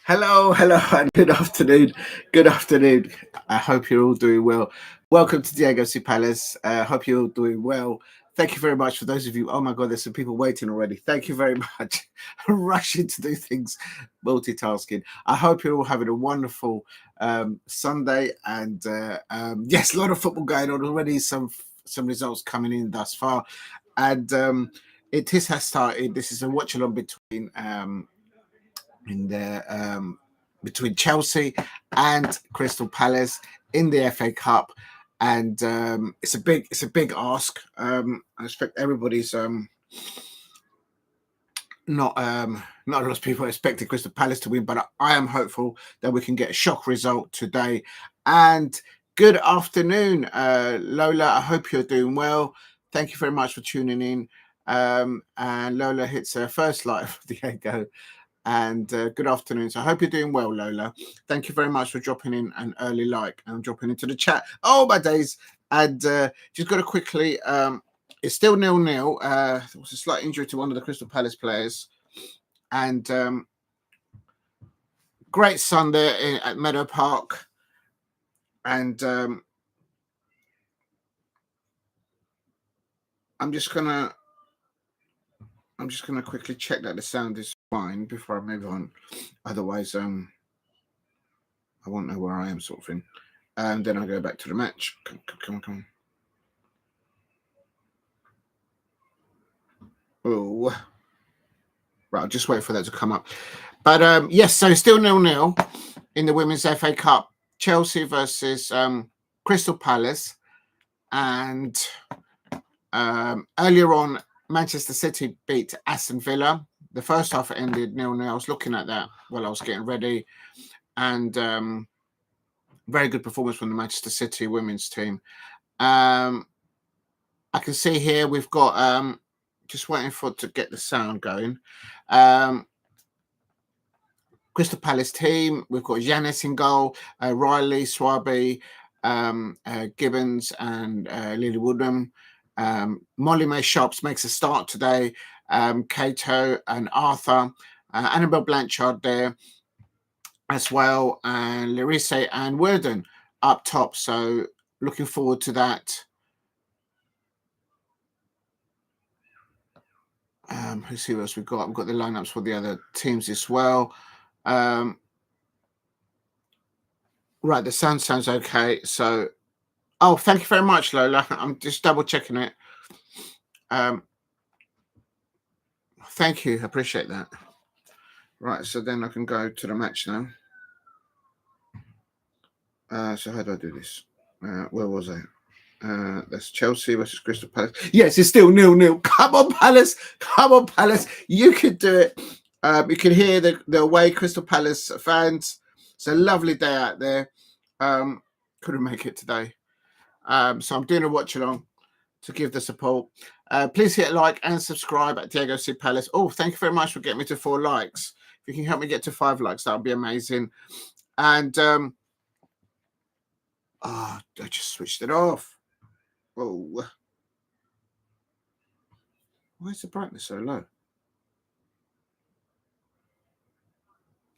Hello, hello, and good afternoon. Good afternoon. I hope you're all doing well. Welcome to Diego C Palace. Hope you're all doing well. Thank you very much for those of you. Oh my God, there's some people waiting already. Thank you very much. Rushing to do things, multitasking. I hope you're all having a wonderful Sunday. And yes, a lot of football going on already. Some results coming in thus far, and it has started. This is a watch along between Chelsea and Crystal Palace in the FA Cup, and it's a big ask. I expect everybody's not a lot of people expected Crystal Palace to win, but I am hopeful that we can get a shock result today. And good afternoon, Lola. I hope you're doing well. Thank you very much for tuning in. And Lola hits her first live, Diego. And good afternoon. So I hope you're doing well, Lola. Thank you very much for dropping in an early like and dropping into the chat. Oh, my days. And just got to quickly, it's still 0-0. There was a slight injury to one of the Crystal Palace players. And great sun there at Meadow Park. And I'm just gonna quickly check that the sound is fine before I move on. Otherwise, I won't know where I am, sort of thing. And then I'll go back to the match. Come on. Oh, right. I'll just wait for that to come up. But yes, so still 0-0 in the Women's FA Cup. Chelsea versus Crystal Palace. And earlier on, Manchester City beat Aston Villa. The first half ended 0-0. I was looking at that while I was getting ready. And very good performance from the Manchester City women's team. I can see here we've got... just waiting to get the sound going. Crystal Palace team, we've got Yañez in goal, Riley, Swaby, Gibbons, and Lily Woodham. Molly-Mae Sharpe makes a start today. Cato and Arthur. Annabel Blanchard there as well. And Larissa and Weerden up top. So looking forward to that. Let's see what else we've got. We've got the lineups for the other teams as well. Right, the sound sounds okay. So, oh, thank you very much, Lola. I'm just double checking it. Thank you. I appreciate that. Right, so then I can go to the match now. So how do I do this? Where was I? That's Chelsea versus Crystal Palace. Yes, it's still 0-0. Come on, Palace. Come on, Palace. You could do it. You can hear the away Crystal Palace fans. It's a lovely day out there. Couldn't make it today. So I'm doing a watch along to give the support. Please hit like and subscribe at Diego C Palace. Oh, thank you very much for getting me to 4 likes. If you can help me get to 5 likes, that would be amazing. And I just switched it off. Whoa. Why is the brightness so low?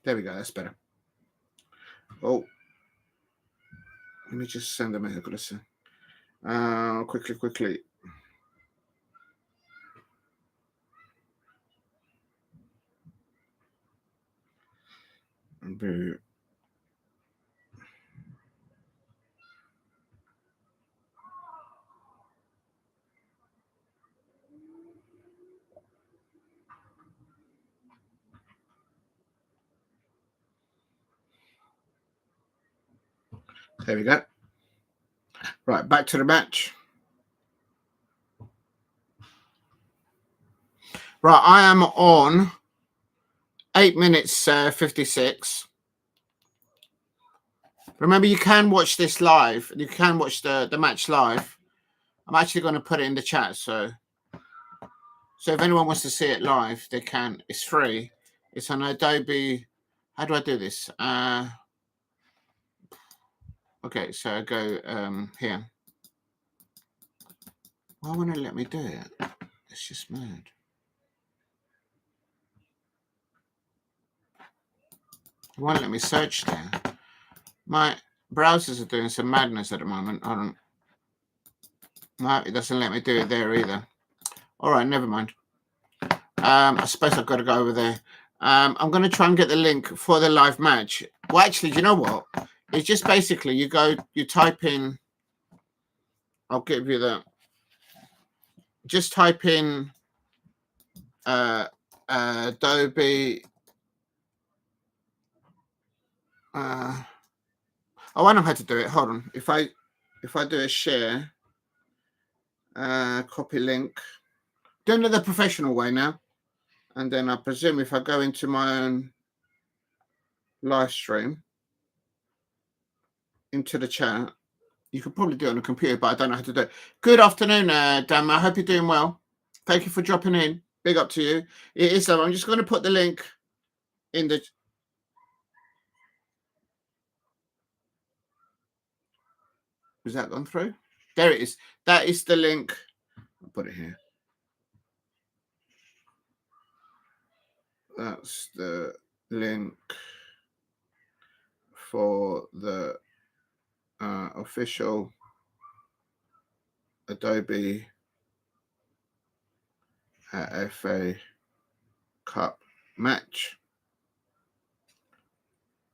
There we go. That's better. Oh. Let me just send them a listen. Quickly. Boo. There we go. Right, back to the match. Right, I am on 8 minutes 56. Remember, you can watch this live. You can watch the match live. I'm actually going to put it in the chat. So if anyone wants to see it live, they can. It's free. It's on Adobe. How do I do this? Okay, so I go here. Why won't it let me do it? It's just mad. It won't let me search there. My browsers are doing some madness at the moment. I don't. No, it doesn't let me do it there either. All right, never mind. I suppose I've got to go over there. I'm going to try and get the link for the live match. Well, actually, do you know what? It's just basically you type in. I'll give you the. Just type in Adobe. Oh, I know how to do it. Hold on. If I do a share, copy link, doing it the professional way now, and then I presume if I go into my own live stream into the chat, you could probably do it on a computer, but I don't know how to do it. Good afternoon, Damo. I hope you're doing well. Thank you for dropping in. Big up to you. It is. I'm just going to put the link in the. Has that gone through? There it is. That is the link. I'll put it here. That's the link for the official Adobe FA Cup match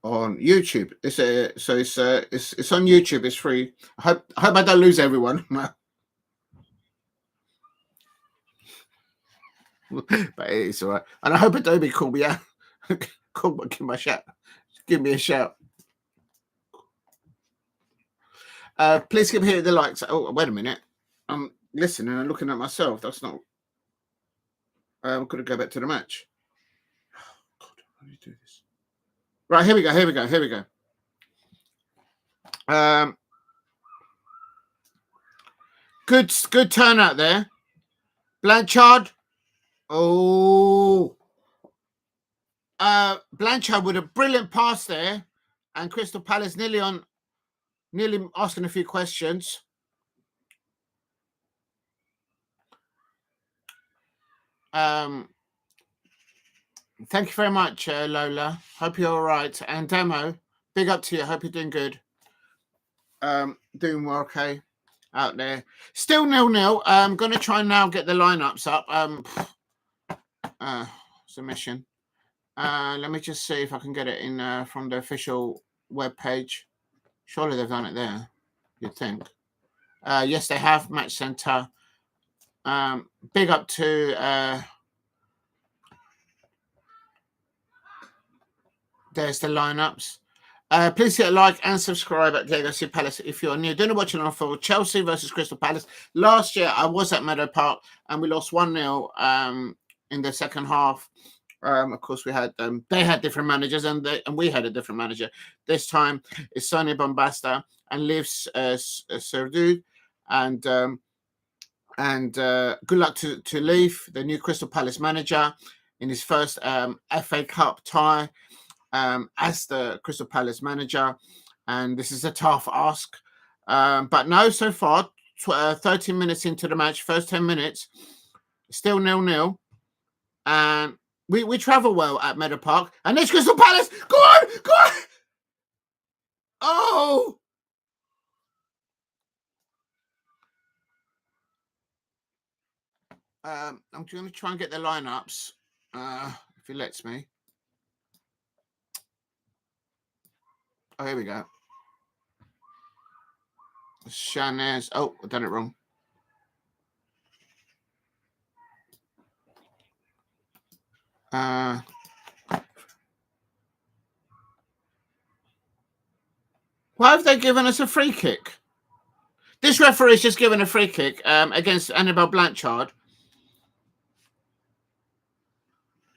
on YouTube. It's on YouTube. It's free. I hope I don't lose everyone. But it's all right. And I hope Adobe call me out. Give me a shout. Please keep hitting the likes. Oh, wait a minute. I'm listening and looking at myself. That's not. I'm going to go back to the match. Oh, God, how do you do this? Right, here we go. Good turnout there. Blanchard. Oh. Blanchard with a brilliant pass there. And Crystal Palace nearly asking a few questions. Thank you very much, Lola. Hope you're all right. And Damo, big up to you. Hope you're doing good. Doing well, okay, out there. Still 0-0. I'm going to try and now get the lineups up. Submission. Let me just see if I can get it in from the official web page. Surely they've done it there, you'd think. Yes, they have. Match center. Big up to... there's the lineups. Please hit a like and subscribe at AFC Palace if you're new. Dinner watching on for Chelsea versus Crystal Palace. Last year, I was at Meadow Park and we lost 1-0 in the second half. Of course, we had they had different managers and we had a different manager. This time, it's Sonia Bompastor and Leif Smerud. And good luck to Leif, the new Crystal Palace manager, in his first FA Cup tie. As the Crystal Palace manager, and this is a tough ask. But no, so far, 30 minutes into the match, first 10 minutes, still 0-0. And we travel well at Meadow Park. And there's Crystal Palace. Go on! Oh! I'm going to try and get the lineups, if it lets me. Oh, here we go. Shae Yañez. Oh, I've done it wrong. Why have they given us a free kick? This referee's just given a free kick against Annabel Blanchard.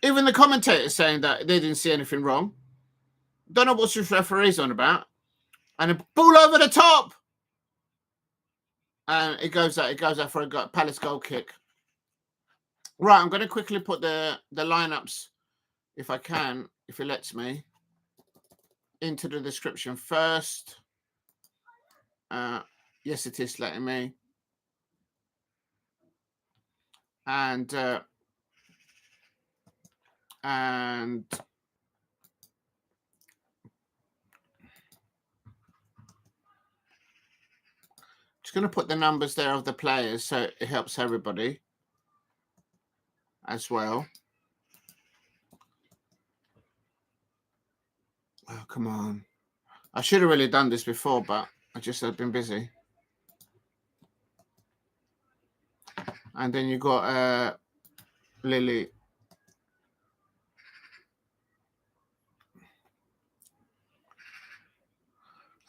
Even the commentator's saying that they didn't see anything wrong. Don't know what this referee's on about. And a ball over the top. And it goes out for a Palace goal kick. Right, I'm going to quickly put the lineups, if I can, if it lets me, into the description first. Yes, it is letting me. And Just going to put the numbers there of the players so it helps everybody as well. Oh, come on. I should have really done this before, but I just have been busy. And then you got Lily.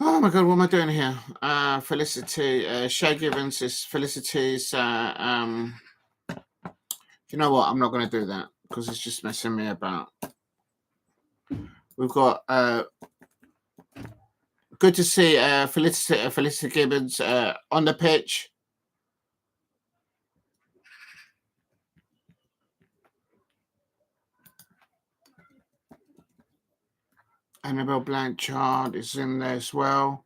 Oh my God, what am I doing here? Felicity, Shae Gibbons is Felicity's. You know what? I'm not going to do that because it's just messing me about. We've got good to see Felicity Gibbons on the pitch. Annabel Blanchard is in there as well.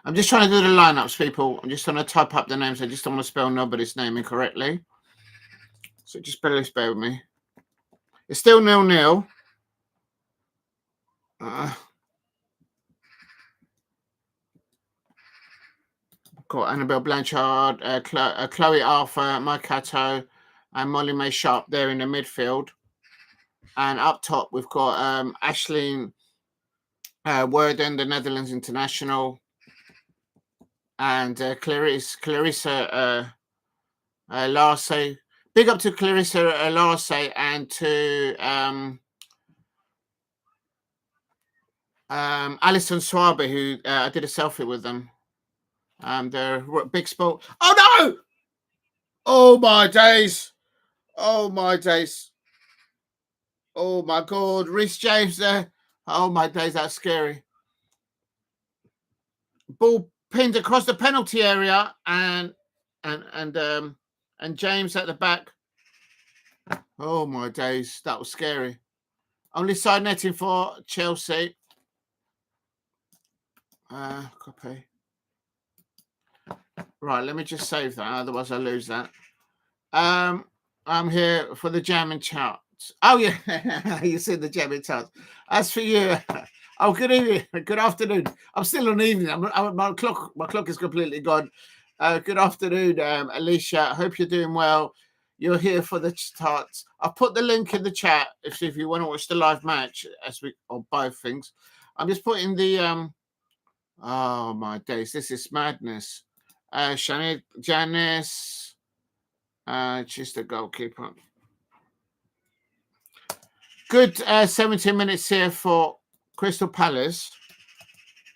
I'm just trying to do the lineups, people. I'm just trying to type up the names. I just don't want to spell nobody's name incorrectly. So just bear with me. It's still 0-0. Got Annabel Blanchard, Chloe Arthur, Maika Cato, and Molly-Mae Sharpe there in the midfield. And up top, we've got Ashleigh Weerden, the Netherlands international, and Clarissa Laris. Big up to Clarissa Laris and to Allyson Swaby, who I did a selfie with them. They're big sport. Oh no! Oh my days! Oh my days! Oh my God! Reece James there. Oh my days! That's scary. Ball pinned across the penalty area, and James at the back. Oh my days! That was scary. Only side netting for Chelsea. Copy. Right, let me just save that. Otherwise, I lose that. I'm here for the jamming charts. Oh yeah, you see the jamming charts. As for you, oh good evening, good afternoon. I'm still on evening. My clock is completely gone. Good afternoon, Alicia. I hope you're doing well. You're here for the charts. I've put the link in the chat if you want to watch the live match or both things. I'm just putting the oh my days, this is madness. Shae Yañez, she's the goalkeeper. Good 17 minutes here for Crystal Palace.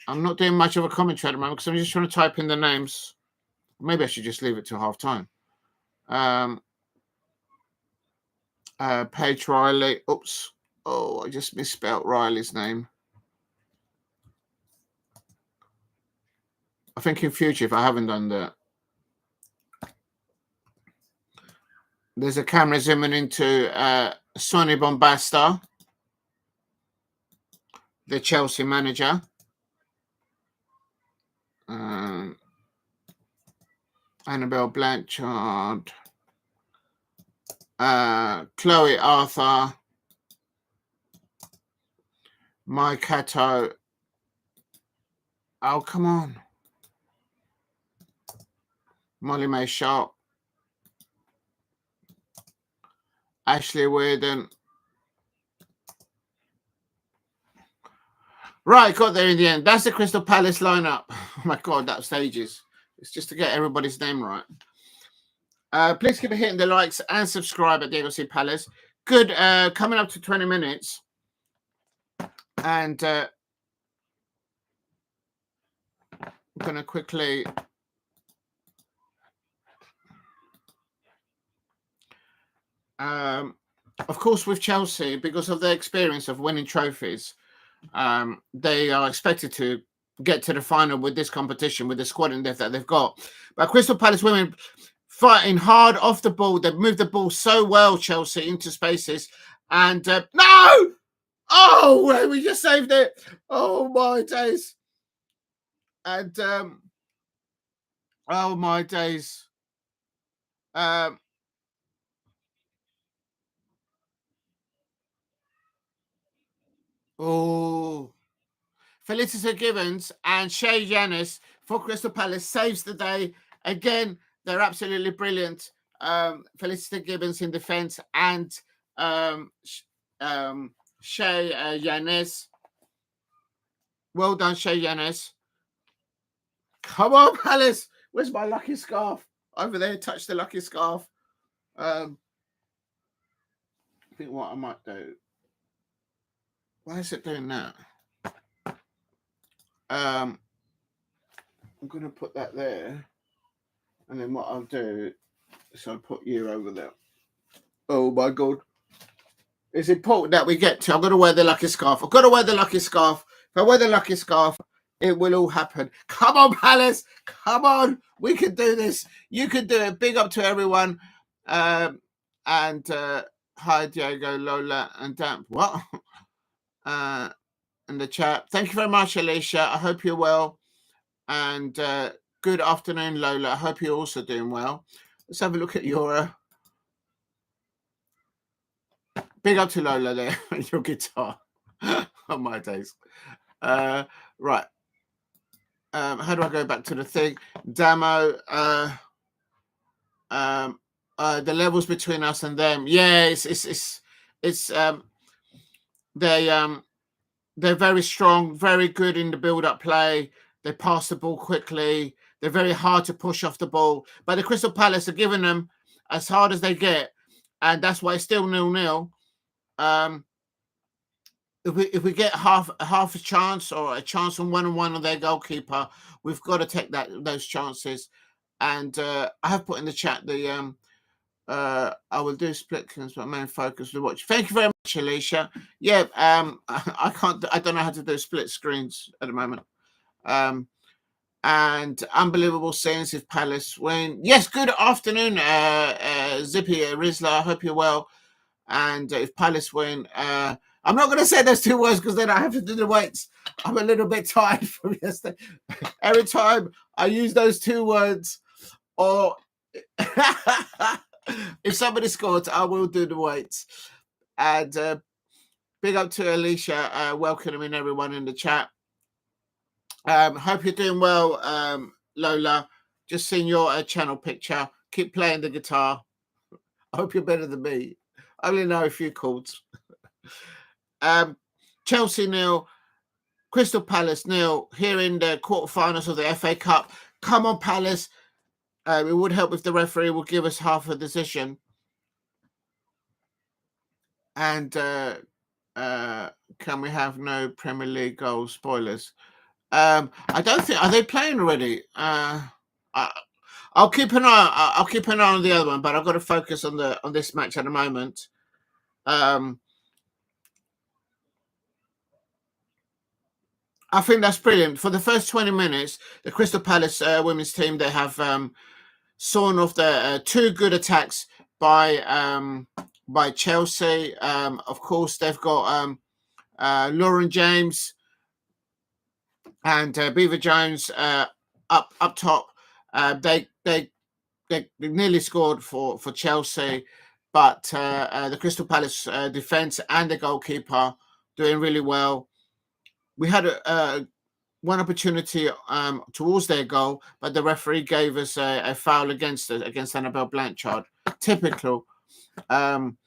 I'm not doing much of a commentary at the moment because I'm just trying to type in the names. Maybe I should just leave it till half time. Paige Riley. Oops. Oh, I just misspelled Riley's name. I think in future, if I haven't done that, there's a camera zooming into Sonia Bompastor, the Chelsea manager. Annabel Blanchard. Chloe Arthur. Maika Cato. Oh, come on. Molly-Mae Sharpe. Ashleigh Weerden. Right, got there in the end. That's the Crystal Palace lineup. Oh my God, that was stages. It's just to get everybody's name right. Please keep hitting the likes and subscribe at the AFC Palace. Good, coming up to 20 minutes. And I'm going to quickly... of course, with Chelsea, because of their experience of winning trophies, they are expected to get to the final with this competition, with the squad in depth that they've got. But Crystal Palace women fighting hard off the ball. They've moved the ball so well, Chelsea, into spaces. And no! Oh, we just saved it. Oh, my days. And oh, my days. Oh, Felicity Gibbons and Shae Yañez for Crystal Palace saves the day. Again, they're absolutely brilliant. Felicity Gibbons in defence and Shae Yañez. Well done, Shae Yañez. Come on, Palace. Where's my lucky scarf? Over there, touch the lucky scarf. I think what I might do. Why is it doing that? I'm going to put that there. And then what I'll do is I'll put you over there. Oh, my God. It's important that we get to. I've got to wear the lucky scarf. I've got to wear the lucky scarf. If I wear the lucky scarf, it will all happen. Come on, Palace. Come on. We can do this. You can do it. Big up to everyone. Hi, Diego, Lola, and Damp. What? In the chat. Thank you very much, Alicia. I hope you're well. And good afternoon, Lola. I hope you're also doing well. Let's have a look at your... Big up to Lola there, your guitar. On my days. Right. How do I go back to the thing? Damo, the levels between us and them. Yeah, they're very strong, very good in the build-up play. They pass the ball quickly. They're very hard to push off the ball. But the Crystal Palace are giving them as hard as they get, and that's why it's still 0-0. If we get half a chance or a chance on one-on-one on their goalkeeper, we've got to take those chances. And I have put in the chat the I will do split screens, but main focus will watch. Thank you very much, Alicia. Yeah, I don't know how to do split screens at the moment. And unbelievable scenes if Palace win. Yes, good afternoon, Zippy Rizla. I hope you're well. And if Palace win, I'm not going to say those two words because then I have to do the weights. I'm a little bit tired from yesterday. Every time I use those two words, or if somebody scores, I will do the weights. And big up to Alicia, welcoming everyone in the chat. Hope you're doing well, Lola. Just seen your channel picture. Keep playing the guitar. I hope you're better than me. I only know a few chords. Chelsea 0, Crystal Palace 0 here in the quarterfinals of the FA Cup. Come on, Palace. It would help if the referee would give us half a decision. And can we have no Premier League goal spoilers? I don't think. Are they playing already? I'll keep an eye. I'll keep an eye on the other one, but I've got to focus on this match at the moment. I think that's brilliant. For the first 20 minutes, the Crystal Palace women's team, they have sawn off the two good attacks by Chelsea. Of course, they've got Lauren James and Beever-Jones up top. They nearly scored for Chelsea, but the Crystal Palace defence and the goalkeeper doing really well. We had one opportunity towards their goal, but the referee gave us a foul against Annabel Blanchard. Typical. And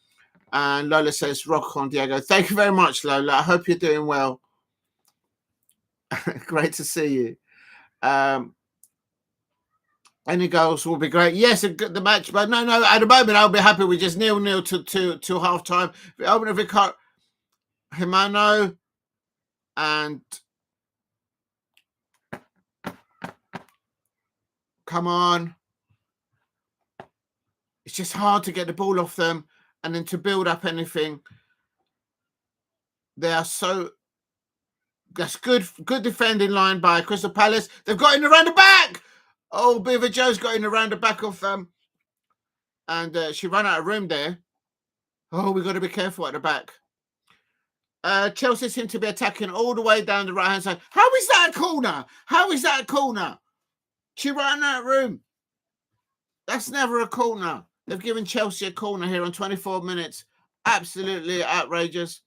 Lola says, rock on, Diego. Thank you very much, Lola. I hope you're doing well. Great to see you. Any goals will be great. Yes, the match, but no. At the moment, I'll be happy with just 0-0 to half time. Open if we can't, Hamano and come on. It's just hard to get the ball off them and then to build up anything. They are so. That's good defending line by Crystal Palace. They've got in around the back. Oh, Beever-Jones got in around the back of them. And she ran out of room there. Oh, we've got to be careful at the back. Chelsea seem to be attacking all the way down the right-hand side. How is that a corner? How is that a corner? She ran out of room. That's never a corner. They've given Chelsea a corner here on 24 minutes. Absolutely outrageous.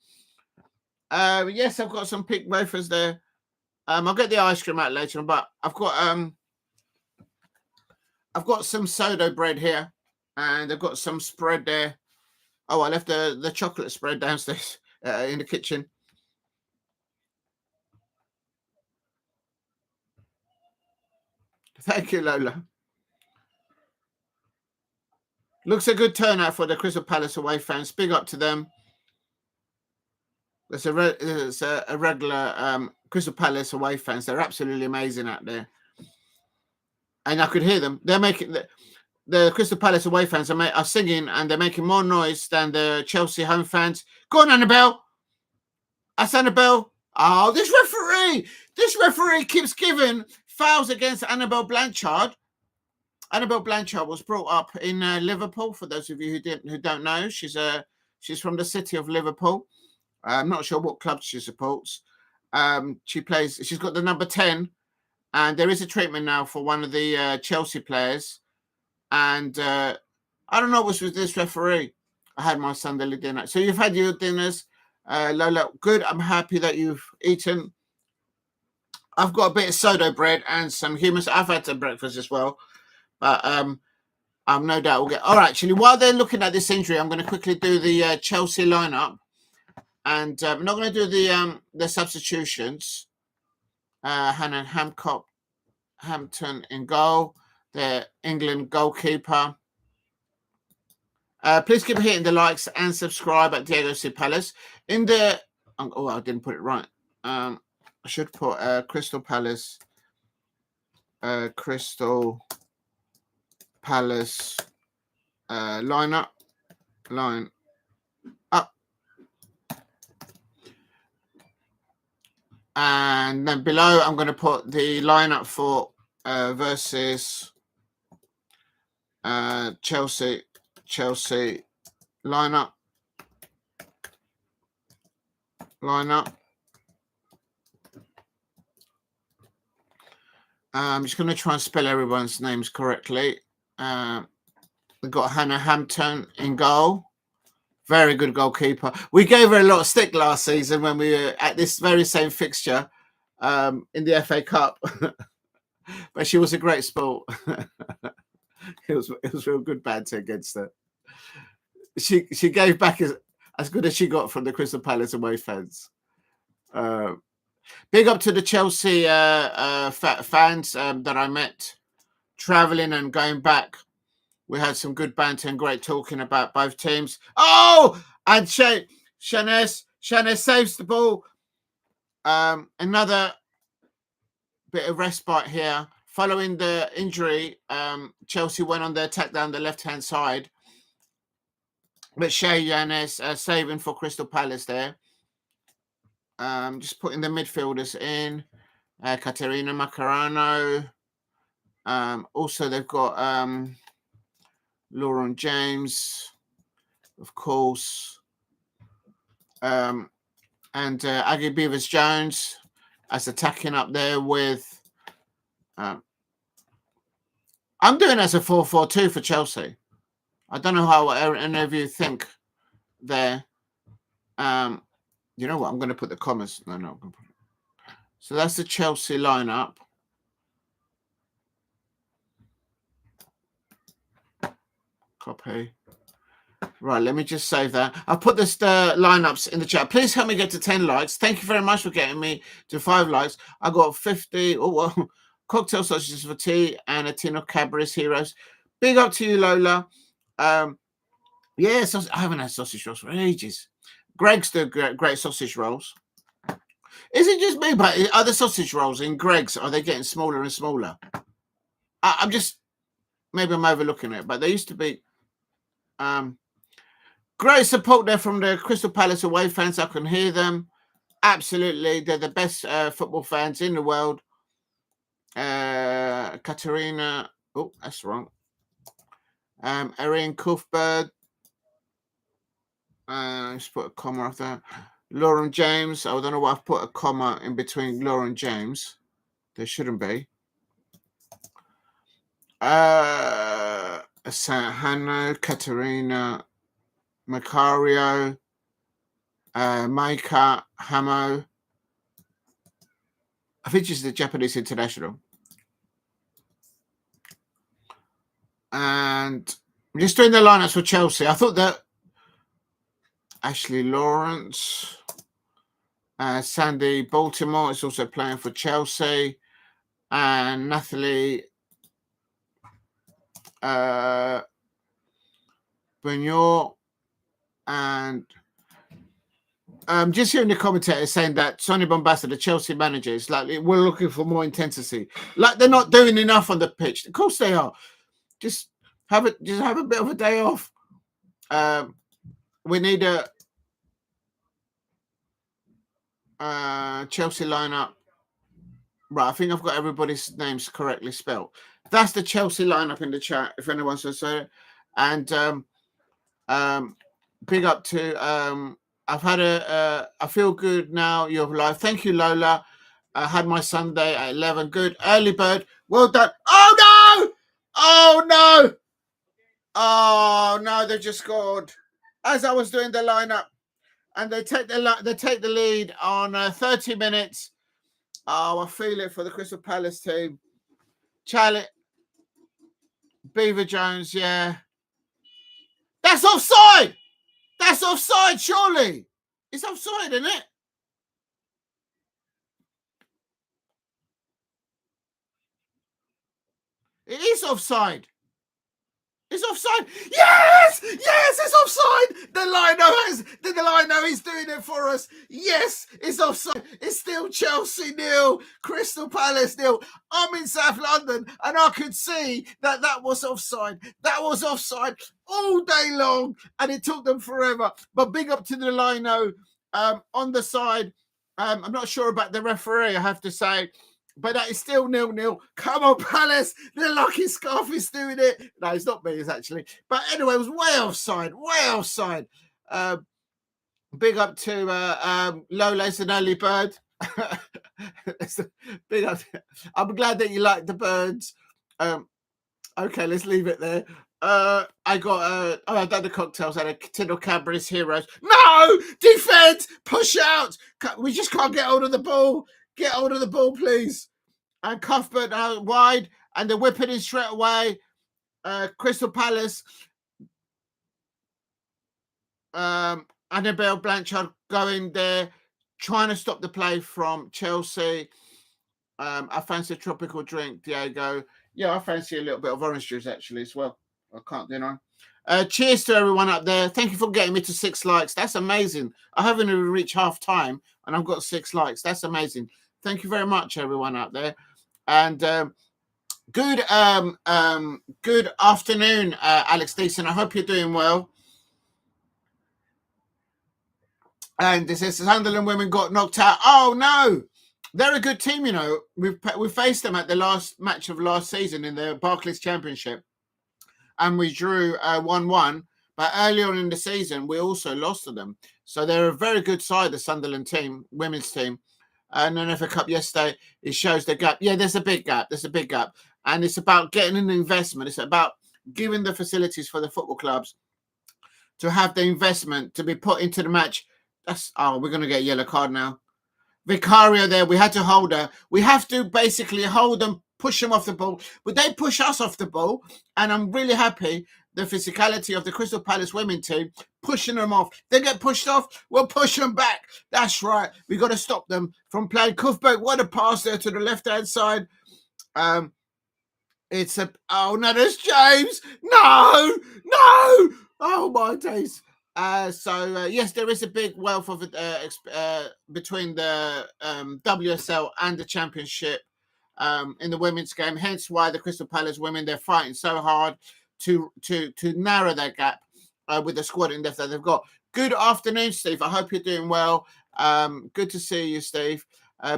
Yes, I've got some pink wafers there. I'll get the ice cream out later on, but I've got some soda bread here, and I've got some spread there. Oh, I left the chocolate spread downstairs in the kitchen. Thank you, Lola. Looks a good turnout for the Crystal Palace away fans. Big up to them. It's a regular Crystal Palace away fans. They're absolutely amazing out there. And I could hear them. They're making the Crystal Palace away fans are singing, and they're making more noise than the Chelsea home fans. Go on, Annabel. That's Annabel. Oh, this referee keeps giving fouls against Annabel Blanchard. Annabel Blanchard was brought up in Liverpool. For those of you who don't know, she's from the city of Liverpool. I'm not sure what club she supports. She's got the number 10, and there is a treatment now for one of the Chelsea players. And I don't know what's with this referee. I had my Sunday dinner. So you've had your dinners, Lola. Good. I'm happy that you've eaten. I've got a bit of soda bread and some hummus. I've had some breakfast as well. But I'm no doubt we'll get. All right, actually, while they're looking at this injury, I'm going to quickly do the Chelsea lineup, and I'm not going to do the substitutions. Hannah Hampton in goal, the England goalkeeper. Please keep hitting the likes and subscribe at Diego C. Palace. I didn't put it right. I should put Crystal Palace. Crystal Palace line up. And then below, I'm going to put the lineup for versus Chelsea lineup. I'm just going to try and spell everyone's names correctly. We've got Hannah Hampton in goal. Very good goalkeeper. We gave her a lot of stick last season when we were at this very same fixture in the FA Cup. But she was a great sport. It was real good banter against her. She gave back as good as she got from the Crystal Palace away fans. Big up to the Chelsea fans that I met traveling and going back. We had some good banter and great talking about both teams. Oh, and Shae Yañez saves the ball. Another bit of respite here. Following the injury, Chelsea went on the attack down the left-hand side. But Shae Yañez saving for Crystal Palace there. Just putting the midfielders in. Catarina Macário. Also, they've got Lauren James, of course. And Aggie Beever-Jones as attacking up there with... I'm doing as a 4-4-2 for Chelsea. I don't know how any of you think there. You know what? I'm going to put the commas. No. So that's the Chelsea lineup. Copy. Right, let me just save that. I'll put this lineups in the chat. Please help me get to 10 likes. Thank you very much for getting me to 5 likes. I got 50. Oh, well, cocktail sausages for tea and a tin of Cadbury's Heroes. Big up to you, Lola. Yes, I haven't had sausage rolls for ages. Greg's do great sausage rolls. Is it just me? But are the sausage rolls in Greg's, are they getting smaller and smaller? I'm just, maybe I'm overlooking it, but they used to be great support there from the Crystal Palace away fans. I can hear them. Absolutely. They're the best football fans in the world. Catarina. Oh, that's wrong. Erin Cuthbert. Let's put a comma after that. Lauren James. I don't know why I've put a comma in between Lauren James. There shouldn't be. Hannah, Catarina Macário, Maika Hamano, I think she's the Japanese international. And I'm just doing the lineups for Chelsea. I thought that Ashley Lawrence, Sandy Baltimore is also playing for Chelsea, and Nathalie Björn, and just hearing the commentators saying that Sonia Bompastor, the Chelsea manager, is like, we're looking for more intensity. Like they're not doing enough on the pitch. Of course they are. Just have a bit of a day off. We need a Chelsea lineup. Right, I think I've got everybody's names correctly spelled. That's the Chelsea lineup in the chat, if anyone wants to say it. And big up to I've had I feel good now. You're live. Thank you, Lola. I had my Sunday at 11. Good. Early bird. Well done. Oh, no! Oh, no! Oh, no, they've just scored. As I was doing the lineup. And they take the lead on 30 minutes. Oh, I feel it for the Crystal Palace team. Charlie Beever-Jones, yeah. That's offside! That's offside, surely. It's offside, isn't it? It is offside. It's offside. Yes! Yes, it's offside. The lino is doing it for us. Yes, it's offside. It's still Chelsea 0, Crystal Palace 0. I'm in South London and I could see that was offside. That was offside all day long and it took them forever. But big up to the lino on the side. I'm not sure about the referee, I have to say. But that is still 0-0. Come on, Palace. The lucky scarf is doing it. No, it's not me, it's actually. But anyway, it was way offside. Way offside. Big up to Lola's an early bird. Big up. I'm glad that you like the birds. Okay, let's leave it there. I got I've done the cocktails. I had a tin of Cadbury's Heroes. No! Defend! Push out! We just can't get hold of the ball. Get hold of the ball, please. And Cuthbert wide, and they're whipping in straight away. Crystal Palace. Annabel Blanchard going there, trying to stop the play from Chelsea. I fancy a tropical drink, Diego. Yeah, I fancy a little bit of orange juice, actually, as well. I can't deny. Cheers to everyone up there. Thank you for getting me to 6 likes. That's amazing. I haven't even reached half time, and I've got 6 likes. That's amazing. Thank you very much, everyone out there. And good afternoon, Alex Deason. I hope you're doing well. And this is Sunderland women got knocked out. Oh no, they're a good team. You know, we faced them at the last match of last season in the Barclays Championship, and we drew 1-1. But earlier on in the season, we also lost to them. So they're a very good side, the Sunderland team, women's team. And then FA Cup yesterday, it shows the gap. Yeah, there's a big gap. There's a big gap. And it's about getting an investment. It's about giving the facilities for the football clubs to have the investment to be put into the match. We're going to get a yellow card now. Vicario there. We had to hold her. We have to basically hold them, push them off the ball. But they push us off the ball. And I'm really happy the physicality of the Crystal Palace women team, pushing them off. They get pushed off, we'll push them back. That's right. We got to stop them from playing. Cuthbert, what a pass there to the left-hand side. It's a... Oh, no, there's James. No. Oh, my days. Yes, there is a big wealth of between the WSL and the Championship in the women's game. Hence why the Crystal Palace women, they're fighting so hard to narrow that gap with the squad in depth that they've got. Good afternoon, Steve. I hope you're doing well. Good to see you, Steve.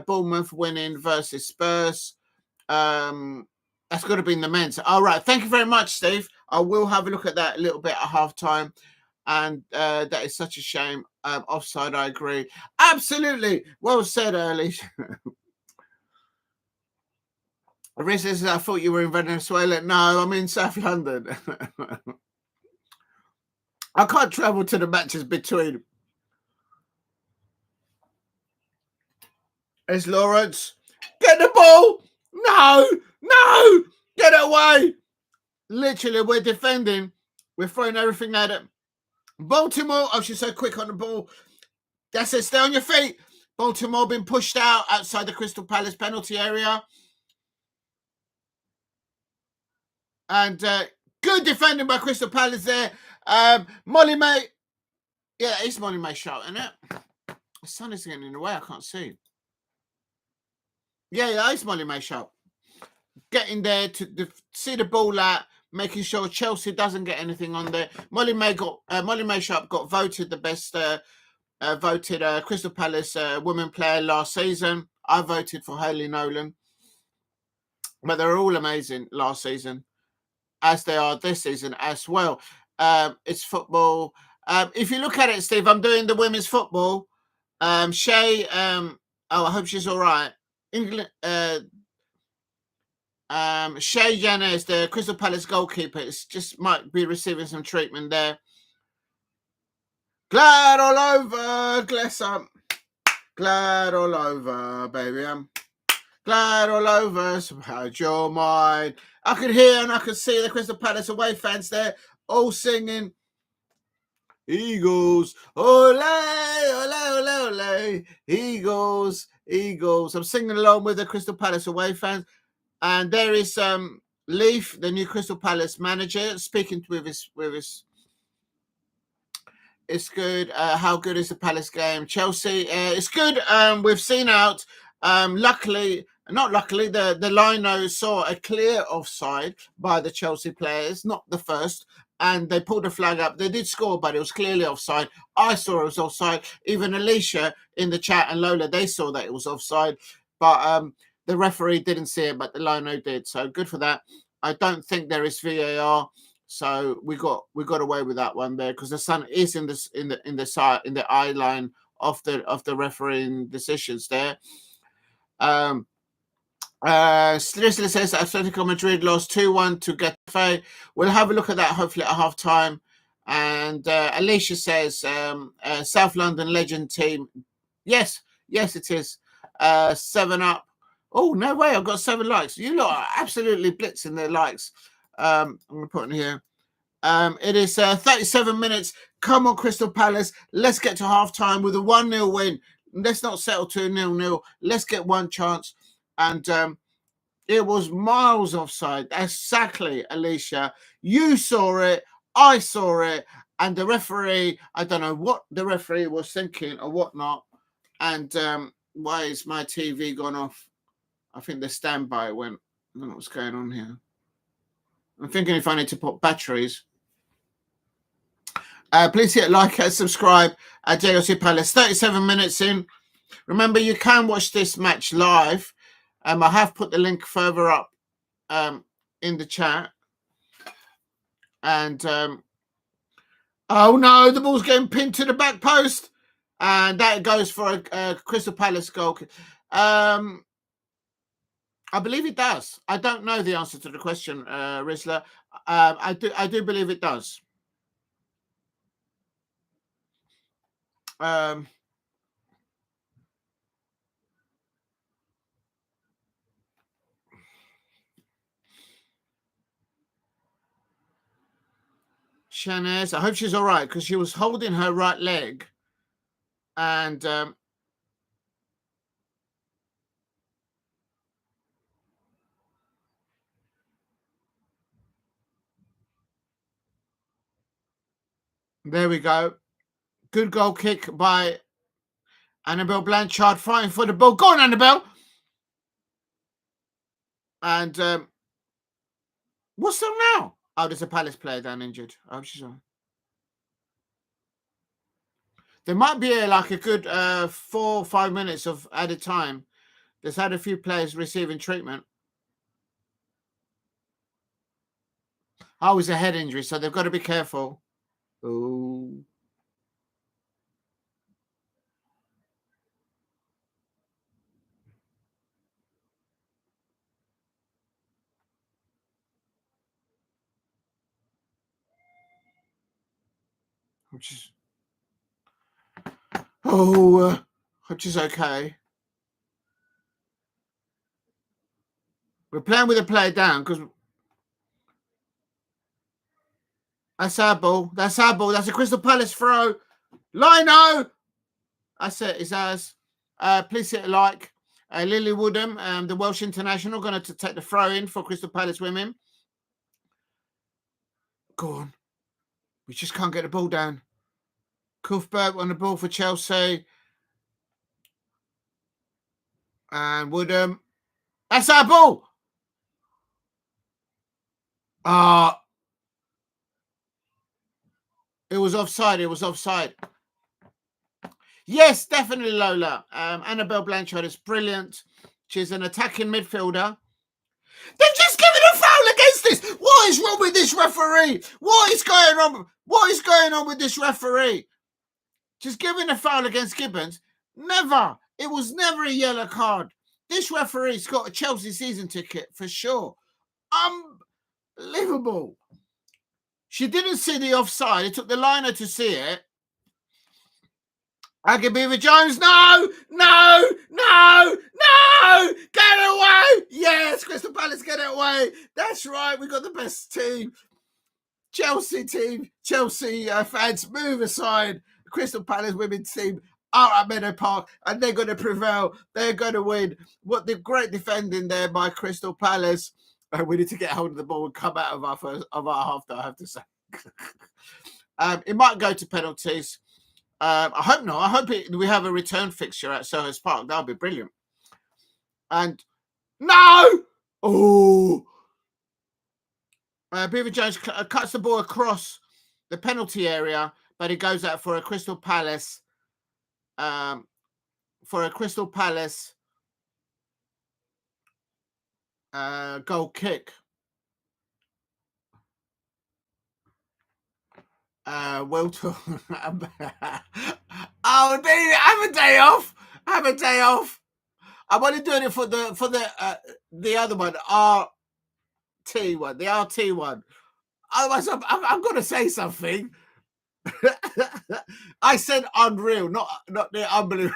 Bournemouth winning versus Spurs. That's got to be in the men's. All right. Thank you very much, Steve. I will have a look at that a little bit at halftime. And that is such a shame. Offside, I agree. Absolutely. Well said, Early. Riz says, I thought you were in Venezuela. No, I'm in South London. I can't travel to the matches between. It's Lawrence. Get the ball. No. Get it away. Literally, we're defending. We're throwing everything at it. Baltimore, oh, she's so quick on the ball. That's it. Stay on your feet. Baltimore been pushed out outside the Crystal Palace penalty area. And good defending by Crystal Palace there. Molly-Mae. Yeah, it's Molly-Mae Sharpe, isn't it? The sun is getting in the way. I can't see. Yeah, it's Molly-Mae Sharpe. Getting there to see the ball out, making sure Chelsea doesn't get anything on there. Molly-Mae Sharpe got voted the best Crystal Palace women player last season. I voted for Hayley Nolan. But they're all amazing last season, as they are this season as well. It's football. If you look at it, Steve, I'm doing the women's football. Shae, I hope she's all right. England, Shae Yañez, the Crystal Palace goalkeeper, just might be receiving some treatment there. Glad all over, bless up. Glad all over, baby. I'm glad all over. So how's your mind? I could hear and I could see the Crystal Palace away fans there all singing Eagles, ole, ole, ole, ole, Eagles, Eagles. I'm singing along with the Crystal Palace away fans. And there is Leif, the new Crystal Palace manager, speaking with his. It's good. How good is the Palace game? Chelsea. It's good. We've seen out. Luckily, the lino saw a clear offside by the Chelsea players, not the first, and they pulled the flag up. They did score, but it was clearly offside. I saw it was offside. Even Alicia in the chat and Lola, they saw that it was offside, but the referee didn't see it, but the lino did. So good for that. I don't think there is VAR. So we got away with that one there because the sun is in the eye line of the refereeing decisions there. Seriously says Atletico Madrid lost 2-1 to Getafe. We'll have a look at that hopefully at half time. And Alicia says South London legend team. Yes, it is. 7-up. Oh, no way. I've got 7 likes. You lot are absolutely blitzing their likes. I'm going to put in here. It is 37 minutes. Come on, Crystal Palace. Let's get to half time with a 1-0 win. Let's not settle to a 0-0. Let's get one chance. And it was miles offside. Exactly, Alicia. You saw it. I saw it. And the referee, I don't know what the referee was thinking or whatnot. And why is my TV gone off? I think the standby went. I don't know what's going on here. I'm thinking if I need to put batteries. Please hit like and subscribe at JLC Palace. 37 minutes in. Remember, you can watch this match live. I have put the link further up in the chat. And, oh no, the ball's getting pinned to the back post. And that goes for a Crystal Palace goal. I believe it does. I don't know the answer to the question, Rizla. I do believe it does. Yañez, I hope she's all right because she was holding her right leg. And there we go. Good goal kick by Annabel Blanchard fighting for the ball. Go on, Annabel. And what's up now? Oh, there's a Palace player down injured. I hope she's on. There might be like a good 4 or 5 minutes of added time. There's had a few players receiving treatment. Oh, it's a head injury, so they've got to be careful. Ooh. Hope she's okay. We're playing with a player down because that's our ball. That's our ball. That's a Crystal Palace throw. Lino. That's it. It's ours. Please hit a like. Lily Woodham, the Welsh international, going to take the throw in for Crystal Palace women. Go on. We just can't get the ball down. Cuthbert on the ball for Chelsea. And Woodham. That's our ball. It was offside. It was offside. Yes, definitely, Lola. Annabel Blanchard is brilliant. She's an attacking midfielder. They've just given a foul against this. What is wrong with this referee? What is going on? What is going on with this referee? Just giving a foul against Gibbons. Never. It was never a yellow card. This referee's got a Chelsea season ticket for sure. Unbelievable. She didn't see the offside. It took the liner to see it. Aggie Beever-Jones, no! Get it away! Yes, Crystal Palace, get it away. That's right, we got the best team. Chelsea fans, move aside. Crystal Palace women's team are at Meadow Park, and they're going to prevail. They're going to win. What the great defending there by Crystal Palace. We need to get hold of the ball and come out of our half, I have to say. It might go to penalties. I hope not. I hope we have a return fixture at Selhurst Park. That would be brilliant. And no! Oh! Beever-Jones cuts the ball across the penalty area, but it goes out for a Crystal Palace. Goal kick. Well done. Oh, have a day off. Have a day off. I'm only doing it for the other one, the RT one. Otherwise, I'm going to say something. I said unreal, not the unbelievable.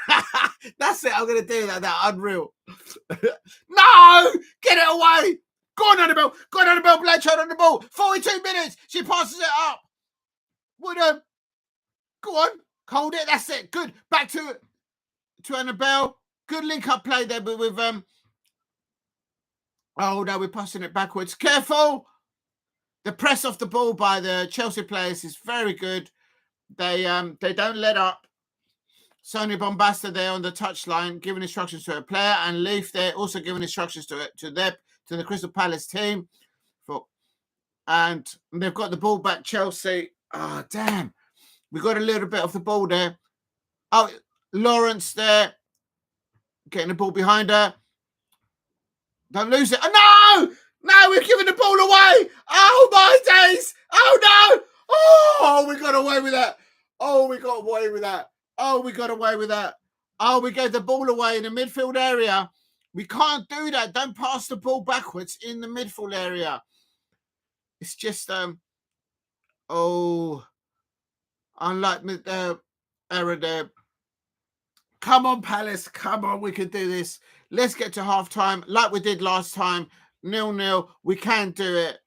That's it. I'm going to do that. Unreal. No, get it away. Go on, Annabel. Blanchard on the ball. 42 minutes. She passes it up. Woodham. Go on. Hold it. That's it. Good. Back to Annabel. Good link-up play there, but with oh no, we're passing it backwards. Careful. The press off the ball by the Chelsea players is very good. They don't let up. Sonia Bompastor there on the touchline, giving instructions to a player, and Leif there also giving instructions to the Crystal Palace team. And they've got the ball back, Chelsea. Oh, damn. We got a little bit of the ball there. Oh, Lawrence there. Getting the ball behind her. Don't lose it. Oh, no, we're giving the ball away. Oh, my days. Oh, no. Oh, we got away with that. Oh, we got away with that. Oh, we got away with that. Oh, we gave the ball away in the midfield area. We can't do that. Don't pass the ball backwards in the midfield area. It's just, unlike error there. Come on, Palace. Come on, we can do this. Let's get to half-time like we did last time. 0-0. We can do it.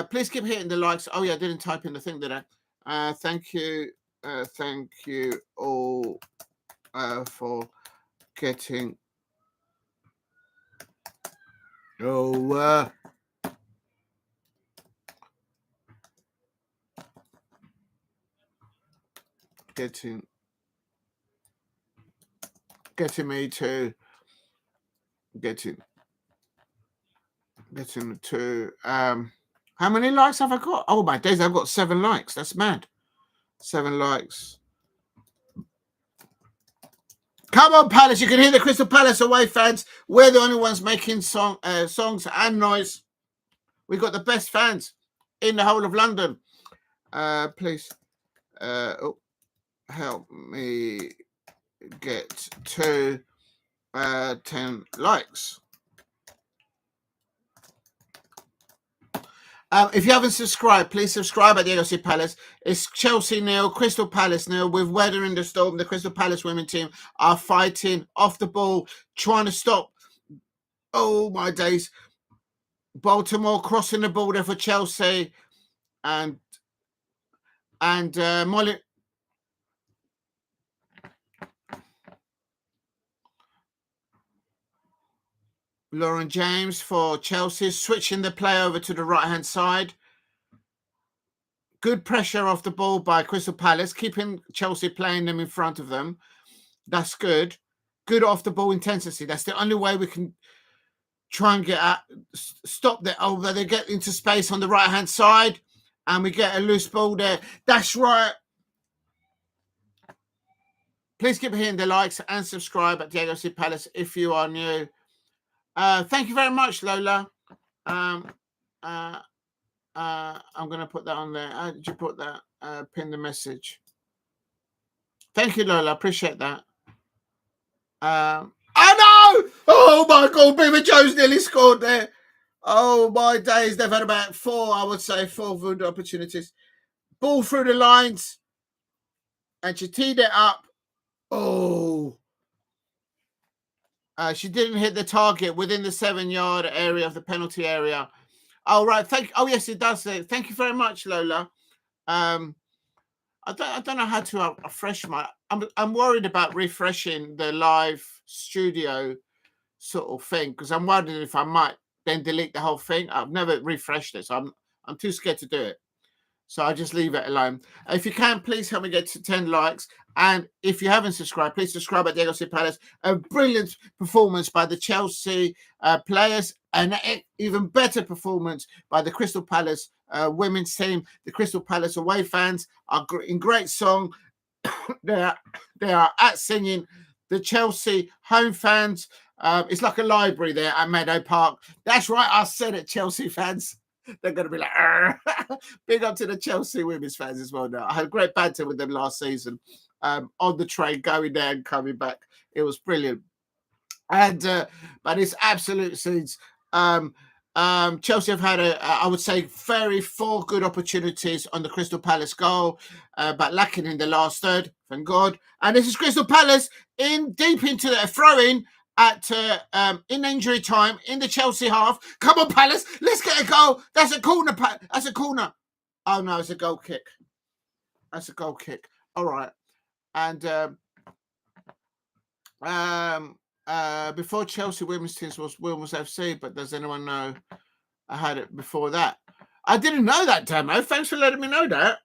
Please keep hitting the likes. Oh, yeah, I didn't type in the thing, did I? Thank you. Thank you all for getting... getting me to how many likes have I got? Oh my days, I've got 7 likes. That's mad. 7 likes. Come on, Palace. You can hear the Crystal Palace away fans. We're the only ones making songs and noise. We've got the best fans in the whole of London. Please help me get to 10 likes. If you haven't subscribed, please subscribe at the AFC Palace. It's Chelsea 0, Crystal Palace 0. With weather in the storm, the Crystal Palace women team are fighting off the ball, trying to stop. Oh my days! Baltimore crossing the border for Chelsea, and Molly. Lauren James for Chelsea, switching the play over to the right-hand side. Good pressure off the ball by Crystal Palace, keeping Chelsea playing them in front of them. That's good. Good off the ball intensity. That's the only way we can try and get at, stop that. Oh, they get into space on the right-hand side, and we get a loose ball there. That's right. Please keep hitting the likes and subscribe at the AFC Palace if you are new. Thank you very much, Lola. I'm going to put that on there. How did you put that? Pin the message. Thank you, Lola. Appreciate that. I know! Oh, my God. Beever-Jones nearly scored there. Oh, my days. They've had about four good opportunities. Ball through the lines. And she teed it up. Oh. She didn't hit the target within the 7-yard area of the penalty area. Oh, right. Oh, yes, it does. Thank you very much, Lola. I don't know how to refresh my. I'm worried about refreshing the live studio sort of thing, because I'm wondering if I might then delete the whole thing. I've never refreshed it, so I'm too scared to do it. So I just leave it alone. If you can, please help me get to 10 likes. And if you haven't subscribed, please subscribe at the AFC Palace. A brilliant performance by the Chelsea players, and even better performance by the Crystal Palace women's team. The Crystal Palace away fans are in great song. they are at singing. The Chelsea home fans, it's like a library there at Meadow Park. That's right, I said it, Chelsea fans. They're going to be like, big up to the Chelsea women's fans as well now. I had great banter with them last season on the train, going there and coming back. It was brilliant. And but it's absolute scenes. Chelsea have had, I would say, four good opportunities on the Crystal Palace goal, but lacking in the last third, thank God. And this is Crystal Palace deep into the throw-in at in injury time in the Chelsea half. Come on, Palace, let's get a goal. That's a corner. That's a corner. Oh no, it's a goal kick. That's a goal kick. All right. And before Chelsea women's teams was Wilmers FC, but does anyone know I had it before that? I didn't know that, Damo. Thanks for letting me know that.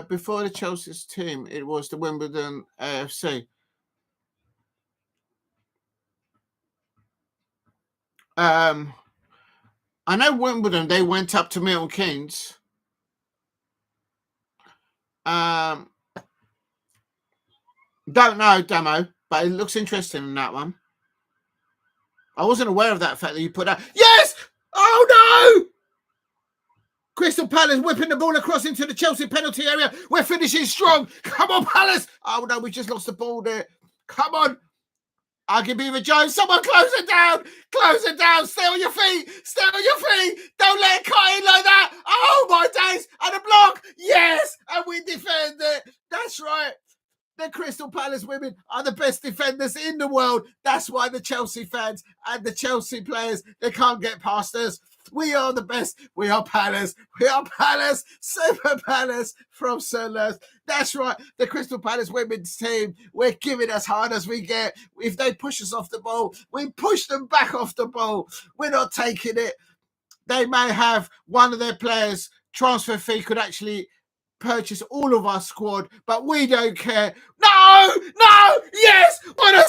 Before the Chelsea's team, it was the Wimbledon AFC. I know Wimbledon, they went up to Milton Keynes. Don't know, Damo, but it looks interesting in that one. I wasn't aware of that fact that you put out. Yes! Oh, no! Crystal Palace whipping the ball across into the Chelsea penalty area. We're finishing strong. Come on, Palace. Oh, no, we just lost the ball there. Come on. Aggie Beever-Jones, someone close it down. Close it down. Stay on your feet. Stay on your feet. Don't let it cut in like that. Oh, my days. And a block. Yes. And we defend it. That's right. The Crystal Palace women are the best defenders in the world. That's why the Chelsea fans and the Chelsea players, they can't get past us. We are the best. We are Palace. We are Palace. Super Palace from Sunderland. That's right. The Crystal Palace women's team, we're giving as hard as we get. If they push us off the ball, we push them back off the ball. We're not taking it. They may have one of their players' transfer fee could actually purchase all of our squad, but we don't care. No, yes, what a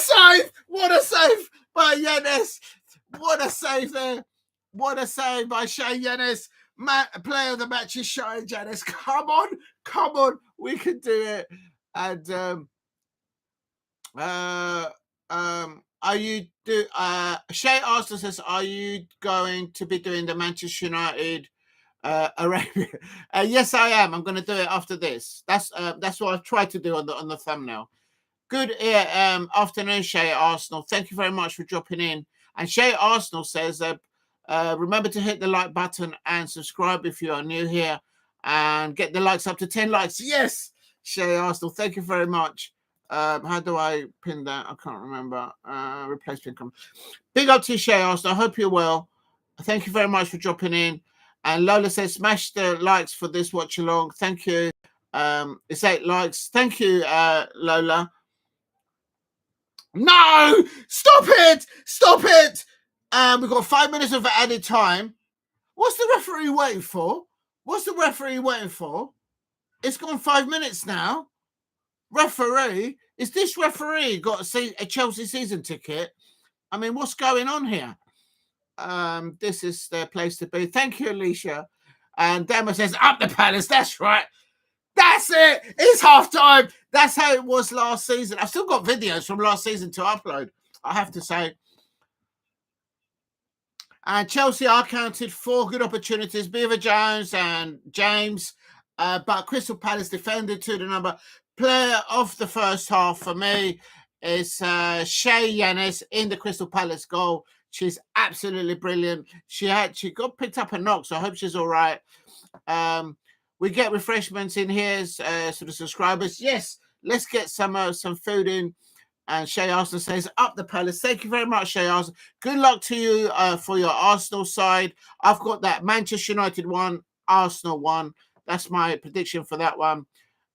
save by Yañez. What a save there. What a save by Shae Yañez. Player of the match is Shae Yañez. Come on, we can do it. And Shae Arsenal says, are you going to be doing the Manchester United Arabia? Yes, I am. I'm going to do it after this. That's what I've tried to do on the thumbnail. Good afternoon, Shae Arsenal. Thank you very much for dropping in. And Shae Arsenal says, remember to hit the like button and subscribe if you are new here, and get the likes up to 10 likes. Yes, Shae Arsenal. Thank you very much. How do I pin that? I can't remember. Replace pin comment. Big up to you, Shae Arsenal. I hope you're well. Thank you very much for dropping in. And Lola says, smash the likes for this watch along. Thank you. It's 8 likes. Thank you, Lola. No! Stop it! Stop it! We've got 5 minutes of added time. What's the referee waiting for? What's the referee waiting for? It's gone 5 minutes now. Referee? Is this referee got a Chelsea season ticket? I mean, what's going on here? This is their place to be. Thank you, Alicia. And Damo says, up the Palace. That's right. That's it. It's half time. That's how it was last season. I've still got videos from last season to upload, I have to say. And Chelsea are counted 4 good opportunities, Beever-Jones and James. But Crystal Palace defended to the number. Player of the first half for me is Shae Yañez in the Crystal Palace goal. She's absolutely brilliant. She got picked up a knock, so I hope she's all right. We get refreshments in here for the subscribers. Yes, let's get some food in. And Shae Arsenal says, up the Palace. Thank you very much, Shae Arsenal. Good luck to you for your Arsenal side. I've got that Manchester United 1, Arsenal 1. That's my prediction for that one.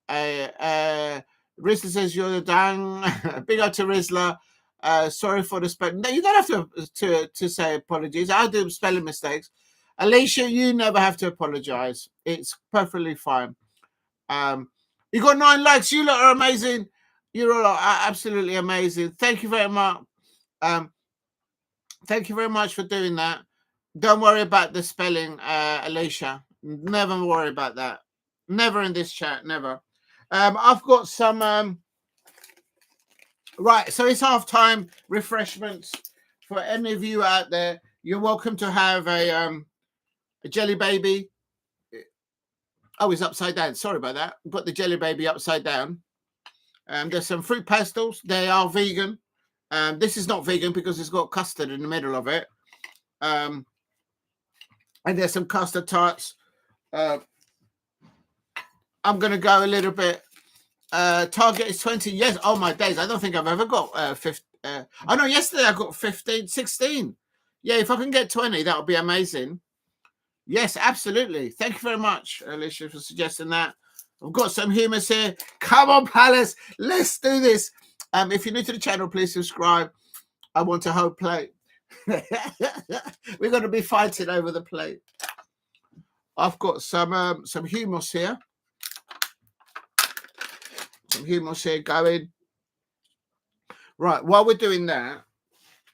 Rizla says, you're the dang. Big up to Rizla. Sorry for the spelling. No, you don't have to say apologies. I do spelling mistakes. Alicia, you never have to apologize. It's perfectly fine. You got 9 likes. You lot are amazing. You're all absolutely amazing. Thank you very much. Thank you very much for doing that. Don't worry about the spelling, Alicia. Never worry about that. Never in this chat. Never. I've got some. Right. So it's halftime refreshments for any of you out there. You're welcome to have a jelly baby. Oh, it's upside down. Sorry about that. Got the jelly baby upside down. There's some fruit pastels. They are vegan. This is not vegan because it's got custard in the middle of it. And there's some custard tarts. I'm going to go a little bit. Target is 20. Yes. Oh, my days. I don't think I've ever got 50. I know yesterday I got 15, 16. Yeah, if I can get 20, that would be amazing. Yes, absolutely. Thank you very much, Alicia, for suggesting that. I've got some humours here. Come on, Palace. Let's do this. If you're new to the channel, please subscribe. I want a whole plate. We're going to be fighting over the plate. I've got some hummus here. Some hummus here going. Right, while we're doing that,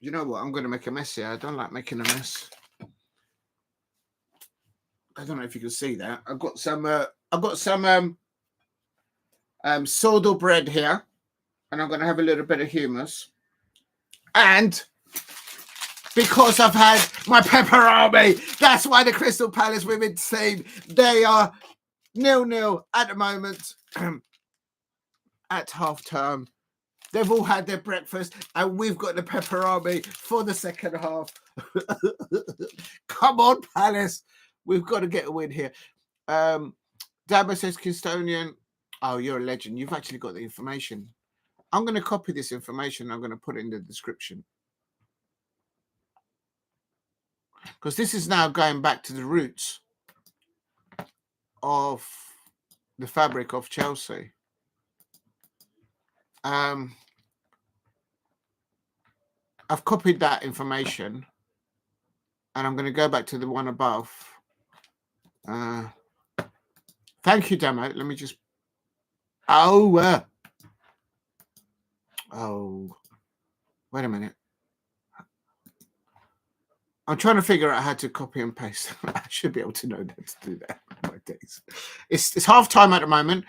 you know what? I'm going to make a mess here. I don't like making a mess. I don't know if you can see that. I've got some sourdough bread here, and I'm going to have a little bit of hummus. And because I've had my pepperoni, that's why the Crystal Palace women's team, they are 0-0 at the moment at half term. They've all had their breakfast, and we've got the pepperoni for the second half. Come on, Palace. We've got to get a win here. Damo says, Kingstonian. Oh, you're a legend. You've actually got the information. I'm going to copy this information. I'm going to put it in the description. Because this is now going back to the roots of the fabric of Chelsea. I've copied that information. And I'm going to go back to the one above. Thank you, Damo. Let me just. Oh, wait a minute. I'm trying to figure out how to copy and paste. I should be able to know how to do that. My days. It's half time at the moment.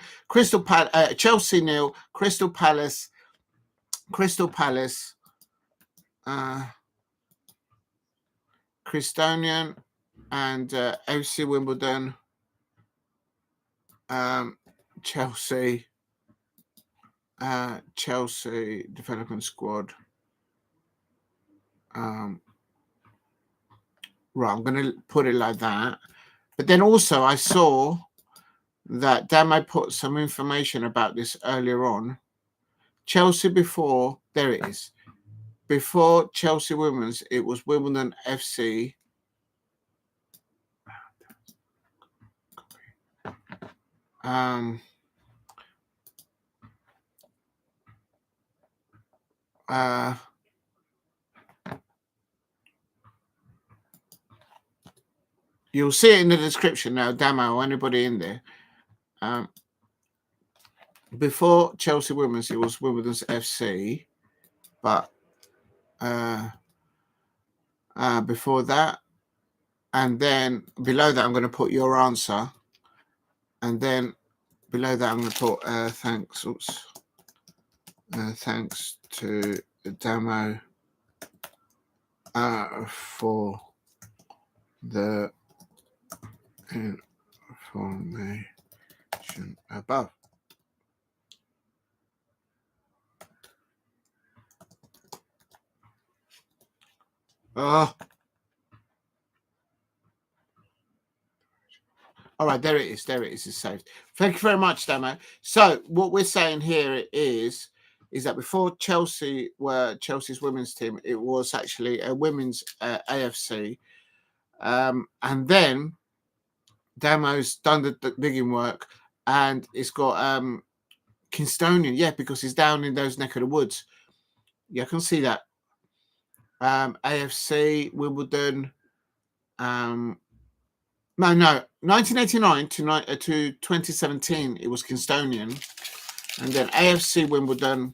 Chelsea 0, Crystal Palace. Kingstonian and AFC Wimbledon. Chelsea development squad. Right, I'm going to put it like that. But then also I saw that Damo put some information about this earlier on. Chelsea before, there it is. Before Chelsea Women's, it was Wimbledon FC. You'll see it in the description now, Damo, or anybody in there. Before Chelsea Women's, it was Wimbledon's FC, but before that, and then below that, I'm going to put your answer, and then below that, I'm going to put thanks. Oops. Thanks to Damo for the information above. Oh. All right, there it is. There it is. It's saved. Thank you very much, Damo. So what we're saying here is that before Chelsea were Chelsea's women's team, it was actually a women's AFC. And then Damo's done the digging work, and it's got Kingstonian, yeah, because he's down in those neck of the woods. Yeah, I can see that. AFC Wimbledon. No, 1989 to 2017, it was Kingstonian, and then AFC Wimbledon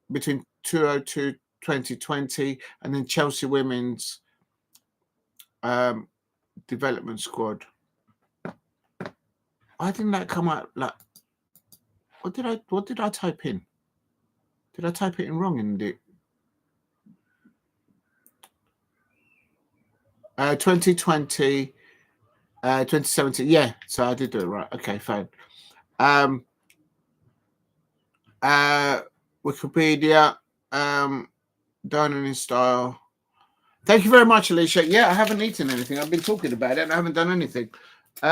between 2002 2020, and then Chelsea Women's development squad. Why didn't that come out? Like, what did I type in? Did I type it in wrong in the 2020, 2017? Yeah, so I did do it right. Okay, fine. Wikipedia, dining in style. Thank you very much, Alicia. Yeah, I haven't eaten anything. I've been talking about it and I haven't done anything. So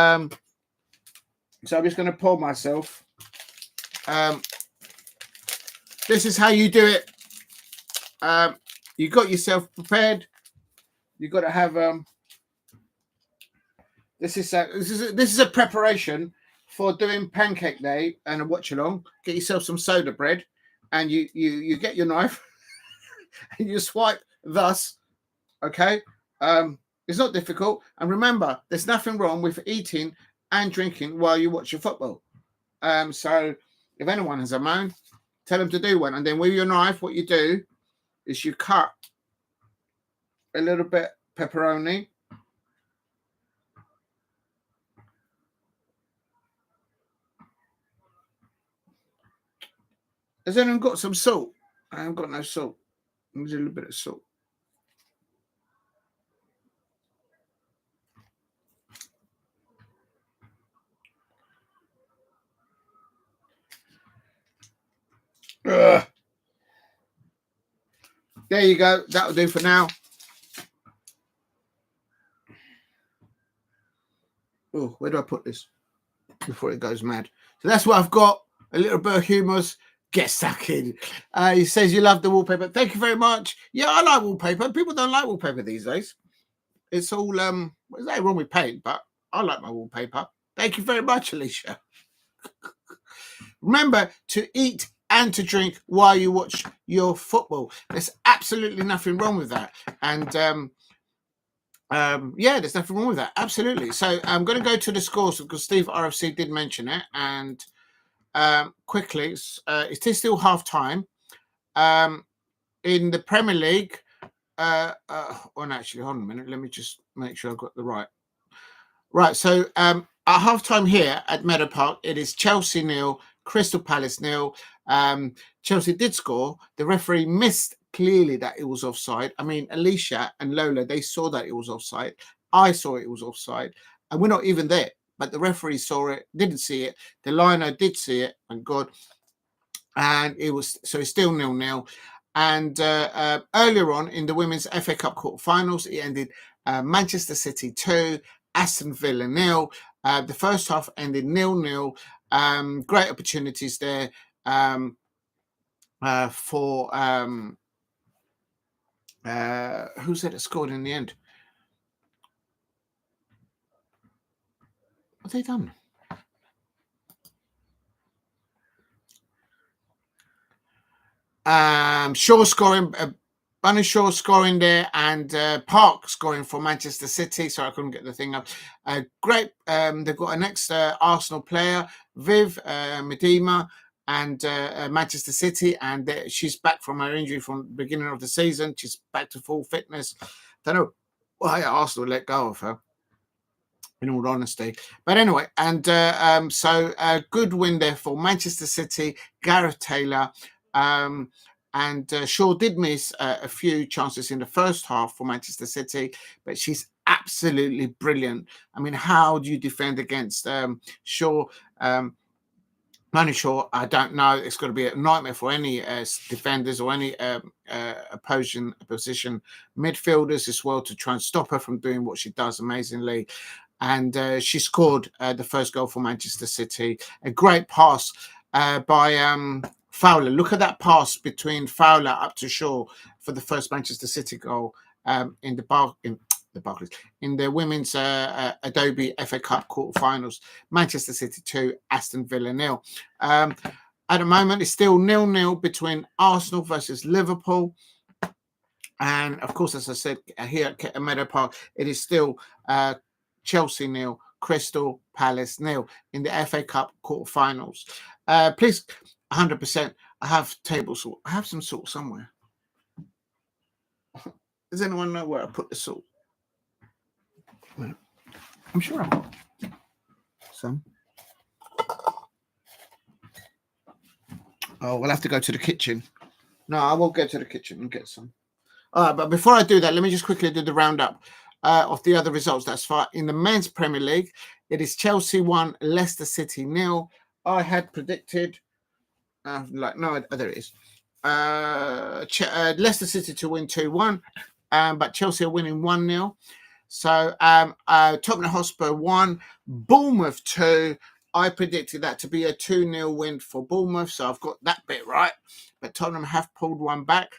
I'm just going to pour myself. This is how you do it. You got yourself prepared. You got to have this is a preparation for doing pancake day and a watch along. Get yourself some soda bread, and you get your knife and you swipe thus. Okay, it's not difficult. And remember, there's nothing wrong with eating and drinking while you watch your football. So if anyone has a moan, tell them to do one. And then with your knife, what you do is you cut a little bit pepperoni. Has anyone got some salt? I haven't got no salt. There's a little bit of salt. Ugh. There you go. That'll do for now. Oh, where do I put this before it goes mad? So that's what I've got. A little bit of humus. Get stuck in. He says you love the wallpaper. Thank you very much. Yeah, I like wallpaper. People don't like wallpaper these days. It's all there's nothing wrong with paint, but I like my wallpaper. Thank you very much, Alicia. Remember to eat and to drink while you watch your football. There's absolutely nothing wrong with that. And yeah, there's nothing wrong with that. Absolutely. So I'm going to go to the scores because Steve RFC did mention it. And quickly, it is still half time. In the Premier League, actually, hold on a minute. Let me just make sure I've got the right. Right. So at half time here at Meadow Park, it is Chelsea 0, Crystal Palace 0. Chelsea did score. The referee missed clearly that it was offside. I mean, Alicia and Lola, they saw that it was offside. I saw it was offside. And we're not even there. But the referee saw it, didn't see it. The liner did see it, thank God. And it's still 0-0. And earlier on in the Women's FA Cup quarterfinals, it ended Manchester City 2, Aston Villa 0. The first half ended 0-0. Great opportunities there for who's it that scored in the end? What have they done? Shaw scoring, Bunny Shaw scoring there, and Park scoring for Manchester City. So I couldn't get the thing up. Great. They've got an next Arsenal player, Viv Medema, and Manchester City, and she's back from her injury from the beginning of the season. She's back to full fitness. Don't know why Arsenal let go of her, in all honesty. But anyway, and so a good win there for Manchester City, Gareth Taylor. And Shaw did miss a few chances in the first half for Manchester City, but she's absolutely brilliant. I mean, how do you defend against Shaw? Manny Shaw, I don't know. It's going to be a nightmare for any defenders or any opposition midfielders as well to try and stop her from doing what she does amazingly. And she scored the first goal for Manchester City. A great pass by Fowler. Look at that pass between Fowler up to Shaw for the first Manchester City goal in the women's Adobe FA Cup quarterfinals. Manchester City 2, Aston Villa 0. At the moment, it's still 0-0 between Arsenal versus Liverpool. And of course, as I said, here at Meadow Park, it is still Chelsea 0, Crystal Palace 0 in the FA Cup quarterfinals. Please, 100%. I have table salt. I have some salt somewhere. Does anyone know where I put the salt? I'm sure I've got some. Oh, we'll have to go to the kitchen. No, I will go to the kitchen and get some. All right, but before I do that, let me just quickly do the roundup of the other results that's far. In the men's Premier League, it is Chelsea 1, Leicester City 0. I had predicted, there it is. Leicester City to win 2-1, but Chelsea are winning 1-0. So Tottenham Hotspur 1, Bournemouth 2. I predicted that to be a 2-0 win for Bournemouth, so I've got that bit right. But Tottenham have pulled one back.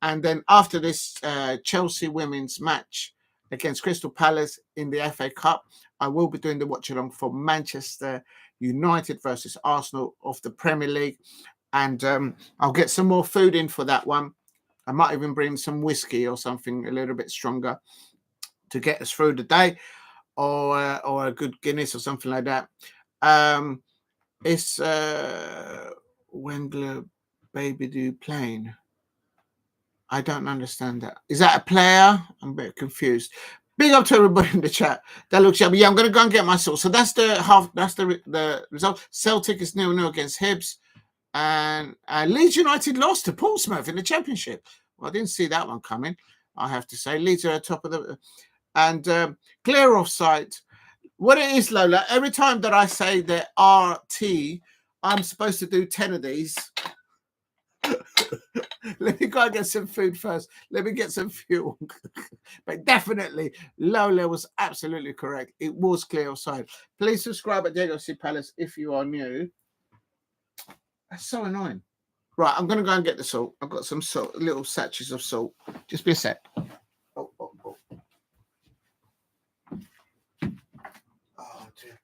And then after this Chelsea women's match against Crystal Palace in the FA Cup, I will be doing the watch-along for Manchester United versus Arsenal of the Premier League. And I'll get some more food in for that one. I might even bring some whiskey or something a little bit stronger to get us through the day, or a good Guinness or something like that. It's Wengler Baby Do playing. I don't understand that. Is that a player? I'm a bit confused. Big up to everybody in the chat. That looks shabby. Yeah, I'm going to go and get my sauce. So that's the half. That's the result. Celtic is 0-0 against Hibs, and Leeds United lost to Portsmouth in the Championship. Well, I didn't see that one coming, I have to say. Leeds are at the top of the... And clear offside. What it is, Lola, every time that I say the RT, I'm supposed to do 10 of these. Let me go and get some food first. Let me get some fuel. But definitely, Lola was absolutely correct. It was clear offside. Please subscribe at Diego C. Palace if you are new. That's so annoying. Right, I'm going to go and get the salt. I've got some salt, little sachets of salt. Just be a sec. Oh. Oh, dear.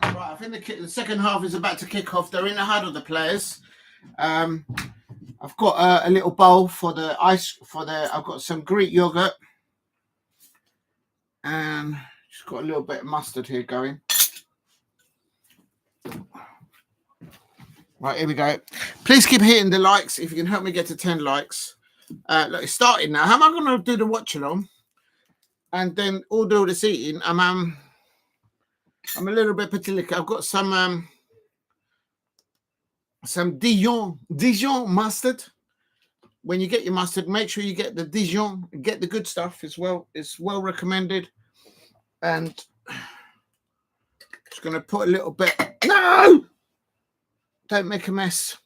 Right, I think the second half is about to kick off. They're in the huddle, the players. I I've got a little bowl for the ice. I've got some Greek yogurt, and just got a little bit of mustard here going. Right, here we go. Please keep hitting the likes if you can help me get to 10 likes. Look, it's starting now. How am I going to do the watch along? And then all do this eating. I'm a little bit particular. I've got some Dijon mustard. When you get your mustard, make sure you get the Dijon. Get the good stuff as well. It's well recommended. And just going to put a little bit. No! Don't make a mess.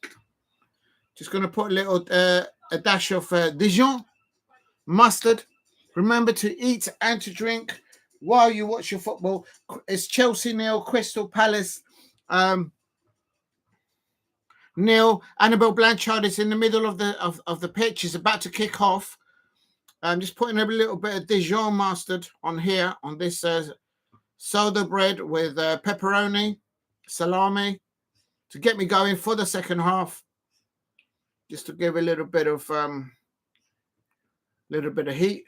Just going to put a little, a dash of Dijon mustard. Remember to eat and to drink while you watch your football. It's Chelsea nil, Crystal Palace nil. Annabel Blanchard is in the middle of the pitch. She's about to kick off. I'm just putting a little bit of Dijon mustard on here on this soda bread with pepperoni, salami, to get me going for the second half, just to give a little bit of heat.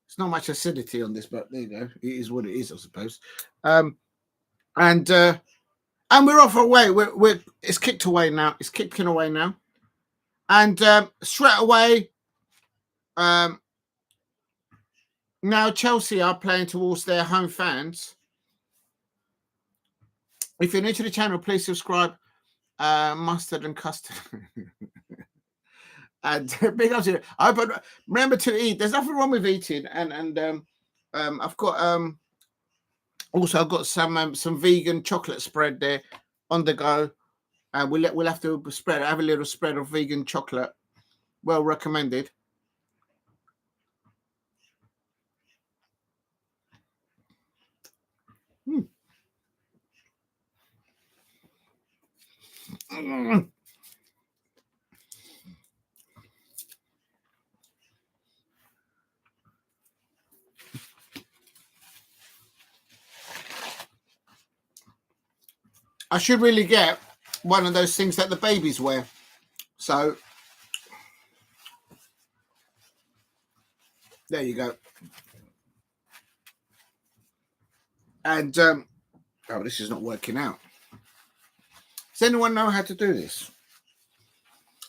It's not much acidity on this, but there you go. It is what it is, I suppose. And we're off our way. It's kicked away now. It's kicking away now, and straight away, now Chelsea are playing towards their home fans. If you're new to the channel, please subscribe. Mustard and custard. And big up to you. But remember to eat. There's nothing wrong with eating. And I've got also I've got some vegan chocolate spread there on the go. We'll have to have a little spread of vegan chocolate. Well recommended. I should really get one of those things that the babies wear. So there you go. And oh, this is not working out. Does anyone know how to do this?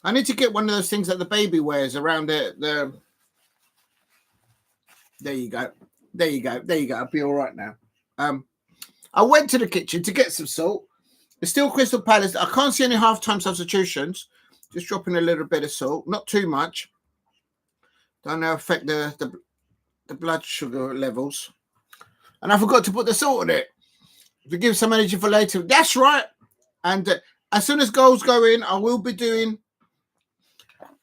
I need to get one of those things that the baby wears around the there you go. There you go. There you go. I'll be all right now. I went to the kitchen to get some salt. It's still Crystal Palace. I can't see any half-time substitutions. Just dropping a little bit of salt. Not too much. Don't affect the blood sugar levels. And I forgot to put the salt on it to give some energy for later. That's right. And as soon as goals go in, I will be doing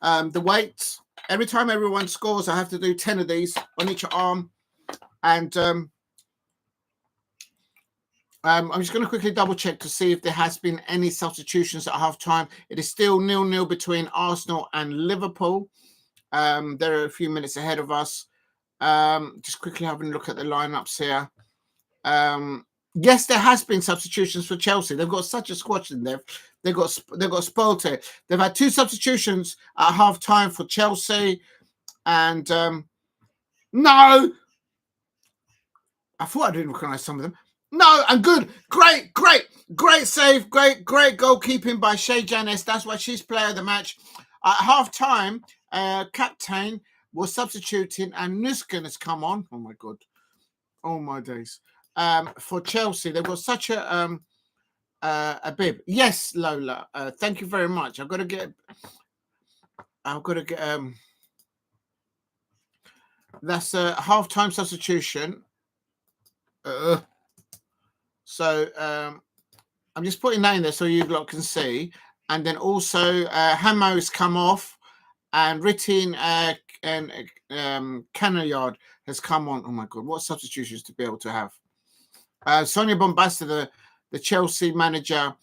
the weights. Every time everyone scores, I have to do 10 of these on each arm. And I'm just going to quickly double check to see if there has been any substitutions at half-time. It is still 0-0 between Arsenal and Liverpool. They're a few minutes ahead of us. Just quickly having a look at the lineups here. Yes, there has been substitutions for Chelsea. They've got such a squad in there. They've got spoiled here. They've had 2 substitutions at half-time for Chelsea. And no! I thought I didn't recognise some of them. No, and good. Great save. Great goalkeeping by Shae Yañez. That's why she's player of the match. At half-time, Kaptein was substituting and Nuskin has come on. Oh, my God. Oh, my days. For Chelsea. They've got such a bib. Yes, Lola. Thank you very much. I've got to get that's a half-time substitution. So I'm just putting that in there so you lot can see. And then also Hamo's come off and Ritin and Canayard has come on. Oh, my God. What substitutions to be able to have. Sonia Bompastor, the Chelsea manager,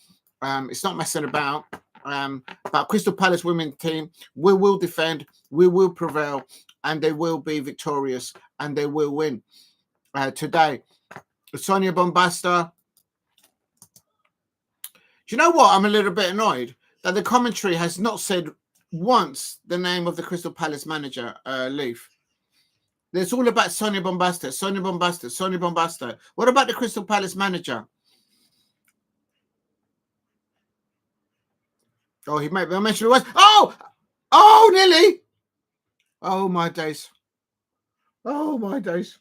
it's not messing about. But Crystal Palace women's team, we will defend, we will prevail, and they will be victorious, and they will win today. Sonia Bompastor. Do you know what? I'm a little bit annoyed that the commentary has not said wants the name of the Crystal Palace manager, Leif. It's all about Sonia Bompastor, Sonia Bompastor, Sonia Bompastor. What about the Crystal Palace manager? Oh, he might be mentioned it was. Oh, nearly. Oh, my days. Oh, my days.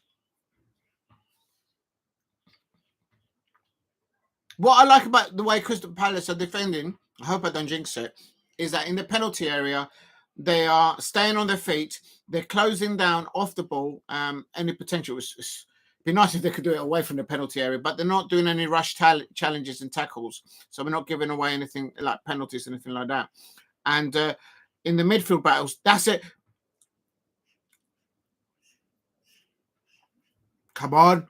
What I like about the way Crystal Palace are defending, I hope I don't jinx it, is that in the penalty area, they are staying on their feet. They're closing down off the ball. Any potential it'd be nice if they could do it away from the penalty area, but they're not doing any rush challenges and tackles. So we're not giving away anything like penalties, anything like that. And in the midfield battles, that's it. Come on.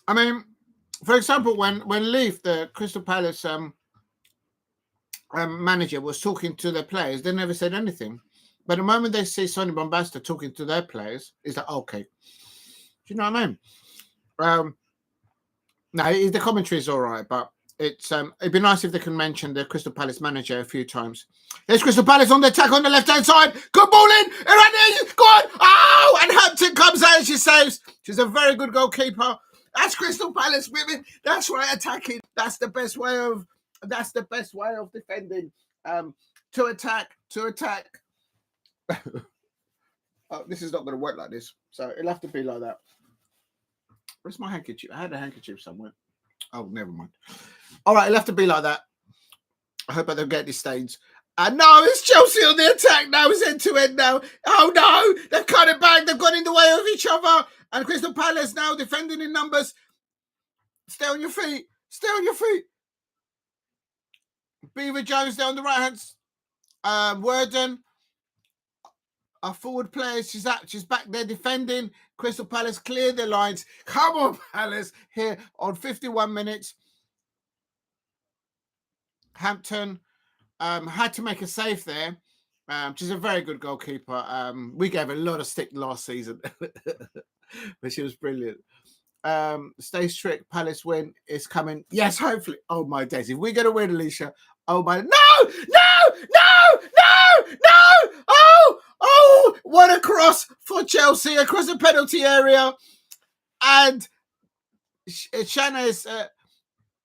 I mean, for example, when Leif, the Crystal Palace manager, was talking to their players, they never said anything. But the moment they see Sonia Bompastor talking to their players, it's like, okay. Do you know what I mean? No, the commentary is all right, but it'd be nice if they can mention the Crystal Palace manager a few times. There's Crystal Palace on the attack on the left-hand side. Good ball in. Right there. Go on. Oh, and Hampton comes out and she saves. She's a very good goalkeeper. That's Crystal Palace women. That's right, attacking. That's the best way of defending. To attack. Oh, this is not going to work like this. So it'll have to be like that. Where's my handkerchief? I had a handkerchief somewhere. Oh, never mind. All right, it'll have to be like that. I hope I don't get these stains. No, it's Chelsea on the attack now. It's end-to-end now. Oh, no. They've cut it back. They've gone in the way of each other. And Crystal Palace now defending in numbers. Stay on your feet. Beever-Jones there on the right hand. Weerden. Our forward player, she's back there defending. Crystal Palace clear their lines. Come on, Palace, here on 51 minutes. Hampton had to make a save there. She's a very good goalkeeper. We gave a lot of stick last season, but she was brilliant. Stay strict, Palace win is coming. Yes, hopefully. Oh, my days. If we're going to win, Alicia, oh, my... No! Oh, what a cross for Chelsea across the penalty area. And Shae Yañez,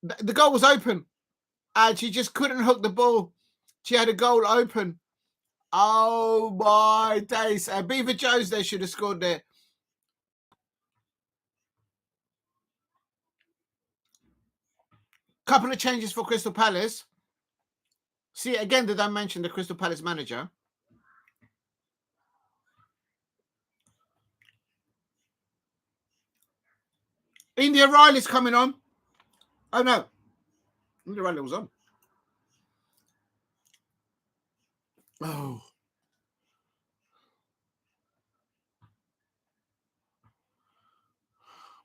the goal was open. And she just couldn't hook the ball. She had a goal open. Oh, my days. Beever-Jones, they should have scored there. Couple of changes for Crystal Palace. See, again, did I mention the Crystal Palace manager? Indiah Riley's coming on. Oh, no. Indiah Riley was on. Oh.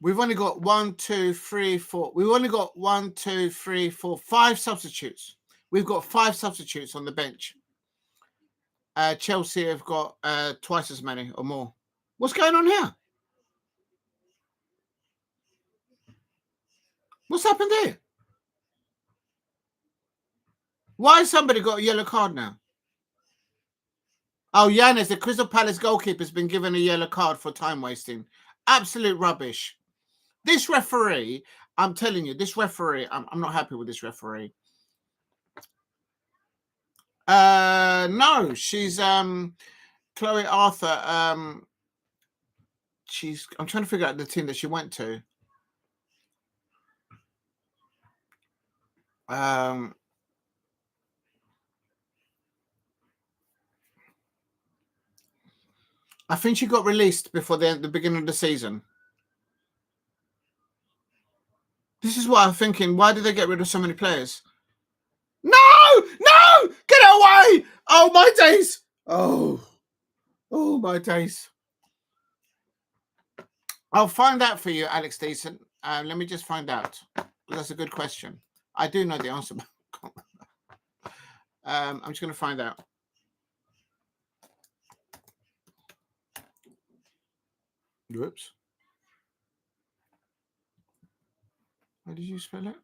We've only got 1, 2, 3, 4. We've only got 1, 2, 3, 4, 5 substitutes. We've got 5 substitutes on the bench. Chelsea have got twice as many or more. What's going on here? What's happened here? Why has somebody got a yellow card now? Oh, Yañez, the Crystal Palace goalkeeper, has been given a yellow card for time wasting. Absolute rubbish. This referee, I'm telling you, this referee, I'm not happy with this referee. No, she's Chloe Arthur. I'm trying to figure out the team that she went to. I think she got released before the beginning of the season. This is what I'm thinking. Why did they get rid of so many players? No! Get away! Oh, my days! Oh, my days. I'll find out for you, Alex Decent. Let me just find out. That's a good question. I do know the answer. I'm just going to find out. Whoops. How did you spell it?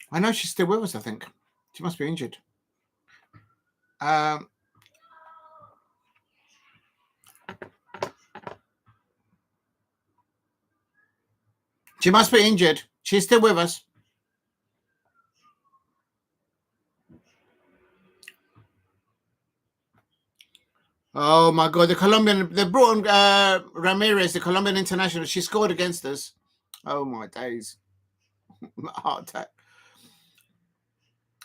I know she's still with us, I think. She must be injured. She must be injured. She's still with us. Oh my God, the Colombian, they brought on Ramirez, the Colombian international. She scored against us. Oh my days. Heart attack.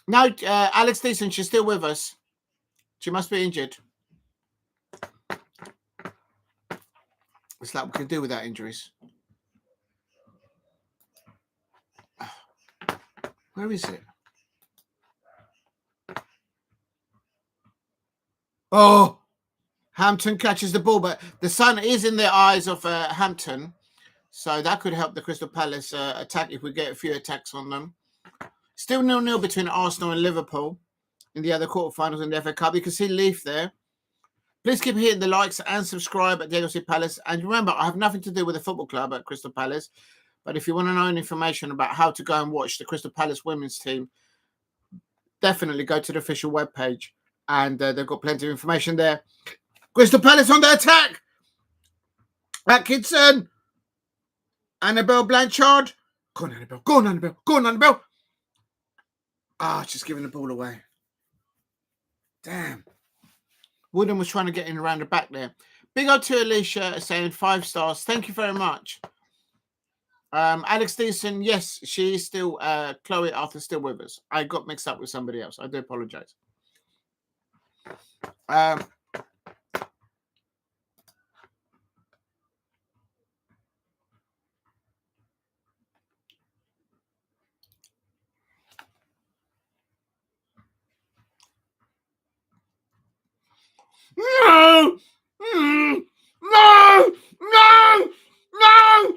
No, Alex Thiessen, she's still with us. She must be injured. It's like we can do without injuries. Where is it? Oh, Hampton catches the ball, but the sun is in the eyes of Hampton. So that could help the Crystal Palace attack if we get a few attacks on them. Still 0-0 between Arsenal and Liverpool in the other quarterfinals in the FA Cup. You can see Leif there. Please keep hitting the likes and subscribe at Diego C. Palace. And remember, I have nothing to do with the football club at Crystal Palace. But if you want to know any information about how to go and watch the Crystal Palace women's team, definitely go to the official webpage. And they've got plenty of information there. Crystal Palace on the attack. Atkinson. Annabel Blanchard. Go on, Annabel. Go on, Annabel. Go on, Annabel. She's giving the ball away. Damn. Woodham was trying to get in around the back there. Big up to Alicia saying 5 stars. Thank you very much. Alex Thiessen, yes, she is still, Chloe Arthur's still with us. I got mixed up with somebody else. I do apologize. No! No! No! No!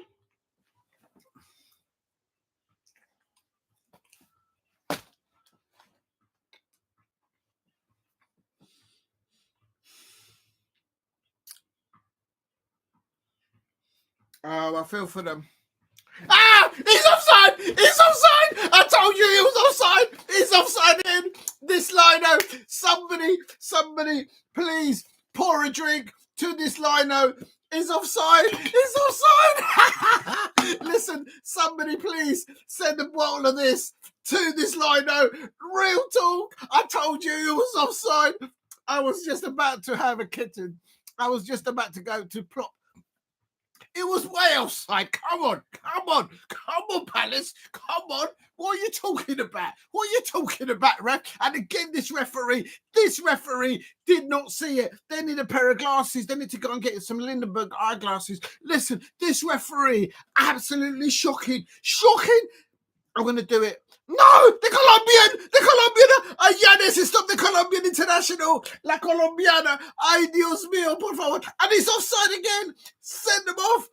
Oh, I feel for them. He's offside! He's offside! I told you he was offside! He's offside in this lino. Somebody, please pour a drink to this lino. He's offside! He's offside! Listen, somebody please send a bottle of this to this lino. Real talk. I told you he was offside. I was just about to have a kitten. I was just about to go to plop. It was way offside. Come on, Palace. Come on. What are you talking about? What are you talking about, ref? And again, this referee did not see it. They need a pair of glasses. They need to go and get some Lindenberg eyeglasses. Listen, this referee, absolutely shocking. Shocking. I'm going to do it. No, the Colombian. Yañez has stopped the Colombian international. La Colombiana. Ay, Dios mío, por favor. And he's offside again. Send them off.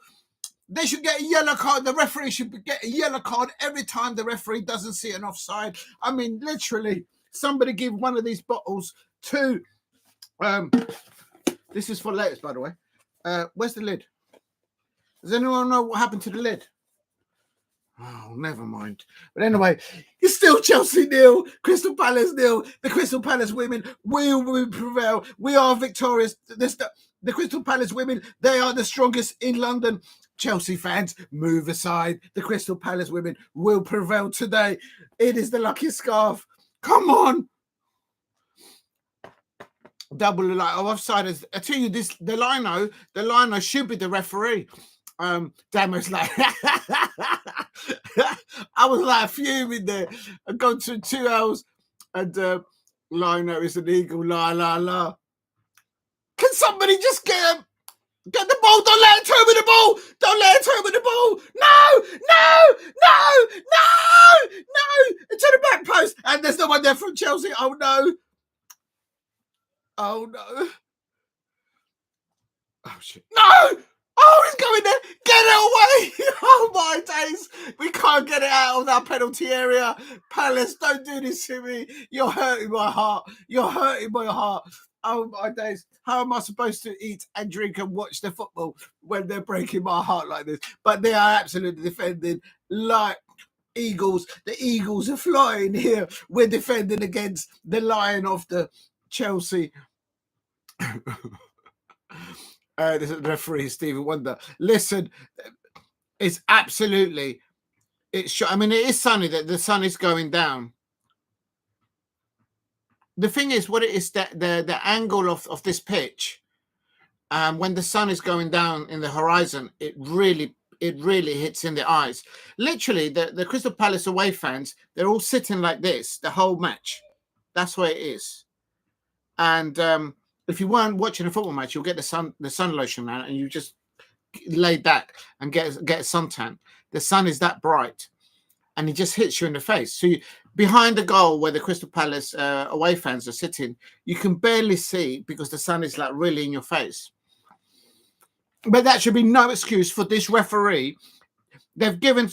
They should get a yellow card. The referee should get a yellow card every time the referee doesn't see an offside. I mean, literally, somebody give one of these bottles to... this is for lettuce, by the way. Where's the lid? Does anyone know what happened to the lid? Oh, never mind. But anyway, it's still Chelsea 0, Crystal Palace 0. The Crystal Palace women will prevail. We are victorious. The Crystal Palace women, they are the strongest in London. Chelsea fans, move aside. The Crystal Palace women will prevail today. It is the lucky scarf. Come on. Double like offside. I tell you, the lino should be the referee. Damo's like I was like fuming there. I've gone through 2 hours and Lino is an eagle, la la la. Can somebody just get him? Get the ball. Don't let it turn with the ball. Don't let it turn with the ball. No, no, no, no, no. Into the back post. And there's no one there from Chelsea. Oh, no. Oh, no. Oh, shit. No. Oh, he's going there. Get it away. Oh, my days. We can't get it out of that penalty area. Palace, don't do this to me. You're hurting my heart. You're hurting my heart. Oh, my days. How am I supposed to eat and drink and watch the football when they're breaking my heart like this? But they are absolutely defending like eagles. The eagles are flying here. We're defending against the lion of the Chelsea. This is the referee, Stephen Wonder. Listen, it's absolutely, I mean, it is sunny, that the sun is going down. The thing is, what it is, that the angle of this pitch, when the sun is going down in the horizon, it really hits in the eyes. Literally, the Crystal Palace away fans, they're all sitting like this the whole match. That's where it is. And if you weren't watching a football match, you'll get the sun lotion out, and you just lay back and get a suntan. The sun is that bright, and it just hits you in the face. So behind the goal where the Crystal Palace away fans are sitting, you can barely see because the sun is like really in your face. But that should be no excuse for this referee. They've given,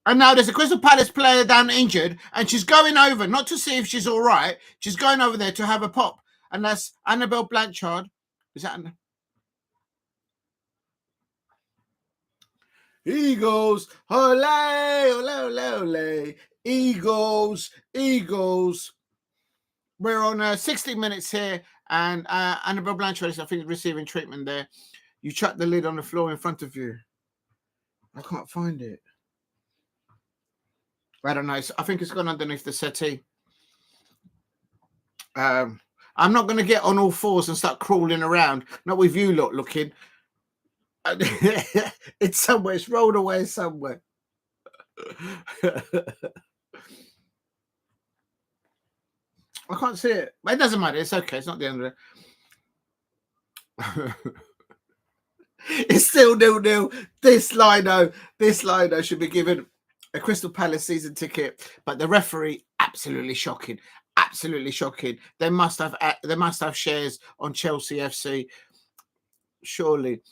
and now there's a Crystal Palace player down injured, and she's going over not to see if she's all right. She's going over there to have a pop, and that's Annabel Blanchard. Is that? Eagles, ole, ole, ole, ole. Eagles, Eagles. We're on 60 minutes here, and Annabel Blanchard is, I think, receiving treatment there. You chuck the lid on the floor in front of you. I can't find it. I don't know. I think it's gone underneath the settee. I'm not going to get on all fours and start crawling around. Not with you lot looking. It's somewhere. It's rolled away somewhere. I can't see it. But it doesn't matter. It's okay. It's not the end of it. It's still 0-0. This Lino should be given a Crystal Palace season ticket. But the referee, absolutely shocking. Absolutely shocking. They must have shares on Chelsea FC. Surely.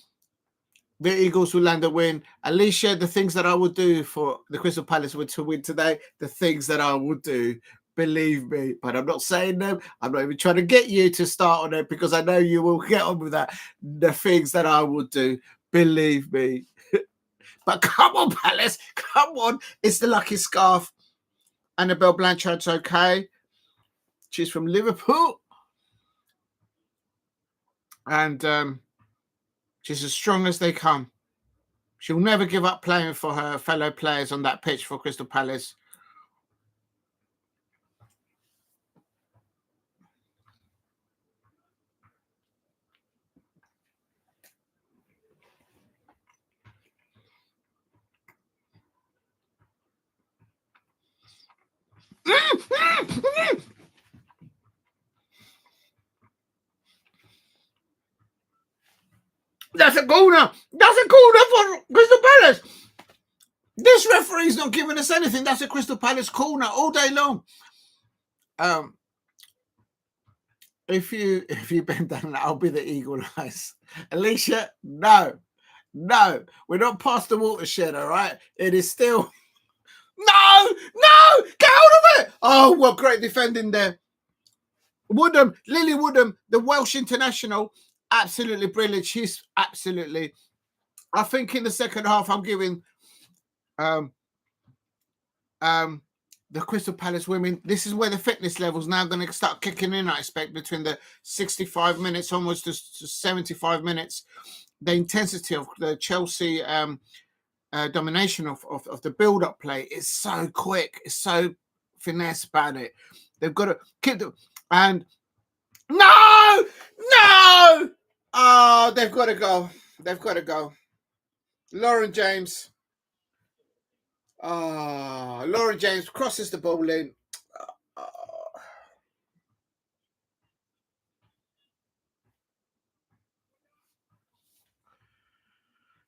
The Eagles will land a win. Alicia, the things that I would do for the Crystal Palace to win today, the things that I would do, believe me. But I'm not saying them. I'm not even trying to get you to start on it because I know you will get on with that. The things that I would do, believe me. But come on, Palace. Come on. It's the lucky scarf. Annabel Blanchard's okay. She's from Liverpool. And she's as strong as they come. She'll never give up playing for her fellow players on that pitch for Crystal Palace. That's a corner. That's a corner for Crystal Palace. This referee's not giving us anything. That's a Crystal Palace corner all day long. If you bend down, I'll be the eagle eyes. Alicia, no, we're not past the watershed. All right, it is still. No, get out of it! Oh, well, great defending there. Woodham, Lily Woodham, the Welsh international, absolutely brilliant. She's absolutely. I think in the second half, I'm giving the Crystal Palace women. This is where the fitness level's now going to start kicking in, I expect, between the 65 minutes almost to 75 minutes. The intensity of the Chelsea domination of the build-up play is so quick. It's so finesse about it. They've got to keep the... And no! Oh, they've got to go. Lauren James. Lauren James crosses the ball in.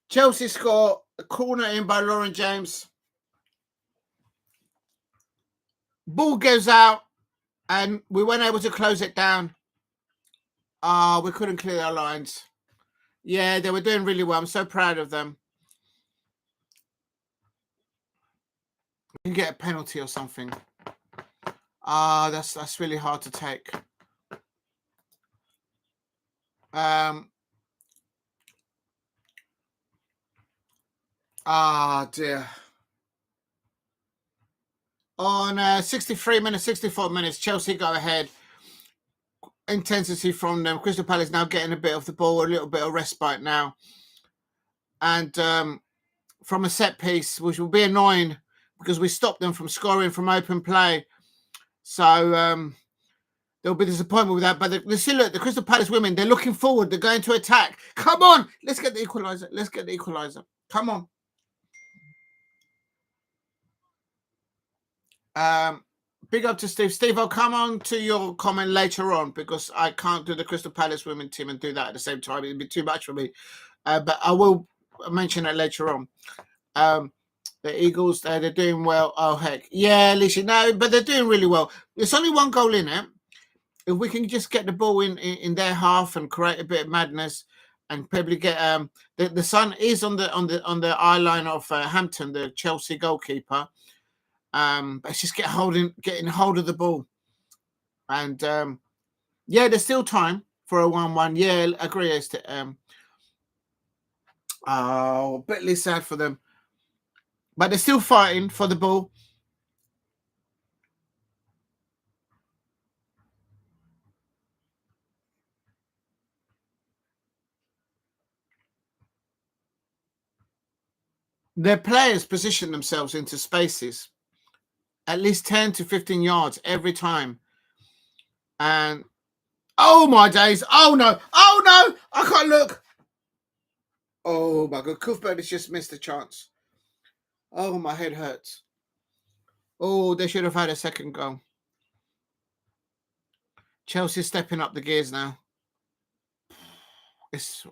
Chelsea score, a corner in by Lauren James. Ball goes out, and we weren't able to close it down. We couldn't clear our lines. Yeah, they were doing really well. I'm so proud of them. You can get a penalty or something. That's really hard to take. Dear. On 63 minutes, 64 minutes, Chelsea go ahead. Intensity from them. Crystal Palace now getting a bit of the ball, a little bit of respite now. And from a set piece, which will be annoying because we stopped them from scoring from open play. So there'll be disappointment with that. But the Crystal Palace women, they're looking forward. They're going to attack. Come on. Let's get the equaliser. Let's get the equaliser. Come on. Big up to Steve. Steve, I'll come on to your comment later on because I can't do the Crystal Palace women team and do that at the same time. It'd be too much for me. But I will mention it later on. The Eagles, they're doing well. Oh, heck. Yeah, Alicia, no, but they're doing really well. There's only one goal in it. If we can just get the ball in their half and create a bit of madness and probably get the sun is on the eye line of Hampton, the Chelsea goalkeeper. But it's just getting hold of the ball. And yeah, there's still time for a 1-1. Yeah, I agree. A bitly sad for them. But they're still fighting for the ball. Their players position themselves into spaces at least 10 to 15 yards every time. And oh my days. Oh no. I can't look. Oh my God. Cuthbert has just missed a chance. Oh, my head hurts. Oh, they should have had a second goal. Chelsea stepping up the gears now. It's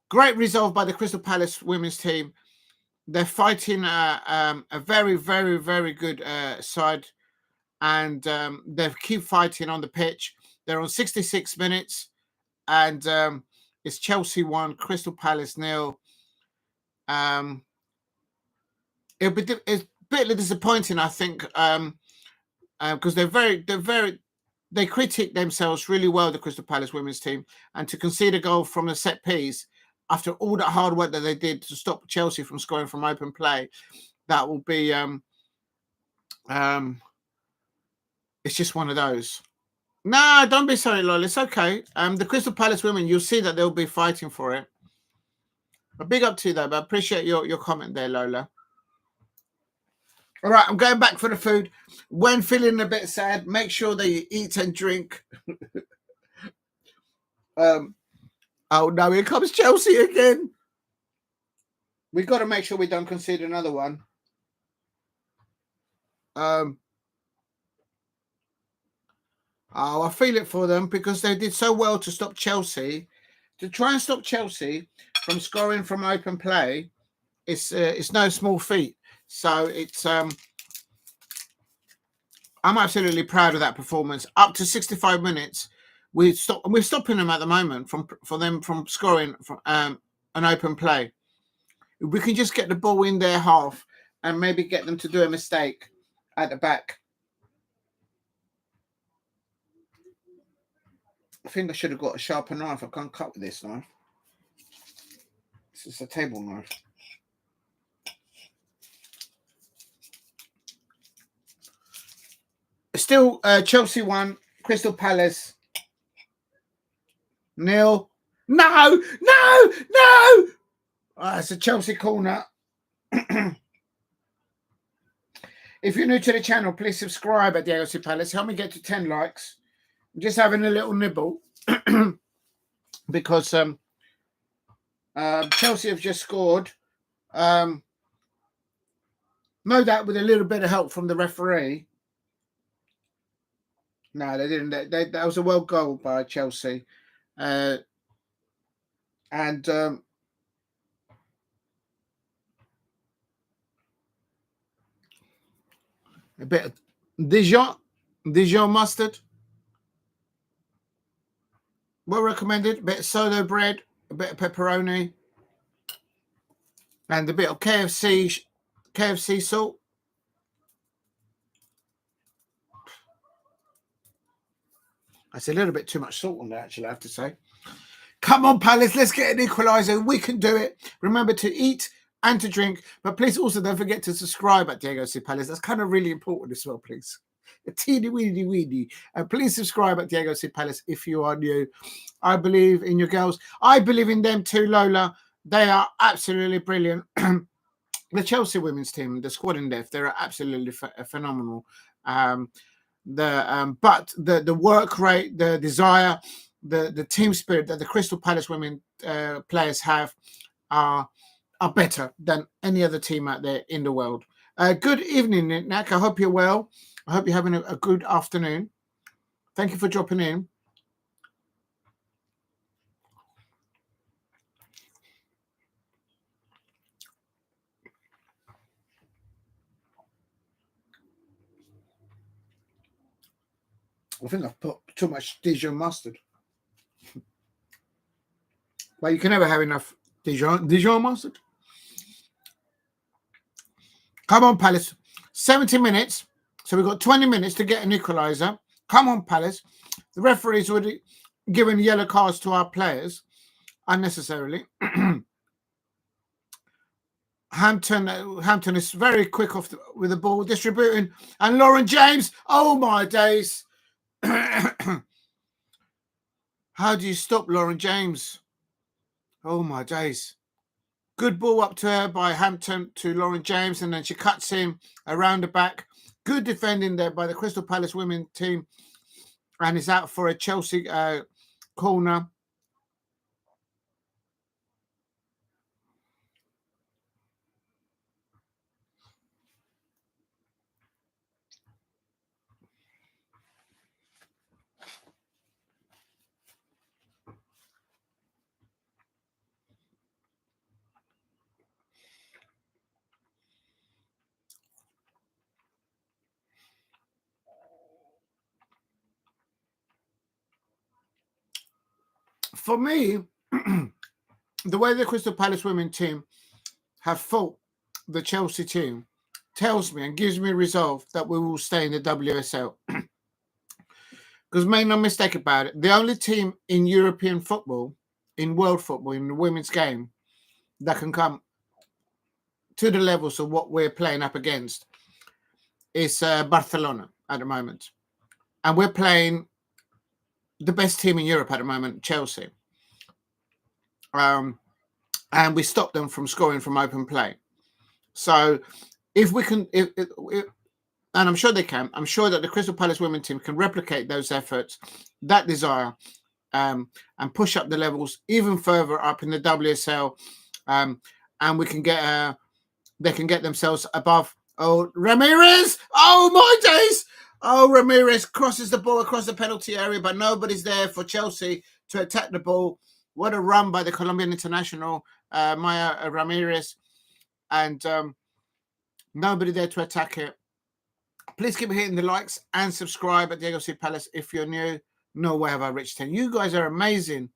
great resolve by the Crystal Palace women's team. They're fighting a very, very, very good side, and they keep fighting on the pitch. They're on 66 minutes, and it's Chelsea 1, Crystal Palace 0. It's a bit disappointing, I think, because they critique themselves really well, the Crystal Palace women's team, and to concede a goal from a set piece after all that hard work that they did to stop Chelsea from scoring from open play, that will be it's just one of those. No, don't be sorry, Lola. It's okay. The Crystal Palace women, you'll see that they'll be fighting for it. But big up to you, though. But I appreciate your comment there, Lola. All right, I'm going back for the food. When feeling a bit sad, make sure that you eat and drink. Oh, no, here comes Chelsea again. We've got to make sure we don't concede another one. I feel it for them because they did so well to stop Chelsea. To try and stop Chelsea from scoring from open play, it's no small feat. So it's I'm absolutely proud of that performance. Up to 65 minutes, we're stopping them at the moment from scoring from an open play. If we can just get the ball in their half and maybe get them to do a mistake at the back. I think I should have got a sharper knife. I can't cut with this knife. This is a table knife. Still Chelsea 1, Crystal Palace 0. No! It's a Chelsea corner. If you're new to the channel, please subscribe at the AFC Palace. Help me get to 10 likes. I'm just having a little nibble because Chelsea have just scored. No doubt with a little bit of help from the referee. No, they didn't. That was a well goal by Chelsea. And A bit of Dijon mustard. Well recommended. A bit of solo bread, a bit of pepperoni, and a bit of KFC salt. That's a little bit too much salt on that, actually, I have to say. Come on, Palace, let's get an equaliser. We can do it. Remember to eat and to drink, but please also don't forget to subscribe at Diego C. Palace. That's kind of really important as well, please. A teeny weeny. And please subscribe at Diego C. Palace if you are new. I believe in your girls. I believe in them too, Lola. They are absolutely brilliant. The Chelsea women's team, the squad in depth, they're absolutely phenomenal. But the work rate, the desire, the team spirit that the Crystal Palace women players have are better than any other team out there in the world. Good evening, Nick. I hope you're well. I hope you're having a good afternoon. Thank you for dropping in. I think I've put too much Dijon mustard. Well, you can never have enough Dijon mustard. Come on, Palace. 70 minutes. So we've got 20 minutes to get an equaliser. Come on, Palace. The referee's already given yellow cards to our players unnecessarily. Hampton is very quick with the ball, distributing. And Lauren James. Oh, my days. How do you stop Lauren James? Oh, my days. Good ball up to her by Hampton to Lauren James, and then she cuts in around the back. Good defending there by the Crystal Palace women team, and is out for a Chelsea corner. For me, the way the Crystal Palace women team have fought the Chelsea team tells me and gives me resolve that we will stay in the WSL. Because make no mistake about it, the only team in European football, in world football, in the women's game, that can come to the levels of what we're playing up against is Barcelona at the moment. And we're playing the best team in Europe at the moment, Chelsea. And we stopped them from scoring from open play. So if we can, and I'm sure they can, I'm sure that the Crystal Palace women team can replicate those efforts, that desire, and push up the levels even further up in the WSL. And we can get, they can get themselves above. Oh, Ramirez! Oh, my days! Oh, Ramirez crosses the ball across the penalty area, but nobody's there for Chelsea to attack the ball. What a run by the Colombian international, Maya Ramirez. And nobody there to attack it. Please keep hitting the likes and subscribe at Diego C. Palace if you're new. No way have I reached 10. You guys are amazing.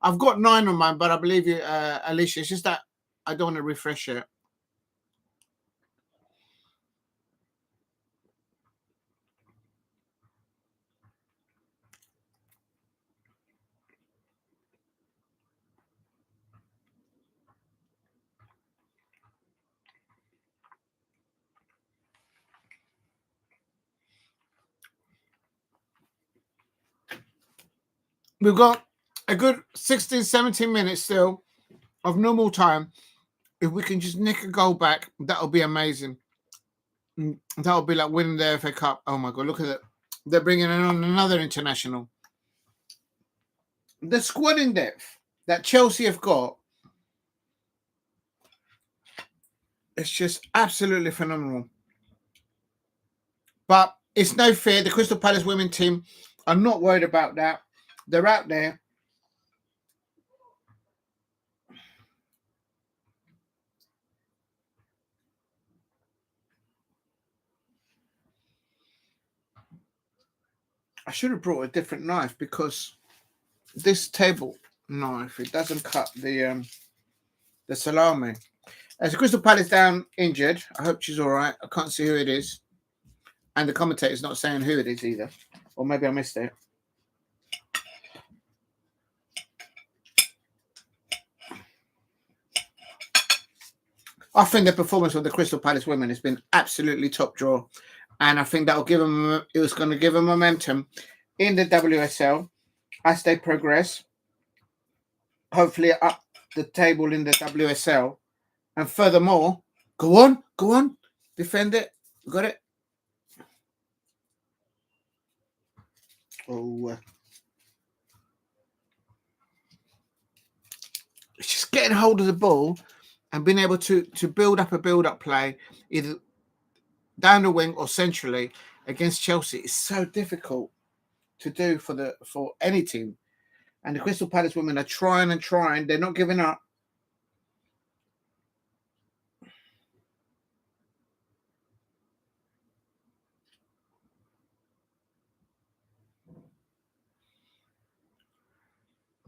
I've got 9 on mine, but I believe you, Alicia. It's just that I don't want to refresh it. We've got a good 16, 17 minutes still of normal time. If we can just nick a goal back, that'll be amazing. That'll be like winning the FA Cup. Oh my God, look at it. They're bringing on another international. The squad in depth that Chelsea have got, it's just absolutely phenomenal. But it's no fear. The Crystal Palace women team are not worried about that. They're out there. I should have brought a different knife because this table knife, it doesn't cut the salami. As Crystal Palace down injured, I hope she's all right. I can't see who it is. And the commentator's not saying who it is either. Or maybe I missed it. I think the performance of the Crystal Palace women has been absolutely top draw. And I think that'll give them, it was going to give them momentum in the WSL as they progress. Hopefully up the table in the WSL. And furthermore, go on, defend it. Got it. Oh, it's just getting hold of the ball and being able to build up play either down the wing or centrally against Chelsea is so difficult to do for any team. And the Crystal Palace women are trying and trying. They're not giving up.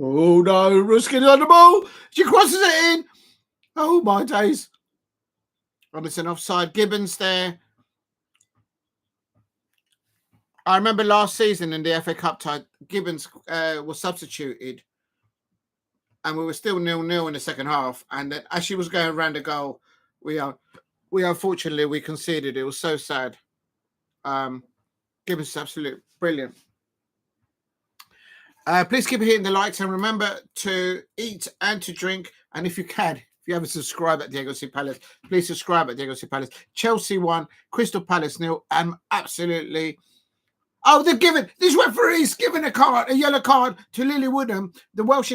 Oh no, Ruskin on the ball. She crosses it in. Oh my days. Oh, it's an offside. Gibbons there. I remember last season in the FA Cup tie, Gibbons was substituted. And we were still 0-0 in the second half. And then as she was going around the goal, we unfortunately conceded. It was so sad. Gibbons is absolutely brilliant. Please keep hitting the likes and remember to eat and to drink. And if you haven't subscribed at Diego C. Palace, please subscribe at Diego C. Palace. Chelsea 1, Crystal Palace 0. Absolutely. Oh, this referee's giving a yellow card to Lily Woodham, the Welsh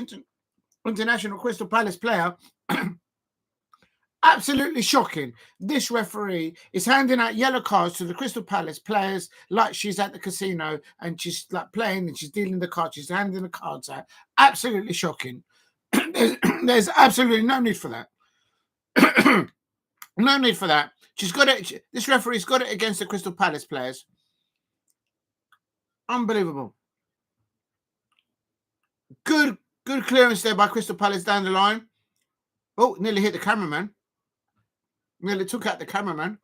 international Crystal Palace player. Absolutely shocking. This referee is handing out yellow cards to the Crystal Palace players like she's at the casino and she's like playing and she's dealing the cards. She's handing the cards out. Absolutely shocking. There's absolutely no need for that. No need for that. She's got it. This referee's got it against the Crystal Palace players. Unbelievable. Good clearance there by Crystal Palace down the line. Oh, nearly hit the cameraman. Nearly took out the cameraman.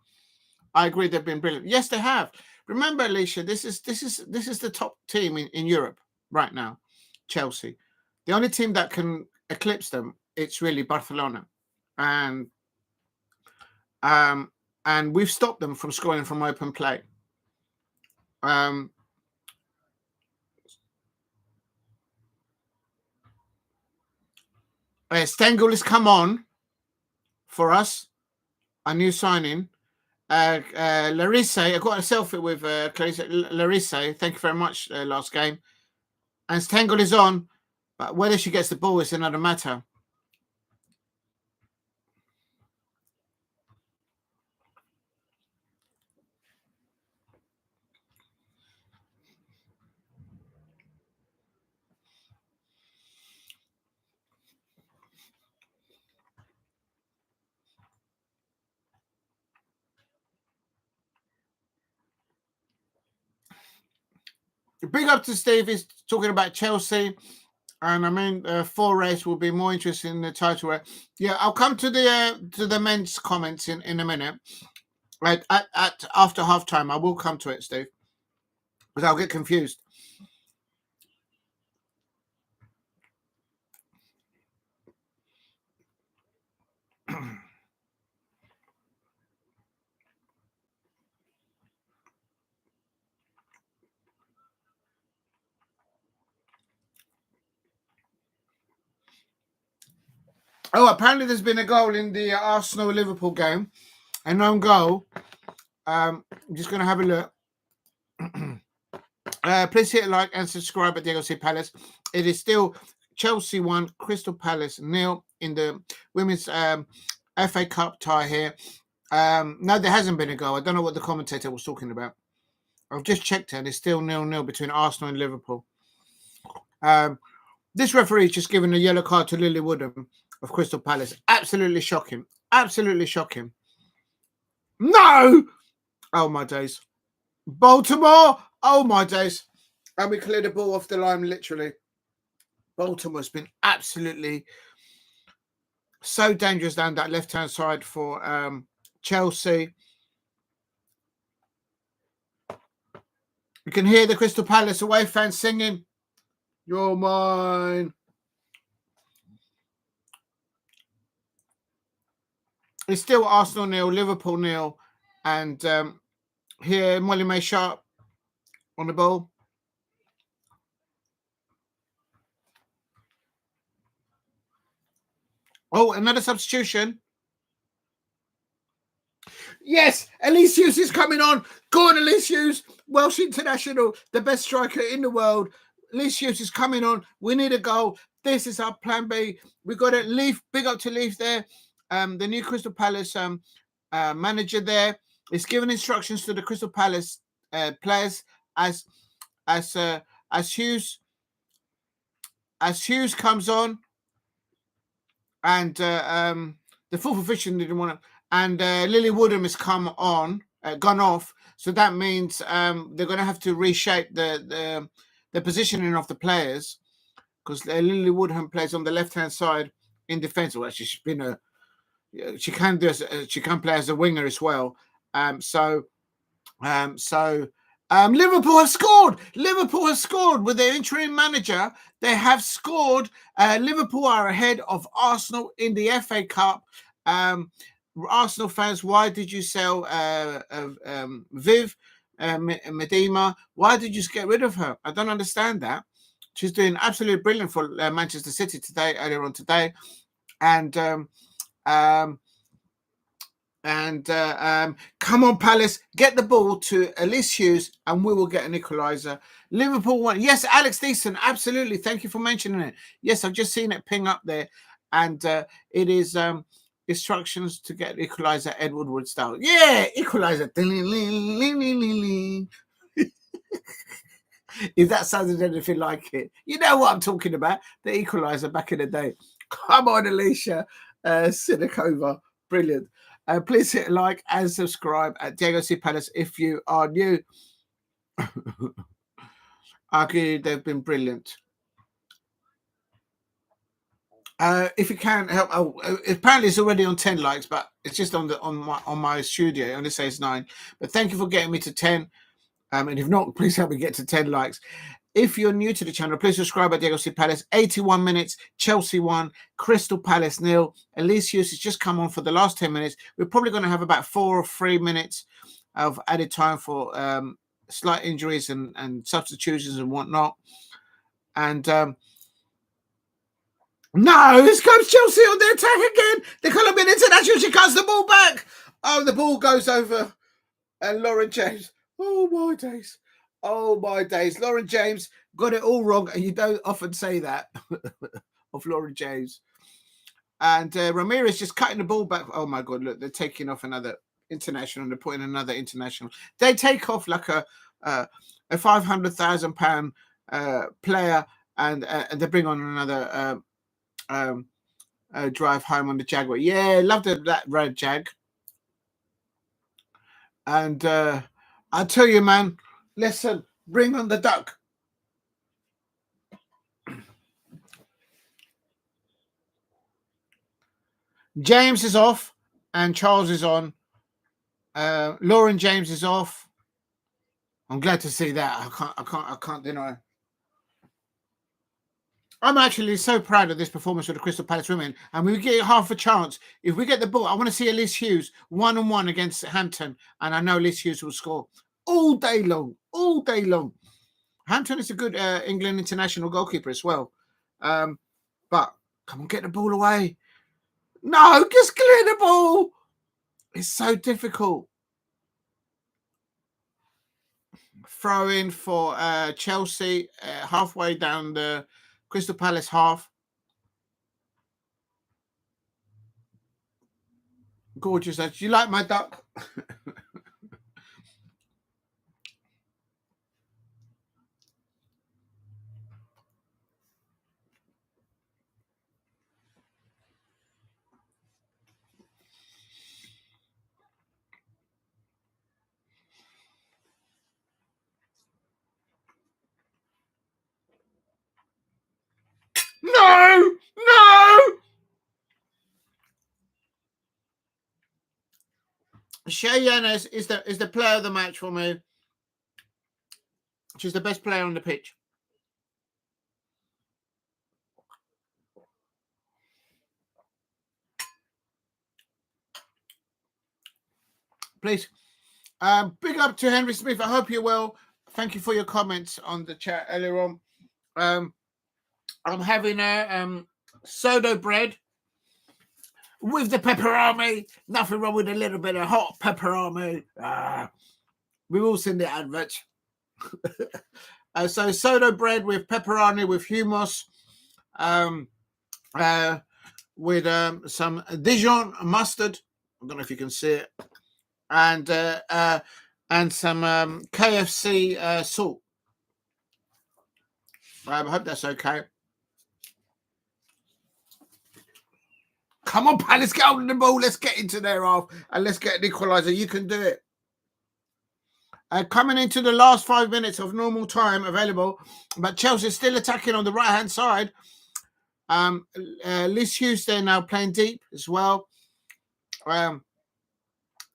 I agree, they've been brilliant. Yes, they have. Remember, Alicia, this is the top team in Europe right now, Chelsea. The only team that can eclipse them, it's really Barcelona, and we've stopped them from scoring from open play. Stengel has come on for us. A new signing. Larissa, I got a selfie with Clarissa Laris. Thank you very much, last game. And Stengel is on, but whether she gets the ball is another matter. Big up to Steve. He's talking about Chelsea. And I mean, 4 race will be more interesting in the title. Yeah, I'll come to the men's comments in a minute. Right at after halftime, I will come to it, Steve, because I'll get confused. Oh, apparently there's been a goal in the Arsenal-Liverpool game. An own goal. I'm just going to have a look. Please hit like and subscribe at Diego C. Palace. It is still Chelsea 1, Crystal Palace 0 in the women's FA Cup tie here. No, there hasn't been a goal. I don't know what the commentator was talking about. I've just checked it, and it's still 0-0 between Arsenal and Liverpool. This referee is just given a yellow card to Lily Woodham of Crystal Palace. Absolutely shocking. Absolutely shocking. No! Oh, my days. Baltimore! Oh, my days. And we cleared the ball off the line, literally. Baltimore's been absolutely so dangerous down that left-hand side for Chelsea. You can hear the Crystal Palace away fans singing, "You're mine." It's still Arsenal 0, Liverpool 0. And here, Molly-Mae Sharpe on the ball. Oh, another substitution. Yes, Elise Hughes is coming on. Go on, Elise Hughes. Welsh international, the best striker in the world. Elise Hughes is coming on. We need a goal. This is our plan B. We got it. Leif, big up to Leif there. The new Crystal Palace manager there is giving instructions to the Crystal Palace players as Hughes comes on, and the fourth official didn't want to. And Lily Woodham has come on, gone off. So that means they're going to have to reshape the positioning of the players, because Lily Woodham plays on the left-hand side in defence. Well, she's been she can play as a winger as well. Liverpool have scored. Liverpool have scored with their interim manager. They have scored. Liverpool are ahead of Arsenal in the FA Cup. Arsenal fans, why did you sell Viv Medema? Why did you get rid of her? I don't understand that. She's doing absolutely brilliant for Manchester City earlier on today. And come on, Palace, get the ball to Elise Hughes and we will get an equaliser. Liverpool won. Yes, Alex Deason, absolutely. Thank you for mentioning it. Yes, I've just seen it ping up there. And it is instructions to get equaliser Ed Woodward style. Yeah, equaliser. If that sounded anything like it, you know what I'm talking about. The equaliser back in the day. Come on, Alicia Sidakova. Brilliant. Please hit like and subscribe at Diego C. Palace if you are new. Aggie, they've been brilliant. If you can help, apparently it's already on 10 likes, but it's just on my studio. It only says 9. But thank you for getting me to 10. And if not, please help me get to 10 likes. If you're new to the channel, please subscribe at Diego C. Palace. 81 minutes, Chelsea 1, Crystal Palace 0. Elise Hughes has just come on for the last 10 minutes. We're probably going to have about 4 or 3 minutes of added time for slight injuries and substitutions and whatnot. And no, this comes Chelsea on the attack again. The Colombian international, she cuts the ball back. Oh, the ball goes over. And Lauren James. Oh, my days. Oh, my days. Lauren James got it all wrong. And you don't often say that of Lauren James. And Ramirez just cutting the ball back. Oh, my God. Look, they're taking off another international. They're putting another international. They take off like a £500,000 player. And they bring on another drive home on the Jaguar. Yeah, loved that red Jag. And I tell you, man, listen, bring on the duck. James is off and Charles is on. Lauren James is off. I'm glad to see that. I can't deny. I'm actually so proud of this performance of the Crystal Palace women. And we get half a chance. If we get the ball, I want to see Elise Hughes 1-on-1 against Hampton. And I know Elise Hughes will score all day long. All day long. Hampton is a good England international goalkeeper as well. But come on, get the ball away. No, just clear the ball. It's so difficult. Throw in for Chelsea halfway down the Crystal Palace half. Gorgeous. Do you like my duck? Shae Yañez is the player of the match for me. She's the best player on the pitch. Please. Big up to Henry Smith. I hope you're well. Thank you for your comments on the chat earlier on. I'm having a soda bread with the pepperoni. Nothing wrong with a little bit of hot pepperoni. We've all seen the adverts. So soda bread with pepperoni, with hummus, with some Dijon mustard. I don't know if you can see it, and some KFC salt. I hope that's okay. Come on, Palace, get on the ball. Let's get into there, half, and let's get an equaliser. You can do it. Coming into the last 5 minutes of normal time available, but Chelsea still attacking on the right-hand side. Liz Hughes there now playing deep as well.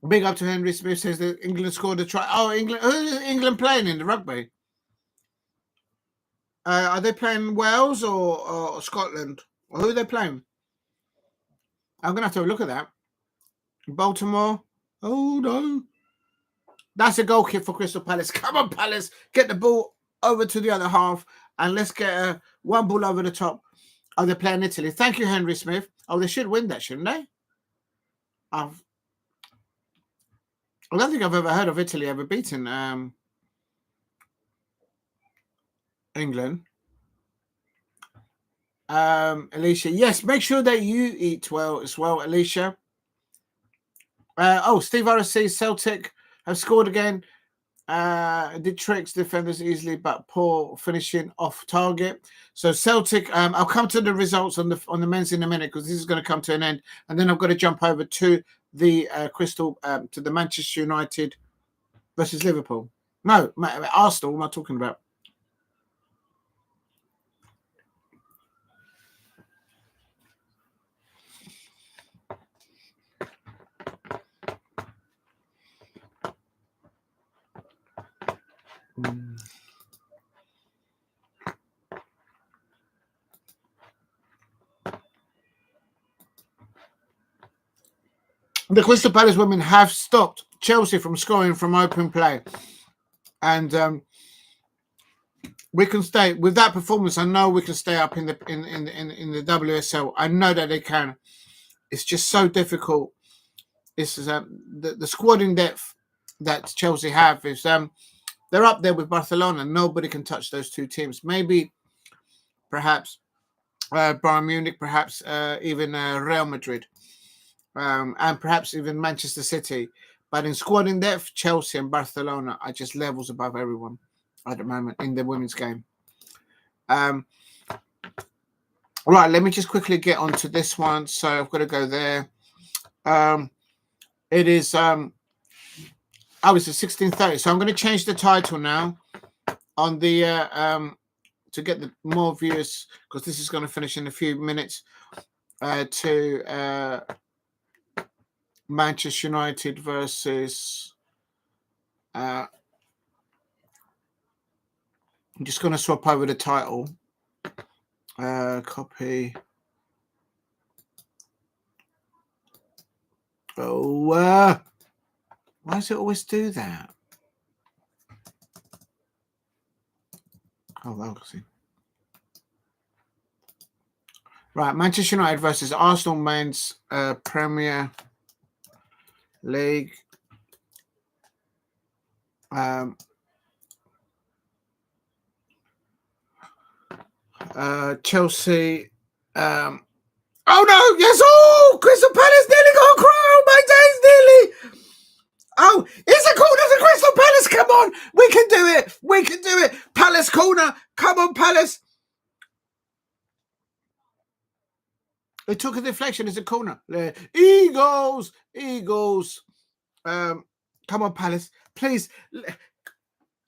Big up to Henry Smith, says that England scored a try. Oh, England! Who is England playing in the rugby? Are they playing Wales or Scotland? Or who are they playing? I'm going to have to have a look at that. Baltimore. Oh, no. That's a goal kick for Crystal Palace. Come on, Palace. Get the ball over to the other half and let's get one ball over the top. Oh, they're playing Italy. Thank you, Henry Smith. Oh, they should win that, shouldn't they? I don't think I've ever heard of Italy ever beaten England. Alicia, yes, make sure that you eat well as well, Alicia. Steve RSC, Celtic have scored again. Did tricks defenders easily, but poor finishing off target. So Celtic, I'll come to the results on the men's in a minute because this is going to come to an end, and then I've got to jump over to the to the Manchester United versus Liverpool. No, Arsenal. What am I talking about? The Crystal Palace women have stopped Chelsea from scoring from open play, and we can stay with that performance. I know we can stay up in the WSL. I know that they can. It's just so difficult. This is the squad in depth that Chelsea have is they're up there with Barcelona. Nobody can touch those two teams. Maybe, perhaps, Bayern Munich, perhaps even Real Madrid, and perhaps even Manchester City. But in squad in depth, Chelsea and Barcelona are just levels above everyone at the moment in the women's game. Right, let me just quickly get onto this one. So I've got to go there. It is it's 16:30. So I'm going to change the title now on the to get the more viewers, because this is going to finish in a few minutes, to Manchester United versus I'm just going to swap over the title. Copy. Why does it always do that? Oh, I'll see. Right, Manchester United versus Arsenal men's Premier League. Chelsea. Oh no! Yes! Oh, Crystal Palace nearly got a crown. My days nearly. Oh, it's a corner to Crystal Palace. Come on, we can do it. We can do it. Palace corner. Come on, Palace. It took a deflection. It's a corner. Eagles. Come on, Palace. Please.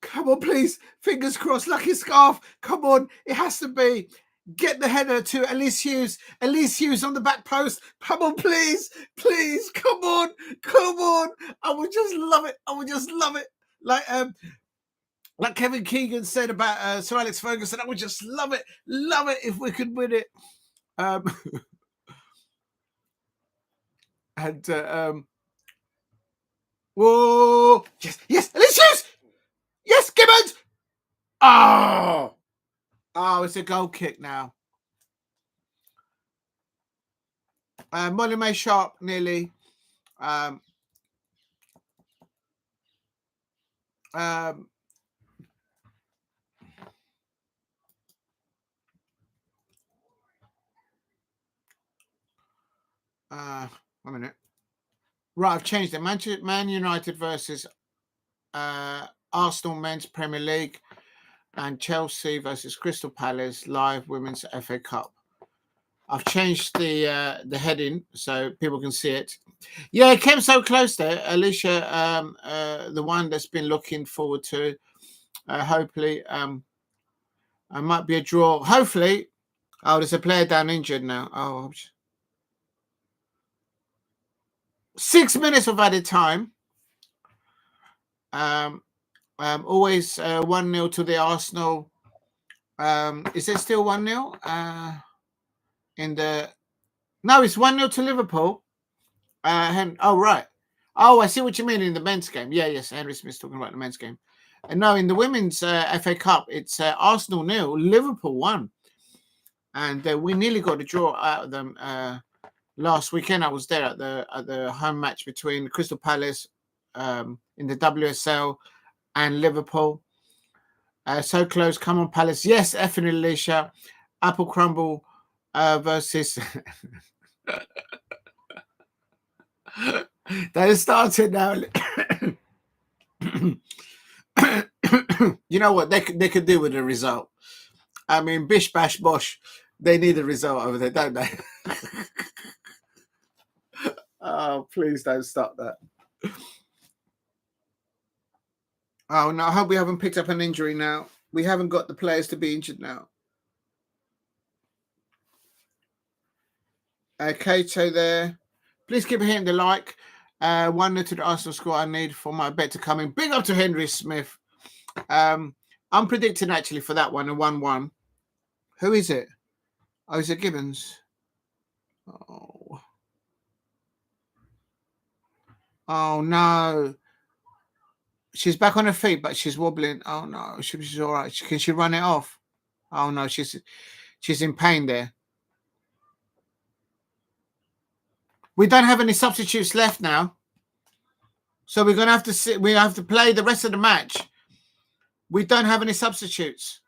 Come on, please. Fingers crossed. Lucky scarf. Come on. It has to be. Get the header to Elise Hughes. Elise Hughes on the back post. Come on, please. Please. Come on. Come on. I would just love it. I would just love it. Like Kevin Keegan said about Sir Alex Ferguson, I would just love it if we could win it. Whoa! Yes, Elise Hughes! Yes, Gibbons! Oh, it's a goal kick now. Molly-Mae Sharpe nearly. Wait a minute. Right, I've changed it. Man United versus Arsenal Men's Premier League and Chelsea versus Crystal Palace live Women's FA Cup. I've changed the heading so people can see it. Yeah, it came so close there, Alicia. The one that's been looking forward to. Hopefully, it might be a draw. Hopefully, there's a player down injured now. Oh, 6 minutes of added time. Always 1-0 to the Arsenal. Is it still 1-0? No, it's 1-0 to Liverpool. Right. Oh, I see what you mean in the men's game. Yes, Henry Smith's talking about the men's game. And no, in the women's FA Cup, it's Arsenal 0, Liverpool 1. And we nearly got a draw out of them last weekend. I was there at the home match between Crystal Palace in the WSL and Liverpool. So close. Come on, Palace. Yes, effing Alicia. Apple Crumble versus... They started now. You know what? They could do with a result. I mean, bish, bash, bosh. They need a result over there, don't they? Oh, please don't stop that. Oh, no, I hope we haven't picked up an injury now. We haven't got the players to be injured now. Cato there. Please keep hitting the like. 1-0 to the Arsenal score I need for my bet to come in. Big up to Henry Smith. I'm predicting actually for that one, a 1-1. Who is it? Oh, is it Gibbons? Oh no. She's back on her feet, but she's wobbling. Oh no, she's all right. Can she run it off? Oh no, she's in pain there. We don't have any substitutes left now, so we're gonna have to sit. We have to play the rest of the match. We don't have any substitutes.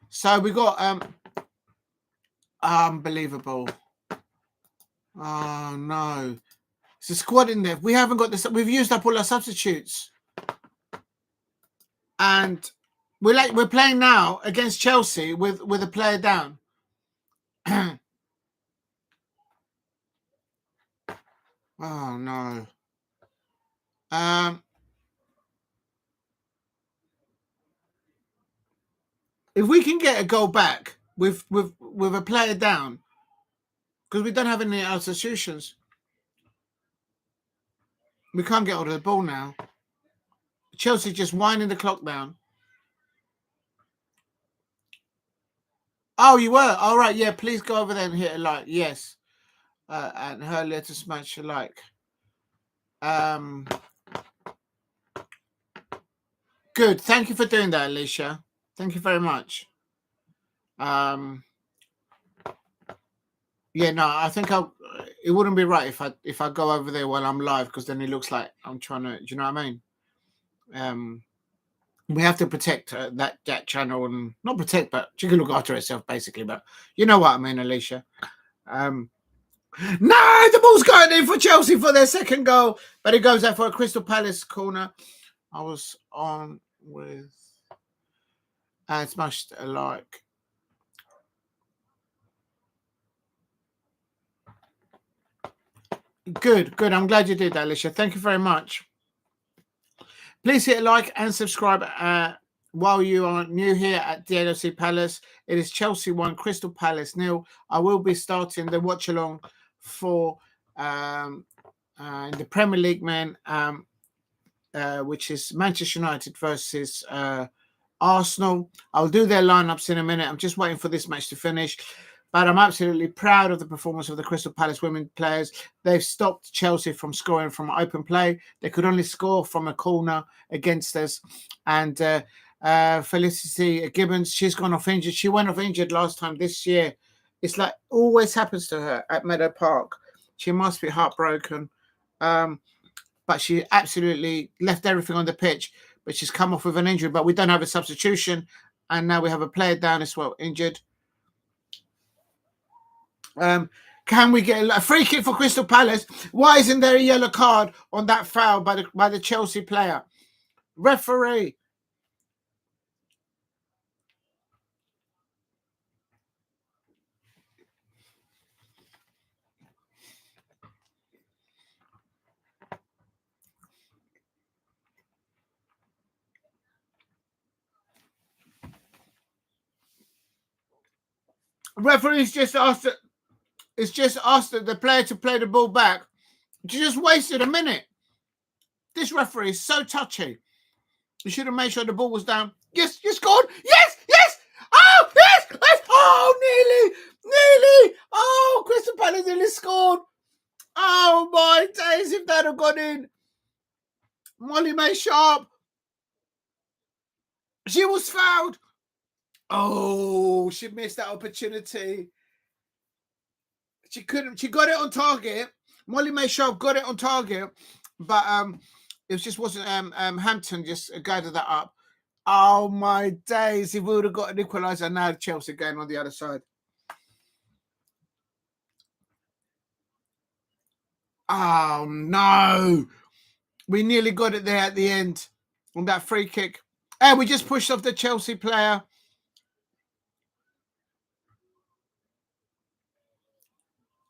So we got unbelievable. Oh no. It's a squad in there. We haven't got this. We've used up all our substitutes. And we're playing now against Chelsea with a player down. Oh no. If we can get a goal back with a player down, because we don't have any substitutions, we can't get hold of the ball now. Chelsea just winding the clock down. Oh, you were? All right, yeah, please go over there and hit a like. Yes. And her let us smash a like. Good. Thank you for doing that, Alicia. Thank you very much. Yeah, no, I think it wouldn't be right if I go over there while I'm live, because then it looks like I'm trying to. Do you know what I mean? We have to protect that channel, and not protect, but she can look after herself basically. But you know what I mean, Alicia. No, the ball's going in for Chelsea for their second goal, but it goes out for a Crystal Palace corner. I was on with smashed a like. Good. I'm glad you did that, Alicia. Thank you very much. Please hit a like and subscribe while you are new here at the AFC Palace, it is Chelsea 1, Crystal Palace 0. I will be starting the watch along for the Premier League men, which is Manchester United versus Arsenal. I'll do their lineups in a minute. I'm just waiting for this match to finish. But I'm absolutely proud of the performance of the Crystal Palace women players. They've stopped Chelsea from scoring from open play. They could only score from a corner against us. And Felicity Gibbons, she's gone off injured. She went off injured last time this year. It's like always happens to her at Meadow Park. She must be heartbroken. But she absolutely left everything on the pitch. But she's come off with an injury. But we don't have a substitution. And now we have a player down as well, injured. Can we get a free kick for Crystal Palace? Why isn't there a yellow card on that foul by the Chelsea player? Referee. Referee's just asked the player to play the ball back. You just wasted a minute. This referee is so touchy. You should have made sure the ball was down. Yes, you scored. Yes, yes. Oh, yes, yes. Oh, nearly. Oh, Crystal Palace nearly scored. Oh, my days, if that had gone in. Molly-Mae Sharpe. She was fouled. Oh, she missed that opportunity. She couldn't. She got it on target. Molly-Mae Sharpe got it on target, but it just wasn't. Hampton just gathered that up. Oh my days! If we would have got an equaliser, now Chelsea game on the other side. Oh no! We nearly got it there at the end on that free kick, and we just pushed off the Chelsea player.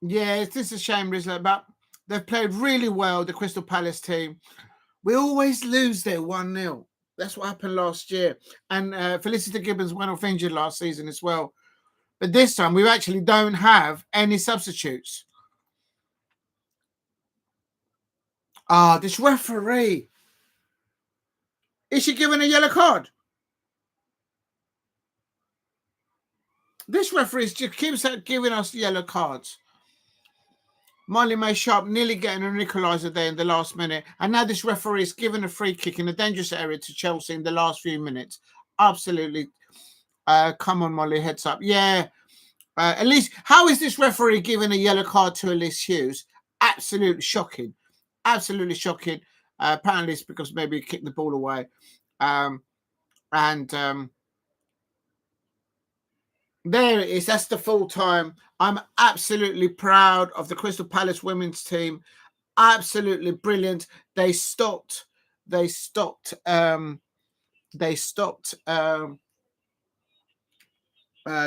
Yeah, it's just a shame, Rizla, but they've played really well, the Crystal Palace team. We always lose there 1-0. That's what happened last year. And Felicity Gibbons went off injured last season as well. But this time, we actually don't have any substitutes. This referee. Is she given a yellow card? This referee just keeps giving us yellow cards. Molly-Mae Sharpe nearly getting an equaliser there in the last minute. And now this referee is giving a free kick in a dangerous area to Chelsea in the last few minutes. Absolutely. Come on, Molly, heads up. Yeah. At least, how is this referee giving a yellow card to Elise Hughes? Absolutely shocking. Absolutely shocking. Apparently it's because maybe he kicked the ball away. There it is. That's the full time. I'm absolutely proud of the Crystal Palace women's team. Absolutely brilliant. They stopped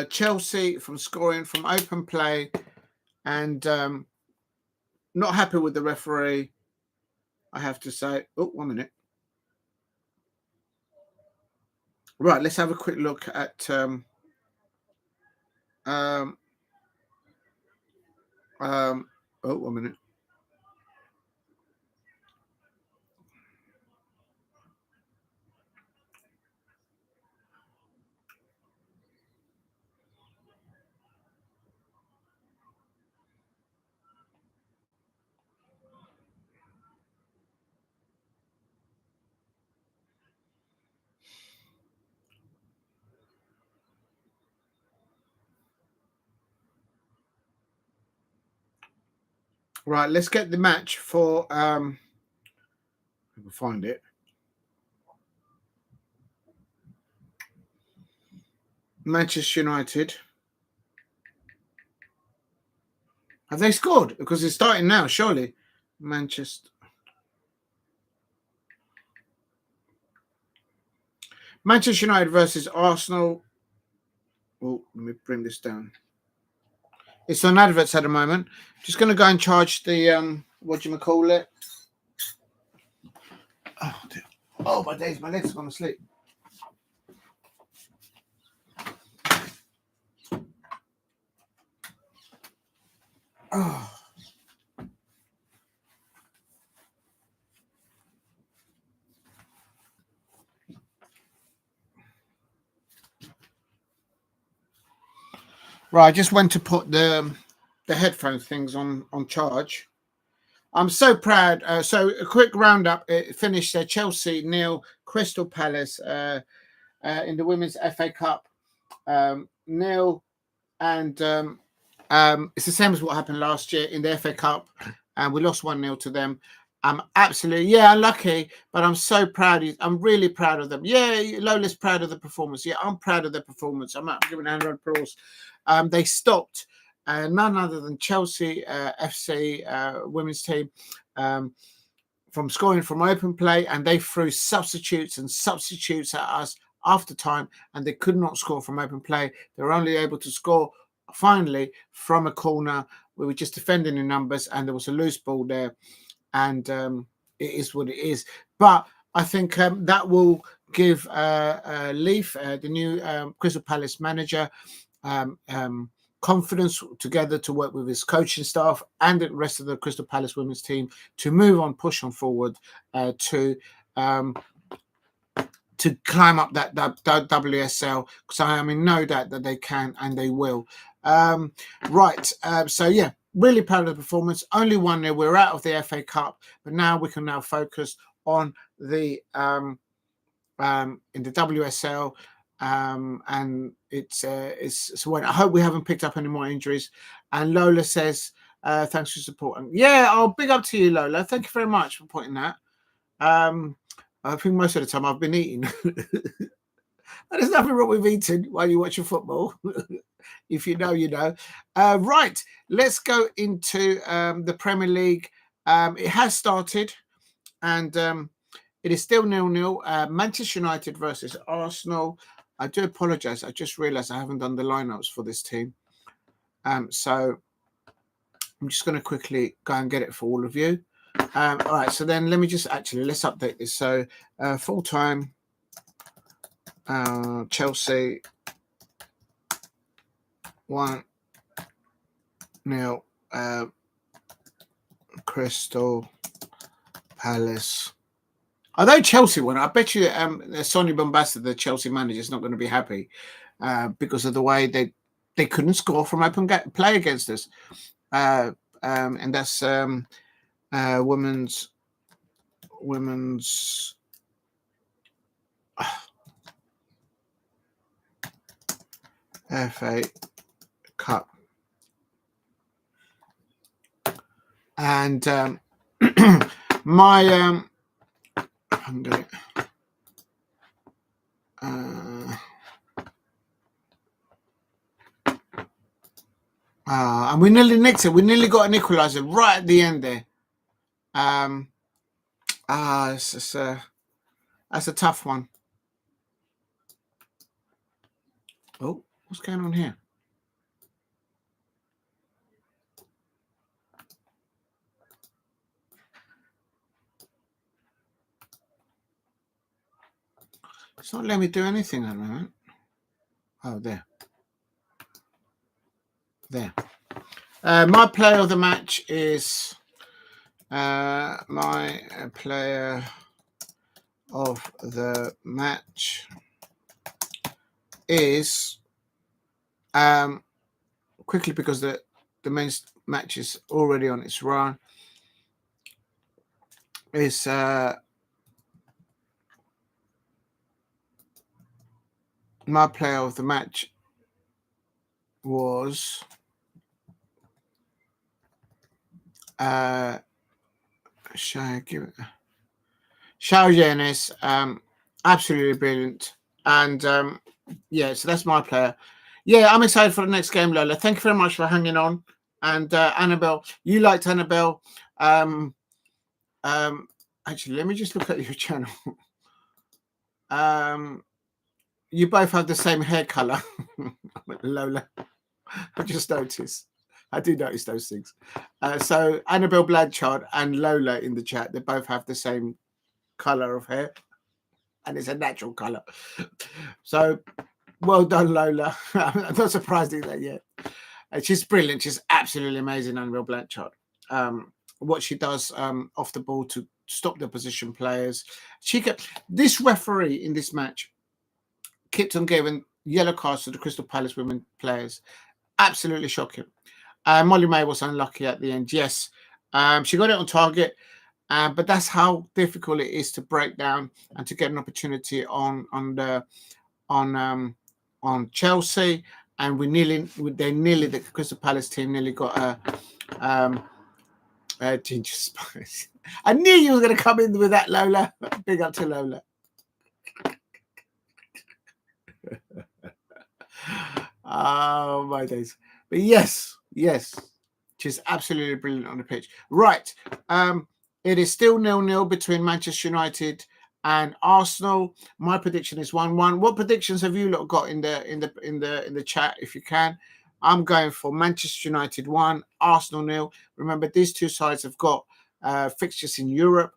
Chelsea from scoring from open play, and not happy with the referee, I have to say. Oh, 1 minute. Right, let's have a quick look at oh, 1 minute. Right, let's get the match for we'll find it. Manchester United. Have they scored? Because it's starting now, surely. Manchester United versus Arsenal. Oh, let me bring this down. It's on adverts at the moment. Just going to go and charge the what do you call it? Oh, dear. Oh, my days, my legs are going to sleep. Oh. Right, I just went to put the headphone things on charge. I'm so proud. So a quick roundup. It finished Chelsea 0, Crystal Palace in the Women's FA Cup 0, and it's the same as what happened last year in the FA Cup, and we lost 1-0 to them. I'm absolutely unlucky, but I'm so proud. I'm really proud of them. Yeah, Lola's proud of the performance. Yeah, I'm proud of the performance. I'm giving a round of applause. They stopped none other than Chelsea FC women's team from scoring from open play, and they threw substitutes at us after time, and they could not score from open play. They were only able to score finally from a corner. We were just defending in numbers, and there was a loose ball there, and it is what it is. But I think that will give Leif, the new Crystal Palace manager, confidence together to work with his coaching staff and the rest of the Crystal Palace women's team to move on, push on forward to climb up that WSL, because I am in no doubt that they can and they will. So yeah, really proud of the performance. Only 1-0. We're out of the FA Cup, but now we can now focus on the in the WSL. And it's when I hope we haven't picked up any more injuries. And Lola says, thanks for your support. And yeah, I'll big up to you, Lola. Thank you very much for pointing that. I think most of the time I've been eating. There's nothing wrong with eating while you're watching football. If you know, you know. Right, let's go into the Premier League. It has started, and it is still 0-0. Manchester United versus Arsenal. I do apologise. I just realised I haven't done the lineups for this team. So I'm just going to quickly go and get it for all of you. All right, so then let me just let's update this. So full time, Chelsea 1-0, Crystal Palace. Although Chelsea won, I bet you Sonia Bompastor, the Chelsea manager, is not going to be happy because of the way they couldn't score from open play against us. And that's women's FA Cup. And my I'm going and we nearly nicked it. We nearly got an equaliser right at the end there. That's a tough one. Oh, what's going on here? It's not letting me do anything at the moment. Oh, there. There. My player of the match is quickly, because the men's match is already on its run, is my player of the match was Shae Yañez, absolutely brilliant. And yeah, so that's my player. Yeah, I'm excited for the next game, Lola. Thank you very much for hanging on. And Annabel, you liked Annabel. Actually, let me just look at your channel. You both have the same hair color, Lola. I just noticed. I do notice those things. So Annabel Blanchard and Lola in the chat, they both have the same color of hair, and it's a natural color. So well done, Lola. I'm not surprised at that yet. She's brilliant. She's absolutely amazing, Annabel Blanchard. What she does off the ball to stop the opposition players. This referee in this match kept on giving yellow cards to the Crystal Palace women players. Absolutely shocking. Molly-Mae was unlucky at the end. Yes, she got it on target, but that's how difficult it is to break down and to get an opportunity on Chelsea. And the Crystal Palace team nearly got a ginger spice. I knew you were going to come in with that, Lola. Big up to Lola. Oh my days! But yes, she's absolutely brilliant on the pitch. Right, it is still 0-0 between Manchester United and Arsenal. My prediction is 1-1. What predictions have you lot got in the chat? If you can, I'm going for Manchester United 1, Arsenal 0. Remember, these two sides have got fixtures in Europe.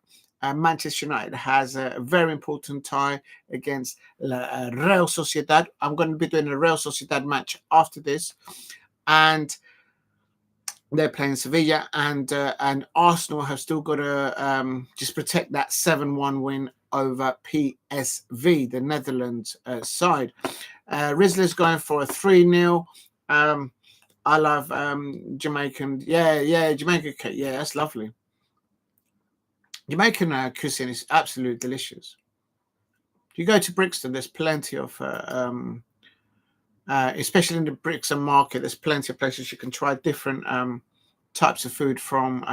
Manchester United has a very important tie against Real Sociedad. I'm going to be doing a Real Sociedad match after this, and they're playing Sevilla, and Arsenal have still got to just protect that 7-1 win over PSV, the Netherlands side. Rizzler's going for a 3-0. I love Jamaican. Yeah, Jamaican cake. Yeah, that's lovely. Jamaican cuisine is absolutely delicious. If you go to Brixton, there's plenty of, especially in the Brixton market, there's plenty of places you can try different types of food from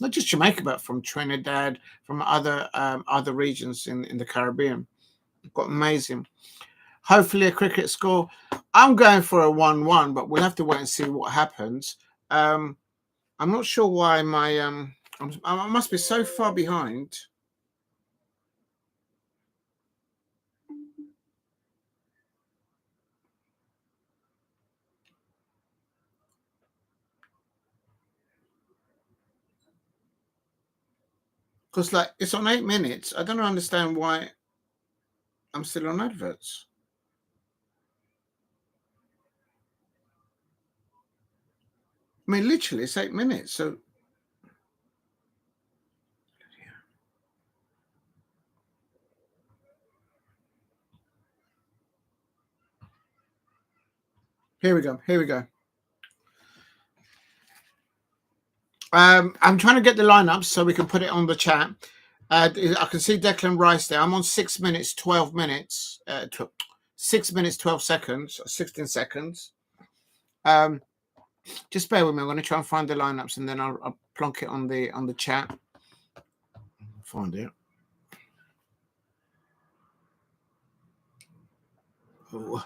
not just Jamaica, but from Trinidad, from other regions in the Caribbean. We've got amazing. Hopefully a cricket score. I'm going for a 1-1, but we'll have to wait and see what happens. I'm not sure why my I must be so far behind. Because like it's on 8 minutes. I don't understand why I'm still on adverts. I mean, literally, it's 8 minutes. So here we go. I'm trying to get the lineups so we can put it on the chat. I can see Declan Rice there. I'm on 6 minutes, 12 minutes, 6 minutes, 12 seconds, 16 seconds. Just bear with me. I'm going to try and find the lineups, and then I'll plonk it on the chat. Find it. Oh.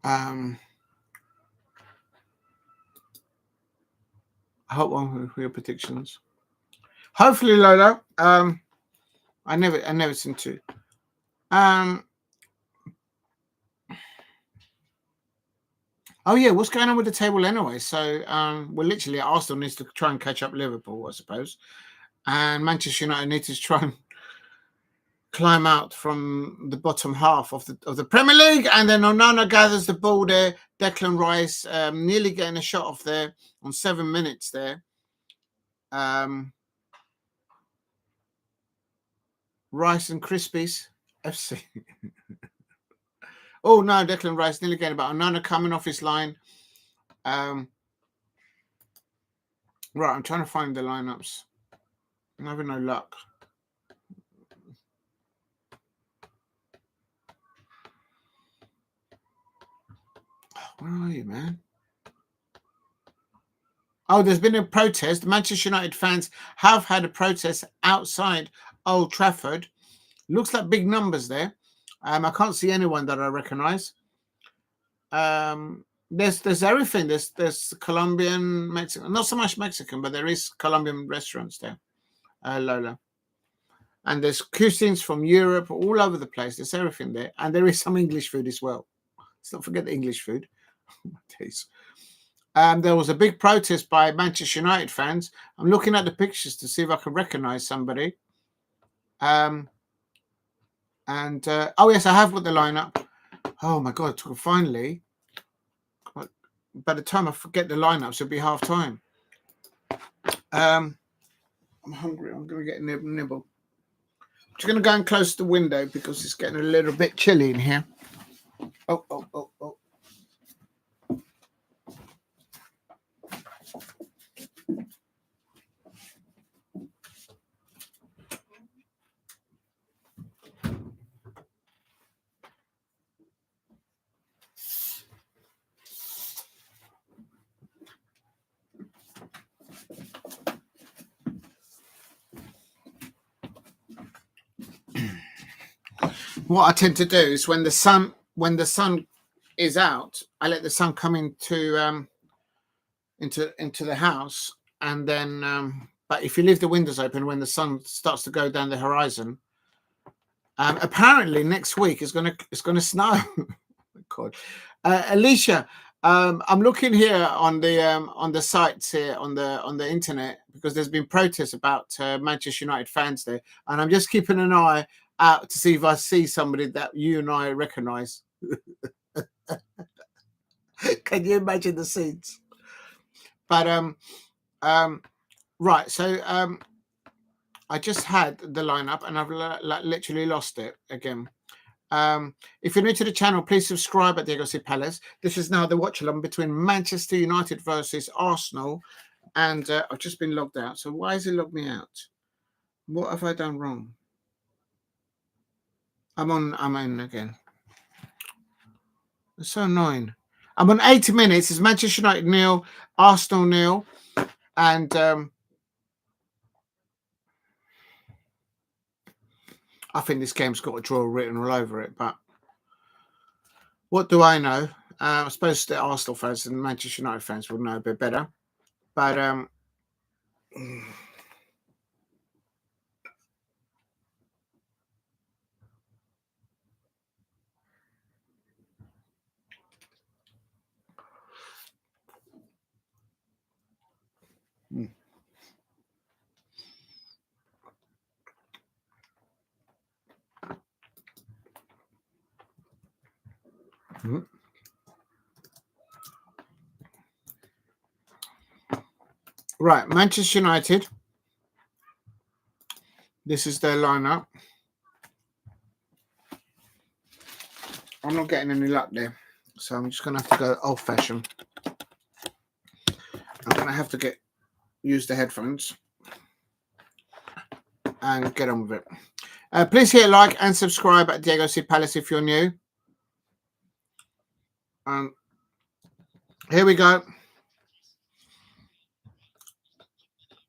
I hope one for your predictions. Hopefully, Lola. I never seem to. Oh yeah, what's going on with the table anyway? So, well, literally, Arsenal needs to try and catch up Liverpool, I suppose, and Manchester United needs to try and climb out from the bottom half of the Premier League. And then Onana gathers the ball there. Declan Rice nearly getting a shot off there on 7 minutes there. Rice and Crispies FC. Oh no, Declan Rice nearly getting about Onana coming off his line. Right, I'm trying to find the lineups. I'm having no luck. Where are you, man? Oh, there's been a protest. Manchester United fans have had a protest outside Old Trafford. Looks like big numbers there. I can't see anyone that I recognise. There's everything. There's Colombian, Mexican, not so much Mexican, but there is Colombian restaurants there, Lola. And there's cuisines from Europe all over the place. There's everything there, and there is some English food as well. Let's not forget the English food. There was a big protest by Manchester United fans. I'm looking at the pictures to see if I can recognise somebody. Oh yes, I have got the lineup. Oh my God! Finally, by the time I forget the lineups, it'll be half time. I'm hungry. I'm going to get a nibble. I'm just going to go and close the window because it's getting a little bit chilly in here. Oh. What I tend to do is when the sun is out, I let the sun come into the house, and then but if you leave the windows open when the sun starts to go down the horizon, apparently next week it's gonna snow. Oh my God, Alicia, I'm looking here on the sites here on the internet because there's been protests about Manchester United fans there, and I'm just keeping an eye out to see if I see somebody that you and I recognise. Can you imagine the scenes? But right, so I just had the lineup and I've literally lost it again. If you're new to the channel, please subscribe at Diego C. Palace. This is now the watch along between Manchester United versus Arsenal, and I've just been logged out. So why has it logged me out? What have I done wrong? I'm in again. It's so annoying. I'm on 80 minutes. It's Manchester United 0, Arsenal 0, and I think this game's got a draw written all over it. But what do I know? I suppose the Arsenal fans and Manchester United fans will know a bit better. But right, Manchester United. This is their lineup. I'm not getting any luck there, so I'm just going to have to go old-fashioned. I'm going to have to use the headphones and get on with it. Please hit like and subscribe at Diego C. Palace if you're new. Here we go.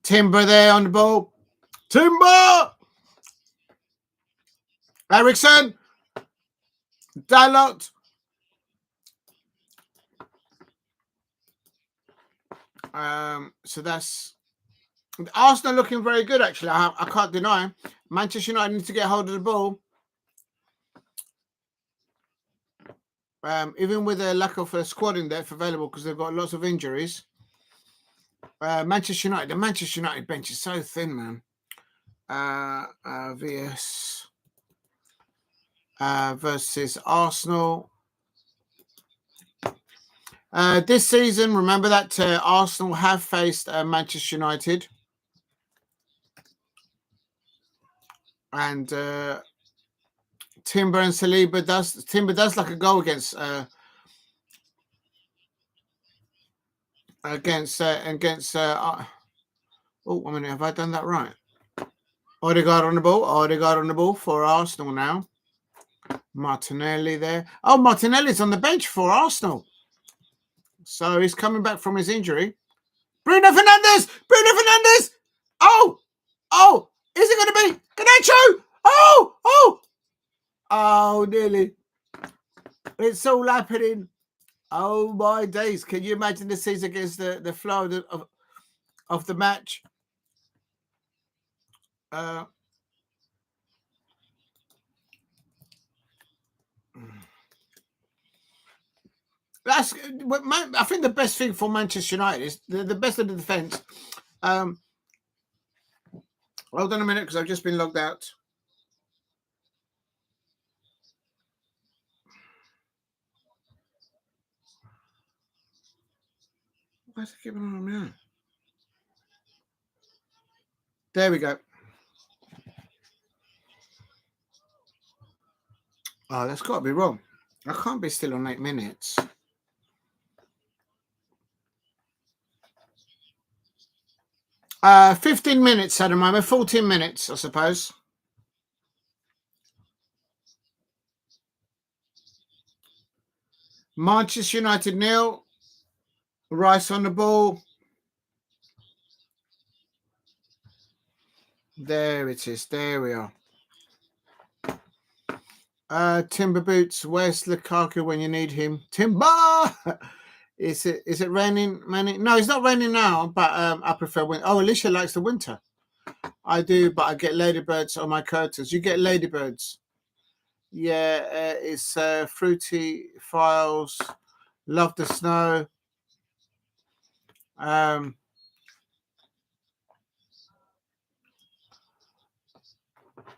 Timber there on the ball. Timber! Ericsson! Dalot! So that's Arsenal looking very good, actually. I can't deny. Manchester United need to get hold of the ball. Even with a lack of a squad in depth available because they've got lots of injuries. The Manchester United bench is so thin, man. VS versus Arsenal. This season, remember that Arsenal have faced Manchester United. And Timber and Saliba does like a goal against oh, I mean, have I done that right? Odegaard on the ball for Arsenal now. Martinelli there. Oh, Martinelli's on the bench for Arsenal. So he's coming back from his injury. Bruno Fernandes! Oh, is it going to be Ganacho? Oh, nearly. It's all happening. Oh my days! Can you imagine the scenes against the flow of the match? That's I think the best thing for Manchester United is the best of the defence. Hold on a minute because I've just been logged out. Why is it giving on now? There we go. Oh, that's got to be wrong. I can't be still on 8 minutes. Uh, 15 minutes at the moment, 14 minutes, I suppose. Manchester United 0. Rice on the ball. There it is. There we are. Timber Boots, where's Lukaku when you need him? Timber! Is it raining? No, it's not raining now, but I prefer winter. Oh, Alicia likes the winter. I do, but I get ladybirds on my curtains. You get ladybirds. Yeah, it's fruity files. Love the snow.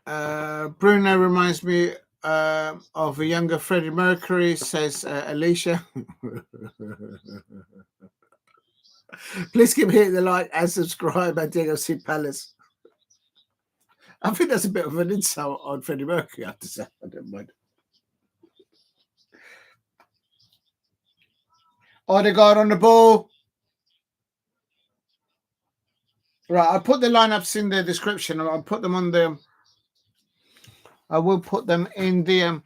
Bruno reminds me of a younger Freddie Mercury, says Alicia. Please keep hitting the like and subscribe at DLC Palace. I think that's a bit of an insult on Freddie Mercury, I have to say. I don't mind. Odegaard on the ball. Right, I'll put the lineups in the description. I'll put them on the... I will put them in the...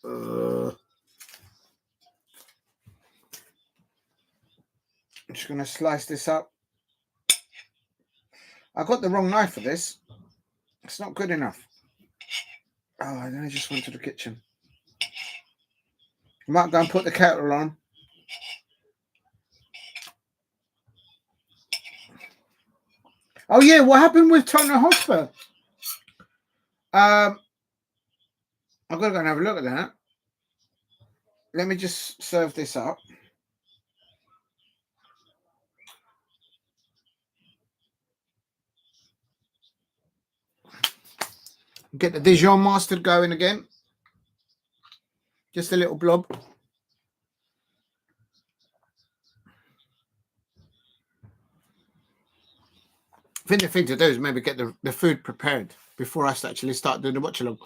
I'm just going to slice this up. I got the wrong knife for this. It's not good enough. Oh, then I just went to the kitchen. I might go and put the kettle on. Oh, yeah, what happened with Tottenham Hotspur? I've got to go and have a look at that. Let me just serve this up. Get the Dijon mustard going again. Just a little blob. I think the thing to do is maybe get the food prepared before I actually start doing the watch along.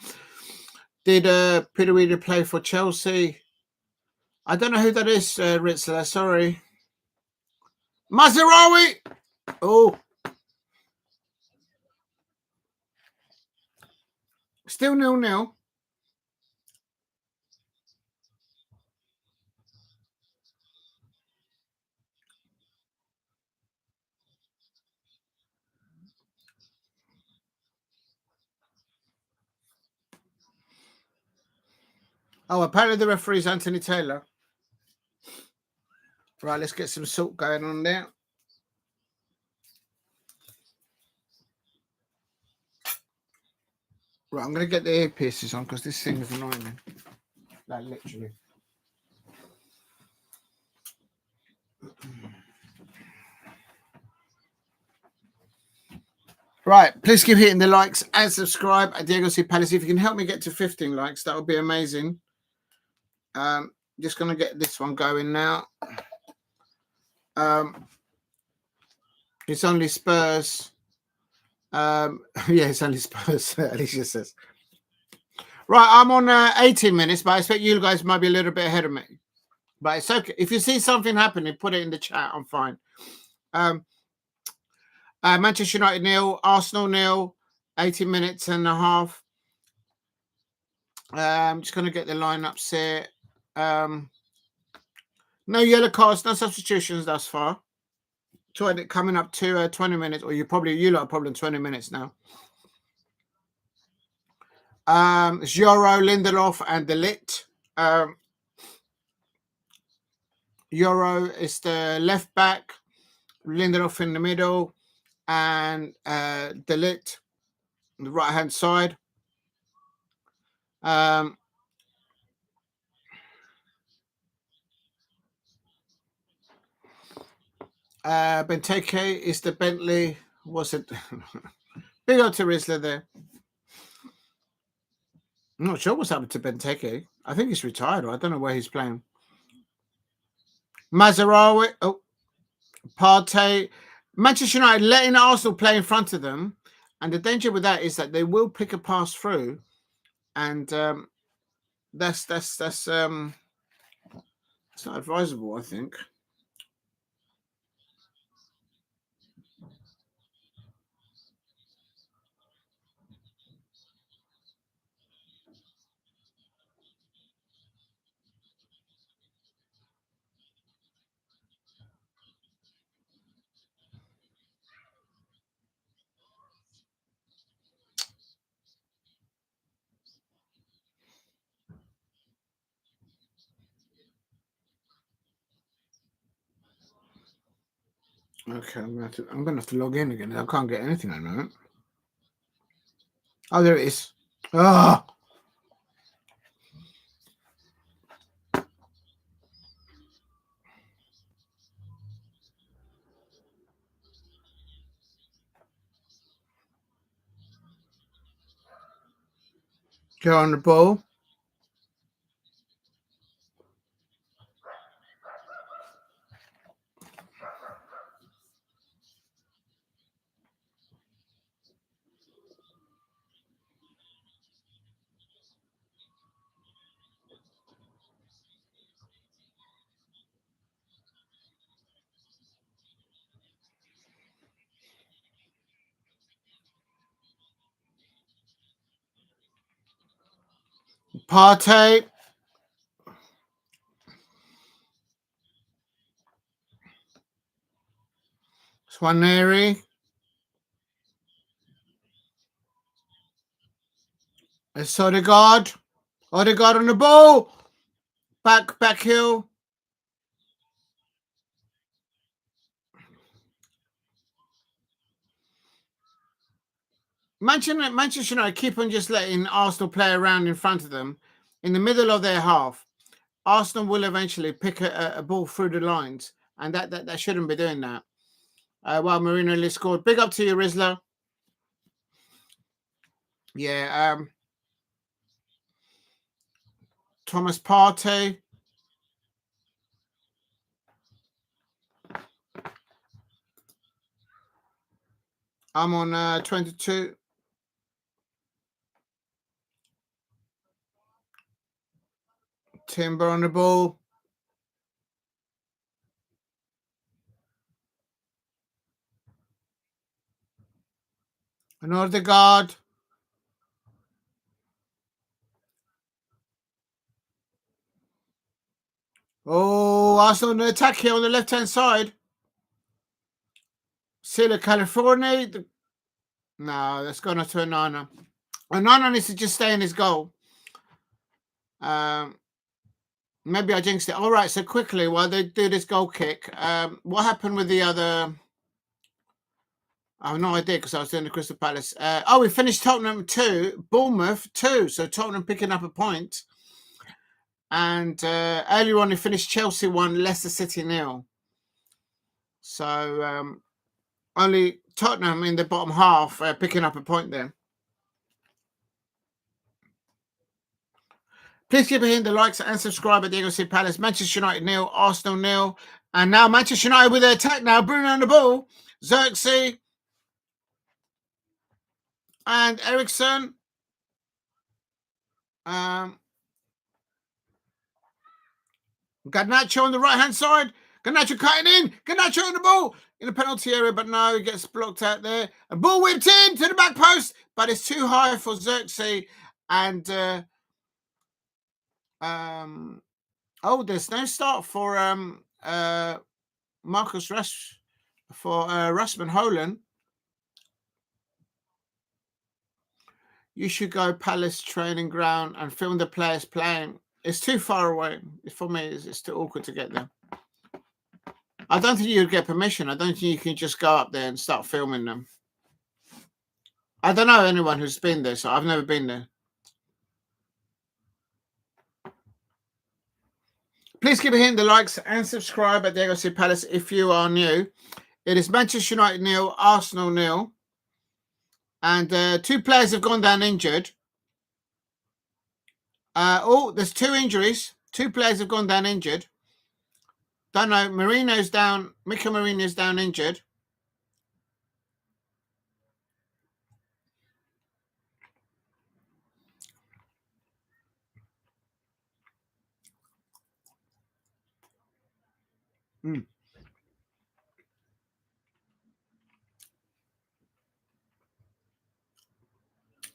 Did Peter Weeder play for Chelsea? I don't know who that is, Ritzler. Sorry. Mazarawi! Oh. Still 0-0. Oh, apparently the referee is Anthony Taylor. Right, let's get some salt going on there. Right, I'm going to get the earpieces on because this thing is annoying me. Like, literally. Right, please keep hitting the likes and subscribe at Diego C. Palace. If you can help me get to 15 likes, that would be amazing. Just going to get this one going now. It's only Spurs. Yeah, it's only Spurs, Alicia says. Right, I'm on 18 minutes, but I expect you guys might be a little bit ahead of me. But it's okay. If you see something happening, put it in the chat. I'm fine. Manchester United 0, Arsenal 0, 18 minutes and a half. I'm just going to get the lineups here. No yellow cards, no substitutions thus far. Coming up to 20 minutes, or you lot are probably 20 minutes now. Joro, Lindelof, and De Ligt. Joro is the left back, Lindelof in the middle, and De Ligt on the right hand side. Benteke is the Bentley. Was it? Big old Teresa there. I'm not sure what's happened to Benteke. I think he's retired, or I don't know where he's playing. Mazarawi. Oh, Partey. Manchester United letting Arsenal play in front of them. And the danger with that is that they will pick a pass through. And that's not advisable, I think. Okay, I'm gonna have to log in again. I can't get anything at the moment. Oh, there it is. Ah. Go on the ball. Partey. Swaneri. It's Odegaard. Odegaard on the ball. Back heel. Manchester United keep on just letting Arsenal play around in front of them. In the middle of their half, Arsenal will eventually pick a ball through the lines, and that shouldn't be doing that. While Marino Lee scored. Big up to you, Rizla. Yeah. Thomas Partey. I'm on 22. Timber on the ball. And Odegaard. Oh, Arsenal on the attack here on the left-hand side. Silla California. No, that's gone to Onana. Onana needs to just stay in his goal. Maybe I jinxed it. All right, so quickly, while they do this goal kick, what happened with the other... I have no idea because I was doing the Crystal Palace. We finished Tottenham 2, Bournemouth 2. So Tottenham picking up a point. And earlier on, we finished Chelsea 1, Leicester City 0. So only Tottenham in the bottom half picking up a point there. Please keep hitting the likes and subscribe at the AFC Palace. Manchester United 0, Arsenal 0. And now Manchester United with their attack now. Bruno on the ball. Xerxes. And Eriksson. Garnacho on the right-hand side. Garnacho cutting in. Garnacho on the ball. In the penalty area, but no, he gets blocked out there. A ball whipped in to the back post, but it's too high for Xerxes. And there's no start for Marcus Rush for Rasmus Højlund. You should go Palace training ground and film the players playing. It's too far away. For me, it's too awkward to get there. I don't think you'd get permission. I don't think you can just go up there and start filming them. I don't know anyone who's been there, so I've never been there. Please keep hitting the likes and subscribe at the AFC Palace if you are new. It is Manchester United 0, Arsenal 0. And 2 players have gone down injured. There's 2 injuries. 2 players have gone down injured. Don't know. Marino's down. Mikel Merino's down injured.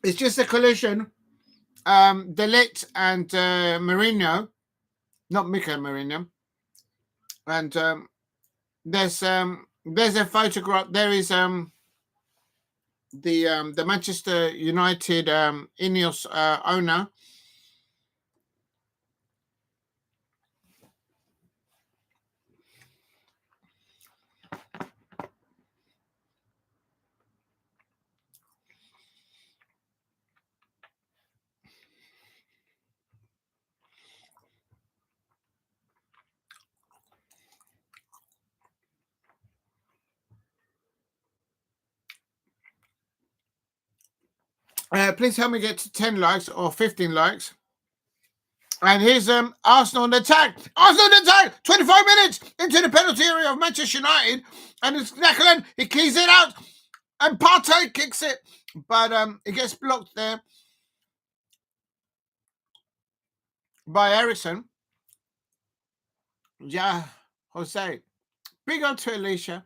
It's just a collision. De Ligt and Merino, not Mikel Merino. And there's a photograph. There is the Manchester United Ineos owner. Please help me get to 10 likes or 15 likes. And here's Arsenal on the attack. Arsenal on the attack. 25 minutes into the penalty area of Manchester United. And it's Knackerland. He keys it out. And Partey kicks it. But it gets blocked there by Ericsson. Yeah, Jose. Big up to Alicia.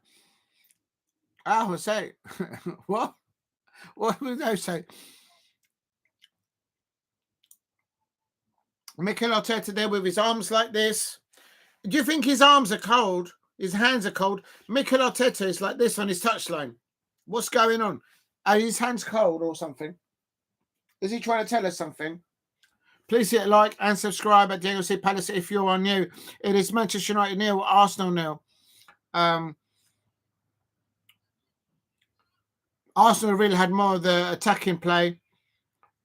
Jose. What? What was Jose? Mikel Arteta there with his arms like this. Do you think his arms are cold? His hands are cold? Mikel Arteta is like this on his touchline. What's going on? Are his hands cold or something? Is he trying to tell us something? Please hit like and subscribe at Diego C. Palace if you are new. It is Manchester United 0, Arsenal 0. Arsenal really had more of the attacking play.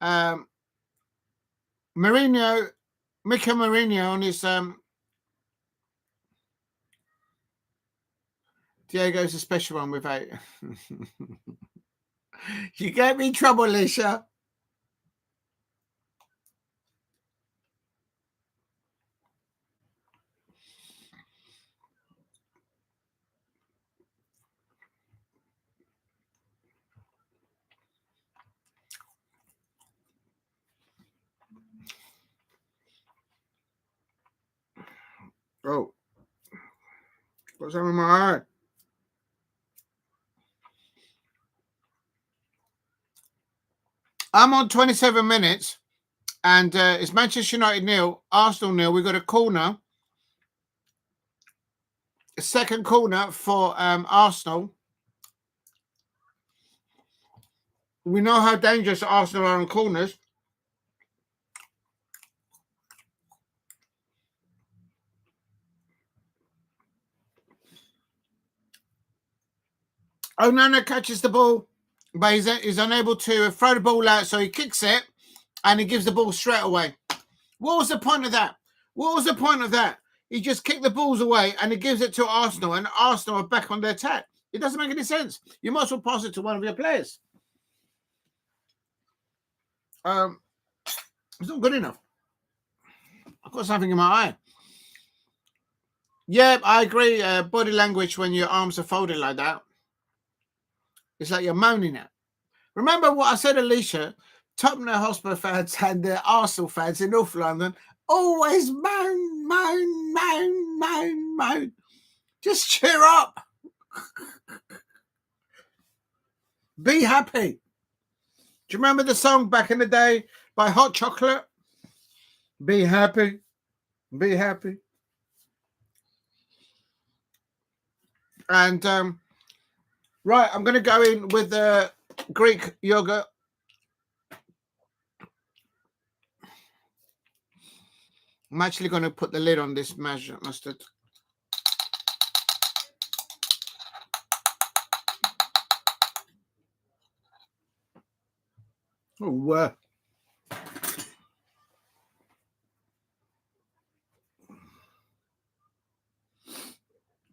Mikel Merino on his Diego's a special one with 8. You get me in trouble, Alicia. Oh, what's on my eye? I'm on 27 minutes, and it's Manchester United 0, Arsenal 0. We've got a corner, a second corner for Arsenal. We know how dangerous Arsenal are on corners. Onana catches the ball, but he's unable to throw the ball out, so he kicks it, and he gives the ball straight away. What was the point of that? What was the point of that? He just kicked the balls away, and he gives it to Arsenal, and Arsenal are back on their attack. It doesn't make any sense. You might as well pass it to one of your players. It's not good enough. I've got something in my eye. Yeah, I agree. Body language when your arms are folded like that. It's like you're moaning it. Remember what I said, Alicia? Tottenham Hotspur fans and the Arsenal fans in North London always moan, moan, moan, moan, moan. Just cheer up. Be happy. Do you remember the song back in the day by Hot Chocolate? Be happy. Be happy. And right, I'm going to go in with the Greek yogurt. I'm actually going to put the lid on this mustard. Oh,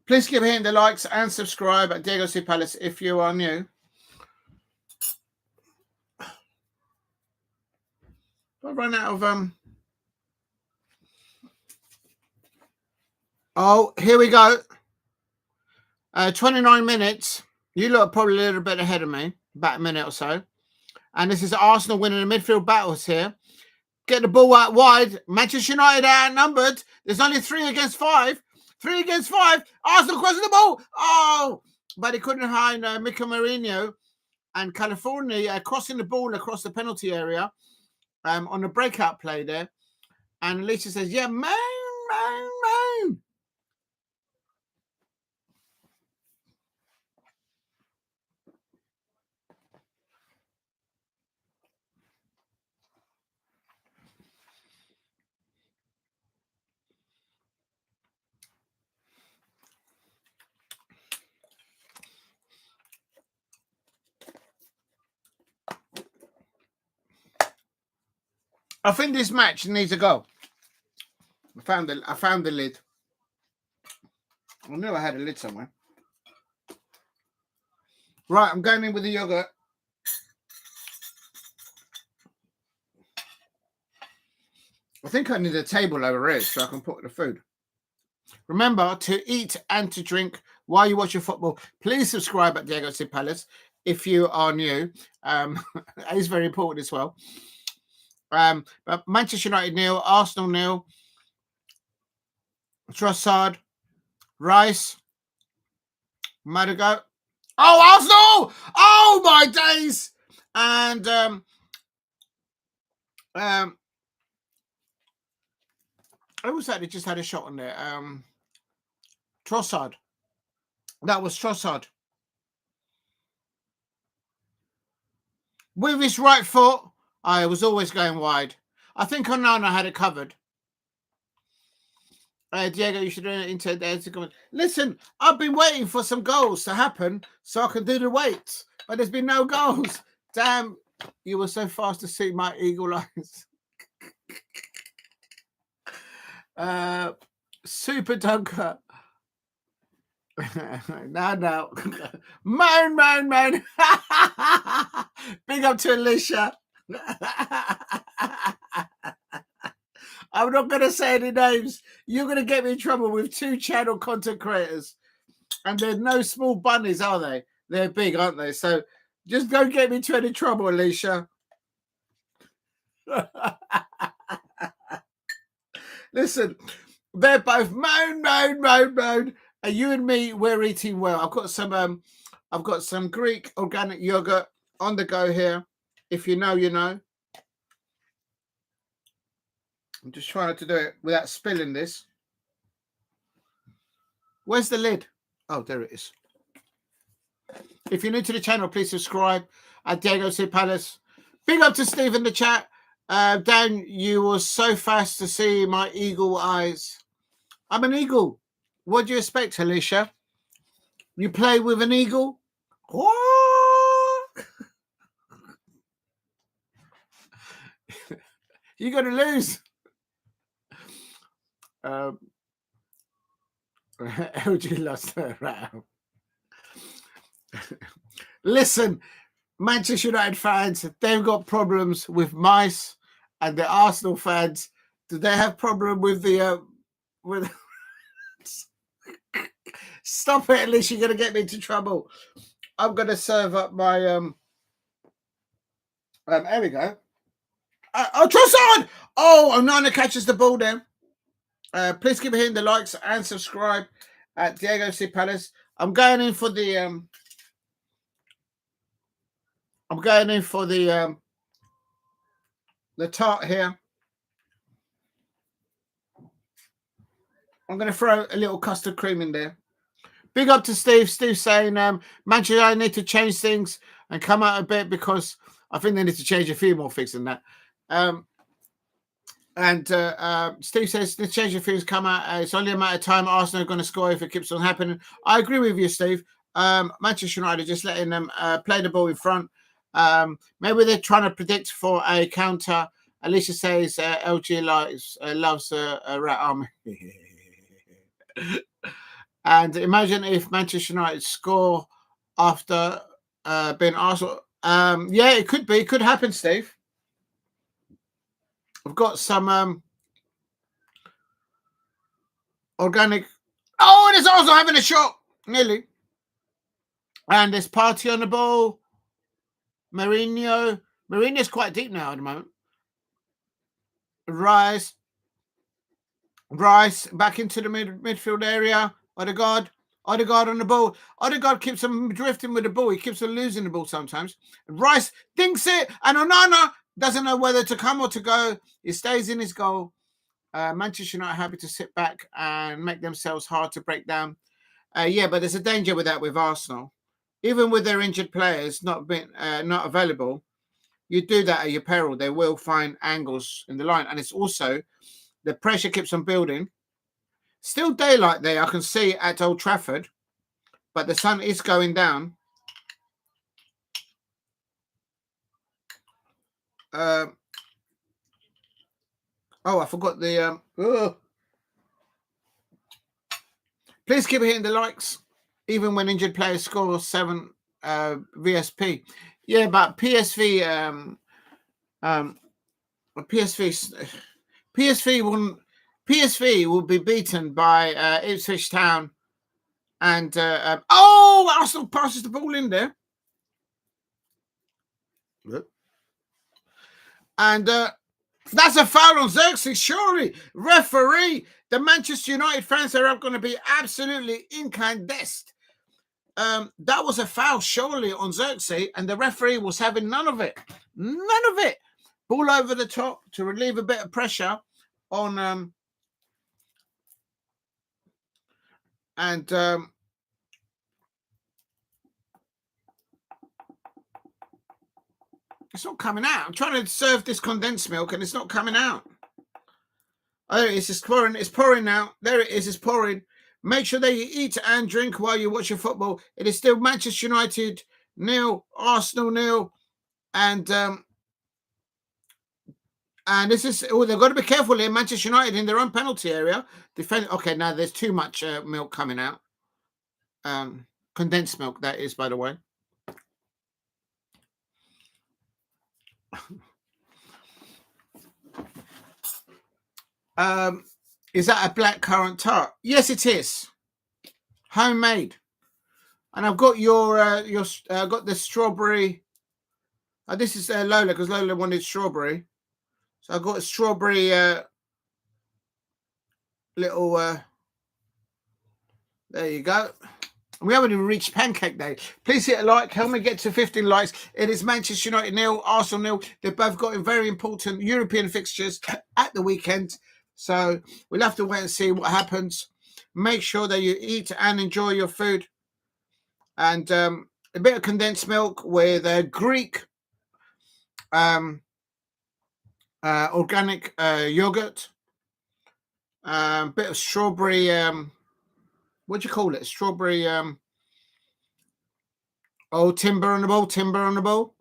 please keep hitting the likes and subscribe at Diego C. Palace if you are new. I run out of Oh, here we go. 29 minutes. You look probably a little bit ahead of me, about a minute or so. And this is Arsenal winning the midfield battles here. Get the ball out wide. Manchester United are outnumbered. There's only 3 against 5. 3 against 5. Arsenal crossing the ball. Oh, but he couldn't hide Mika Mourinho and California crossing the ball across the penalty area on the breakout play there. And Alicia says, yeah, man. I think this match needs a go. I found the lid. I knew I had a lid somewhere. Right, I'm going in with the yogurt. I think I need a table over here so I can put the food. Remember to eat and to drink while you watch your football. Please subscribe at Diego C. Palace if you are new. It's very important as well. But Manchester United 0, Arsenal 0. Trossard, Rice, Madigo. Oh, Arsenal! Oh my days! And who was that? They just had a shot on there. Trossard. That was Trossard. With his right foot, I was always going wide. I think Onana had it covered. Diego, you should enter there to come. Listen, I've been waiting for some goals to happen so I can do the weights, but there's been no goals. Damn, you were so fast to see my eagle eyes. Super Dunker. No. Moan. Big up to Alicia. I'm not going to say any names. You're going to get me in trouble with 2 channel content creators. And they're no small bunnies, are they? They're big, aren't they? So just don't get me into any trouble, Alicia. Listen, they're both moan. And you and me, we're eating well. I've got some Greek organic yogurt on the go here. If you know, you know. I'm just trying to do it without spilling this. Where's the lid? Oh, there it is. If you're new to the channel, please subscribe at Diego C. Palace. Big up to Steve in the chat. Dan, you were so fast to see my eagle eyes. I'm an eagle. What do you expect, Alicia? You play with an eagle? What? You're going to lose. LG lost her round. Listen, Manchester United fans, they've got problems with mice, and the Arsenal fans, do they have problem with the with? Stop it, Alicia, you're going to get me into trouble. I'm going to serve up my there we go. Oh, Trossard! Oh, Onana catches the ball then. Please keep hitting the likes and subscribe at Diego C. Palace. I'm going in for the tart here. I'm going to throw a little custard cream in there. Big up to Steve. Steve saying Manchester United need to change things and come out a bit because I think they need to change a few more things than that. And Steve says the change of things come out. It's only a matter of time. Arsenal are going to score if it keeps on happening. I agree with you, Steve. Manchester United just letting them play the ball in front. Maybe they're trying to predict for a counter. Alicia says LG loves a rat army. And imagine if Manchester United score after being Arsenal. Yeah, it could be. It could happen, Steve. I've got some organic Oh, and it's also having a shot. Nearly. And there's Party on the ball. Mourinho's quite deep now at the moment. Rice back into the midfield area. Odegaard on the ball. Odegaard keeps on drifting with the ball. He keeps on losing the ball sometimes. Rice thinks it, and Onana doesn't know whether to come or to go. He stays in his goal. Manchester United happy to sit back and make themselves hard to break down. Yeah, but there's a danger with that with Arsenal. Even with their injured players not available, you do that at your peril. They will find angles in the line. And it's also, the pressure keeps on building. Still daylight there, I can see at Old Trafford, but the sun is going down. Oh, I forgot the... Please keep hitting the likes, even when injured players score 7 VSP. Yeah, but PSV will be beaten by Ipswich Town, and Arsenal passes the ball in there, and that's a foul on Xerxes. Surely, referee, the Manchester United fans are going to be absolutely incandescent. That was a foul, surely, on Xerxes, and the referee was having none of it. None of it. Ball over the top to relieve a bit of pressure on it's not coming out. I'm trying to serve this condensed milk and it's not coming out. Oh, it's pouring. It's pouring now. There it is. It's pouring. Make sure that you eat and drink while you watch your football. It is still Manchester United 0, Arsenal 0, and this is. Oh, they've got to be careful here. Manchester United in their own penalty area. Defend. Okay, now there's too much milk coming out. Condensed milk, that is, by the way. Is that a blackcurrant tart? Yes, it is. Homemade. And I've got your got the strawberry. This is Lola, because Lola wanted strawberry. So I've got a strawberry little. There you go. We haven't even reached Pancake Day. Please hit a like. Help me get to 15 likes. It is Manchester United 0, Arsenal 0. They've both got very important European fixtures at the weekend. So we'll have to wait and see what happens. Make sure that you eat and enjoy your food. And a bit of condensed milk with Greek organic yogurt. A bit of strawberry... what do you call it? Strawberry... timber on the ball.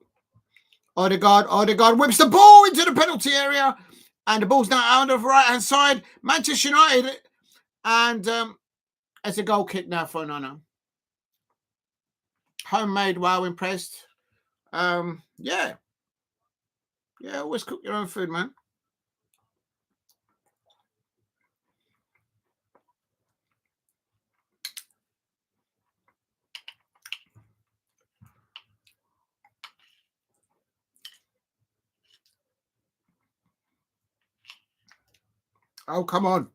Odegaard whips the ball into the penalty area. And the ball's now out of the right-hand side. Manchester United. And it's a goal kick now for Onana. Homemade, wow, impressed. Yeah. Yeah, always cook your own food, man. Oh, come on.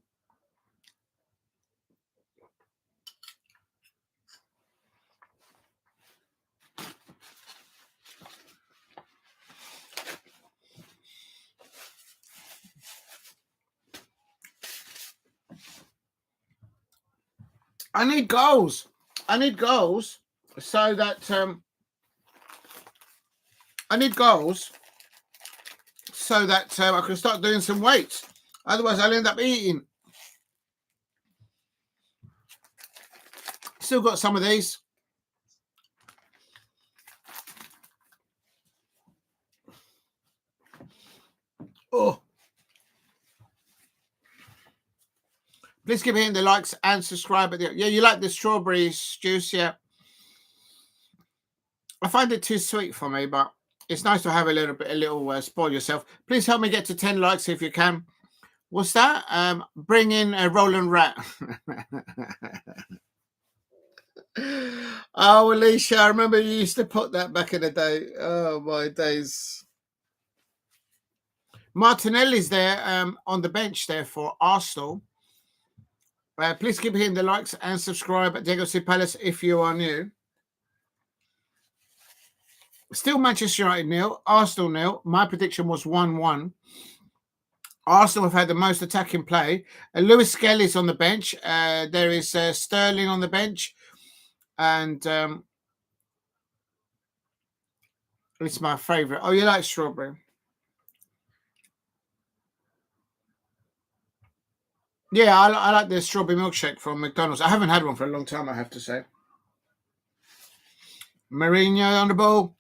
I need goals. So that I can start doing some weights. Otherwise, I'll end up eating. Still got some of these. Oh. Please keep hitting the likes and subscribe. Yeah, you like the strawberry juice, yeah. I find it too sweet for me, but it's nice to have a little spoil yourself. Please help me get to 10 likes if you can. What's that? Bring in a Roland Rat. Oh, Alicia, I remember you used to put that back in the day. Oh, my days. Martinelli's there on the bench there for Arsenal. Please keep hitting the likes and subscribe at Diego C. Palace if you are new. Still Manchester United nil, Arsenal nil. My prediction was 1-1. Arsenal have had the most attacking play. Lewis Skelly's on the bench. There is Sterling on the bench. And it's my favourite. Oh, you like strawberry? Yeah, I like the strawberry milkshake from McDonald's. I haven't had one for a long time, I have to say. Mourinho on the ball.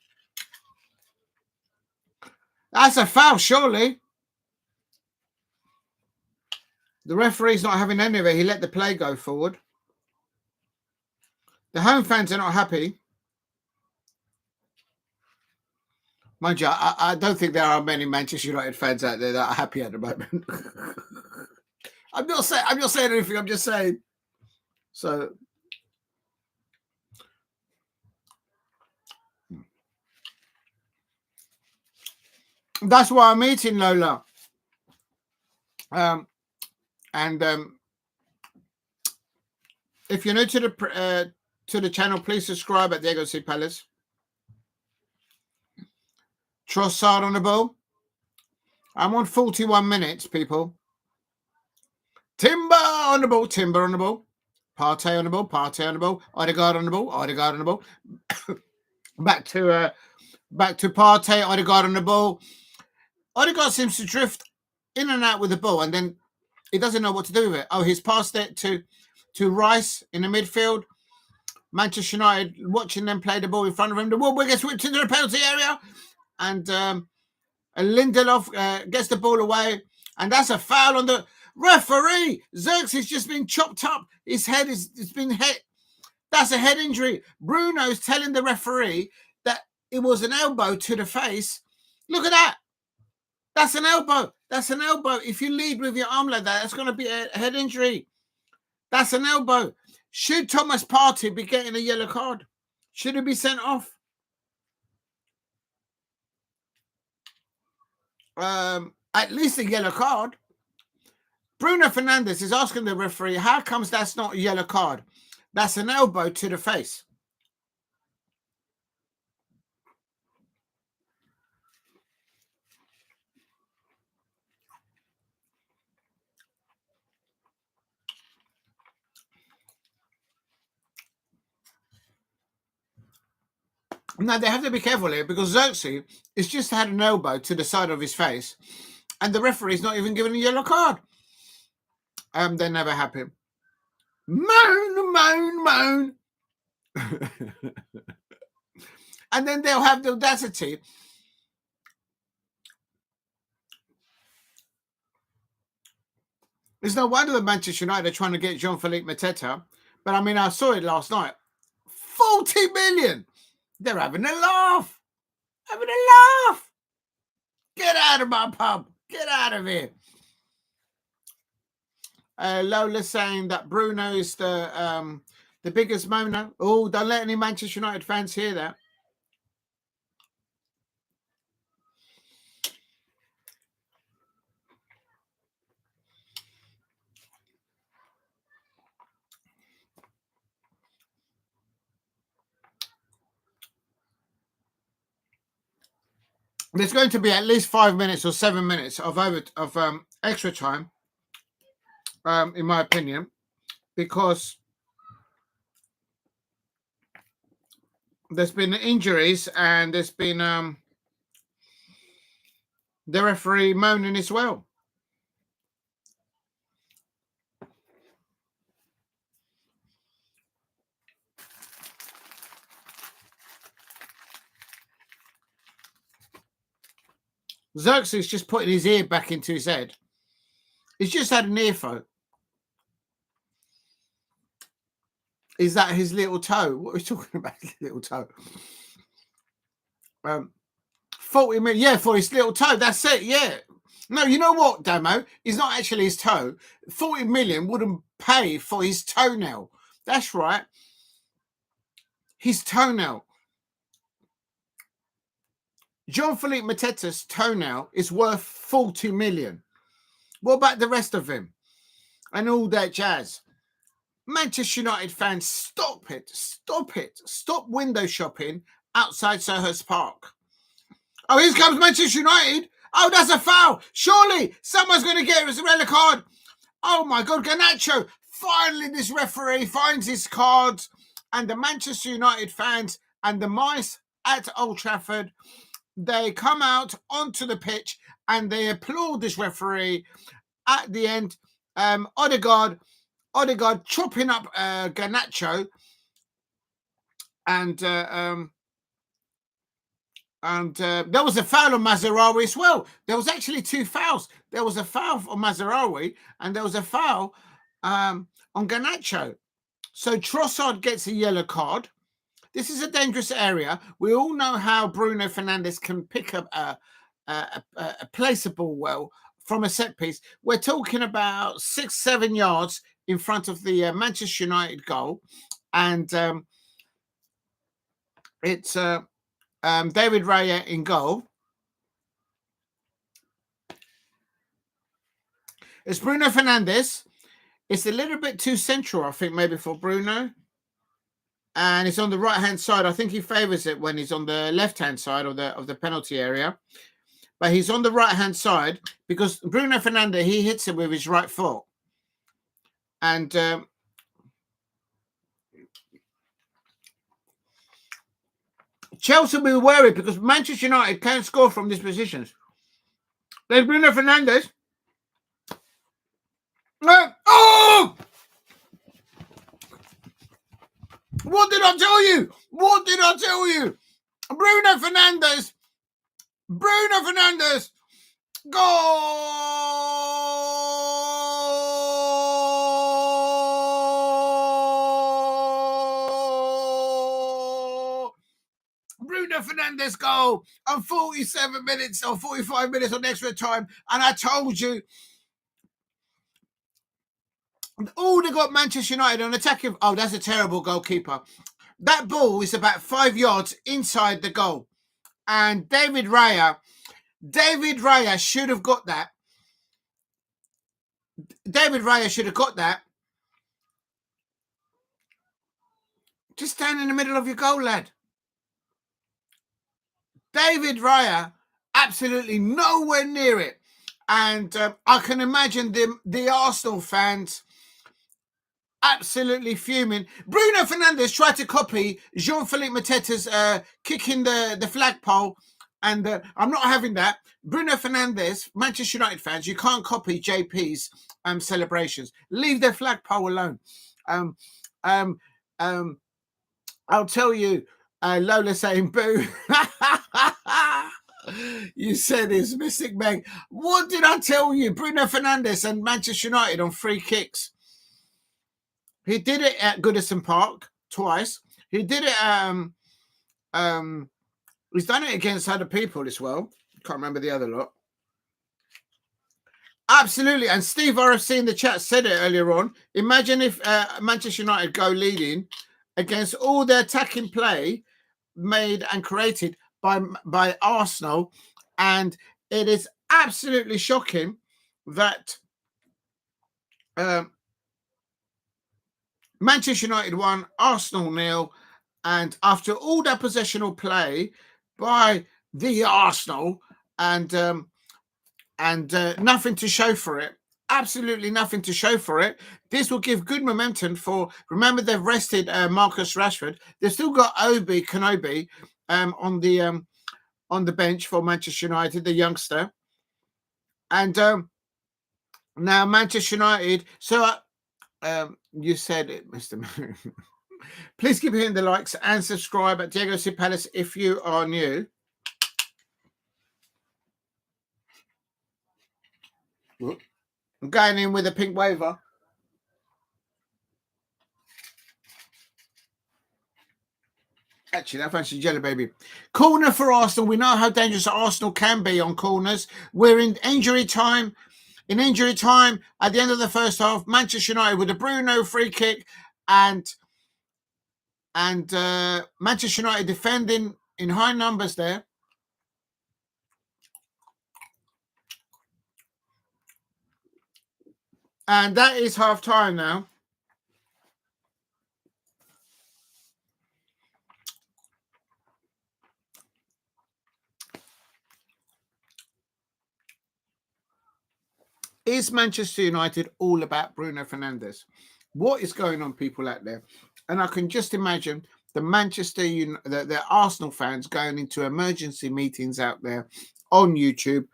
That's a foul, surely. The referee's not having any of it. He let the play go forward. The home fans are not happy. Mind you, I don't think there are many Manchester United fans out there that are happy at the moment. I'm not saying anything. I'm just saying. So that's why I'm eating, Lola. If you're new to the channel, please subscribe at Diego C. Palace. Trossard on the ball. I'm on 41 minutes, people. Timber on the ball. Timber on the ball. Partey on the ball. Partey on the ball. Odegaard on the ball. Odegaard on the ball. back to Partey. Odegaard on the ball. Odegaard seems to drift in and out with the ball, and then he doesn't know what to do with it. Oh, he's passed it to Rice in the midfield. Manchester United watching them play the ball in front of him. The Woodward gets whipped into the penalty area, and Lindelof gets the ball away, and that's a foul on the referee. Xerxes just been chopped up. His head it's been hit. That's a head injury. Bruno's telling the referee that it was an elbow to the face. Look at that. That's an elbow. That's an elbow. If you lead with your arm like that, that's going to be a head injury. That's an elbow. Should Thomas Partey be getting a yellow card? Should he be sent off? At least a yellow card. Bruno Fernandes is asking the referee, how comes that's not a yellow card? That's an elbow to the face. Now, they have to be careful here because Xerxes has just had an elbow to the side of his face and the referee's not even given a yellow card. They're never happy. Moan, moan, moan. And then they'll have the audacity. There's no wonder that Manchester United are trying to get Jean-Philippe Mateta. But, I mean, I saw it last night. 40 million. They're having a laugh. Having a laugh. Get out of my pub. Get out of here. Lola saying that Bruno is the biggest moaner. Oh, don't let any Manchester United fans hear that. There's going to be at least 5 minutes or 7 minutes of extra time, in my opinion, because there's been injuries and there's been the referee moaning as well. Xerxes just putting his ear back into his head. He's just had an earphone. Is that his little toe? What are we talking about? His little toe. 40 minutes. Yeah, for his little toe. That's it. Yeah. No, you know what, Damo? It's not actually his toe. 40 million wouldn't pay for his toenail. That's right. His toenail. Jean-Philippe Mateta's toenail is worth 40 million. What about the rest of him? And all that jazz. Manchester United fans, stop it. Stop it. Stop window shopping outside Selhurst Park. Oh, here comes Manchester United. Oh, that's a foul. Surely someone's going to get a red card. Oh, my God, Garnacho. Finally, this referee finds his cards. And the Manchester United fans and the mice at Old Trafford, they come out onto the pitch and they applaud this referee. At the end, Odegaard chopping up Garnacho. And there was a foul on Mazraoui as well. There was actually two fouls. There was a foul on Mazraoui and there was a foul on Garnacho. So Trossard gets a yellow card. This is a dangerous area. We all know how Bruno Fernandes can pick up a placeable well from a set piece. We're talking about 6-7 yards in front of the Manchester United goal. And it's David Raya in goal. It's Bruno Fernandes. It's a little bit too central, I think, maybe for Bruno. And it's on the right-hand side. I think he favours it when he's on the left-hand side of the penalty area. But he's on the right-hand side because Bruno Fernandes, he hits it with his right foot. And Chelsea will be worried because Manchester United can't score from these positions. There's Bruno Fernandes. Oh! What did I tell you? What did I tell you? Bruno Fernandes. Goal! Bruno Fernandes goal on 47 minutes or 45 minutes on extra time. And I told you, all they got Manchester United on attacking. Oh, that's a terrible goalkeeper. That ball is about 5 yards inside the goal. And David Raya should have got that. Just stand in the middle of your goal, lad. David Raya, absolutely nowhere near it. And I can imagine the Arsenal fans absolutely fuming. Bruno Fernandes tried to copy Jean-Philippe Mateta's kicking the flagpole. And I'm not having that. Bruno Fernandes, Manchester United fans, you can't copy JP's celebrations. Leave their flagpole alone. I'll tell you, Lola saying boo. You said it's Mystic Meg. What did I tell you? Bruno Fernandes and Manchester United on free kicks. He did it at Goodison Park twice. He did it. He's done it against other people as well. Can't remember the other lot. Absolutely. And Steve RFC in the chat said it earlier on. Imagine if Manchester United go leading against all the attacking play made and created by Arsenal. And it is absolutely shocking that Manchester United won, Arsenal 0. And after all that possessional play by the Arsenal and nothing to show for it, absolutely nothing to show for it, this will give good momentum for, remember they've rested Marcus Rashford. They've still got Obi Kanobi on the bench for Manchester United, the youngster. And now Manchester United, so you said it, Mr. Please keep hitting the likes and subscribe at Diego C. Palace if you are new. I'm going in with a pink waiver. Actually, I fancy Jelly Baby. Corner for Arsenal. We know how dangerous Arsenal can be on corners. We're in injury time. In injury time, at the end of the first half, Manchester United with a Bruno free kick and Manchester United defending in high numbers there. And that is half time now. Is Manchester United all about Bruno Fernandes? What is going on, people out there? And I can just imagine the the Arsenal fans going into emergency meetings out there on YouTube.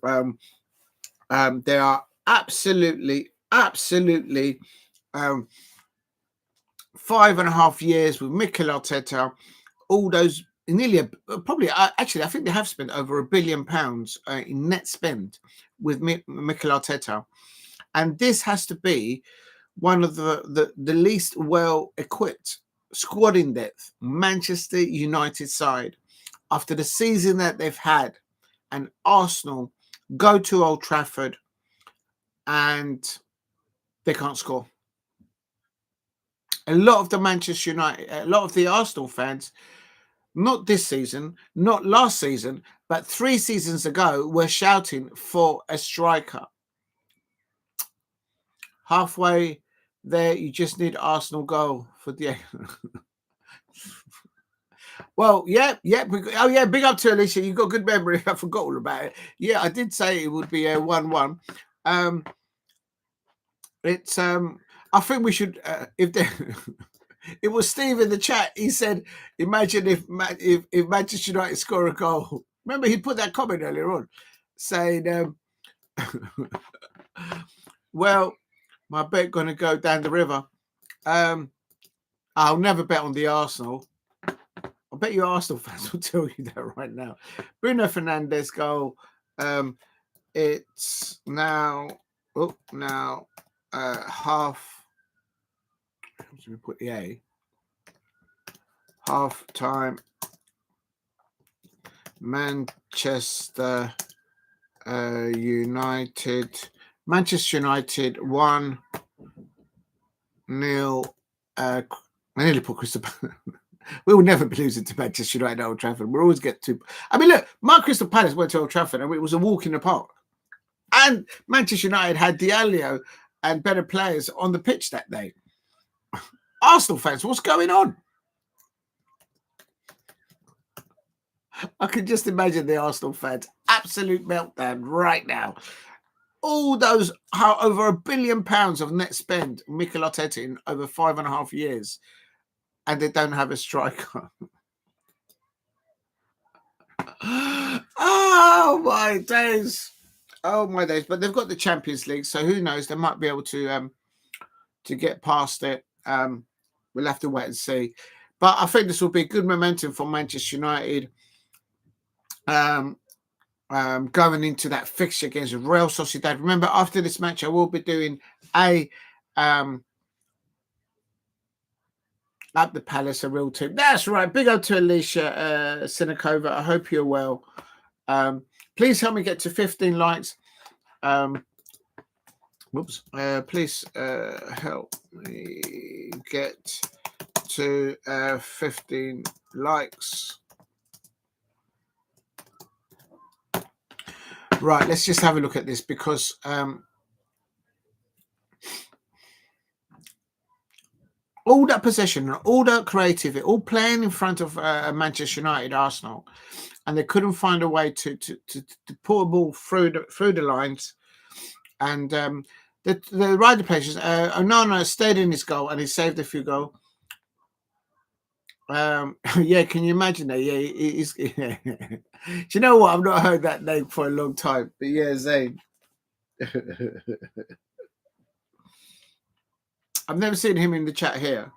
They are absolutely 5.5 years with Mikel Arteta. All those probably actually, I think they have spent over £1 billion in net spend with Mikel Arteta, and this has to be one of the least well equipped squad in depth Manchester United side after the season that they've had, and Arsenal go to Old Trafford and they can't score. A lot of the Manchester United, a lot of the Arsenal fans, not this season, not last season, but 3 seasons ago, were shouting for a striker. Halfway there, you just need Arsenal goal for the... Well, yeah. Oh, yeah, big up to Alicia. You've got good memory. I forgot all about it. Yeah, I did say it would be a 1-1. It's... I think we should... if they... It was Steve in the chat. He said, imagine if Manchester United score a goal. Remember, he put that comment earlier on saying, well, my bet going to go down the river. I'll never bet on the Arsenal. I bet you Arsenal fans will tell you that right now. Bruno Fernandes goal. It's now half. We put the A. Half time. Manchester United 1-0. I nearly put Crystal. We will never be losing to Manchester United at Old Trafford. We'll always get to. I mean, look, my Crystal Palace went to Old Trafford and it was a walk in the park. And Manchester United had Diallo and better players on the pitch that day. Arsenal fans, what's going on? I can just imagine the Arsenal fans' absolute meltdown right now. All those over £1 billion of net spend, Mikel Arteta in over 5.5 years, and they don't have a striker. Oh my days! Oh my days! But they've got the Champions League, so who knows? They might be able to get past it. We'll have to wait and see. But I think this will be good momentum for Manchester United. Going into that fixture against Real Sociedad. Remember, after this match, I will be doing a at the Palace, a real team. That's right. Big up to Alicia Sinikova. I hope you're well. Please help me get to 15 likes. Please help me get to 15 likes. Right, let's just have a look at this because all that possession, all that creativity, all playing in front of Manchester United, Arsenal, and they couldn't find a way to pull a ball through the lines. And the rider players, Onana stayed in his goal and he saved a few goals. Yeah, can you imagine that? Yeah, he's. Yeah. Do you know what? I've not heard that name for a long time. But yeah, Zayn. I've never seen him in the chat here.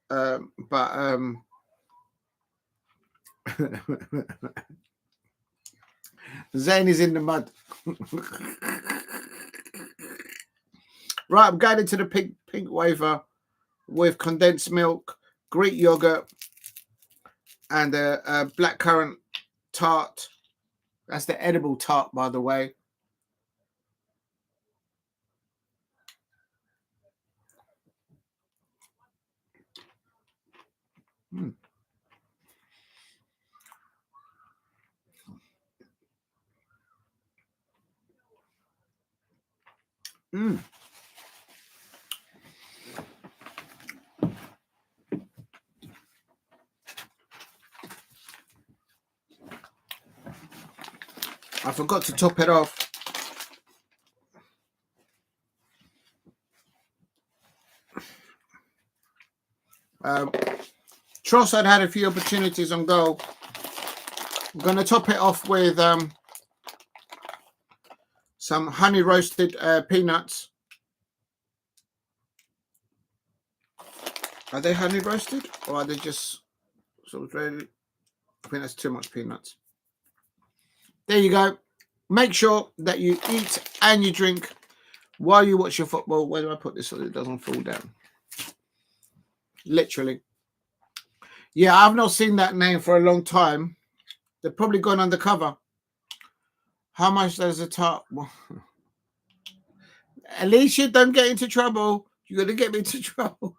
But Zayn is in the mud. Right, I'm going into the pink wafer with condensed milk, Greek yogurt, and a blackcurrant tart. That's the edible tart, by the way. Mm. Mm. I forgot to top it off. Trossard had a few opportunities on goal. I'm going to top it off with some honey roasted peanuts. Are they honey roasted or are they just sort of ready? I think that's too much peanuts. There you go. Make sure that you eat and you drink while you watch your football. Where do I put this so that it doesn't fall down? Literally. Yeah, I've not seen that name for a long time. They've probably gone undercover. How much does a tart? Well, at least you don't get into trouble. You're going to get me into trouble.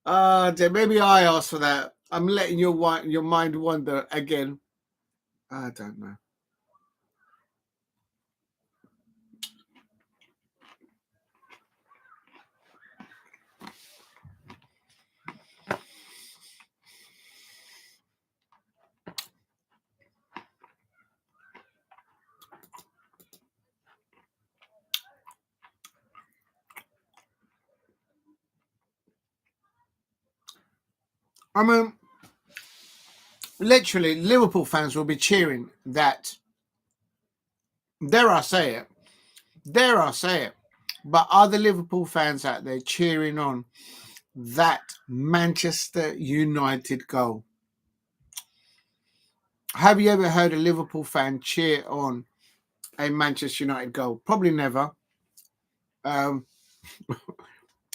Maybe I asked for that. I'm letting your mind wander again. I don't know. I mean, literally, Liverpool fans will be cheering that. Dare I say it? But are the Liverpool fans out there cheering on that Manchester United goal? Have you ever heard a Liverpool fan cheer on a Manchester United goal? Probably never.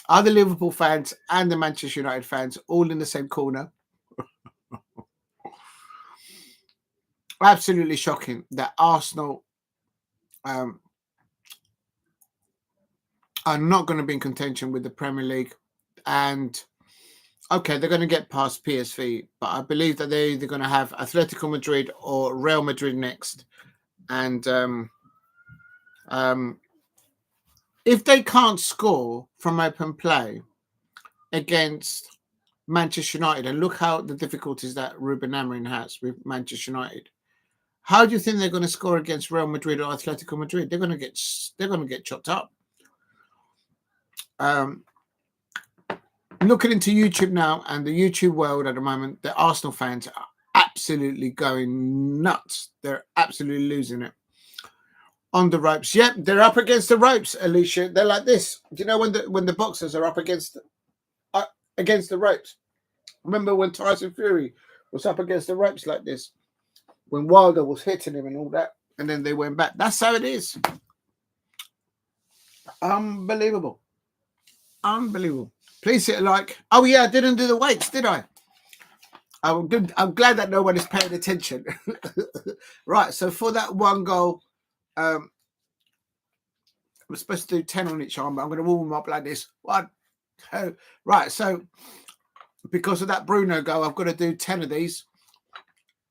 Are the Liverpool fans and the Manchester United fans all in the same corner? Absolutely shocking that Arsenal are not going to be in contention with the Premier League. And okay, they're going to get past PSV, but I believe that they're either going to have Atletico Madrid or Real Madrid next. And if they can't score from open play against Manchester United, and look how the difficulties that Ruben Amorim has with Manchester United, how do you think they're going to score against Real Madrid or Atletico Madrid? They're going to get chopped up. Looking into YouTube now and the YouTube world at the moment, the Arsenal fans are absolutely going nuts. They're absolutely losing it. On the ropes. Yep, they're up against the ropes, Alicia. They're like this. Do you know when the boxers are up against the ropes? Remember when Tyson Fury was up against the ropes like this? When Wilder was hitting him and all that, and then they went back. That's how it is. Unbelievable. Please hit a like. Oh yeah, I didn't do the weights, did I? I'm good. I'm glad that no one is paying attention. Right, so for that one goal, I'm supposed to do 10 on each arm, but I'm going to warm them up like this. 1, 2. Right, so because of that Bruno goal, I've got to do 10 of these.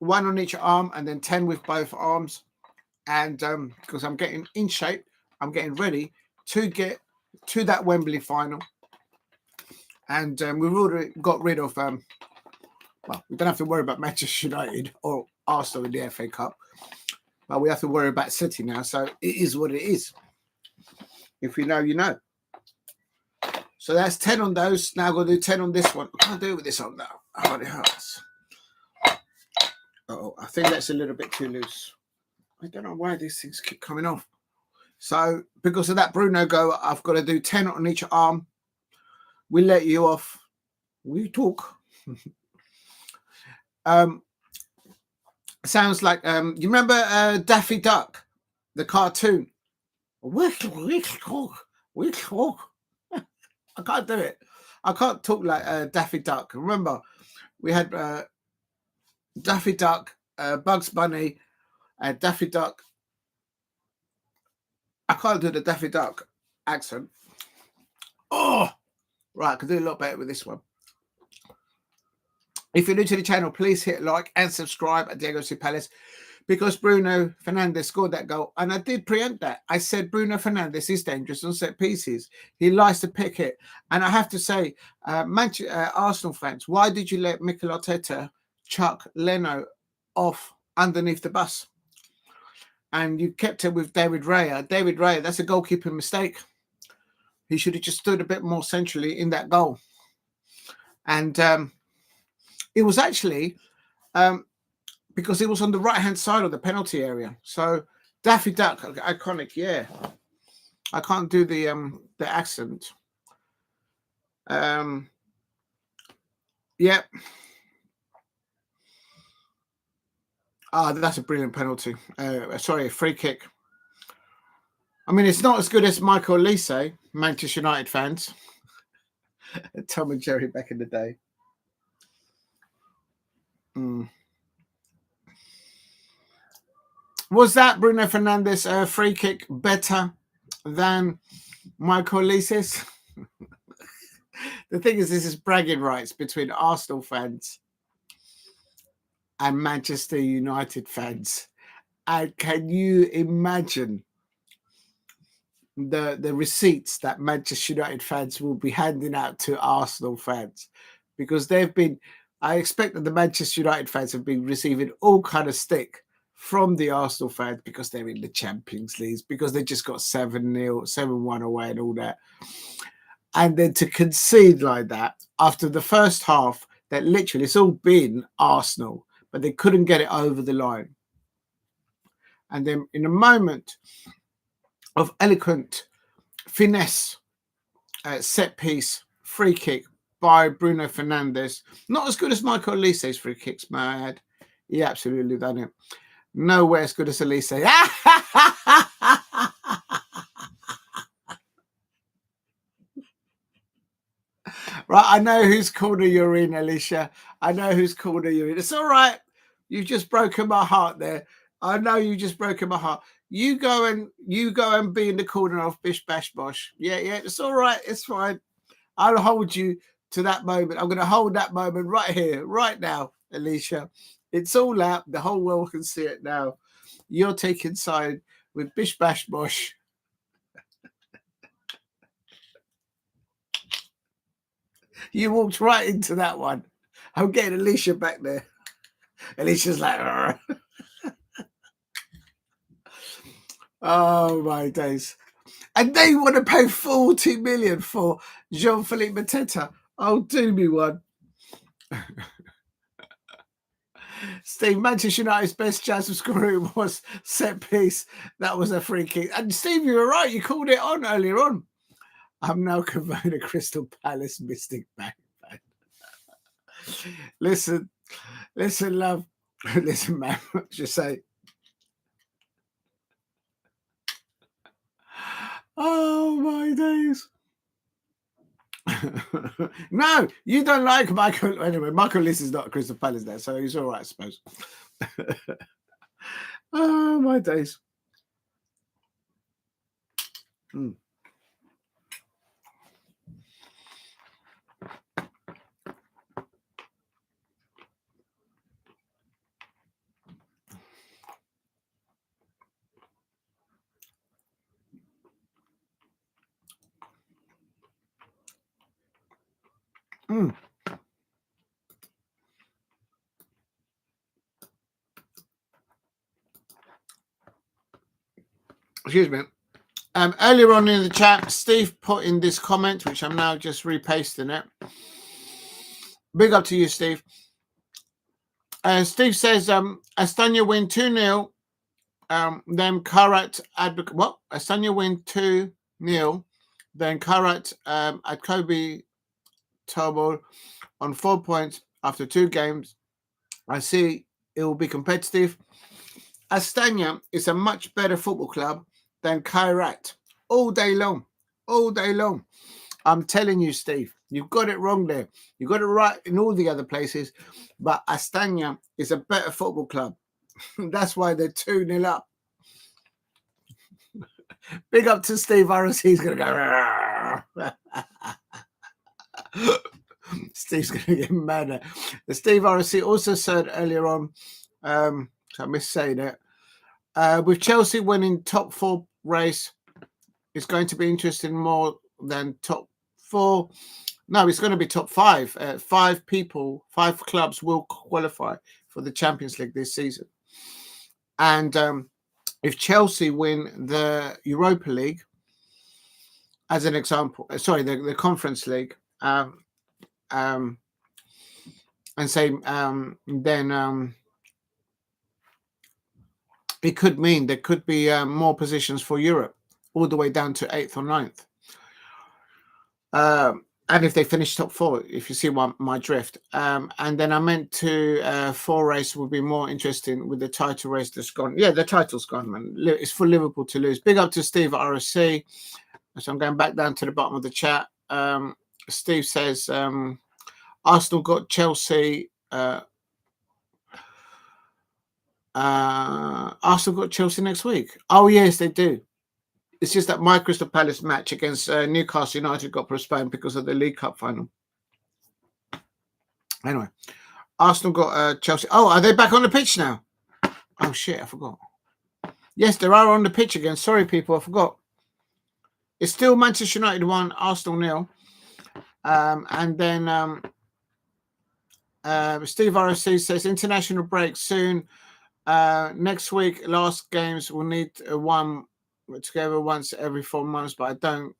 1 on each arm and then 10 with both arms. And because I'm getting in shape, I'm getting ready to get to that Wembley final. And we've already got rid of, well, we don't have to worry about Manchester United or Arsenal in the FA Cup. But we have to worry about City now. So it is what it is. If you know, you know. So that's 10 on those. Now I'm going to do 10 on this one. I can't do it with this on now. Oh, it hurts. Oh, I think that's a little bit too loose. I don't know why these things keep coming off. So because of that Bruno go, I've got to do 10 on each arm. We let you off. We talk. Sounds like you remember Daffy Duck, the cartoon. We talk. I can't do it. I can't talk like Daffy Duck. Remember, we had Daffy Duck, Bugs Bunny, Daffy Duck. I can't do the Daffy Duck accent. Oh, right, I can do a lot better with this one. If you're new to the channel, please hit like and subscribe at Diego C. Palace, because Bruno Fernandes scored that goal. And I did preempt that. I said Bruno Fernandes is dangerous on set pieces. He likes to pick it. And I have to say, Arsenal fans, why did you let Mikel Arteta chuck Leno off underneath the bus? And you kept it with David Raya. David Raya, that's a goalkeeping mistake. He should have just stood a bit more centrally in that goal. And it was actually because it was on the right-hand side of the penalty area. So Daffy Duck, iconic, yeah. I can't do the accent. Yeah. That's a brilliant penalty. Sorry, a free kick. I mean, it's not as good as Michael Olise, Manchester United fans. Tom and Jerry back in the day. Was that Bruno Fernandes free kick better than Michael Olise's? The thing is, this is bragging rights between Arsenal fans and Manchester United fans. And can you imagine the receipts that Manchester United fans will be handing out to Arsenal fans? Because I expect that the Manchester United fans have been receiving all kind of stick from the Arsenal fans because they're in the Champions League, because they just got 7-0, 7-1 away and all that. And then to concede like that after the first half, that literally it's all been Arsenal, but they couldn't get it over the line. And then in a moment of eloquent finesse, set piece, free kick by Bruno Fernandes. Not as good as Michael Olise's free kicks, may I add. He absolutely done it. Nowhere as good as Olise. Right, I know whose corner you're in, Alicia. I know whose corner you're in. It's all right. You've just broken my heart there. I know you just broken my heart. You go and be in the corner of Bish Bash Bosh. Yeah, it's all right. It's fine. I'll hold you to that moment. I'm going to hold that moment right here, right now, Alicia. It's all out. The whole world can see it now. You're taking side with Bish Bash Bosh. You walked right into that one. I'm getting Alicia back there. Alicia's like, oh my days. And they want to pay 40 million for Jean-Philippe Mateta. Oh, do me one. Steve, Manchester United's best chance of scoring was set piece. That was a free kick. And Steve, you were right. You called it on earlier on. I'm now converting a Crystal Palace Mystic back. Listen, love. Listen, man. Just say. Oh, my days. No, you don't like Michael. Anyway, Michael Olise is not Crystal Palace there, so he's all right, I suppose. Oh, my days. Excuse me. Earlier on in the chat, Steve put in this comment, which I'm now just repasting it. Big up to you, Steve. Steve says, Astana win 2-0. Then Karat what? Astana win 2-0. Then Karat at Kobe Tobol on 4 points after 2 games. I see it will be competitive. Astana is a much better football club than Kairat all day long. I'm telling you, Steve, You've got it wrong there. You got it right in all the other places. But Astana is a better football club. That's why they're 2-0 up. Big up to Steve Harris. He's going to go. Steve's going to get mad. The Steve Harris also said earlier on, so I missed saying it, with Chelsea winning top 4 race, it's going to be interesting more than top 4. No, it's going to be top 5. 5 clubs will qualify for the Champions League this season. And if Chelsea win the Europa League, as an example, the Conference League, and say then it could mean there could be more positions for Europe, all the way down to 8th or 9th. And if they finish top 4, if you see my drift. And then I meant to 4 race would be more interesting with the title race that's gone. Yeah, the title's gone, man. It's for Liverpool to lose. Big up to Steve at RSC. So I'm going back down to the bottom of the chat. Steve says Arsenal got Chelsea. Arsenal got Chelsea next week. Oh, yes, they do. It's just that my Crystal Palace match against Newcastle United got postponed because of the League Cup final. Anyway, Arsenal got Chelsea. Oh, are they back on the pitch now? Oh, shit, I forgot. Yes, they are on the pitch again. Sorry, people, I forgot. It's still Manchester United 1, Arsenal 0. And then Steve RSC says international break soon. Next week, last games will need one together once every 4 months, but I don't.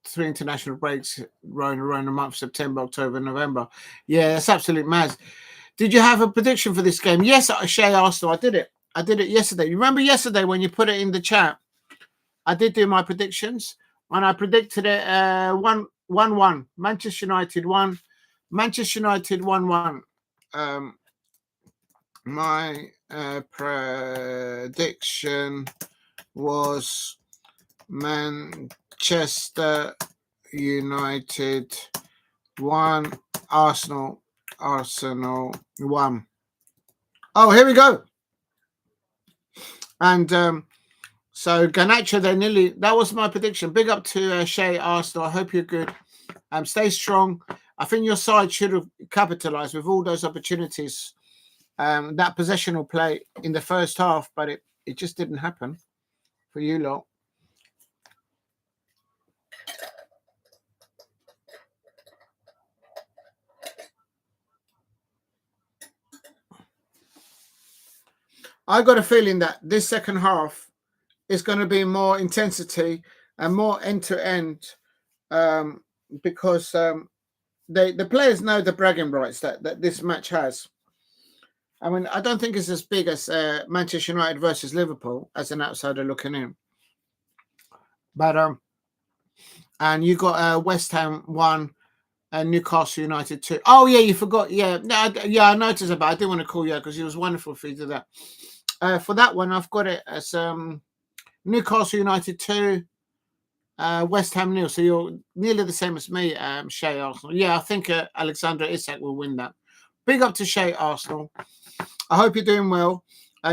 3 international breaks around a month, September, October, November. Yeah, that's absolute mad. Did you have a prediction for this game? Yes, Shae Arsenal. I did it yesterday. You remember yesterday when you put it in the chat? I did do my predictions, and I predicted it 1-1. Manchester United 1. Manchester United 1-1. My prediction was Manchester United 1, Arsenal 1. Oh, here we go. And so Garnacho, they're nearly. That was my prediction. Big up to Shae Arsenal. I hope you're good. Stay strong. I think your side should have capitalised with all those opportunities. That possessional play in the first half, but it just didn't happen for you lot. I got a feeling that this second half is going to be more intensity and more end-to-end because the players know the bragging rights that this match has. I mean, I don't think it's as big as Manchester United versus Liverpool as an outsider looking in. But and you got West Ham 1 and Newcastle United 2. Oh yeah, you forgot. Yeah, I noticed about. I didn't want to call you because it was wonderful for you to do that. For that one, I've got it as Newcastle United 2, West Ham 0. So you're nearly the same as me, Shae Arsenal. Yeah, I think Alexander Isak will win that. Big up to Shae Arsenal. I hope you're doing well.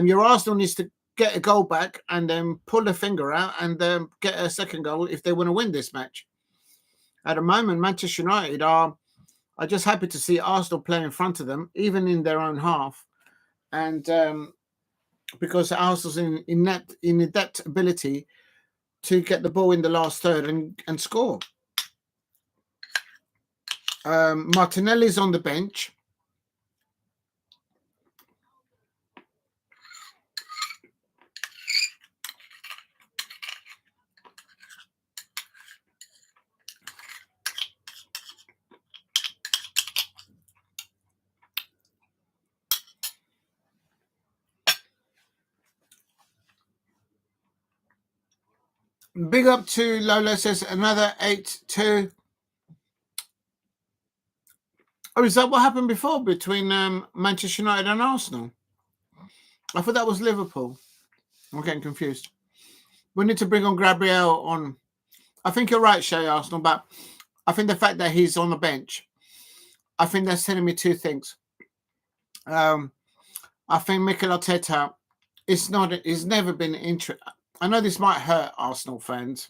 Your Arsenal needs to get a goal back and then pull the finger out and get a second goal if they want to win this match. At the moment, Manchester United are just happy to see Arsenal play in front of them, even in their own half. And because Arsenal's in adept ability to get the ball in the last third and score. Martinelli's on the bench. Big up to Lola says another 8-2. Oh, is that what happened before between Manchester United and Arsenal? I thought that was Liverpool. I'm getting confused. We need to bring on Gabriel on. I think you're right, Shae Arsenal, but I think the fact that he's on the bench, I think that's telling me two things. I think Mikel Arteta he's never been interested. I know this might hurt Arsenal fans,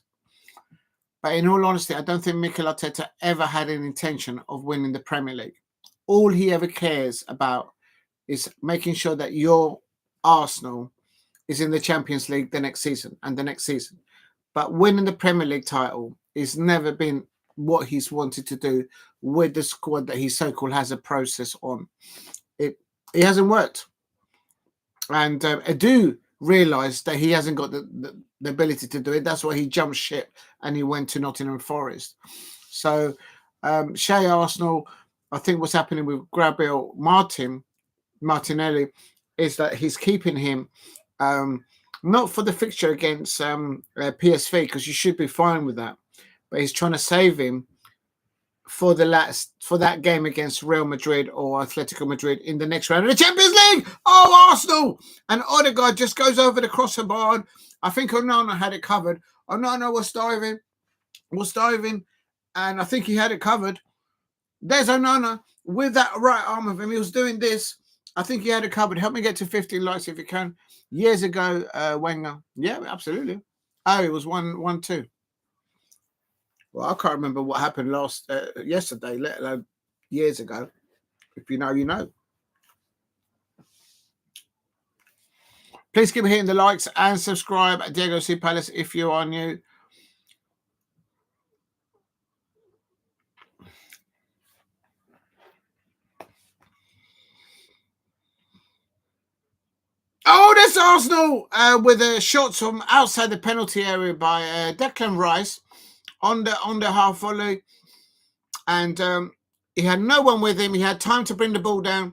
but in all honesty, I don't think Mikel Arteta ever had an intention of winning the Premier League. All he ever cares about is making sure that your Arsenal is in the Champions League the next season and the next season. But winning the Premier League title has never been what he's wanted to do with the squad that he so-called has a process on. It hasn't worked. And I do realise that he hasn't got the ability to do it. That's why he jumped ship and he went to Nottingham Forest. So Shae Arsenal, I think what's happening with Gabriel Martinelli is that he's keeping him not for the fixture against PSV, because you should be fine with that, but he's trying to save him for that game against Real Madrid or Atletico Madrid in the next round of the Champions League. Oh, Arsenal! And Odegaard just goes over the crossbar. I think Onana had it covered. Onana was diving, and I think he had it covered. There's Onana with that right arm of him. He was doing this. I think he had it covered. Help me get to 15 likes if you can. Years ago, Wenger. Yeah, absolutely. Oh, it was 1-2. Well, I can't remember what happened yesterday, let alone years ago. If you know, you know. Please keep hitting the likes and subscribe at Diego C. Palace if you are new. Oh, that's Arsenal with a shot from outside the penalty area by Declan Rice on the half volley, and he had no one with him. He had time to bring the ball down,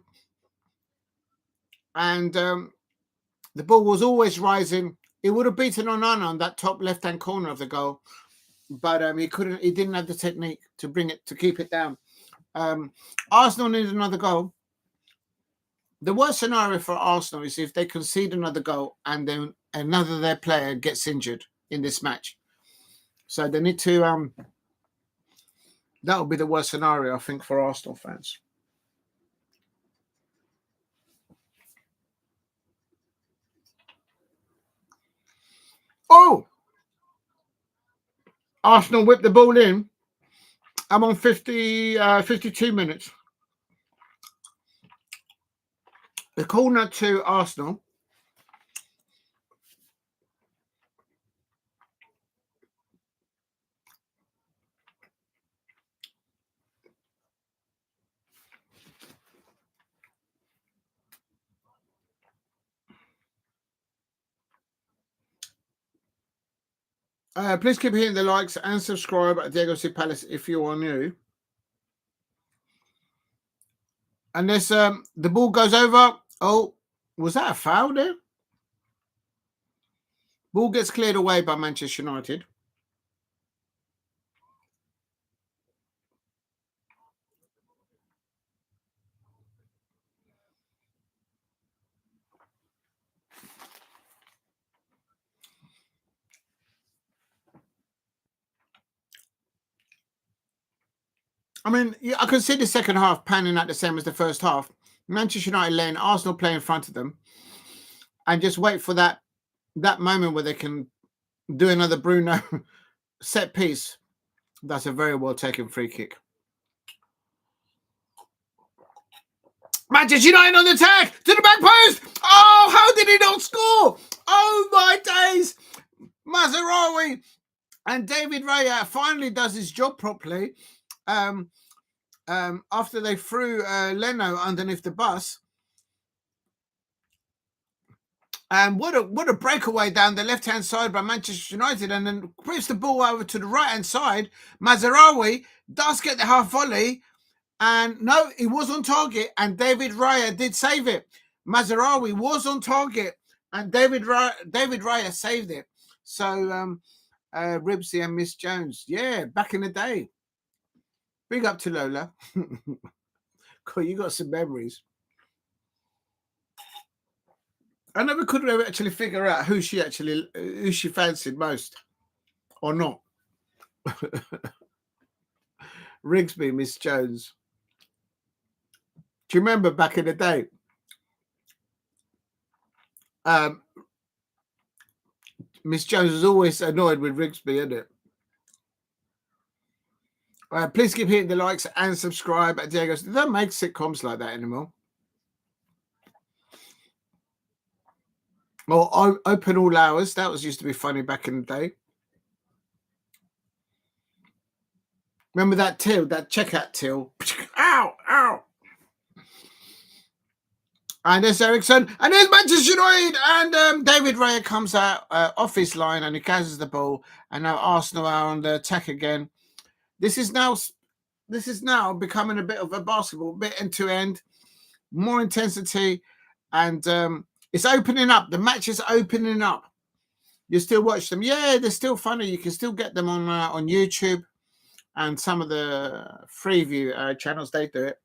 and the ball was always rising. He would have beaten Onana on that top left-hand corner of the goal, but he couldn't. He didn't have the technique to keep it down. Arsenal needed another goal. The worst scenario for Arsenal is if they concede another goal and then another their player gets injured in this match. So they need to. That would be the worst scenario, I think, for Arsenal fans. Oh! Arsenal whipped the ball in. I'm on 52 minutes. The corner to Arsenal. Please keep hitting the likes and subscribe at Diego C. Palace if you are new. And this, the ball goes over. Oh, was that a foul there? Ball gets cleared away by Manchester United. I mean, I can see the second half panning out the same as the first half. Manchester United letting Arsenal play in front of them and just wait for that moment where they can do another Bruno set piece. That's a very well taken free kick. Manchester United on the attack to the back post. Oh, how did he not score? Oh my days! Mazraoui and David Raya finally does his job properly. After they threw Leno underneath the bus. And what a breakaway down the left-hand side by Manchester United, and then puts the ball over to the right-hand side. Mazraoui does get the half volley, and no, he was on target, and David Raya did save it. Mazraoui was on target, and David Raya saved it. So Ribsy and Miss Jones, yeah, back in the day. Big up to Lola. Cool, you got some memories. I never could actually figure out who she fancied most or not. Rigsby, Miss Jones. Do you remember back in the day? Miss Jones was always annoyed with Rigsby, isn't it? Please keep hitting the likes and subscribe. Diego, they don't make sitcoms like that anymore. Or Open All Hours. That was used to be funny back in the day. Remember that till, that checkout till? Ow, ow. And there's Ericsson, and there's Manchester United, and David Raya comes out off his line and he catches the ball, and now Arsenal are on the attack again. This is now becoming a bit of a basketball, bit end to end, more intensity, and it's opening up. The match is opening up. You still watch them, yeah, they're still funny. You can still get them on YouTube and some of the Freeview channels. They do it.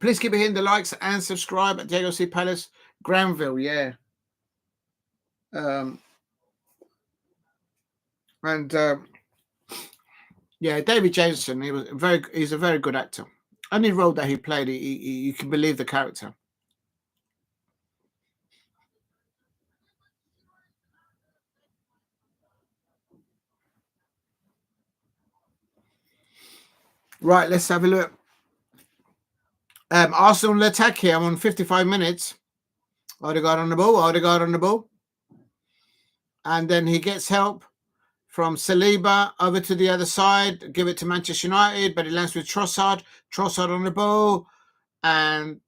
Please keep hitting the likes and subscribe at Diego C. Palace, Granville, yeah. Yeah, David Jameson, he's a very good actor. Any role that he played, you can believe the character. Right, let's have a look. Arsenal attack here. I'm on 55 minutes. Odegaard on the ball. And then he gets help from Saliba over to the other side. Give it to Manchester United, but he lands with Trossard. Trossard on the ball. And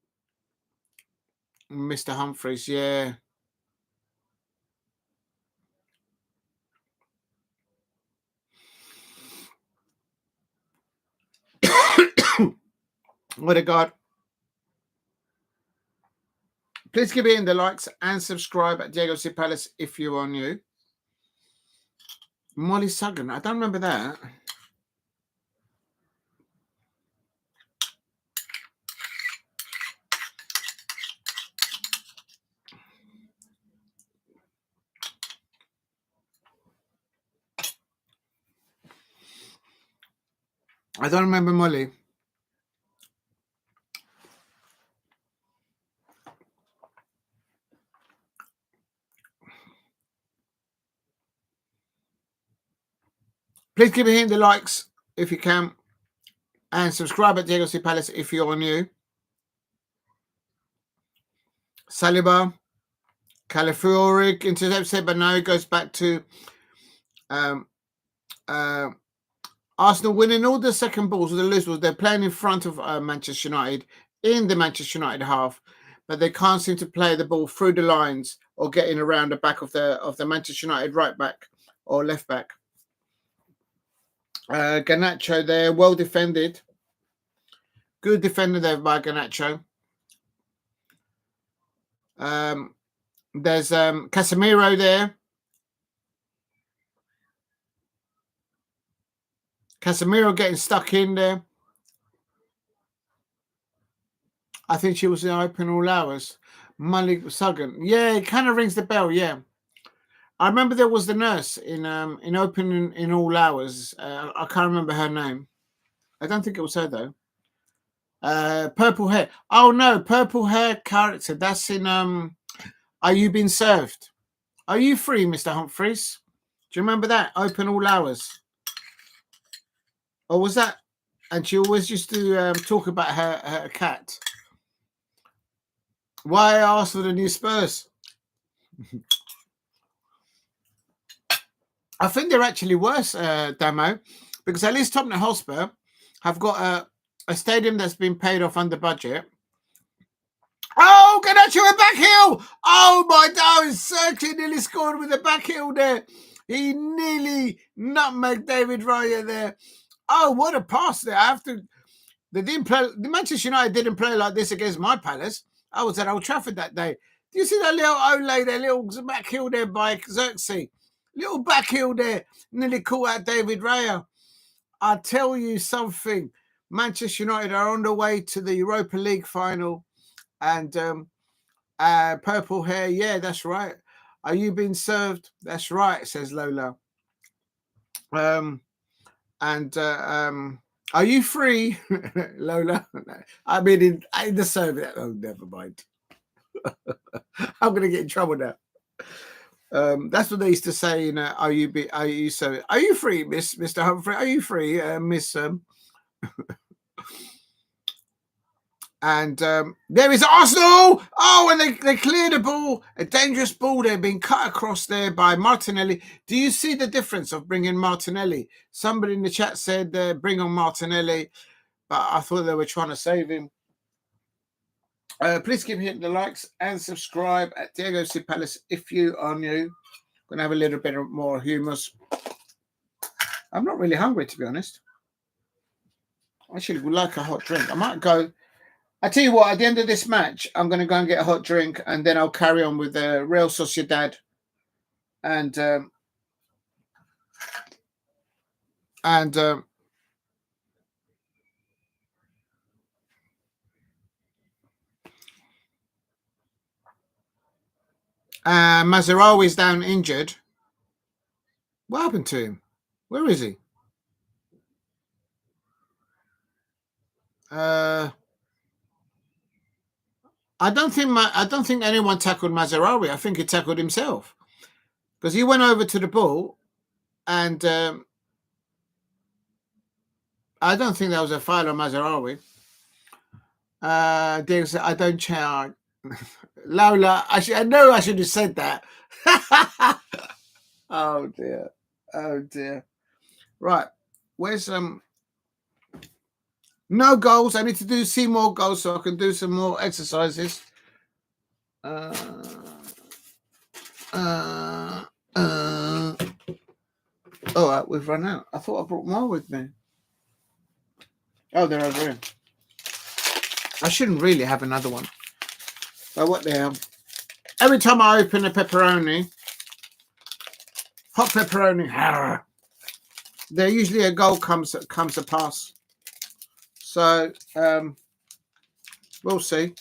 Mr. Humphries, yeah. Odegaard. Please keep hitting the likes and subscribe at Diego C. Palace if you are new. Molly Suggan, I don't remember that. I don't remember Molly. Please keep hitting the likes if you can. And subscribe at Diego C. Palace if you're new. Saliba. Calafiori intercepts it, but now he goes back to Arsenal winning all the second balls or the loose balls. They're playing in front of Manchester United in the Manchester United half, but they can't seem to play the ball through the lines or getting around the back of the Manchester United right back or left back. Garnacho there, well defended. Good defender there by Garnacho. There's Casemiro there. Casemiro getting stuck in there. I think she was in Open All Hours. Molly Suggan. Yeah, it kind of rings the bell, yeah. I remember there was the nurse in Open in All Hours. I can't remember her name. I don't think it was her, though. Purple hair. Oh, no, purple hair character. That's in Are You Being Served? Are you free, Mr. Humphries? Do you remember that? Open All Hours. Or was that? And she always used to talk about her cat. Why ask for the new Spurs? I think they're actually worse, Damo, because at least Tottenham Hotspur have got a stadium that's been paid off under budget. Oh, Garnacho a back heel! Oh my God, Sergio nearly scored with a back heel there. He nearly nutmegged David Raya there. Oh, what a pass there! They didn't play. The Manchester United didn't play like this against my Palace. I was at Old Trafford that day. Do you see that little Ole there, little back heel there by Xerxes? Little back heel there, nearly caught out David Raya. I tell you something, Manchester United are on the way to the Europa League final. And purple hair, yeah, that's right. Are you being served? That's right, says Lola. And are you free, Lola? I mean, in the survey. Oh, never mind. I'm going to get in trouble now. That's what they used to say. Are you free, Mr. Humphrey? Are you free, Miss? And there is Arsenal. Oh, and they cleared a ball, a dangerous ball. They've been cut across there by Martinelli. Do you see the difference of bringing Martinelli? Somebody in the chat said bring on Martinelli, but I thought they were trying to save him. Please keep hitting the likes and subscribe at Diego C. Palace if you are new. Going to have a little bit more hummus. I'm not really hungry, to be honest. I actually would like a hot drink. I might go. I tell you what, at the end of this match, I'm going to go and get a hot drink, and then I'll carry on with the Real Sociedad and Mazraoui's down injured. What happened to him? Where is he? I don't think anyone tackled Mazraoui. I think he tackled himself because he went over to the ball, and I don't think that was a foul on Mazraoui. Dave said, "I don't charge." Lola, I know I should have said that. Oh dear. Right, where's no goals? I need to see more goals so I can do some more exercises. All right, we've run out. I thought I brought more with me. Oh, they're over here. I shouldn't really have another one. But what the hell? Every time I open a pepperoni, hot pepperoni, there usually a goal comes a pass. So we'll see.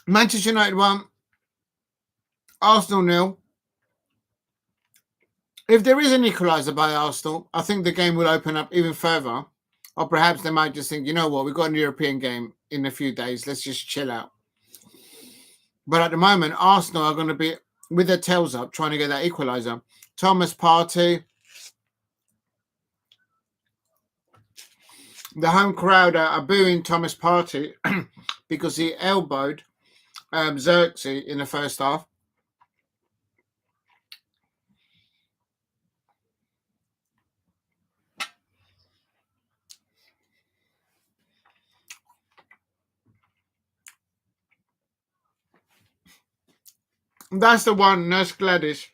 Manchester United 1, Arsenal 0. If there is an equaliser by Arsenal, I think the game will open up even further. Or perhaps they might just think, you know what, we've got a European game in a few days. Let's just chill out. But at the moment, Arsenal are going to be with their tails up trying to get that equaliser. Thomas Partey. The home crowd are booing Thomas Partey because he elbowed Xerxes in the first half. That's the one, Nurse Gladys.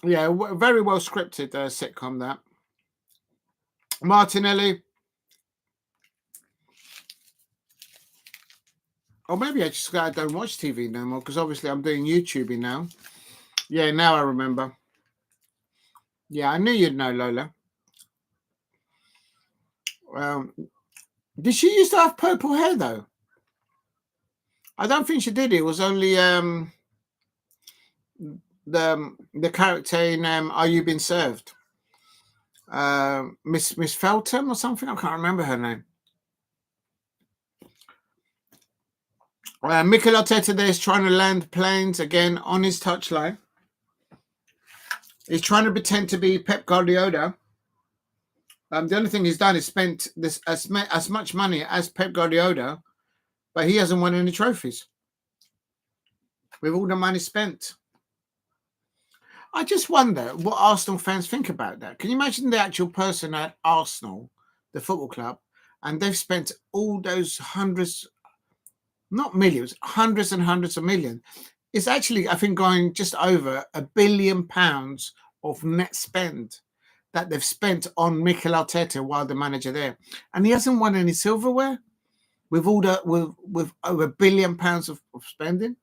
Yeah, very well scripted sitcom, that. Martinelli. Or maybe I don't watch TV no more because obviously I'm doing YouTubing now. Yeah, now I remember. Yeah, I knew you'd know, Lola. Did she used to have purple hair, though? I don't think she did. It was only the character in Are You Been Served? Miss Felton or something? I can't remember her name. Mikel Arteta there is trying to land planes again on his touchline. He's trying to pretend to be Pep Guardiola. The only thing he's done is spent this as much money as Pep Guardiola, but he hasn't won any trophies with all the money spent. I just wonder what Arsenal fans think about that. Can you imagine the actual person at Arsenal, the football club, and they've spent all those hundreds, not millions, hundreds and hundreds of millions. It's actually, I think, going just over £1 billion of net spend that they've spent on Mikel Arteta while the manager there. And he hasn't won any silverware. with all the with over £1 billion of spending.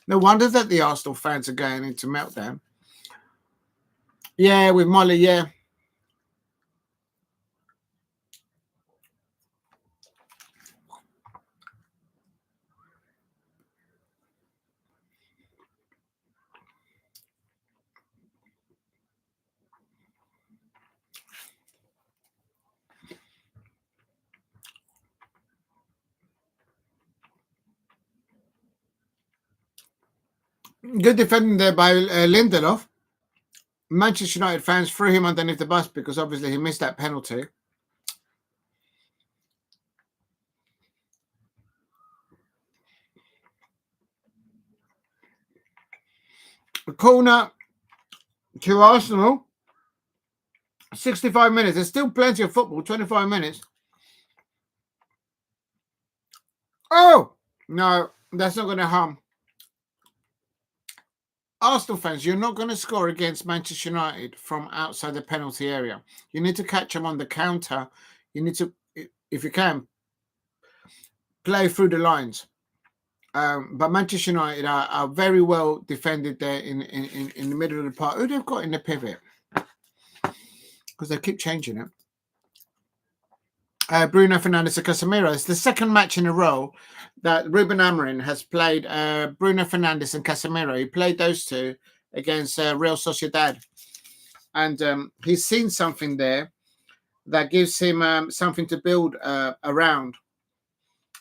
No wonder that the Arsenal fans are going into meltdown. Yeah, with Molly, yeah. Good defending there by Lindelof. Manchester United fans threw him underneath the bus because obviously he missed that penalty. A corner to Arsenal. 65 minutes. There's still plenty of football. 25 minutes. Oh! No, that's not going to harm. Arsenal fans, you're not going to score against Manchester United from outside the penalty area. You need to catch them on the counter. You need to, if you can, play through the lines. But Manchester United are very well defended there in the middle of the park. Who they've got in the pivot? Because they keep changing it. Bruno Fernandes and Casemiro. It's the second match in a row that Ruben Amorim has played Bruno Fernandes and Casemiro. He played those two against Real Sociedad. And he's seen something there that gives him something to build around.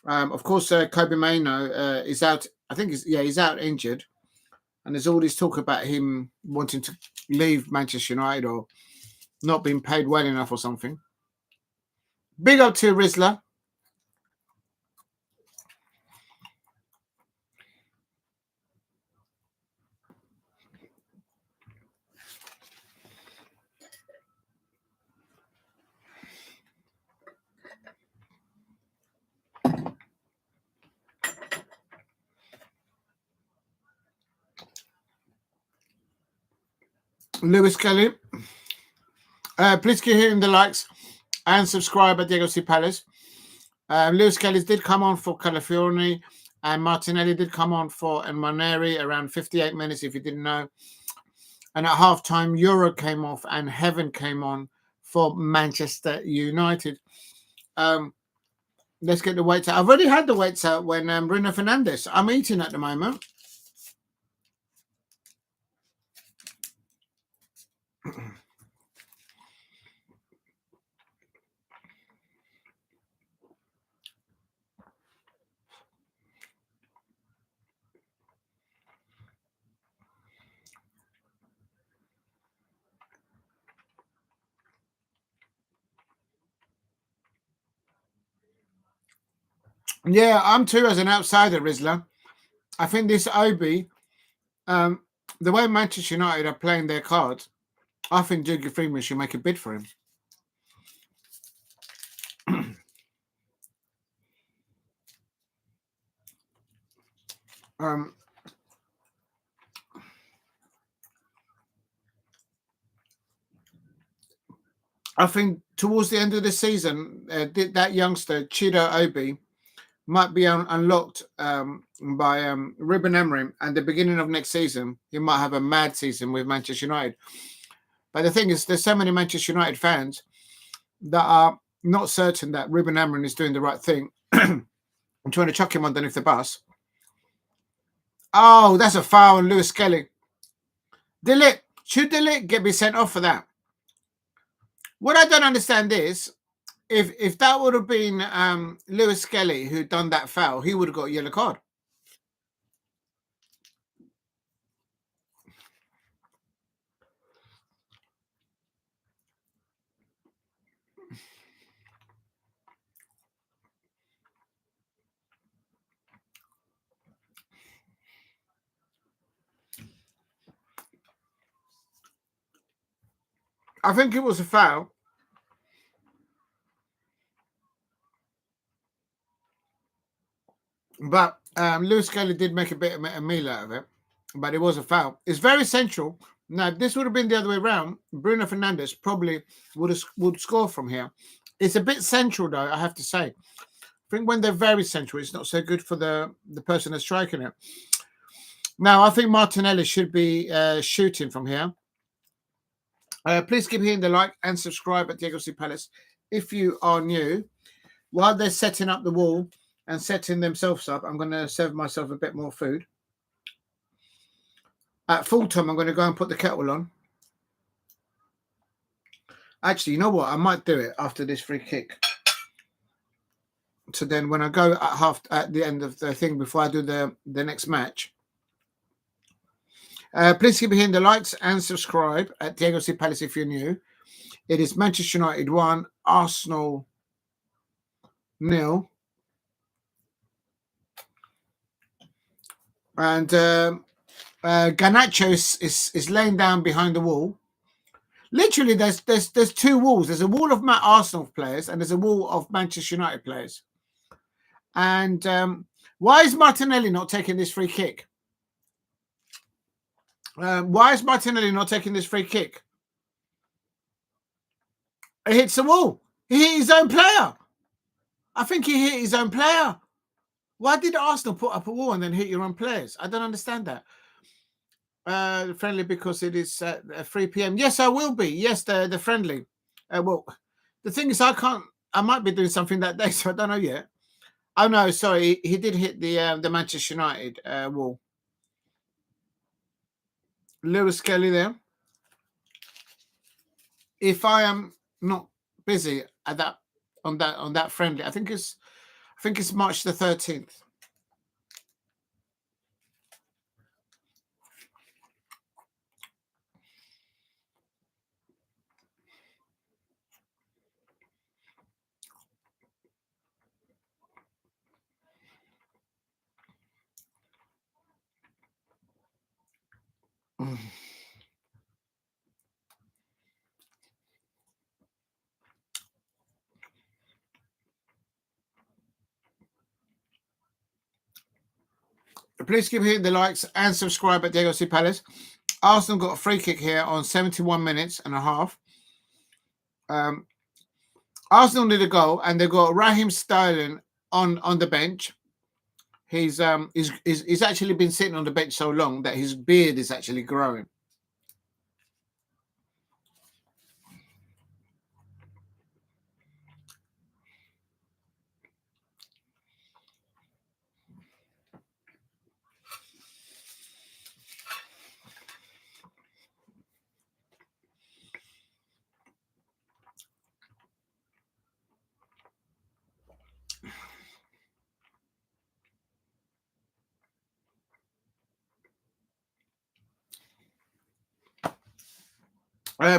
Of course, Kobe Mainoo is out. I think he's out injured. And there's all this talk about him wanting to leave Manchester United or not being paid well enough or something. Big up to Rizla. Lewis Kelly. Please keep hitting the likes and subscribe at Diego C. Palace. Lewis Kelly did come on for Calafiori, and Martinelli did come on for Maneri around 58 minutes, if you didn't know. And at halftime, Euro came off and Heaven came on for Manchester United. Let's get the weights out. I've already had the weights out when Bruno Fernandes. I'm eating at the moment. Yeah, I'm too as an outsider, Rizla. I think this Obi, the way Manchester United are playing their cards, I think Dougie Freeman should make a bid for him. I think towards the end of the season, that youngster, Chido Obi, might be unlocked by Ruben Amorim, and the beginning of next season, he might have a mad season with Manchester United. But the thing is, there's so many Manchester United fans that are not certain that Ruben Amorim is doing the right thing. I'm trying to chuck him underneath the bus. Oh, that's a foul on Lewis Kelly. Should Dillit be sent off for that? What I don't understand is, if that would have been Lewis Kelly who'd done that foul, he would have got a yellow card. I think it was a foul. But Lewis Kelly did make a bit of a meal out of it. But it was a foul. It's very central. Now, if this would have been the other way around, Bruno Fernandes probably would score from here. It's a bit central, though, I have to say. I think when they're very central, it's not so good for the person that's striking it. Now, I think Martinelli should be shooting from here. Please keep hitting the like and subscribe at Diego C. Palace if you are new. While they're setting up the wall and setting themselves up, I'm going to serve myself a bit more food. At full time, I'm going to go and put the kettle on. Actually, you know what? I might do it after this free kick. So then when I go at the end of the thing, before I do the next match, please keep hitting the likes and subscribe at Diego C. Palace if you're new. It is Manchester United 1, Arsenal 0. And Garnacho is laying down behind the wall. Literally, there's two walls. There's a wall of Arsenal players and there's a wall of Manchester United players. And why is Martinelli not taking this free kick? Why is Martinelli not taking this free kick? He hits the wall. He hit his own player. I think he hit his own player. Why did Arsenal put up a wall and then hit your own players? I don't understand that. Friendly because it is 3 p.m. Yes, I will be. Yes, the friendly. Well, the thing is, I might be doing something that day, so I don't know yet. Oh no, sorry, he did hit the Manchester United wall. Lewis Kelly there. If I am not busy at that on that friendly, I think it's March the 13th. Please keep hitting the likes and subscribe at Diego C. Palace. Arsenal got a free kick here on 71 minutes and a half. Arsenal need a goal, and they've got Raheem Sterling on the bench. He's actually been sitting on the bench so long that his beard is actually growing.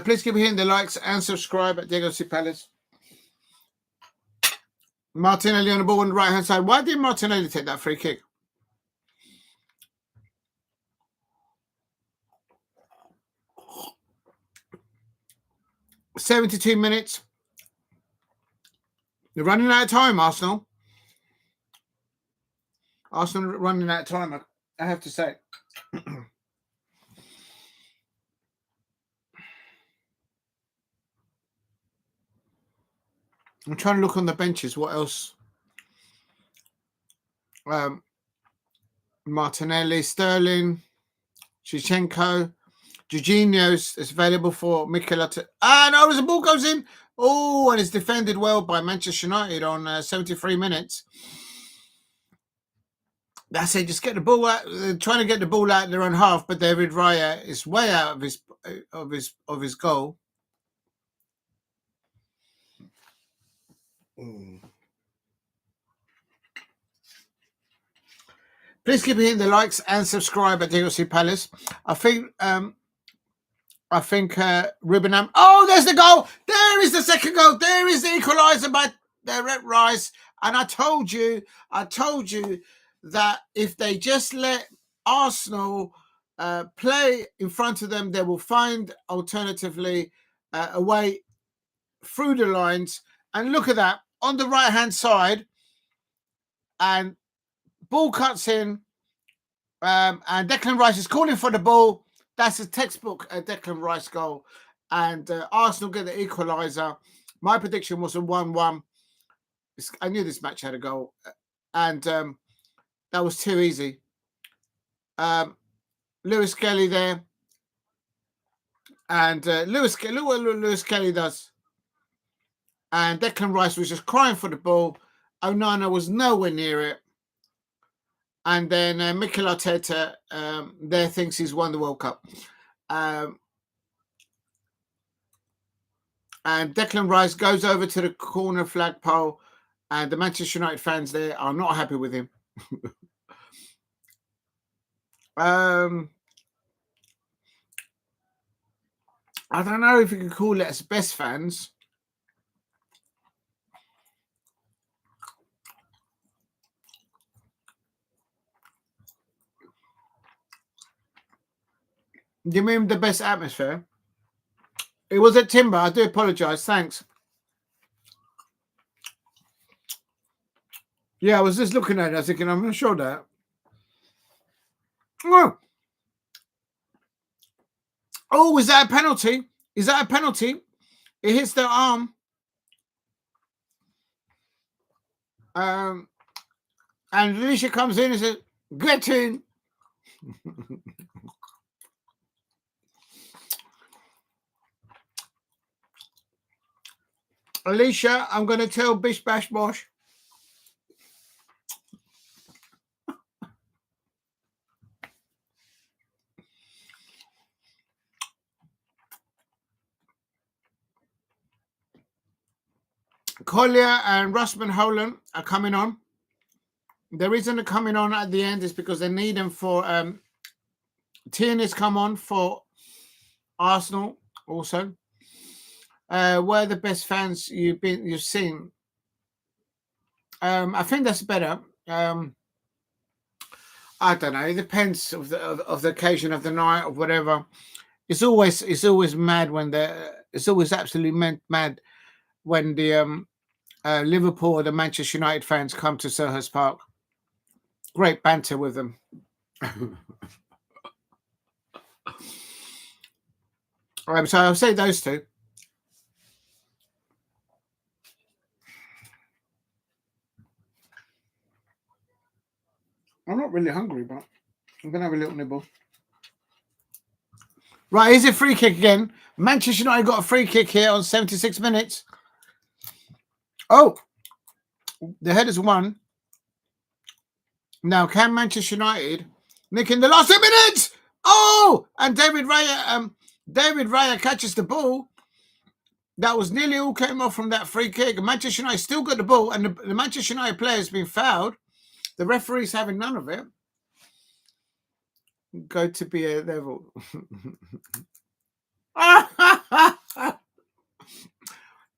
Please keep hitting the likes and subscribe at Diego C. Palace. Martinelli on the ball on the right-hand side. Why did Martinelli take that free kick? "72 minutes. You're running out of time, Arsenal. Arsenal running out of time, I have to say. I'm trying to look on the benches. What else? Martinelli, Sterling, Shevchenko, Jorginho's is available for Mikel. No, as the ball goes in. Oh, and it's defended well by Manchester United on 73 minutes. That's it. Just get the ball out. They're trying to get the ball out of their own half, but David Raya is way out of his goal. Please keep hitting the likes and subscribe at Diego C. Palace. I think Rubenham. Oh, there's the goal. There is the second goal. There is the equaliser by Rhett Rice. And I told you that if they just let Arsenal play in front of them, they will find alternatively a way through the lines. And look at that on the right-hand side. And ball cuts in. And Declan Rice is calling for the ball. That's a textbook Declan Rice goal. And Arsenal get the equaliser. My prediction was a 1-1. I knew this match had a goal, and that was too easy. Lewis Kelly there, and look what Lewis Kelly does. And Declan Rice was just crying for the ball. Onana was nowhere near it. And then Mikel Arteta there thinks he's won the World Cup. And Declan Rice goes over to the corner flagpole, and the Manchester United fans there are not happy with him. I don't know if you can call it as best fans. Do you mean the best atmosphere? It was at Timber. I do apologise. Thanks. Yeah, I was just looking at it. I was thinking, I'm not sure that. Oh, is that a penalty? Is that a penalty? It hits their arm. And Alicia comes in and says, "Get in." Alicia, I'm going to tell Bish Bash Bosh. Collier and Russman Holland are coming on. The reason they're coming on at the end is because they need them for Tierney's come on for Arsenal also. Where the best fans you've seen? I think that's better. I don't know. It depends of the occasion of the night or whatever. It's always mad when it's always absolutely mad when the Liverpool or the Manchester United fans come to Selhurst Park. Great banter with them. So I'll say those two. I'm not really hungry, but I'm going to have a little nibble. Right, here's a free kick again. Manchester United got a free kick here on 76 minutes. Oh, the headers won. Now, can Manchester United nick in the last 2 minutes? Oh, and David Raya catches the ball. That was nearly all came off from that free kick. Manchester United still got the ball, and the Manchester United player has been fouled. The referee's having none of it. Go to be a level.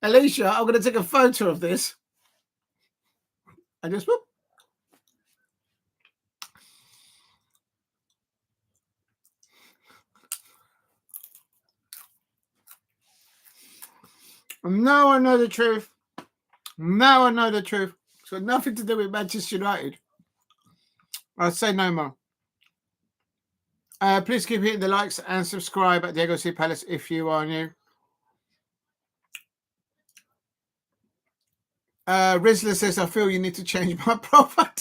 Alicia, I'm going to take a photo of this. And just whoop. Now I know the truth. Now I know the truth. It's got nothing to do with Manchester United. I'll say no more. Please keep hitting the likes and subscribe at Diego C. Palace if you are new. Rizzler says, I feel you need to change my profile.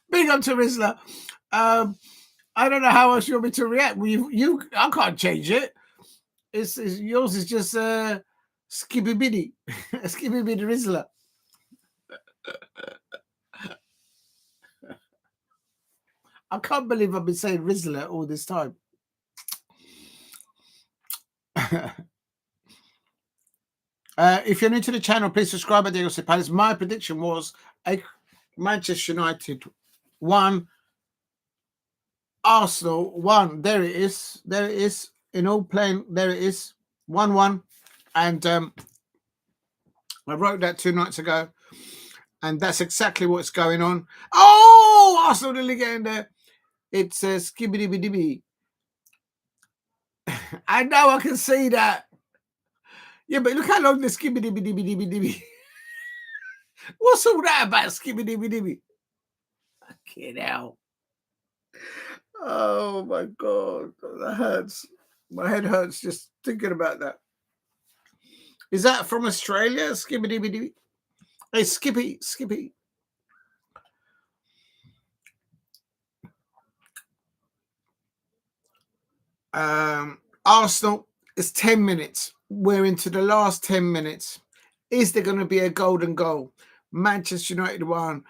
Big up to Rizzler. I don't know how else you want me to react. I can't change it. It's yours is just Skippy Biddy. Skippy Biddy Rizzler. I can't believe I've been saying Rizzler all this time. If you're new to the channel, please subscribe at Diego C. Palace. My prediction was Manchester United 1, Arsenal 1. There it is. There it is. In all playing, there it is. 1-1. And I wrote that 2 nights ago. And that's exactly what's going on. Oh, Arsenal nearly getting there. It's skibidi-bidi-bidi. I know, I can see that. Yeah, but look how long the skibidi-bidi-bidi-bidi. What's all that about skibidi-bidi-bidi? Fucking hell. Oh, my God. That hurts. My head hurts just thinking about that. Is that from Australia? Skibbity. Hey, Skippy. Arsenal, it's 10 minutes. We're into the last 10 minutes. Is there going to be a golden goal? Manchester United won,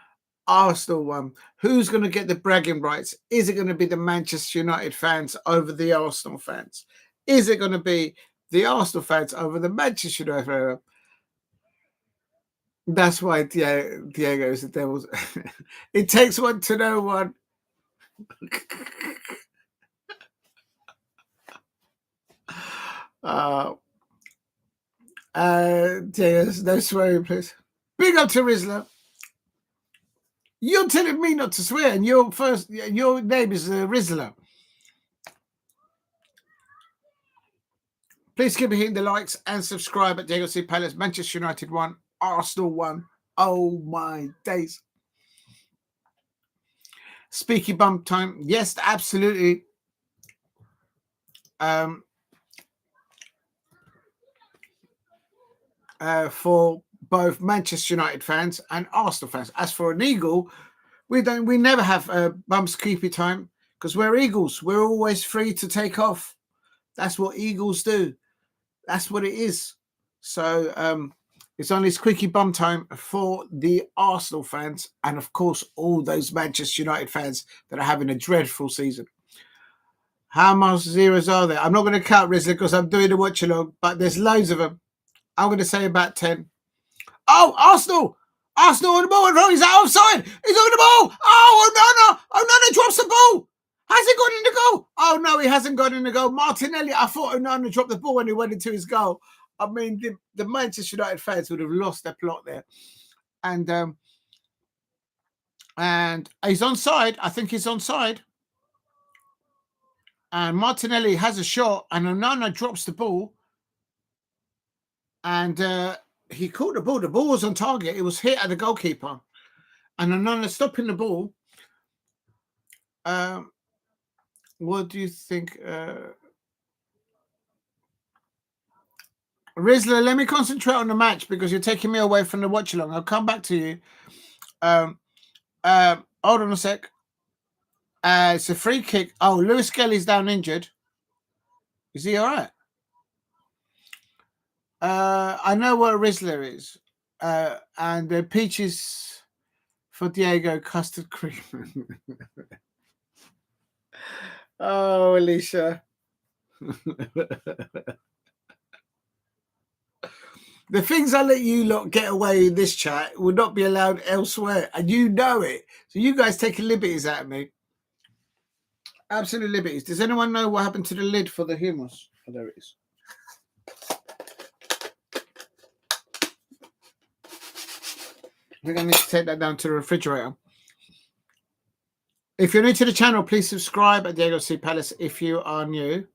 Arsenal won. Who's going to get the bragging rights? Is it going to be the Manchester United fans over the Arsenal fans? Is it going to be the Arsenal fans over the Manchester United fans? That's why Diego is the devil's. It takes one to know one. Diego, no swearing, please. Big up to Rizla. You're telling me not to swear, and your name is Rizla. Please keep hitting the likes and subscribe at Diego C. Palace. Manchester United won, Arsenal won. Oh my days. Speaky bump time. Yes, absolutely. For both Manchester United fans and Arsenal fans. As for an Eagle, we never have bumps keepy time because we're Eagles. We're always free to take off. That's what Eagles do. That's what it is. So it's only squeaky bum time for the Arsenal fans and, of course, all those Manchester United fans that are having a dreadful season. How much zeros are there? I'm not going to count, Rizla, because I'm doing a watch-along, but there's loads of them. I'm going to say about 10. Oh, Arsenal on the ball. He's out offside. He's on the ball. Oh, Onana drops the ball. Has he gone in the goal? Oh, no, he hasn't gone in the goal. Martinelli, I thought Onana dropped the ball when he went into his goal. I mean, the Manchester United fans would have lost their plot there. And he's onside. I think he's onside. And Martinelli has a shot, and Onana drops the ball. And he caught the ball. The ball was on target. It was hit at the goalkeeper. And Onana stopping the ball. What do you think? Rizla, let me concentrate on the match because you're taking me away from the watch-along. I'll come back to you. Hold on a sec. It's a free kick. Oh, Lewis Kelly's down injured. Is he all right? I know what Rizla is. And peaches for Diego, custard cream. Oh, Alicia. The things I let you lot get away in this chat will not be allowed elsewhere, and you know it. So you guys taking liberties out of me. Absolute liberties. Does anyone know what happened to the lid for the hummus? Oh, there it is. We're going to need to take that down to the refrigerator. If you're new to the channel, please subscribe at Diego C. Palace if you are new.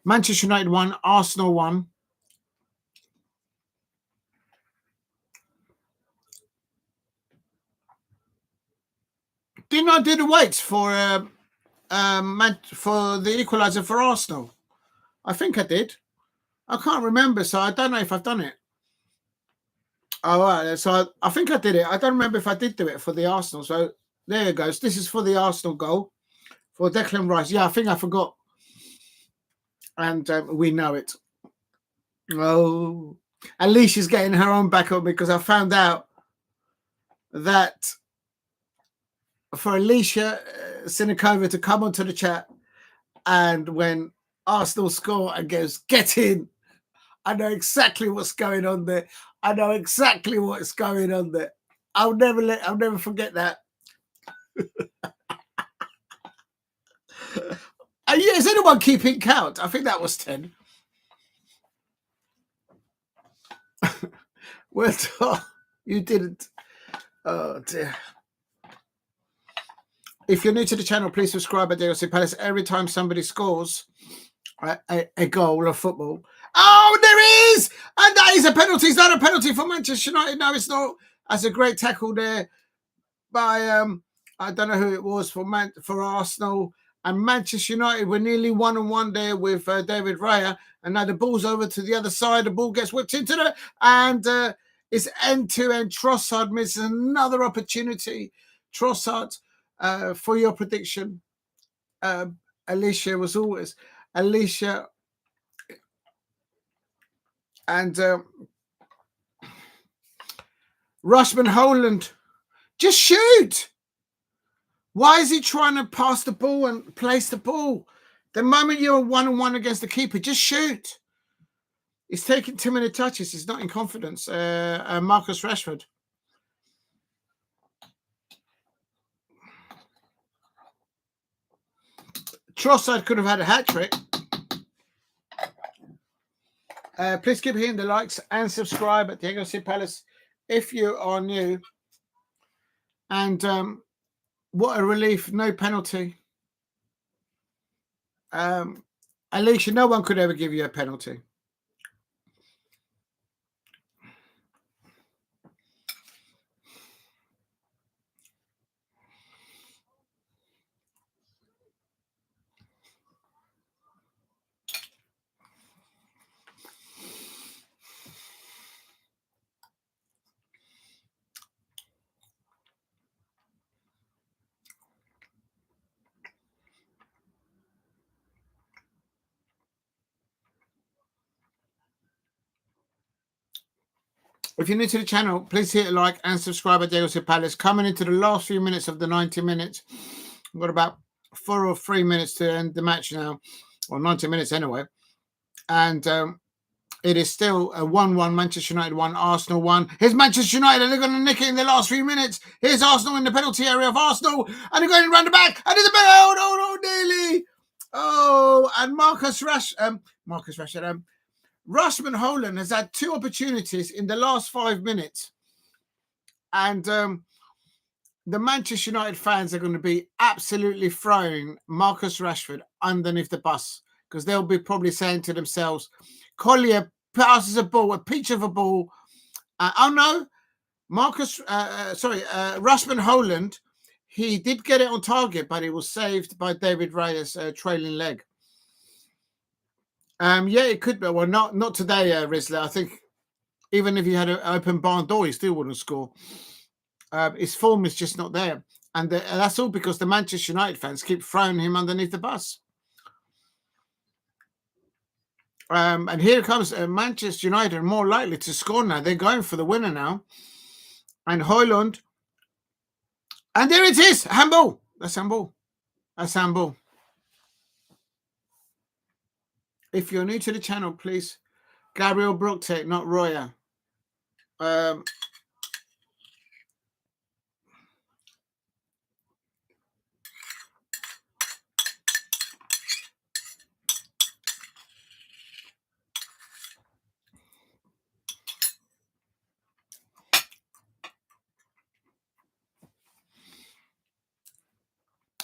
Manchester United won, Arsenal won. Didn't I do the weights for the equaliser for Arsenal? I think I did. I can't remember, so I don't know if I've done it. Oh, right. So I think I did it. I don't remember if I did do it for the Arsenal. So there it goes. This is for the Arsenal goal for Declan Rice. Yeah, I think I forgot. And we know it. Oh, Alicia's getting her own back on because I found out that for Alicia Sinikova to come onto the chat, and when Arsenal score and goes, get in, I know exactly what's going on there. I know exactly what's going on there. I'll never forget that. Is anyone keeping count? I think that was 10. Well, you didn't. Oh dear. If you're new to the channel, please subscribe at Diego C. Palace. Every time somebody scores a goal of football. Oh, there is! And that is a penalty. Is that a penalty for Manchester United? No, it's not. That's a great tackle there by I don't know who it was for Arsenal. And Manchester United were nearly 1-1 there with David Raya. And now the ball's over to the other side. The ball gets whipped into the... And it's end-to-end. Trossard misses another opportunity. Trossard, for your prediction. Alicia was always... Alicia... And Rushman Holland, just shoot. Why is he trying to pass the ball and place the ball? The moment you're 1-on-1 against the keeper, just shoot. He's taking too many touches. He's not in confidence. Marcus Rashford. Trossard could have had a hat-trick. Please keep hitting the likes and subscribe at Diego C. Palace if you are new. And what a relief. No penalty. Alicia, no one could ever give you a penalty. If you're new to the channel, please hit a like and subscribe at Diego C. Palace. Coming into the last few minutes of the 90 minutes. We've got about 4 or 3 minutes to end the match now, or 90 minutes anyway. And it is still a 1-1. Manchester United 1, Arsenal 1. Here's Manchester United. They're going to nick it in the last few minutes. Here's Arsenal in the penalty area of Arsenal. And they're going around the back. And it's a bit, oh, no, nearly. Oh, and Marcus Rashford. Rushman Holland has had 2 opportunities in the last 5 minutes. And the Manchester United fans are going to be absolutely throwing Marcus Rashford underneath the bus, because they'll be probably saying to themselves, Collier passes a ball, a peach of a ball. Oh, no. Rushman Holland, he did get it on target, but it was saved by David Raya's trailing leg. Yeah, it could be. Well, not today, Rizzler. I think even if he had an open barn door, he still wouldn't score. His form is just not there. And that's all because the Manchester United fans keep throwing him underneath the bus. And here comes Manchester United, more likely to score now. They're going for the winner now. And Højlund. And there it is. Handball. That's handball. That's handball. If you're new to the channel, please. Gabriel Brooktek, not Roya.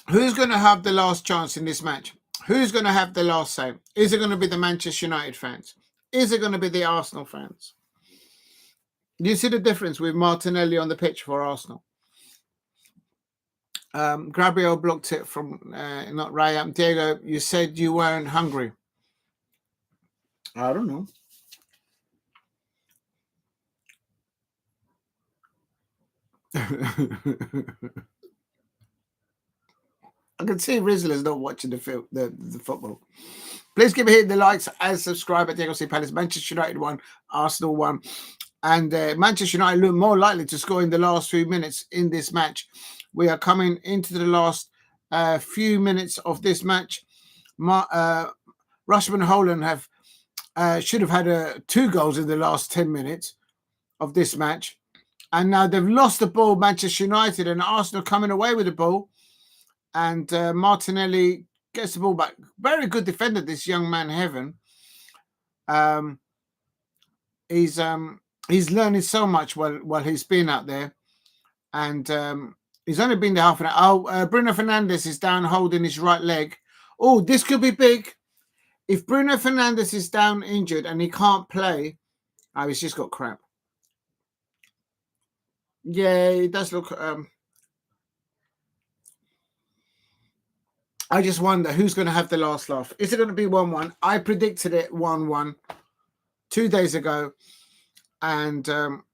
Who's going to have the last chance in this match? Who's going to have the last say? Is it going to be the Manchester United fans? Is it going to be the Arsenal fans? Do you see the difference with Martinelli on the pitch for Arsenal? Gabriel blocked it from not Raya. Diego, you said you weren't hungry. I don't know. I can see Rizzler's not watching the football. Please give a hit the likes and subscribe at Diego C. Palace. Manchester United 1, Arsenal 1. And Manchester United look more likely to score in the last few minutes in this match. We are coming into the last few minutes of this match. Rushman Holland should have had 2 goals in the last 10 minutes of this match. And now they've lost the ball, Manchester United, and Arsenal coming away with the ball. And Martinelli gets the ball back. Very good defender, this young man, Heaven. He's learning so much while he's been out there. And he's only been there half an hour. Oh, Bruno Fernandes is down holding his right leg. Oh, this could be big. If Bruno Fernandes is down injured and he can't play, he's just got cramp. Yeah, it does look... I just wonder who's going to have the last laugh. Is it going to be 1-1? I predicted it 1-1 2 days ago, and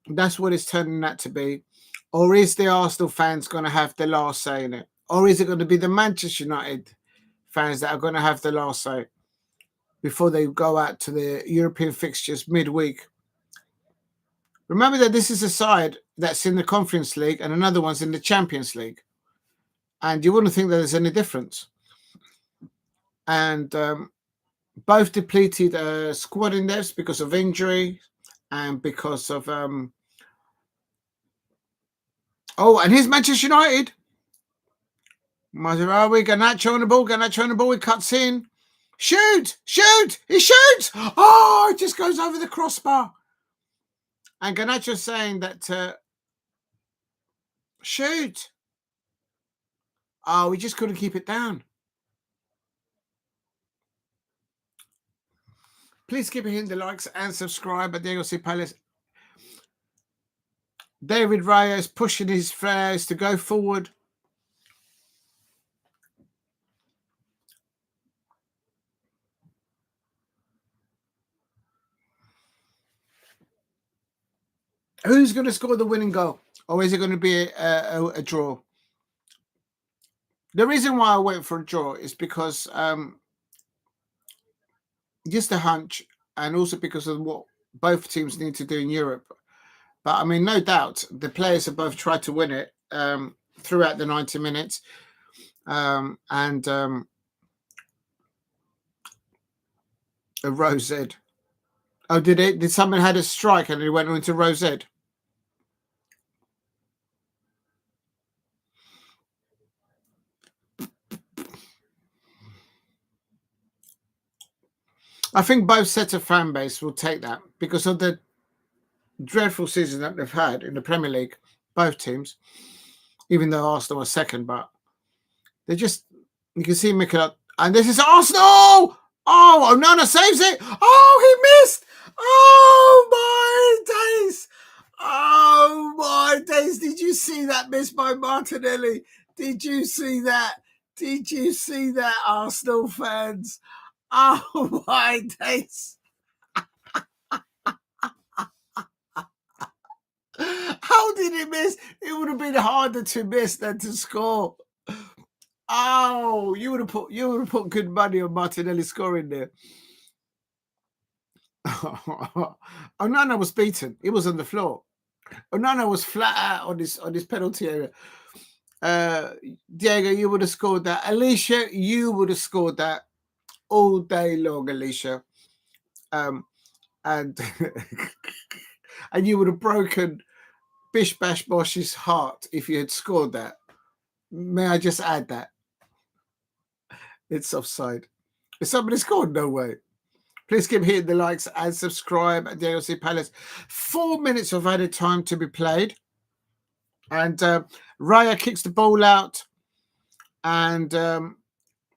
that's what it's turning out to be. Or is the Arsenal fans going to have the last say in it? Or is it going to be the Manchester United fans that are going to have the last say before they go out to the European fixtures midweek? Remember that this is a side that's in the Conference League and another one's in the Champions League. And you wouldn't think that there's any difference. And both depleted squad in depth because of injury and because of... and here's Manchester United. Mazarawi, Garnacho on the ball, he cuts in. Shoot! He shoots! Oh, it just goes over the crossbar. And Garnacho's saying that, shoot. Oh, we just couldn't keep it down. Please keep hitting the likes and subscribe at Diego C. Palace. David Reyes pushing his players to go forward. Who's going to score the winning goal? Or is it going to be a draw? The reason why I went for a draw is because just a hunch, and also because of what both teams need to do in Europe. But I mean, no doubt, the players have both tried to win it throughout the 90 minutes. A Rose Ed. Oh, did it? Did someone had a strike and it went into Rose Ed? I think both sets of fan base will take that because of the dreadful season that they've had in the Premier League, both teams, even though Arsenal was second, but they just, you can see Mikel, and this is Arsenal! Oh, Onana saves it! Oh, he missed! Oh, my days! Oh, my days! Did you see that miss by Martinelli? Did you see that? Did you see that, Arsenal fans? Oh, my days! How did he miss? It would have been harder to miss than to score. Oh, you would have put good money on Martinelli scoring there. Onana was beaten. He was on the floor. Onana was flat out on his penalty area. Diego, you would have scored that. Alicia, you would have scored that all day long, Alicia. And and you would have broken Bish Bash Bosh's heart if you had scored that. May I just add that? It's offside. If somebody scored, no way. Please keep hitting the likes and subscribe at the AFC Palace. 4 minutes of added time to be played. And Raya kicks the ball out. And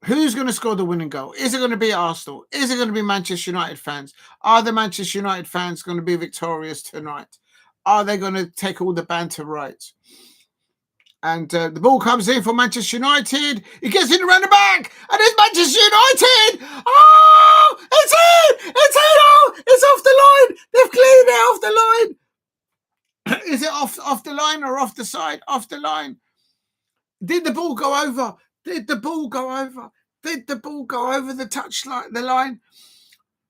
who's going to score the winning goal? Is it going to be Arsenal? Is it going to be Manchester United fans? Are the Manchester United fans going to be victorious tonight? Are they going to take all the banter right? And the ball comes in for Manchester United. He gets in around the back. And it's Manchester United. Oh, it's in. It's in. Oh, it's off the line. They've cleared it off the line. Is it off the line or off the side? Off the line. Did the ball go over? Did the ball go over? Did the ball go over the touchline, the line?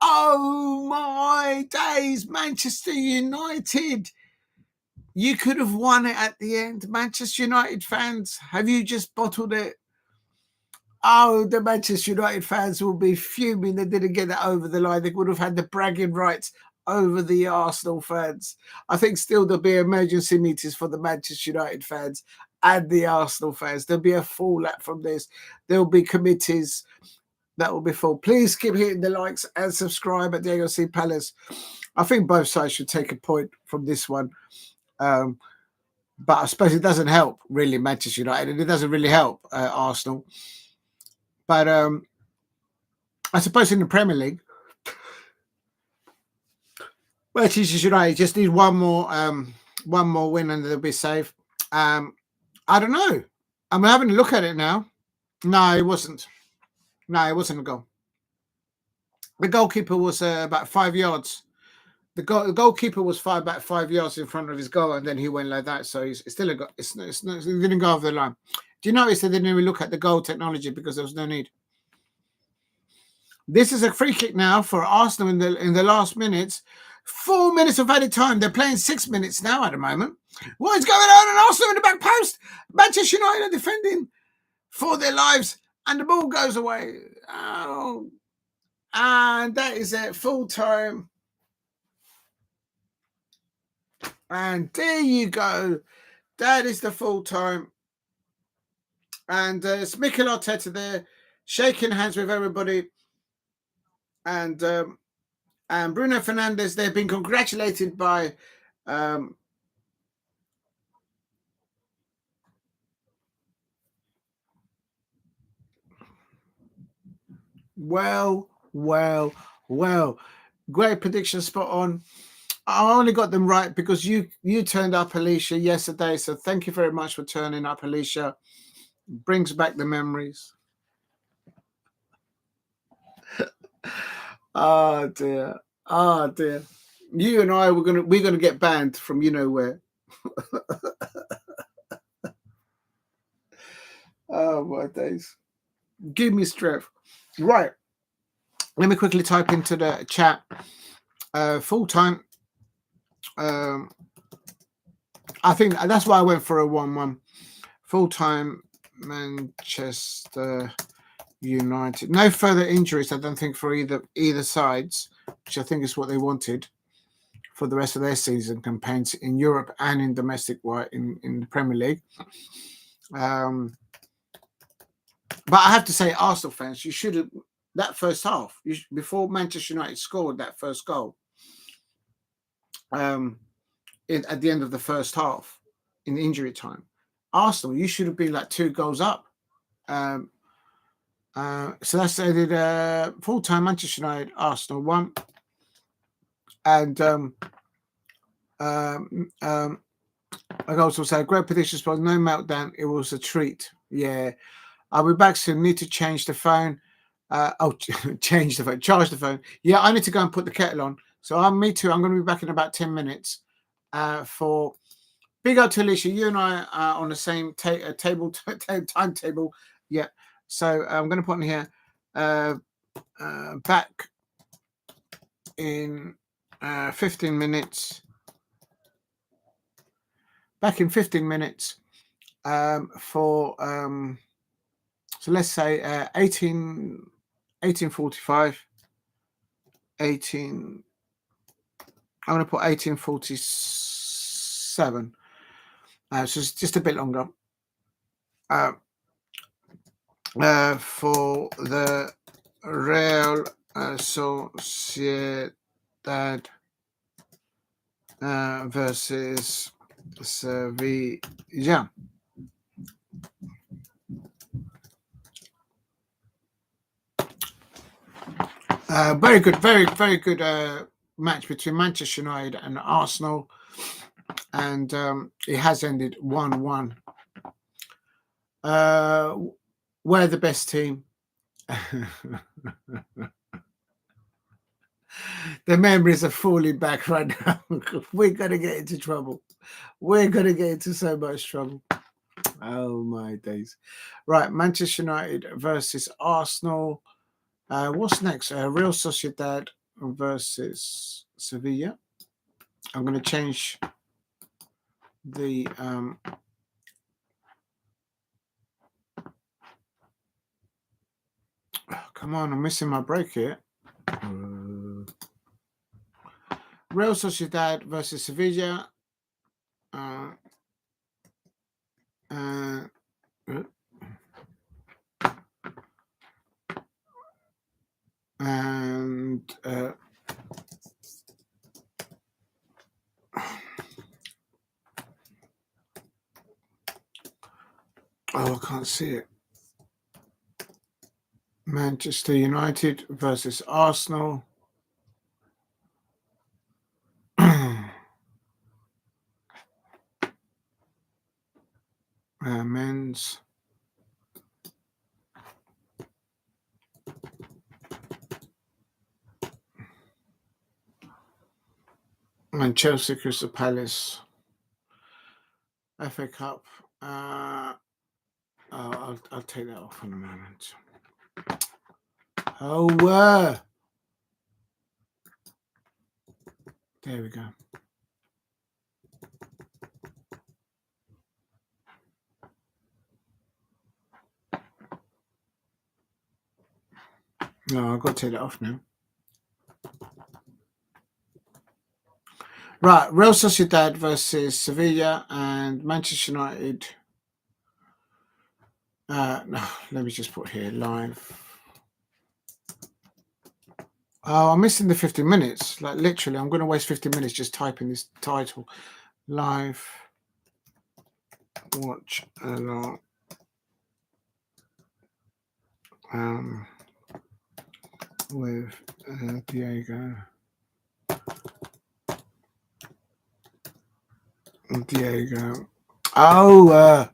Oh, my days. Manchester United. You could have won it at the end. Manchester United fans, have you just bottled it? Oh, the Manchester United fans will be fuming they didn't get it over the line. They would have had the bragging rights over the Arsenal fans. I think still there'll be emergency meetings for the Manchester United fans and the Arsenal fans. There'll be a fallout from this. There'll be committees that will be full. Please keep hitting the likes and subscribe at Diego C. Palace. I think both sides should take a point from this one. But I suppose it doesn't help really Manchester United, and it doesn't really help Arsenal. But I suppose in the Premier League, Manchester United just need one more win and they'll be safe. I don't know. I'm having a look at it now. No, it wasn't. No, it wasn't a goal. The goalkeeper was about 5 yards. The goalkeeper was about 5 yards in front of his goal, and then he went like that. So it's still a goal. It's not, he didn't go over the line. Do you notice they didn't even look at the goal technology because there was no need? This is a free kick now for Arsenal in the last minutes. 4 minutes of added time. They're playing 6 minutes now at the moment. What is going on? And Arsenal in the back post. Manchester United are defending for their lives, and the ball goes away. Oh, and that is it. Full time. And there you go. That is the full time. And it's Mikel Arteta there, shaking hands with everybody. And Bruno Fernandes, they've been congratulated by well. Great prediction, spot on. I only got them right because you turned up, Alicia, yesterday. So thank you very much for turning up, Alicia. Brings back the memories. Oh dear. You and I we're gonna get banned from you know where. Oh my days. Give me strength. Right. Let me quickly type into the chat. Full time. I think that's why I went for a 1-1. Full time Manchester United. No further injuries, I don't think, for either sides, which I think is what they wanted for the rest of their season campaigns in Europe and in domestic in the Premier League. But I have to say, Arsenal fans, you should have that first half before Manchester United scored that first goal. At the end of the first half, in injury time, Arsenal, you should have been like 2 goals up. So that's did full time Manchester United, Arsenal 1. And I also say great predictions, but no meltdown. It was a treat. Yeah, I'll be back soon. Need to change the phone. Change the phone. Charge the phone. Yeah, I need to go and put the kettle on. So me too. I'm going to be back in about 10 minutes. For big up to Alicia. You and I are on the same timetable. Yeah. So I'm going to put in here. Back in 15 minutes. Back in 15 minutes for so let's say 1845. I'm going to put 1847. So it's just a bit longer. For the Real Sociedad versus Sevilla. Very good, very good match between Manchester United and Arsenal, and it has ended 1-1. We're the best team. The memories are falling back right now. We're going to get into trouble. We're going to get into so much trouble. Oh, my days. Right, Manchester United versus Arsenal. What's next? Real Sociedad versus Sevilla. I'm going to change the... come on, I'm missing my break here. Real Sociedad versus Sevilla. And I can't see it. Manchester United versus Arsenal. Men's. And Chelsea Crystal Palace FA Cup. I'll take that off in a moment. There we go. No, I've got to take that off now. Right, Real Sociedad versus Sevilla and Manchester United. No, let me just put here live. Oh, I'm missing the 50 minutes. Like literally, I'm going to waste 50 minutes just typing this title. Live. Watch a lot. With Diego. Oh,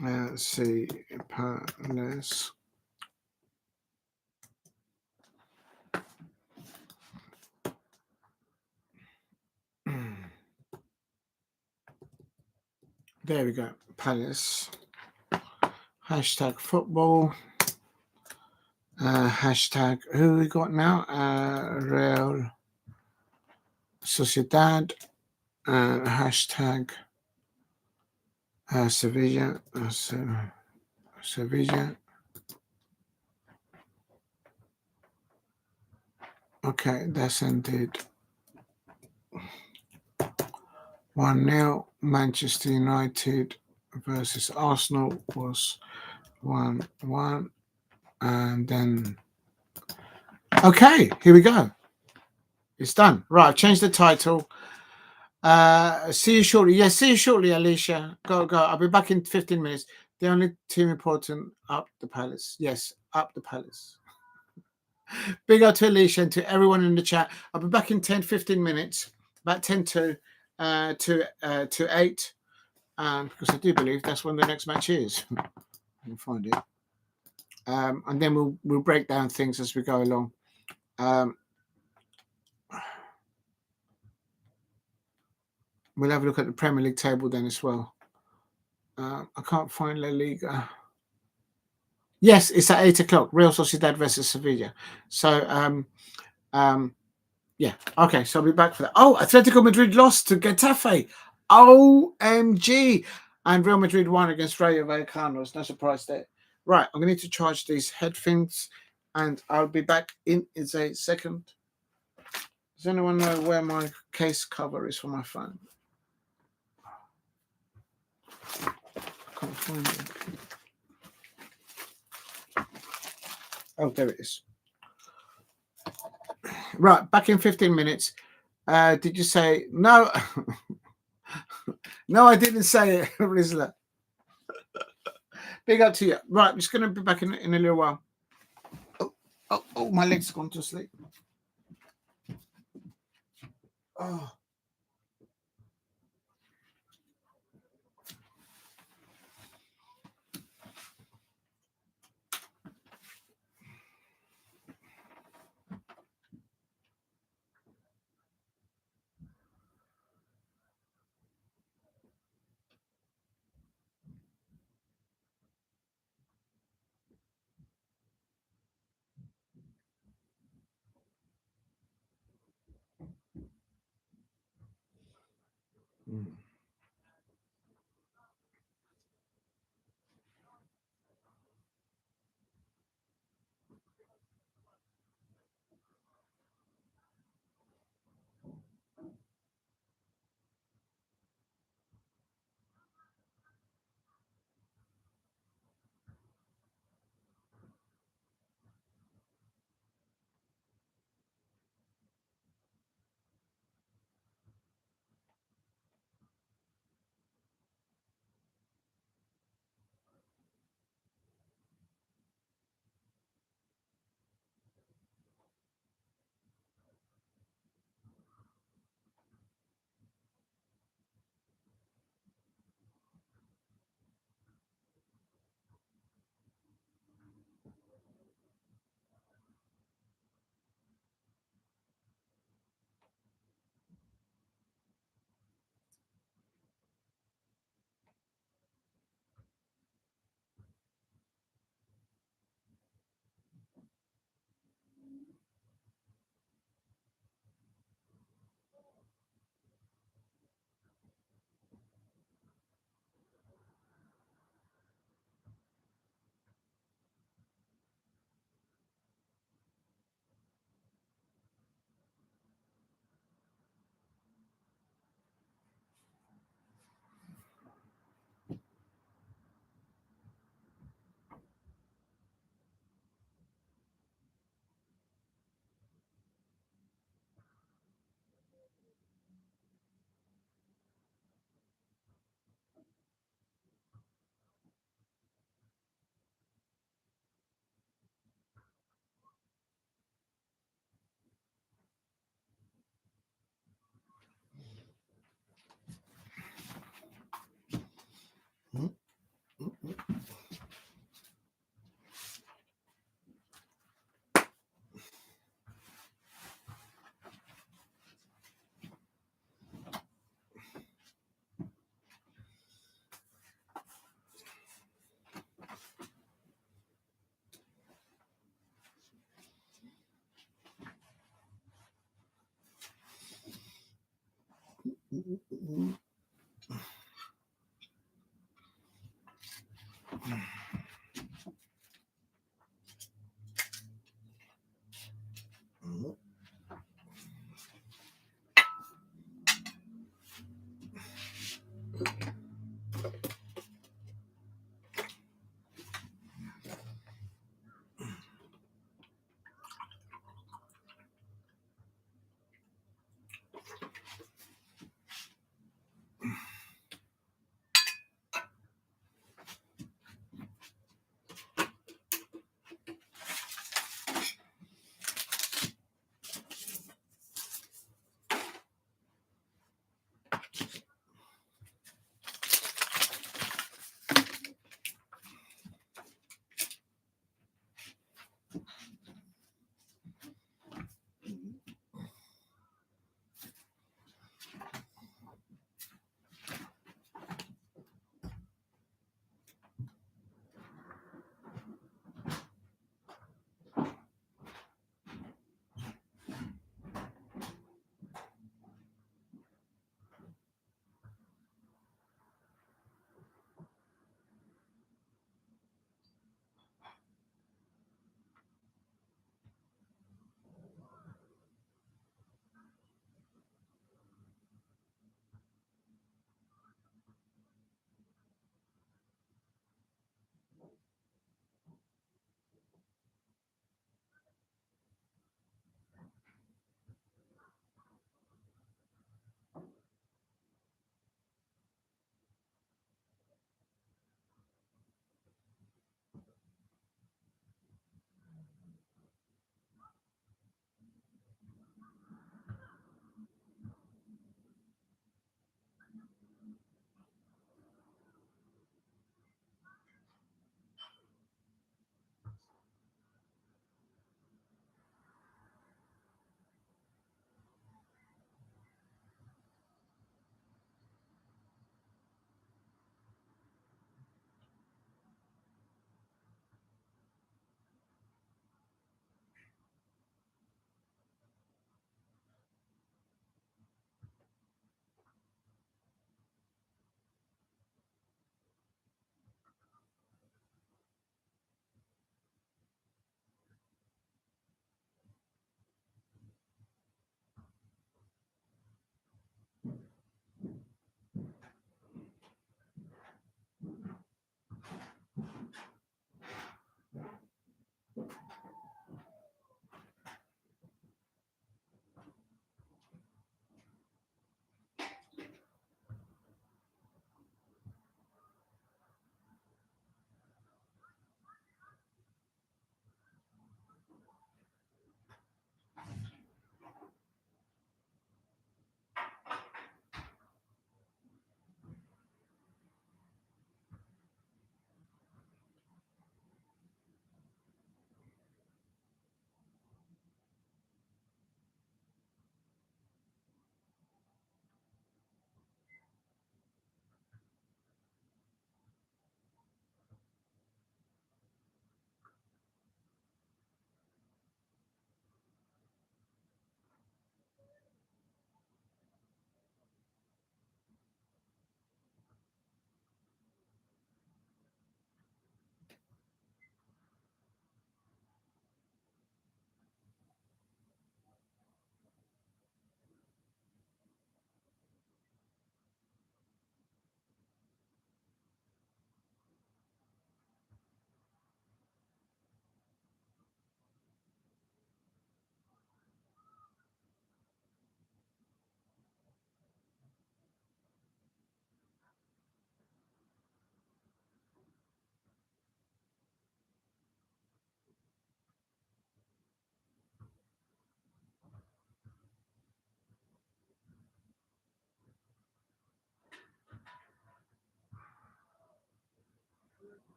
let's see. Palace. There we go. Palace. Hashtag football. Hashtag who we got now? Real Sociedad. Hashtag Sevilla. Sevilla. Okay, that's ended. 1-0. Manchester United versus Arsenal was 1-1. And then, okay, here we go. It's done. Right, I've changed the title. See you shortly. Yes, see you shortly, Alicia. Go. I'll be back in 15 minutes. The only team important, up the Palace. Yes, up the Palace. Big up to Alicia and to everyone in the chat. I'll be back in 10, 15 minutes, about 10 to 8. Because I do believe that's when the next match is. I'll find it. And then we'll break down things as we go along. We'll have a look at the Premier League table then as well. I can't find La Liga. Yes, it's at 8 o'clock. Real Sociedad versus Sevilla. So, yeah. Okay, so I'll be back for that. Oh, Atletico Madrid lost to Getafe. OMG. And Real Madrid won against Rayo Vallecano. No surprise there. Right, I'm going to need to charge these headphones, and I'll be back in a second. Does anyone know where my case cover is for my phone? I can't find it. Oh, there it is. Right, back in 15 minutes. Did you say no? No, I didn't say it, Rizla. Big up to you. Right, I'm just going to be back in a little while. Oh, my leg's gone to sleep. Oh.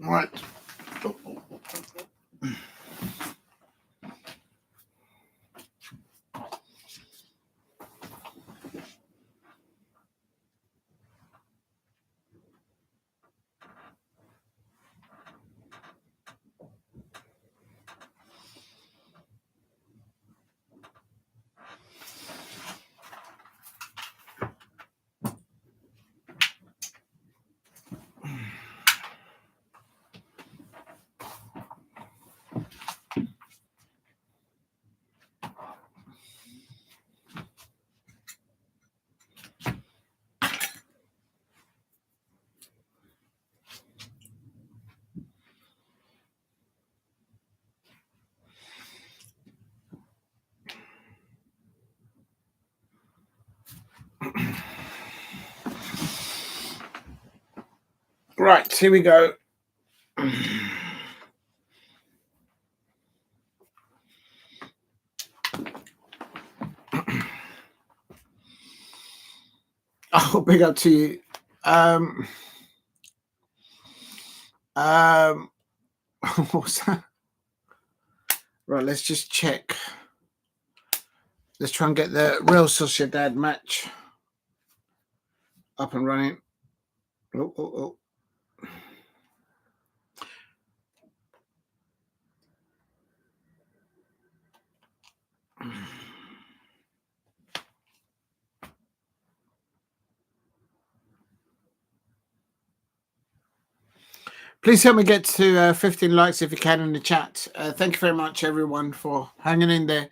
Right. Right, here we go. Oh, big up to you. What's that? Right, let's just check. Let's try and get the Real Sociedad match up and running. Oh. Please help me get to 15 likes if you can in the chat. Thank you very much, everyone, for hanging in there.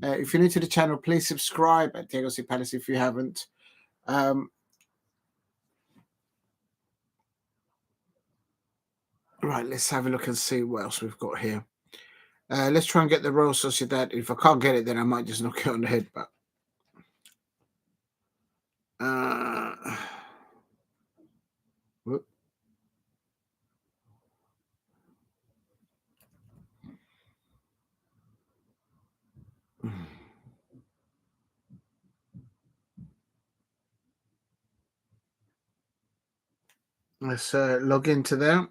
If you're new to the channel, please subscribe at Diego C. Palace if you haven't. Right, let's have a look and see what else we've got here. Let's try and get the Royal Sociedad. If I can't get it, then I might just knock it on the head. But whoop. Let's log into there.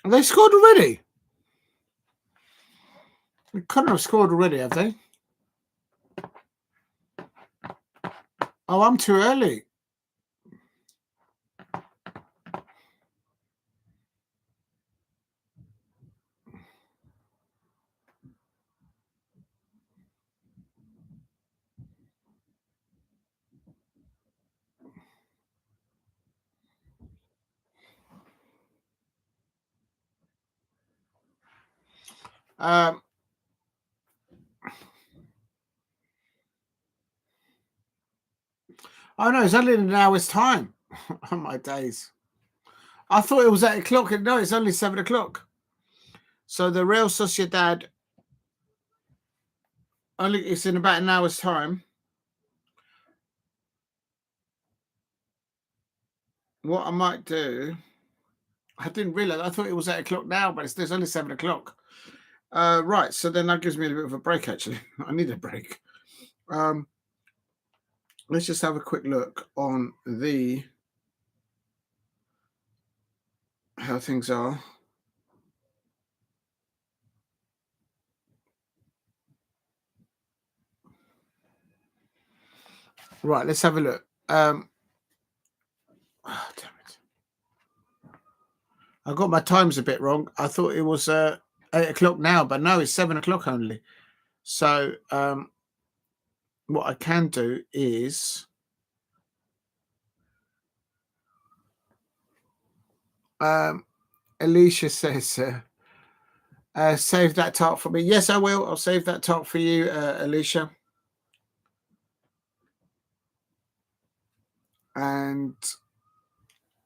They scored already. They couldn't have scored already, have they? Oh, I'm too early. Oh no, it's only in an hour's time. Oh my days. I thought it was 8 o'clock. No, it's only 7 o'clock. So the Real Sociedad, it's in about an hour's time. What I might do, I didn't realize, I thought it was 8 o'clock now, but it's only 7 o'clock. Right, so then that gives me a bit of a break, actually. I need a break. Let's just have a quick look on how things are. Right, let's have a look. Oh, damn it. I got my times a bit wrong. I thought it was 8 o'clock now, but no, it's 7 o'clock only. So what I can do is Alicia says, save that tart for me. Yes, I will. I'll save that tart for you, Alicia. And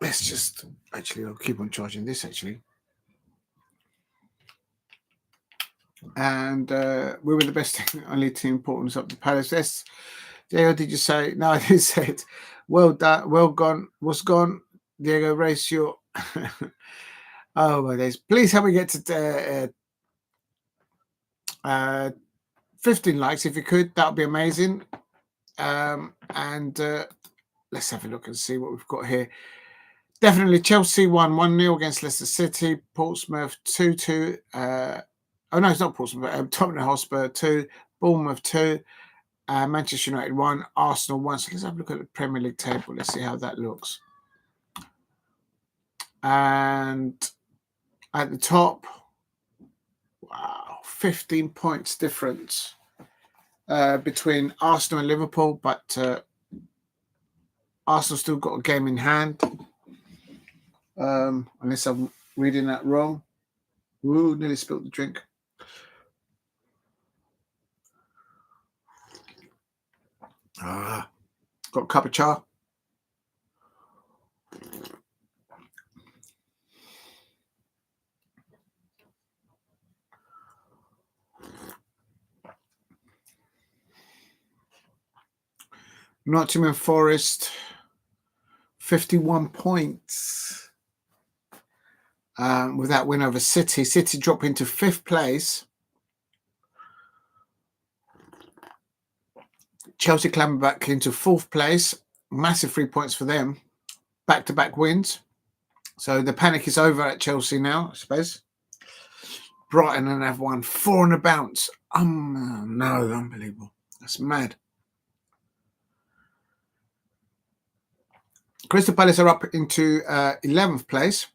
let's just, actually, I'll keep on charging this, actually. And we were the best team, only team importance up the Palace. Yes. Diego, did you say? No, I didn't say it. Well done. Well gone. What's gone? Diego, race your... Oh, my days. Please help me get to 15 likes if you could. That would be amazing. And let's have a look and see what we've got here. Definitely Chelsea won 1-0 against Leicester City. Portsmouth 2-2. Oh, no, it's not Portsmouth. Tottenham Hotspur 2. Bournemouth 2. Manchester United 1. Arsenal 1. So let's have a look at the Premier League table. Let's see how that looks. And at the top, wow, 15 points difference between Arsenal and Liverpool, but Arsenal still got a game in hand. Unless I'm reading that wrong. Ooh, nearly spilled the drink. Got a cup of char. Nottingham Forest, 51 points. With that win over City. City drop into 5th place. Chelsea clamber back into 4th place. Massive 3 points for them. Back-to-back wins. So the panic is over at Chelsea now, I suppose. Brighton and have won 4 on a bounce. No, unbelievable. That's mad. Crystal Palace are up into 11th place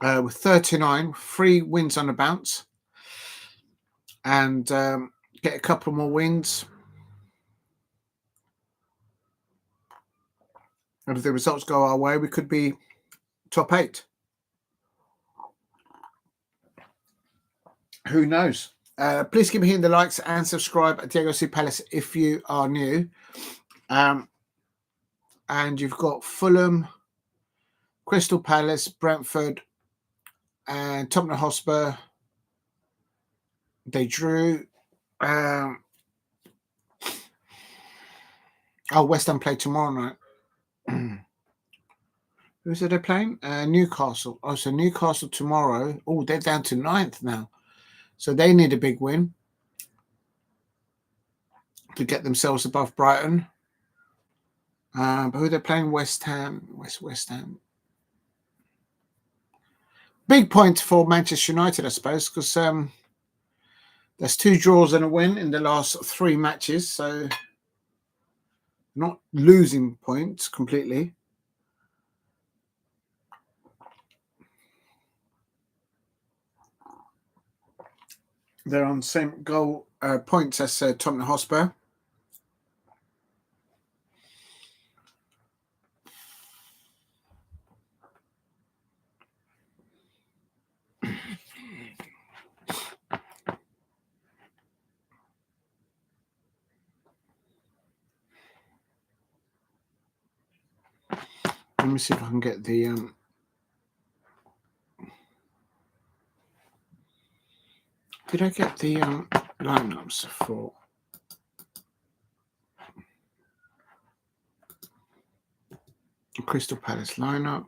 with 39, 3 wins on a bounce. And get a couple more wins. And if the results go our way, we could be top 8. Who knows? Please keep hitting the likes and subscribe at Diego C Palace if you are new. And you've got Fulham, Crystal Palace, Brentford, and Tottenham Hotspur. They drew. West Ham play tomorrow night. Who's they playing? Newcastle. Oh, so Newcastle tomorrow. Oh, they're down to 9th now. So they need a big win to get themselves above Brighton. But who they're playing? West Ham. West Ham. Big point for Manchester United, I suppose, because there's 2 draws and a win in the last 3 matches. So not losing points completely. They're on the same goal points as Tottenham Hotspur. Let me see if I can get the did I get the lineups for the Crystal Palace lineup?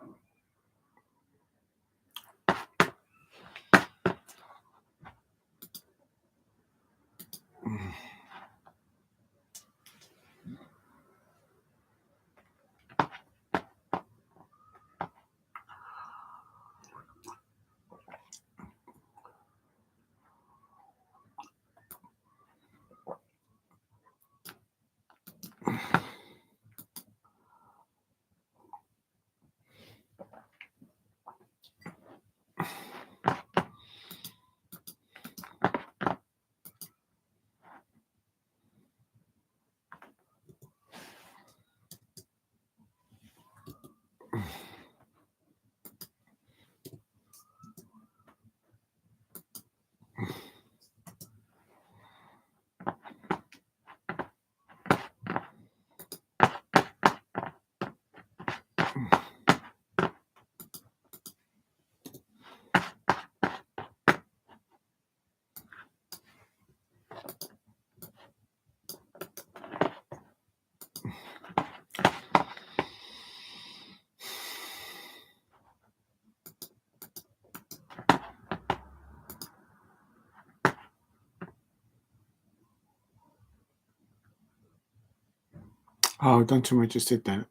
Oh, don't tell me I just did that.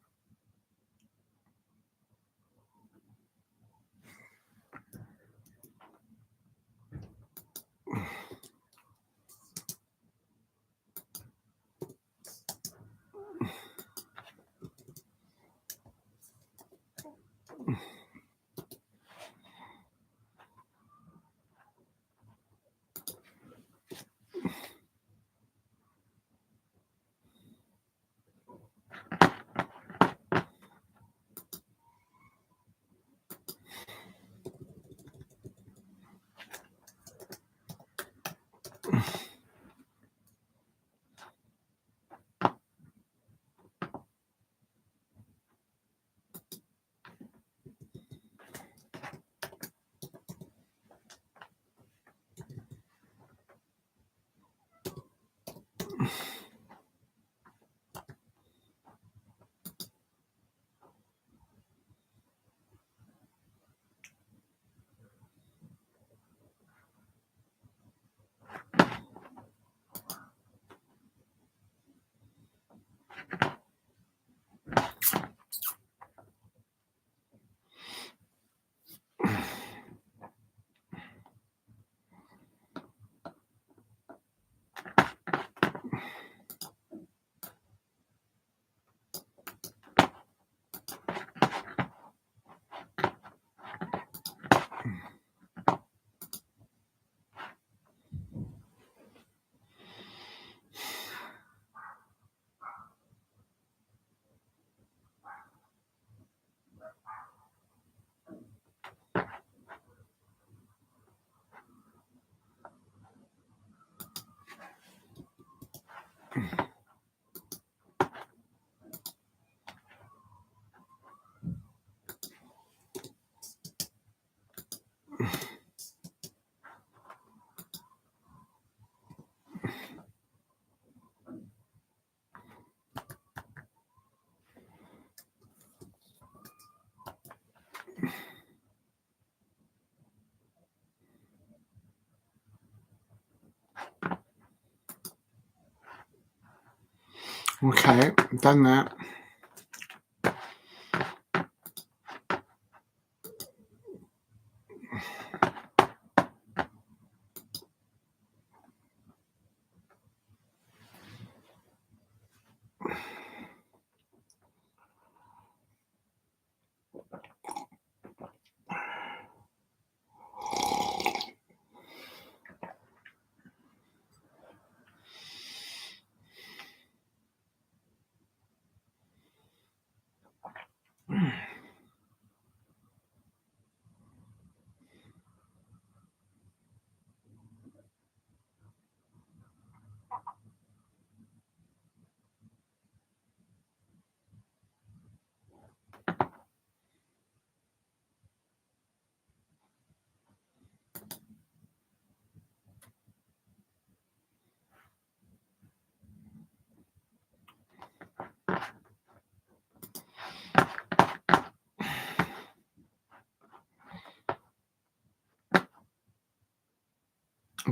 Okay, done that.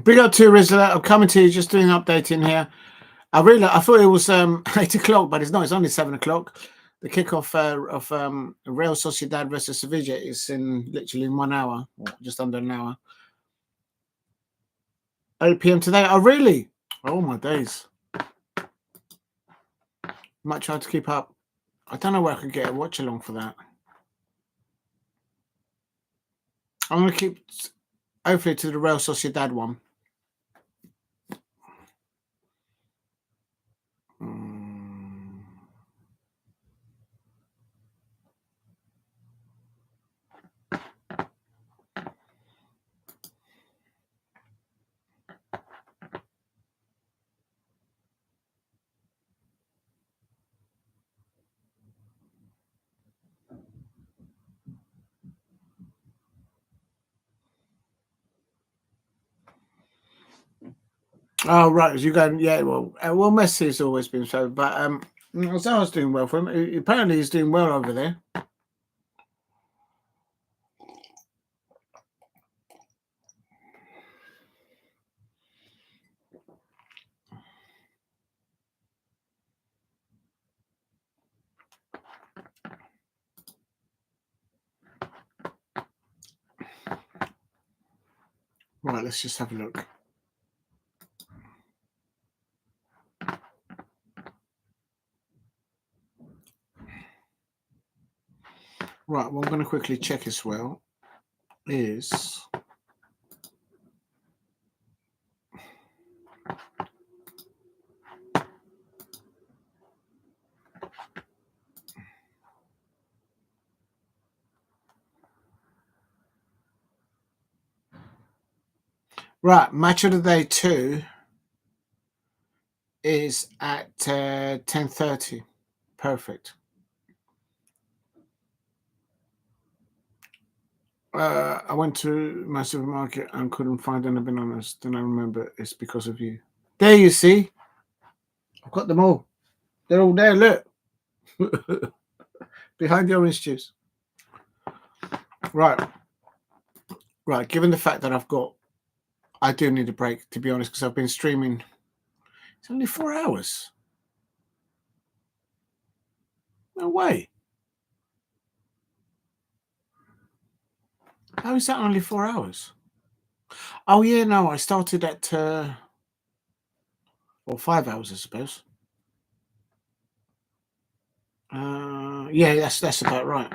Big up to Rizla. I'm coming to you, just doing an update in here. I thought it was 8 o'clock, but it's not. It's only 7 o'clock. The kickoff of Real Sociedad versus Sevilla is literally 1 hour, just under an hour. 8 p.m. today. Oh, really? Oh, my days. Might try to keep up. I don't know where I could get a watch along for that. I'm going to keep, hopefully, to the Real Sociedad one. Oh, right. You going? Yeah. Well, Messi's always been so, but Zara's doing well for him. Apparently, he's doing well over there. Right, let's just have a look. Right, what I'm going to quickly check as well is right. Match of the day 2 is at 10:30. Perfect. I went to my supermarket and couldn't find any bananas. Then I remember it's because of you. There you see. I've got them all. They're all there. Look. Behind the orange juice. Right. Right. Given the fact that I do need a break, to be honest, because I've been streaming. It's only 4 hours. No way. How is that only 4 hours? Oh, yeah, no, I started at, 5 hours, I suppose. Yeah, that's about right.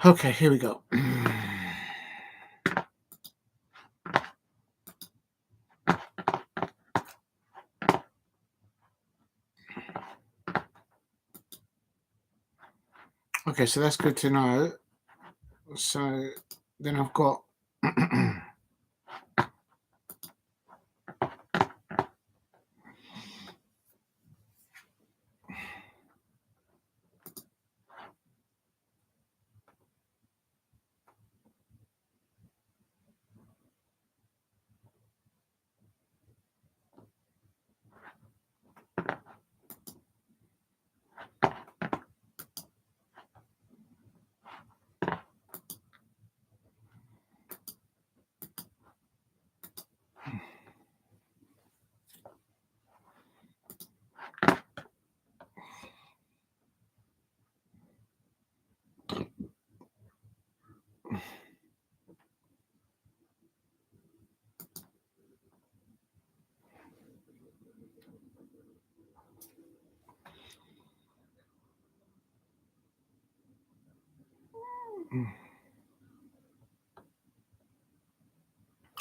Okay, here we go. Okay, so that's good to know. So then I've got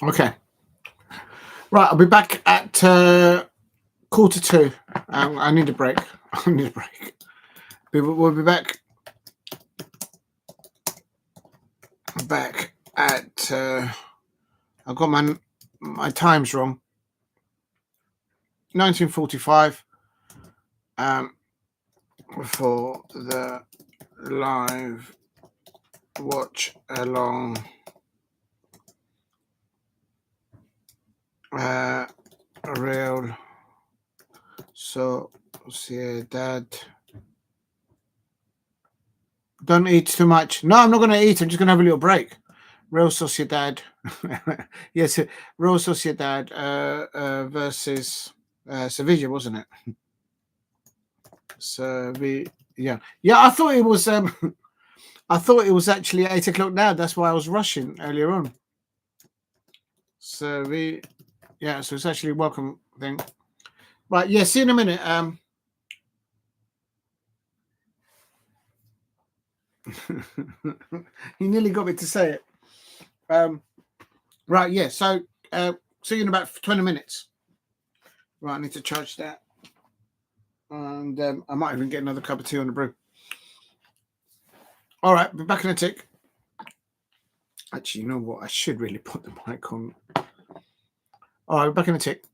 okay. Right, I'll be back at 1:45. I need a break. I need a break. We'll be back at I've got my times wrong. 19:45 for the live watch along Real Sociedad. Don't eat too much. No, I'm not going to eat. I'm just going to have a little break. Real Sociedad. Yes, Real Sociedad versus Sevilla, wasn't it? Sevilla. Yeah. I thought it was. I thought it was actually 8 o'clock now. That's why I was rushing earlier on. So so it's actually welcome thing. Right. Yeah. See you in a minute. He nearly got me to say it. Right. Yeah. So see you in about 20 minutes. Right. I need to charge that. And I might even get another cup of tea on the brew. All right, be back in a tick. Actually, you know what? I should really put the mic on. All right, back in a tick.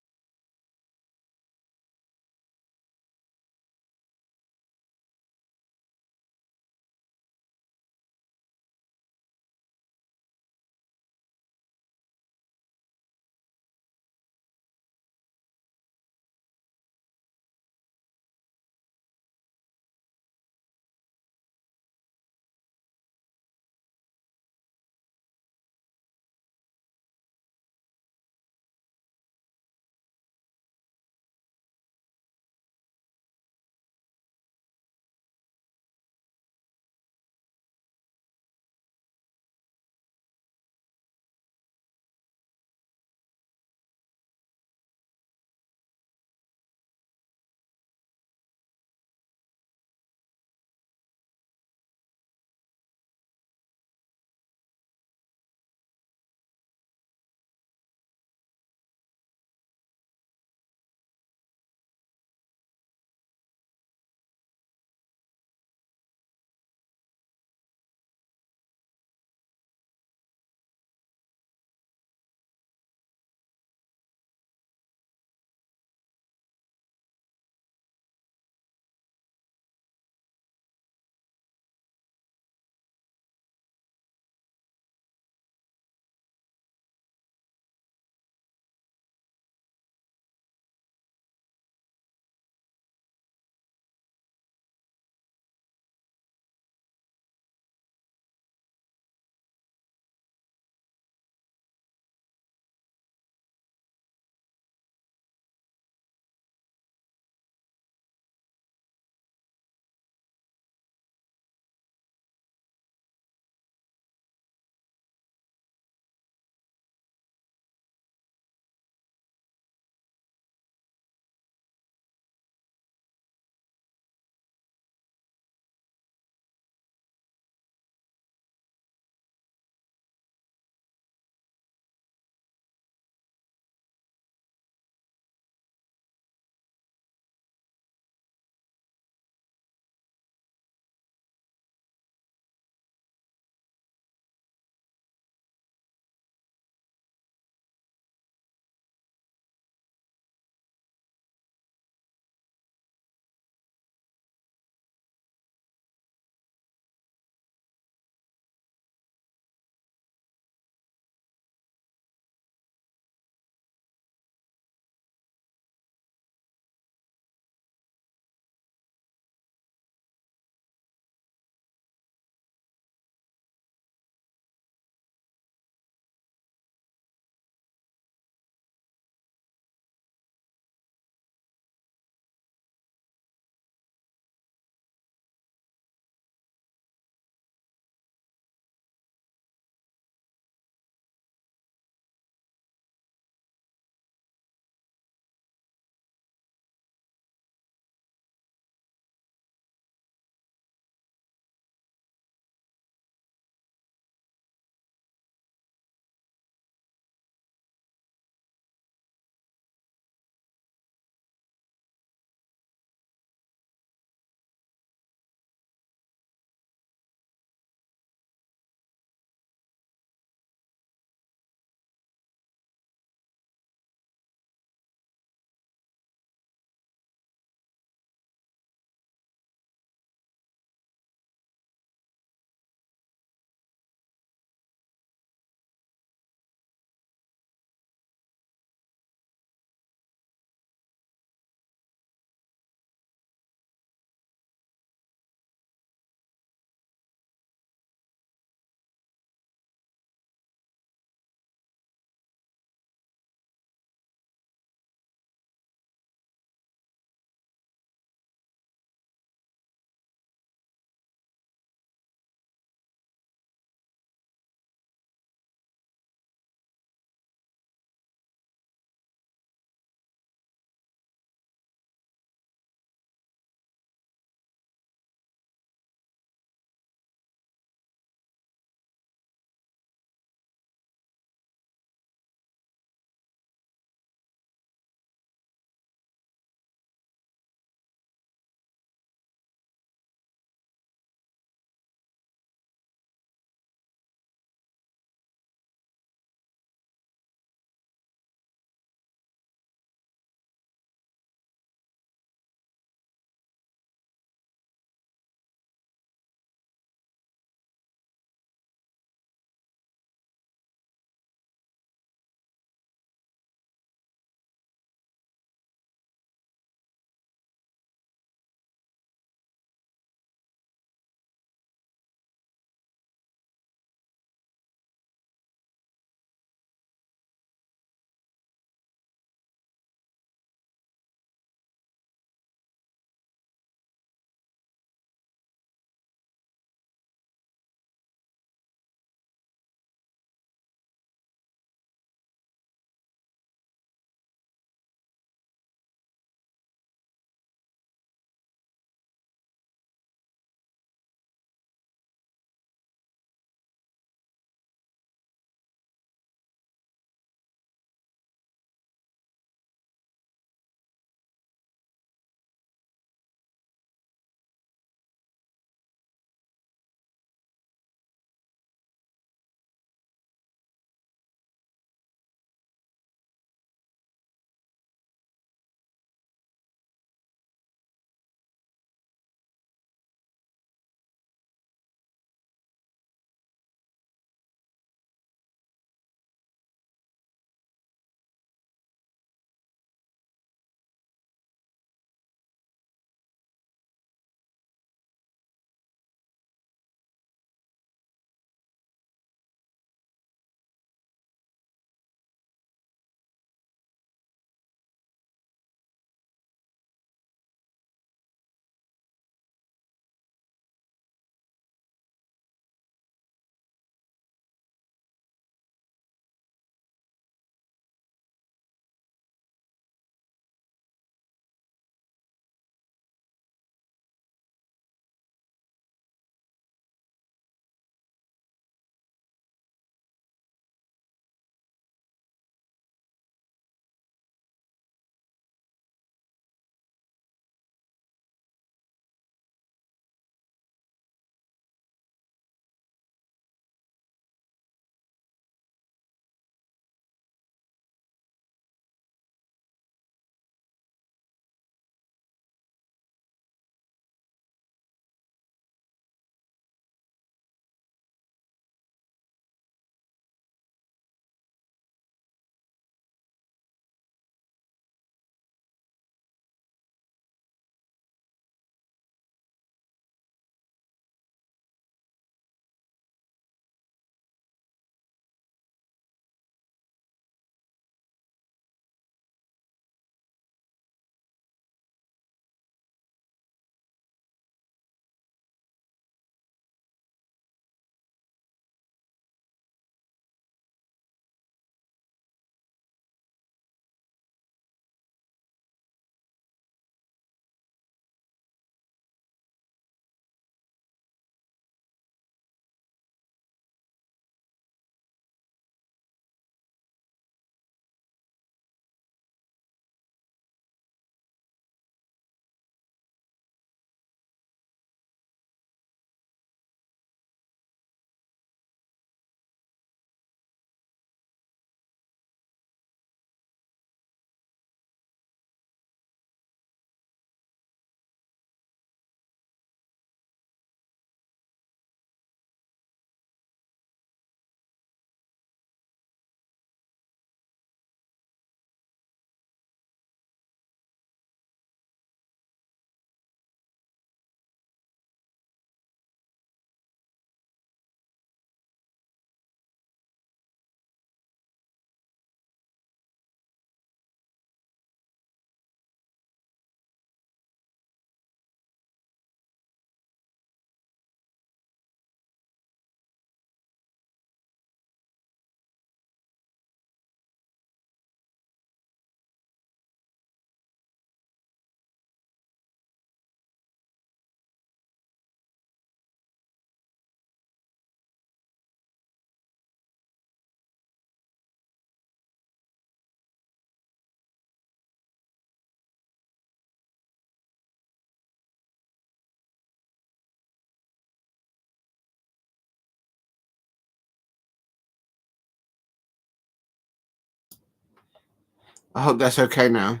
I hope that's okay now.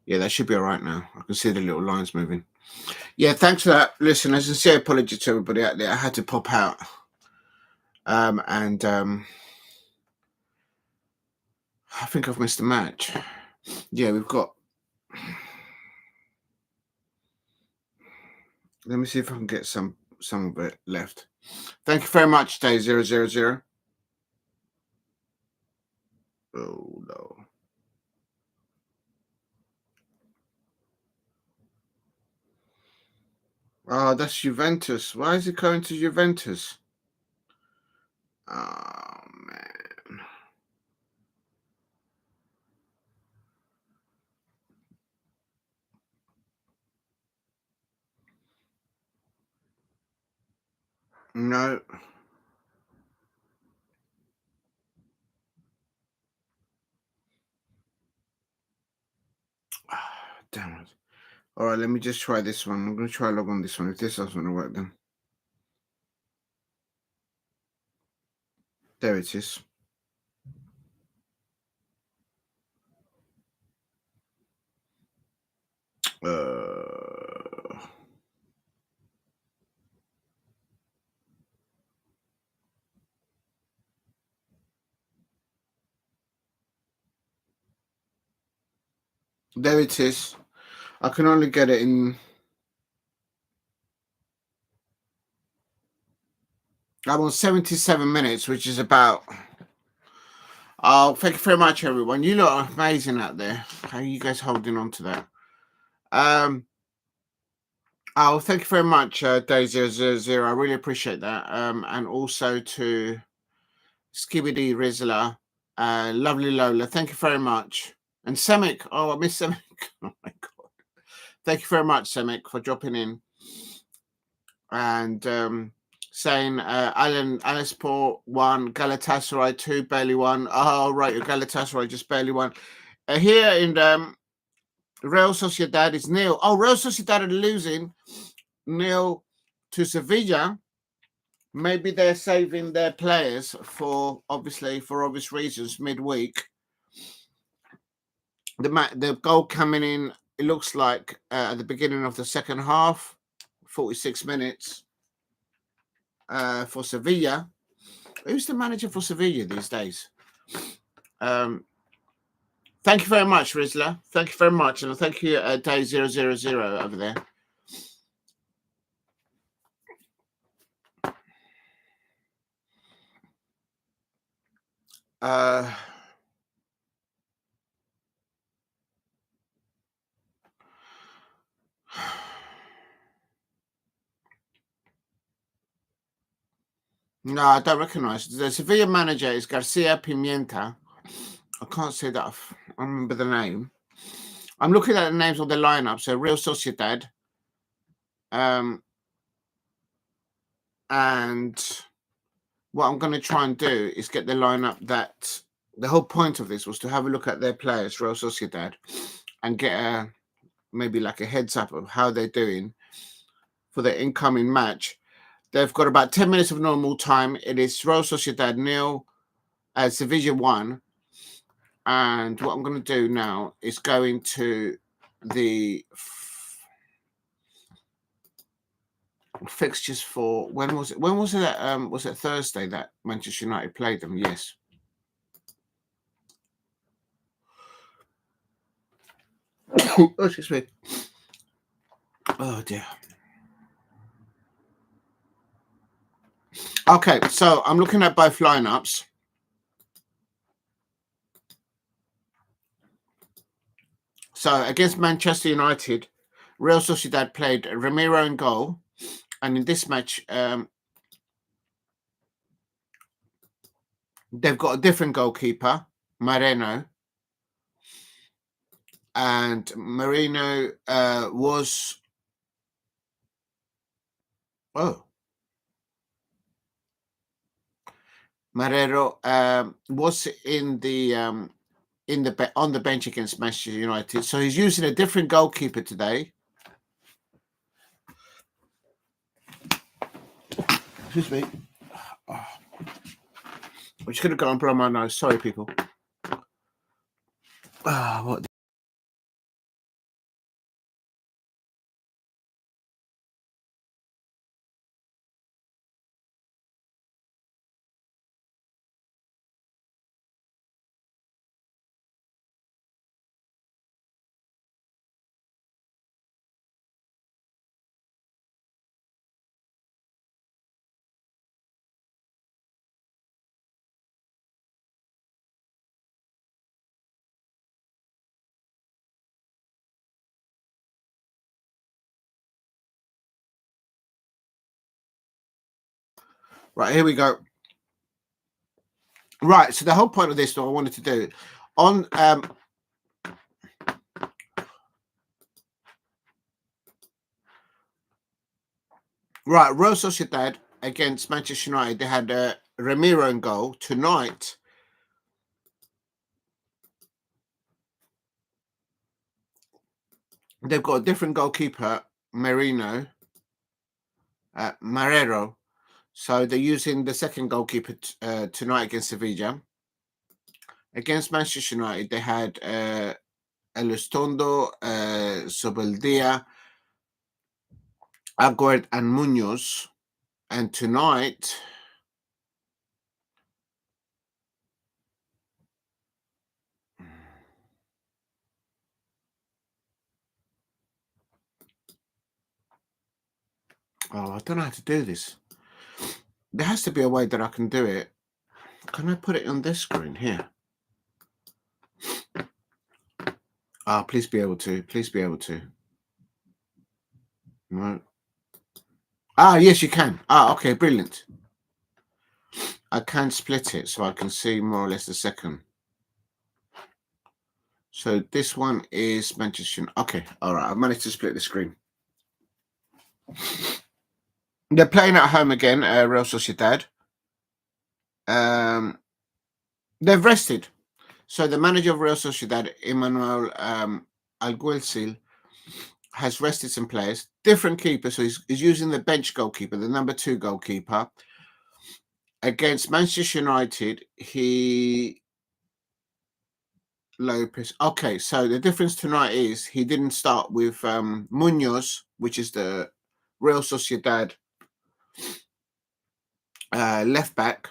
Yeah, that should be all right now. I can see the little lines moving. Yeah, thanks for that, listeners. And sincere apology to everybody out there. I had to pop out. I think I've missed a match. Yeah, we've got. Let me see if I can get some of it left. Thank you very much, Day 000. Oh no. Oh, that's Juventus. Why is it going to Juventus? Oh man. No. Damn it. All right, let me just try this one. I'm going to try log on this one. If this doesn't work, then there it is. There it is. I can only get it in. I'm on 77 minutes, which is about. Oh, thank you very much, everyone. You lot are amazing out there. How are you guys holding on to that? Oh, thank you very much, Day 000. I really appreciate that. And also to Skibidi Rizla, lovely Lola. Thank you very much. And Semic. Oh, I miss Semic. Oh my god. Thank you very much, Semic, for dropping in. And saying Alisport 1, Galatasaray 2, barely won. Oh, right, Galatasaray just barely won. Here in Real Sociedad is nil. Oh, Real Sociedad are losing 0 to Sevilla. Maybe they're saving their players for obvious reasons midweek. The goal coming in, it looks like at the beginning of the second half, 46 minutes for Sevilla. Who's the manager for Sevilla these days? Thank you very much, Rizla. Thank you very much. And thank you, Day 000 over there. No, I don't recognise. The Sevilla manager is Garcia Pimienta. I can't say that. I remember the name. I'm looking at the names of the lineup. So Real Sociedad. And what I'm going to try and do is get the lineup that the whole point of this was to have a look at their players, Real Sociedad, and get maybe like a heads up of how they're doing for the incoming match. They've got about 10 minutes of normal time. It is Real Sociedad 0, Sevilla 1. And what I'm going to do now is go into the fixtures for when was it? Was it Thursday that Manchester United played them? Yes. Oh, excuse me. Oh dear. Okay, so I'm looking at both lineups. So against Manchester United, Real Sociedad played Ramiro in goal, and in this match, they've got a different goalkeeper, Moreno, and Moreno was Marrero was on the bench against Manchester United, so he's using a different goalkeeper today. Excuse me. I'm just going to go and blow my nose. Sorry, people. What? Right, here we go. Right, so the whole point of this, what I wanted to do on right, Real Sociedad against Manchester United, they had Ramiro in goal. Tonight, they've got a different goalkeeper, Marrero. So they're using the second goalkeeper tonight against Sevilla. Against Manchester United, they had Elizondo, Sobeldia, Aguerd, and Munoz. And tonight, I don't know how to do this. There has to be a way that I can do it. Can I put it on this screen here? Please be able to. Please be able to. No. Yes, you can. Okay, brilliant. I can split it so I can see more or less the second. So this one is Manchester United. Okay, all right. I've managed to split the screen. They're playing at home again, Real Sociedad. They've rested. So the manager of Real Sociedad, Emmanuel Alguacil, has rested some players. Different keeper, so he's using the bench goalkeeper, the number 2 goalkeeper. Against Manchester United, Lopez. Okay, so the difference tonight is he didn't start with Munoz, which is the Real Sociedad left back,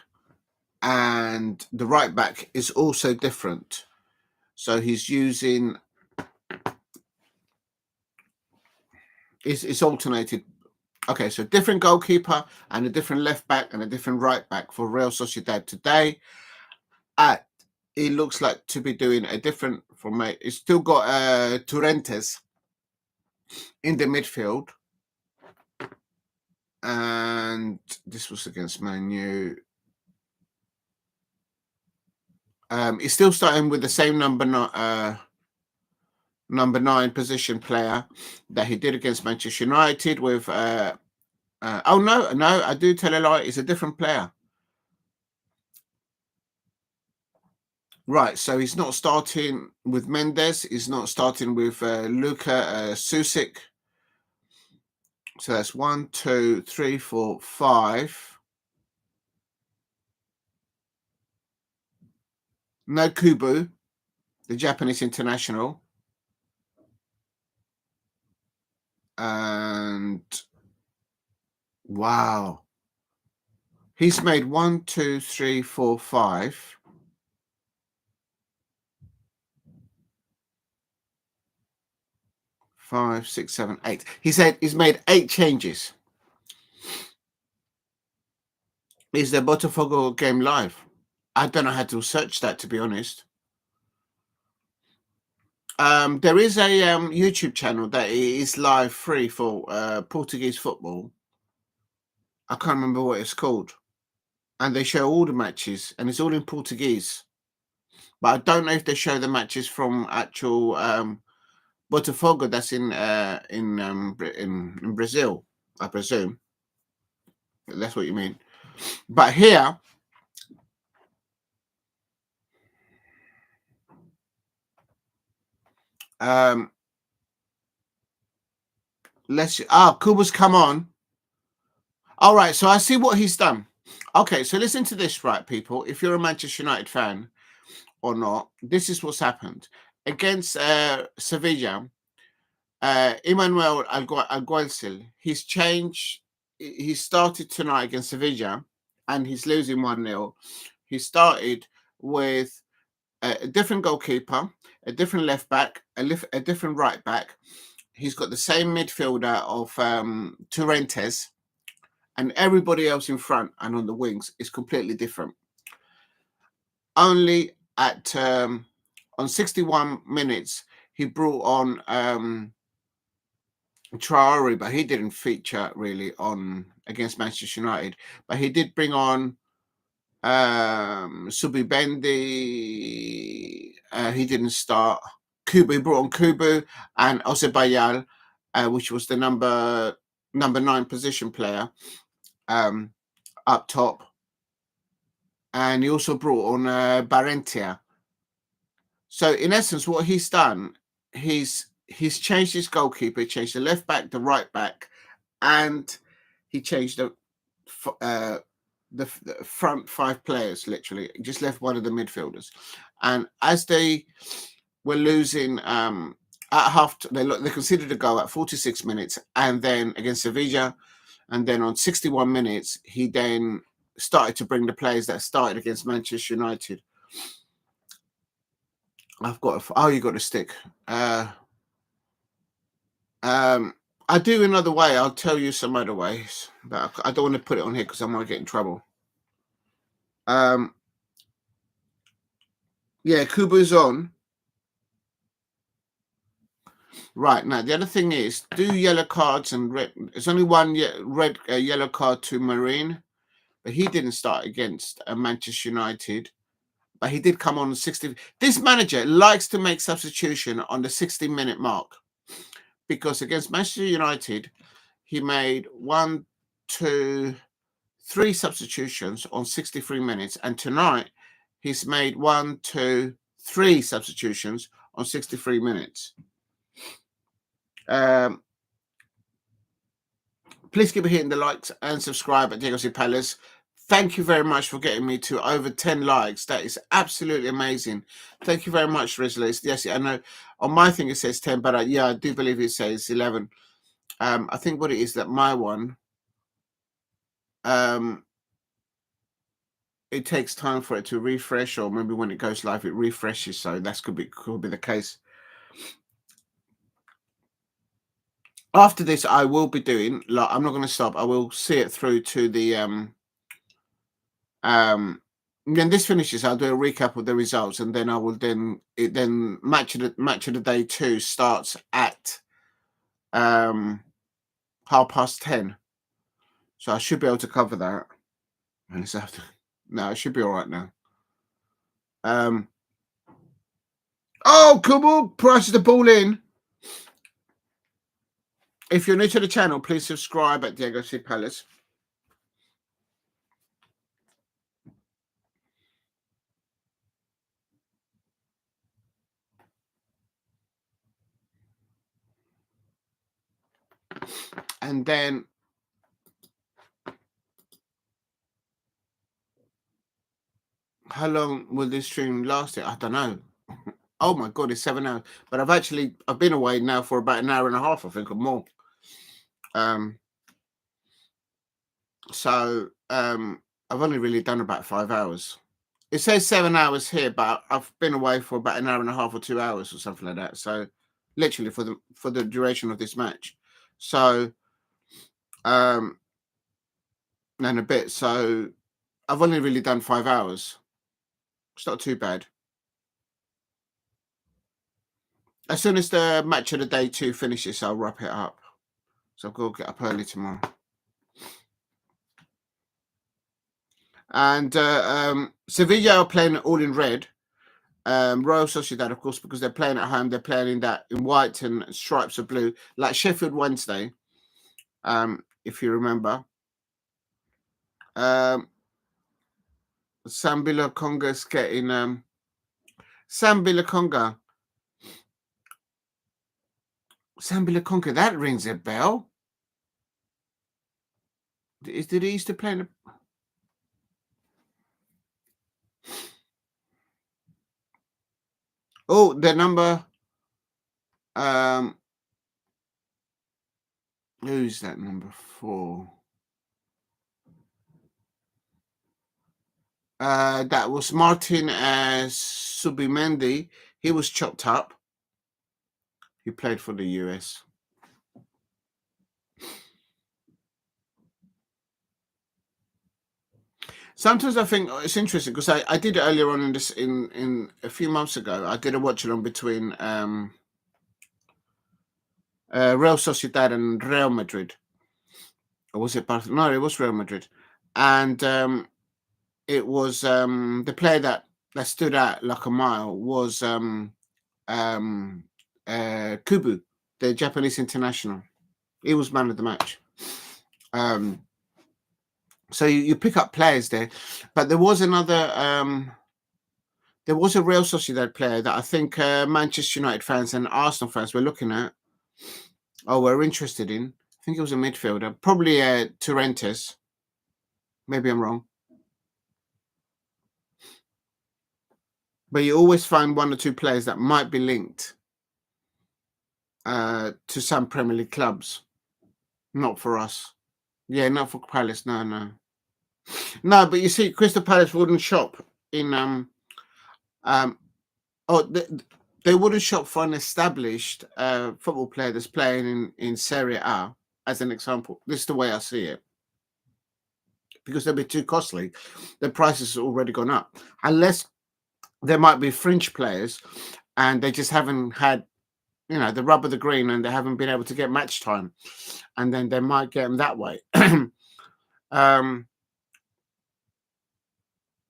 and the right back is also different. So he's using it's alternated. Okay, so different goalkeeper and a different left back and a different right back for Real Sociedad today. It looks like to be doing a different format. It's still got Torrentes in the midfield. And this was against Man U. He's still starting with the same number 9 position player that he did against Manchester United with no, I do tell a lie. It's a different player. Right, so he's not starting with Mendes. He's not starting with Luka Susic. So that's 1, 2, 3, 4, 5. No Kubo, the Japanese international. And wow. He's made 1, 2, 3, 4, 5. 5, 6, 7, 8. He said he's made 8 changes. Is the Botafogo game live? I don't know how to search that, to be honest. There is a YouTube channel that is live free for Portuguese football. I can't remember what it's called. And they show all the matches, and it's all in Portuguese. But I don't know if they show the matches from actual Botafogo that's in Brazil, I presume. That's what you mean. But here, Kuba's come on. All right, so I see what he's done. Okay, so listen to this, right, people. If you're a Manchester United fan or not, this is what's happened. against Sevilla, Emmanuel Alguacil, he's changed. He started tonight against Sevilla, and he's losing 1-0. He started with a different goalkeeper, a different left back, a different right back. He's got the same midfielder of Torrentes, and everybody else in front and on the wings is completely different. Only at on 61 minutes he brought on Traore, but he didn't feature really on against Manchester United. But he did bring on Subimendi. He didn't start. Kubu, he brought on Kubu and Osebayal, which was the number 9 position player up top. And he also brought on Barentia. So in essence, what he's done, he's changed his goalkeeper, he changed the left back, the right back, and he changed the front 5 players. Literally, he just left one of the midfielders. And as they were losing at half, they considered a goal at 46 minutes, and then against Sevilla, and then on 61 minutes, he then started to bring the players that started against Manchester United. I've got you got a stick. I do another way. I'll tell you some other ways, but I don't want to put it on here because I might get in trouble. Yeah, Kubu's on. Right, now the other thing is, do yellow cards and red. There's only one yellow card to Marine, but he didn't start against Manchester United. But he did come on 60. This manager likes to make substitution on the 60-minute mark, because against Manchester United, he made 1, 2, 3 substitutions on 63 minutes. And tonight, he's made 1, 2, 3 substitutions on 63 minutes. Please keep hitting the likes and subscribe at Diego C. Palace. Thank you very much for getting me to over 10 likes. That is absolutely amazing. Thank you very much, Rizla. Yes, I know on my thing it says 10, but yeah, I do believe it says 11. I think what it is that my one, it takes time for it to refresh, or maybe when it goes live, it refreshes. So that could be the case. After this, I will be doing, like, I'm not going to stop. I will see it through to the when this finishes, I'll do a recap of the results, and then I will then match of the day 2 starts at 10:30. So I should be able to cover that. And it's after. No, it should be all right now. Oh, Kubu prices the ball in. If you're new to the channel, please subscribe at Diego C. Palace. And then how long will this stream last? I don't know. Oh my God, it's 7 hours. But I've been away now for about an hour and a half, I think, or more. So I've only really done about 5 hours. It says 7 hours here, but I've been away for about an hour and a half or 2 hours or something like that. So literally for the duration of this match. So and a bit. So I've only really done 5 hours. It's not too bad. As soon as the match of the day 2 finishes, I'll wrap it up. So I've got to get up early tomorrow. And Sevilla are playing all in red. Royal Sociedad, of course, because they're playing at home, they're playing in white and stripes of blue, like Sheffield Wednesday, if you remember. Sambila Conga's getting Sambila Conga. Sambila Conga, that rings a bell. Did he used to play in Oh, the number. Who's that number 4? That was Martin Subimendi. He was chopped up. He played for the US. Sometimes I think it's interesting because I did it earlier on in a few months ago. I did a watch along between Real Sociedad and Real Madrid. Or was it Barcelona? No, it was Real Madrid. And it was the player that stood out like a mile was Kubo, the Japanese international. He was man of the match. So you pick up players there, but there was another. There was a Real Sociedad player that I think Manchester United fans and Arsenal fans were looking at. Oh, we're interested in. I think it was a midfielder, probably Torrentes. Maybe I'm wrong. But you always find one or two players that might be linked to some Premier League clubs. Not for us. Yeah, not for Palace. No. No, but you see, Crystal Palace wouldn't shop in they wouldn't shop for an established football player that's playing in Serie A, as an example. This is the way I see it. Because they'll be too costly. The prices have already gone up. Unless there might be fringe players and they just haven't had, the rub of the green and they haven't been able to get match time. And then they might get them that way.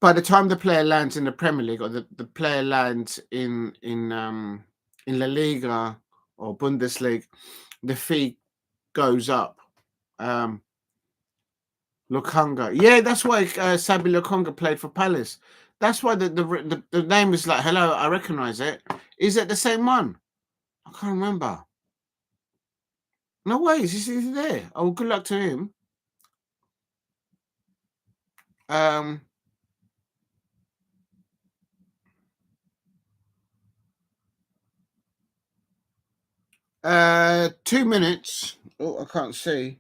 By the time the player lands in the Premier League or the player lands in La Liga or Bundesliga, the fee goes up. Lokonga, yeah, that's why Sabi Lokonga played for Palace. That's why the name is like, hello, I recognize it. Is it the same one? I can't remember. No way, is he there? Oh, good luck to him. 2 minutes. Oh, I can't see.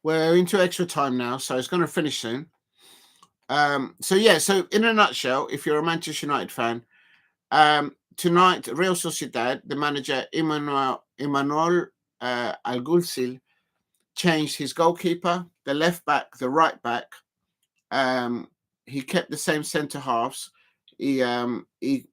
We're into extra time now, so it's going to finish soon. So in a nutshell, if you're a Manchester United fan, tonight, Real Sociedad, the manager Emmanuel Alguacil changed his goalkeeper, the left back, the right back. He kept the same centre halves. He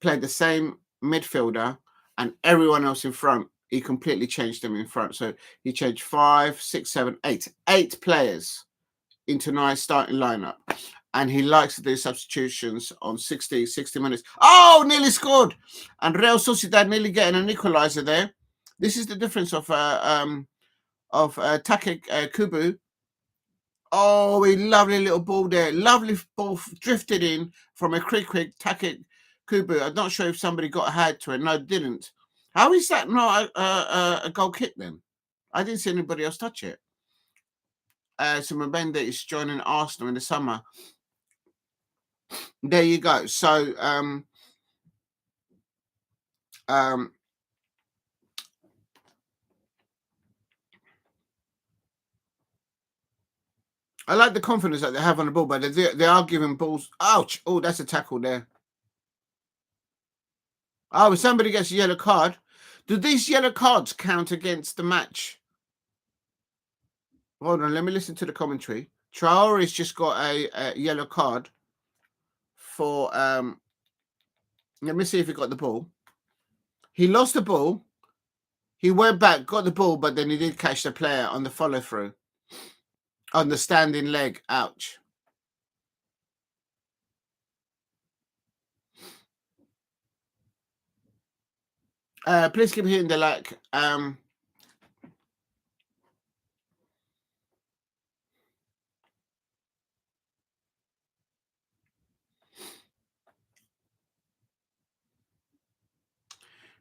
played the same midfielder, and everyone else in front, he completely changed them in front. So he changed 5, 6, 7, 8 players in tonight's starting lineup. And he likes to do substitutions on 60 minutes. Oh, nearly scored. And Real Sociedad nearly getting an equaliser there. This is the difference of Take Kubo. Oh, a lovely little ball there. Lovely ball drifted in from a quick Take Kubo. I'm not sure if somebody got a hand to it. No, didn't. How is that not a goal kick then? I didn't see anybody else touch it. So Mbende is joining Arsenal in the summer. There you go. So I like the confidence that they have on the ball, but they are giving balls. Ouch! Oh, that's a tackle there. Oh, if somebody gets a yellow card, do these yellow cards count against the match? Hold on, let me listen to the commentary. Traore's just got a yellow card for let me see if he got the ball. He lost the ball. He went back, got the ball, but then he did catch the player on the follow through. On the standing leg. Ouch. Please keep hitting the like.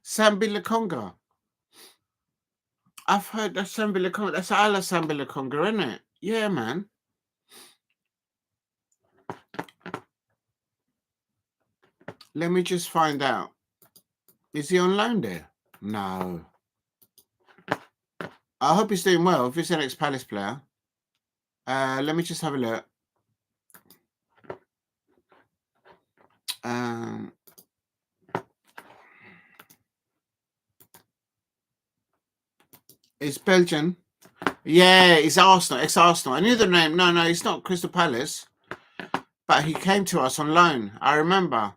Sambi Lokonga. I've heard that Sambi Lokonga. That's Ala Sambi Lokonga, isn't it? Yeah, man. Let me just find out. Is he on loan there? No. I hope he's doing well. If he's an ex-Palace player. Let me just have a look. It's Belgian. Yeah, it's Arsenal. Ex-Arsenal. I knew the name. No, it's not Crystal Palace. But he came to us on loan. I remember.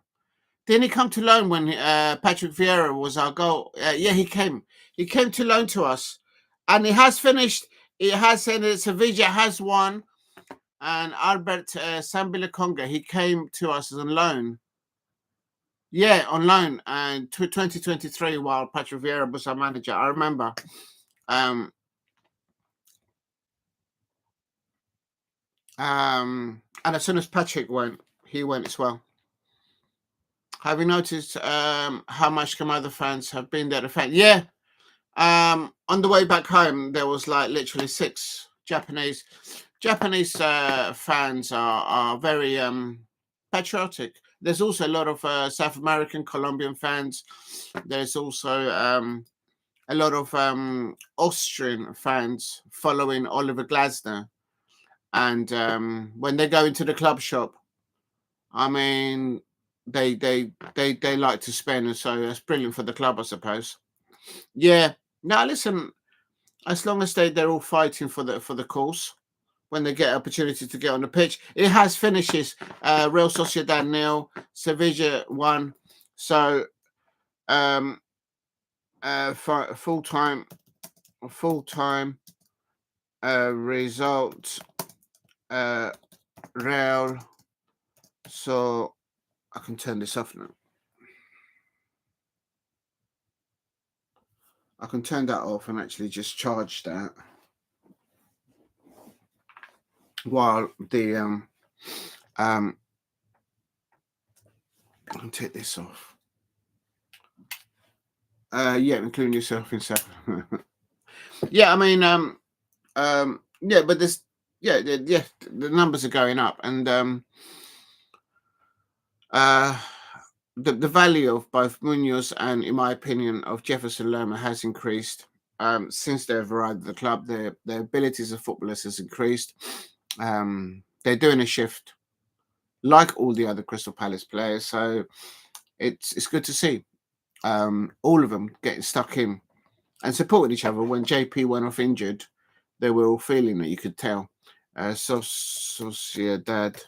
Didn't he come to loan when Patrick Vieira was our goal? Yeah, he came. He came to loan to us. And it has finished. It has said that Sevilla has won. And Albert Sambila Conga, he came to us as on loan. Yeah, on loan. And 2023 while Patrick Vieira was our manager. I remember. And as soon as Patrick went, he went as well. Have you noticed how much some other fans have been there? Yeah. On the way back home, there was like literally 6 Japanese fans are very patriotic. There's also a lot of South American, Colombian fans. There's also a lot of Austrian fans following Oliver Glasner. And when they go into the club shop, I mean, they like to spend, and so that's brilliant for the club, I suppose. Yeah. Now listen, as long as they're all fighting for the cause, when they get opportunity to get on the pitch, it has finishes. Real Sociedad 0, Sevilla 1. So full time result. Real. So I can turn this off now. I can turn that off and actually just charge that while the I can take this off. Yeah, including yourself in 7. Yeah, I mean yeah, but this the numbers are going up, and the value of both Munoz and, in my opinion, of Jefferson Lerma has increased since they've arrived at the club. Their abilities as footballers has increased. They're doing a shift like all the other Crystal Palace players, so it's good to see all of them getting stuck in and supporting each other. When JP went off injured, they were all feeling it, you could tell. Sociedad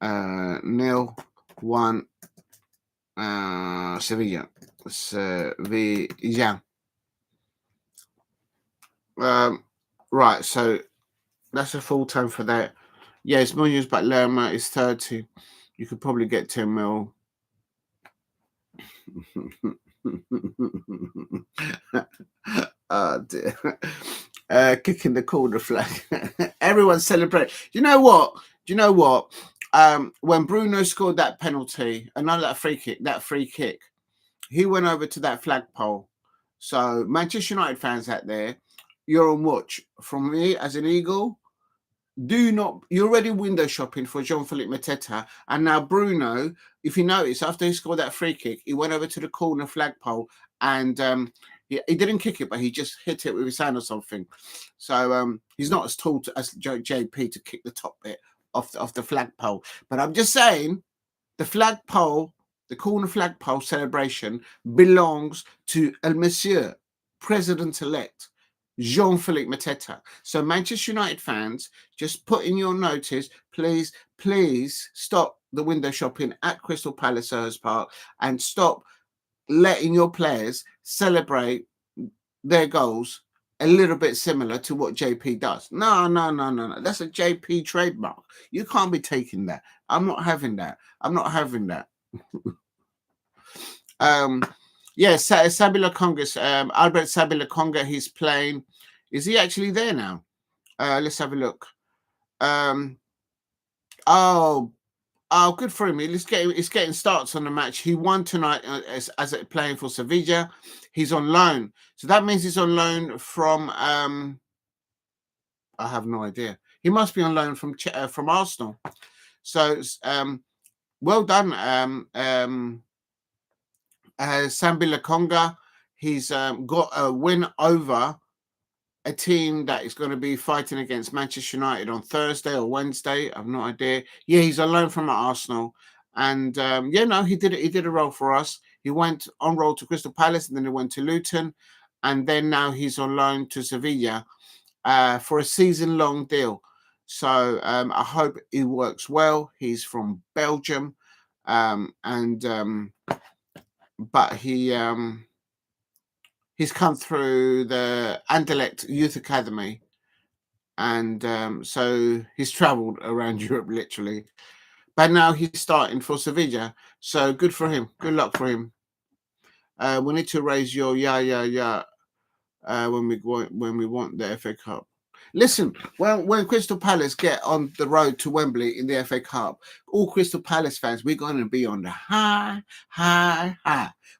0-1 Sevilla. Right, so that's a full time for that. Yes, Munoz, but Lerma is 30. You could probably get 10 mil. Oh dear. Kicking the corner flag. Everyone celebrate. You know what? When Bruno scored that penalty, that free kick, he went over to that flagpole. So Manchester United fans out there, you're on watch. From me as an Eagle, you're already window shopping for Jean-Philippe Mateta, and now Bruno, if you notice, after he scored that free kick, he went over to the corner flagpole and he didn't kick it, but he just hit it with his hand or something. So he's not as tall as JP to kick the top bit off the flagpole. But I'm just saying, the flagpole, the corner flagpole celebration belongs to El Monsieur, President-elect Jean-Philippe Mateta. So Manchester United fans, just put in your notice, please stop the window shopping at Crystal Palace Selhurst Park and stop letting your players celebrate their goals a little bit similar to what JP does. No. That's a JP trademark. You can't be taking that. I'm not having that. Yeah, Sabila Congas, Albert Sabila Conga, he's playing. Is he actually there now? Let's have a look. Oh, good for him. He's getting starts on the match. He won tonight as playing for Sevilla. He's on loan. So that means he's on loan from I have no idea. He must be on loan from Arsenal. So well done, Sambi Lakonga. He's got a win over a team that is going to be fighting against Manchester United on Thursday or Wednesday. I've no idea. Yeah, he's on loan from Arsenal, and yeah, no, he did it. He did a role for us. He went on roll to Crystal Palace, and then he went to Luton, and then now he's on loan to Sevilla for a season-long deal. So I hope he works well. He's from Belgium, but he's come through the Anderlecht Youth Academy, and so he's travelled around Europe literally. But now he's starting for Sevilla, so good for him. Good luck for him. We need to raise your yeah when we want the FA Cup. Listen, when Crystal Palace get on the road to Wembley in the FA Cup, all Crystal Palace fans, we're going to be on the high.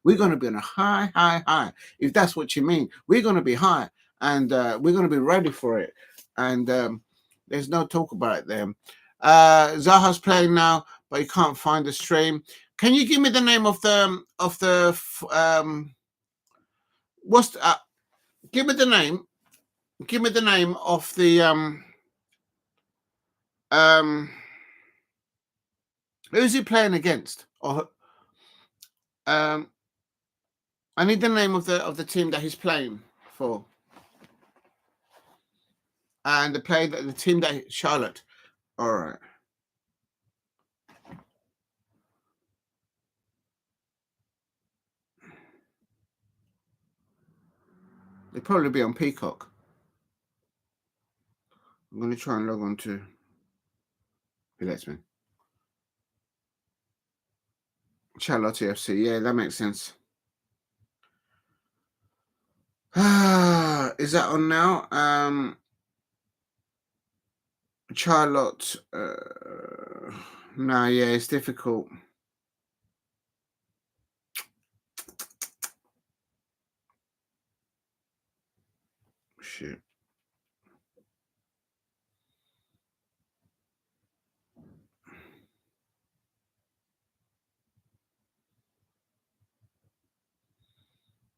We're going to be on a high. If that's what you mean, we're going to be high, and we're going to be ready for it. And there's no talk about it then. Zaha's playing now, but he can't find the stream. Can you give me the name of the what's the, give me the name? Give me the name of the who's he playing against? Or I need the name of the team that he's playing for. And the team that Charlotte. All right. They'll probably be on Peacock. I'm going to try and log on to. He lets me. Charlotte FC. Yeah, that makes sense. Is that on now? Charlotte. No, yeah, it's difficult. Shit.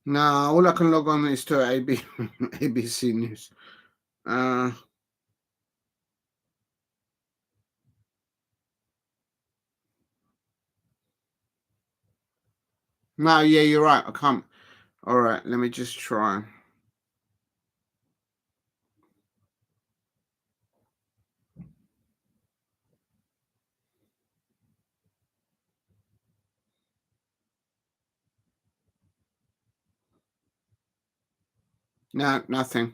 No, all I can log on is to ABC News. No, yeah, you're right. I can't. All right, let me just try. No, nothing.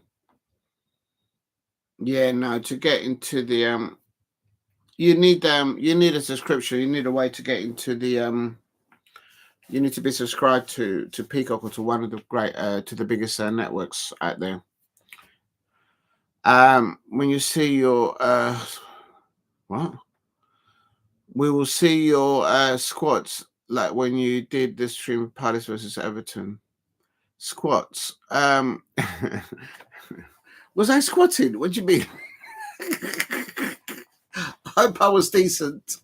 Yeah, no. To get into the you need a subscription. You need a way to get into the You need to be subscribed to Peacock or to one of the great to the biggest networks out there. When you see your what? We will see your squats like when you did the stream of Palace versus Everton. Squats. Was I squatting? What do you mean? I hope I was decent.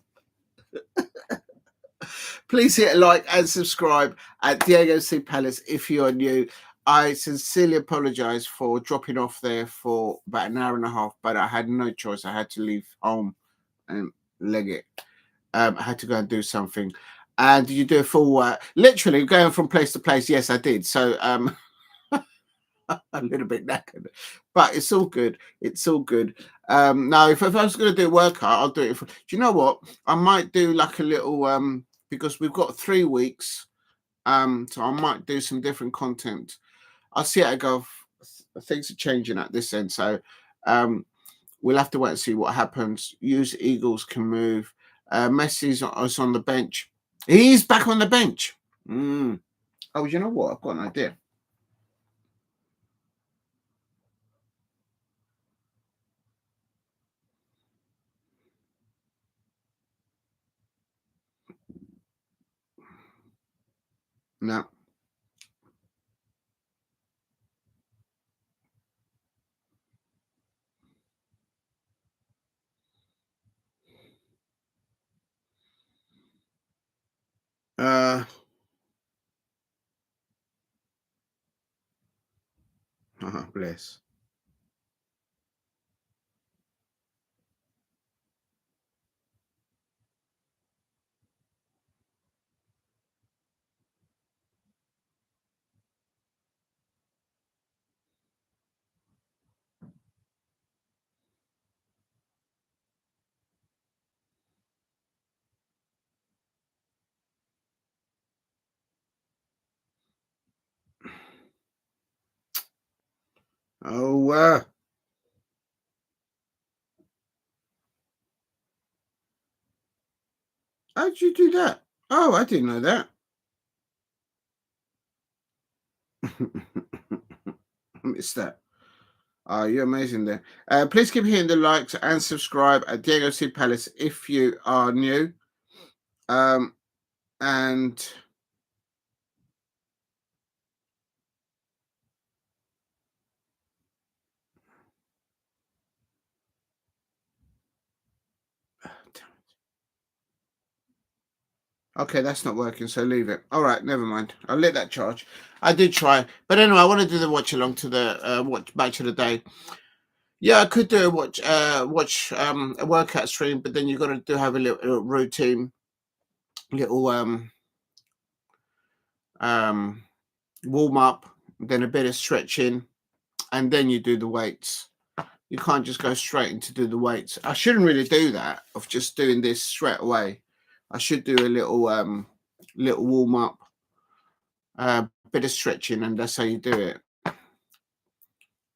Please hit like and subscribe at Diego C. Palace if you are new. I sincerely apologize for dropping off there for about an hour and a half, but I had no choice. I had to leave home and leg it. I had to go and do something. And did you do a full literally going from place to place? Yes, I did. So a little bit knackered, but it's all good. It's all good. Now, if I was going to do a workout, I'll do it. Do you know what? I might do like a little because we've got 3 weeks. So I might do some different content. I'll see how it goes. Things are changing at this end, so we'll have to wait and see what happens. Use Eagles can move. Messi's on the bench. He's back on the bench. Oh, you know what? I've got an idea. No. Bless. Oh, how did you do that? Oh, I didn't know that. Missed that. Oh, you're amazing there. Please keep hitting the likes and subscribe at Diego C. Palace if you are new. And okay, that's not working, so leave it. All right, never mind. I'll let that charge. I did try, but anyway, I want to do the watch along to the watch match of the day. Yeah, I could do a watch a workout stream, but then you've got to do have a little routine, little warm up, then a bit of stretching, and then you do the weights. You can't just go straight into do the weights. I shouldn't really do that of just doing this straight away. I should do a little little warm up, bit of stretching, and that's how you do it.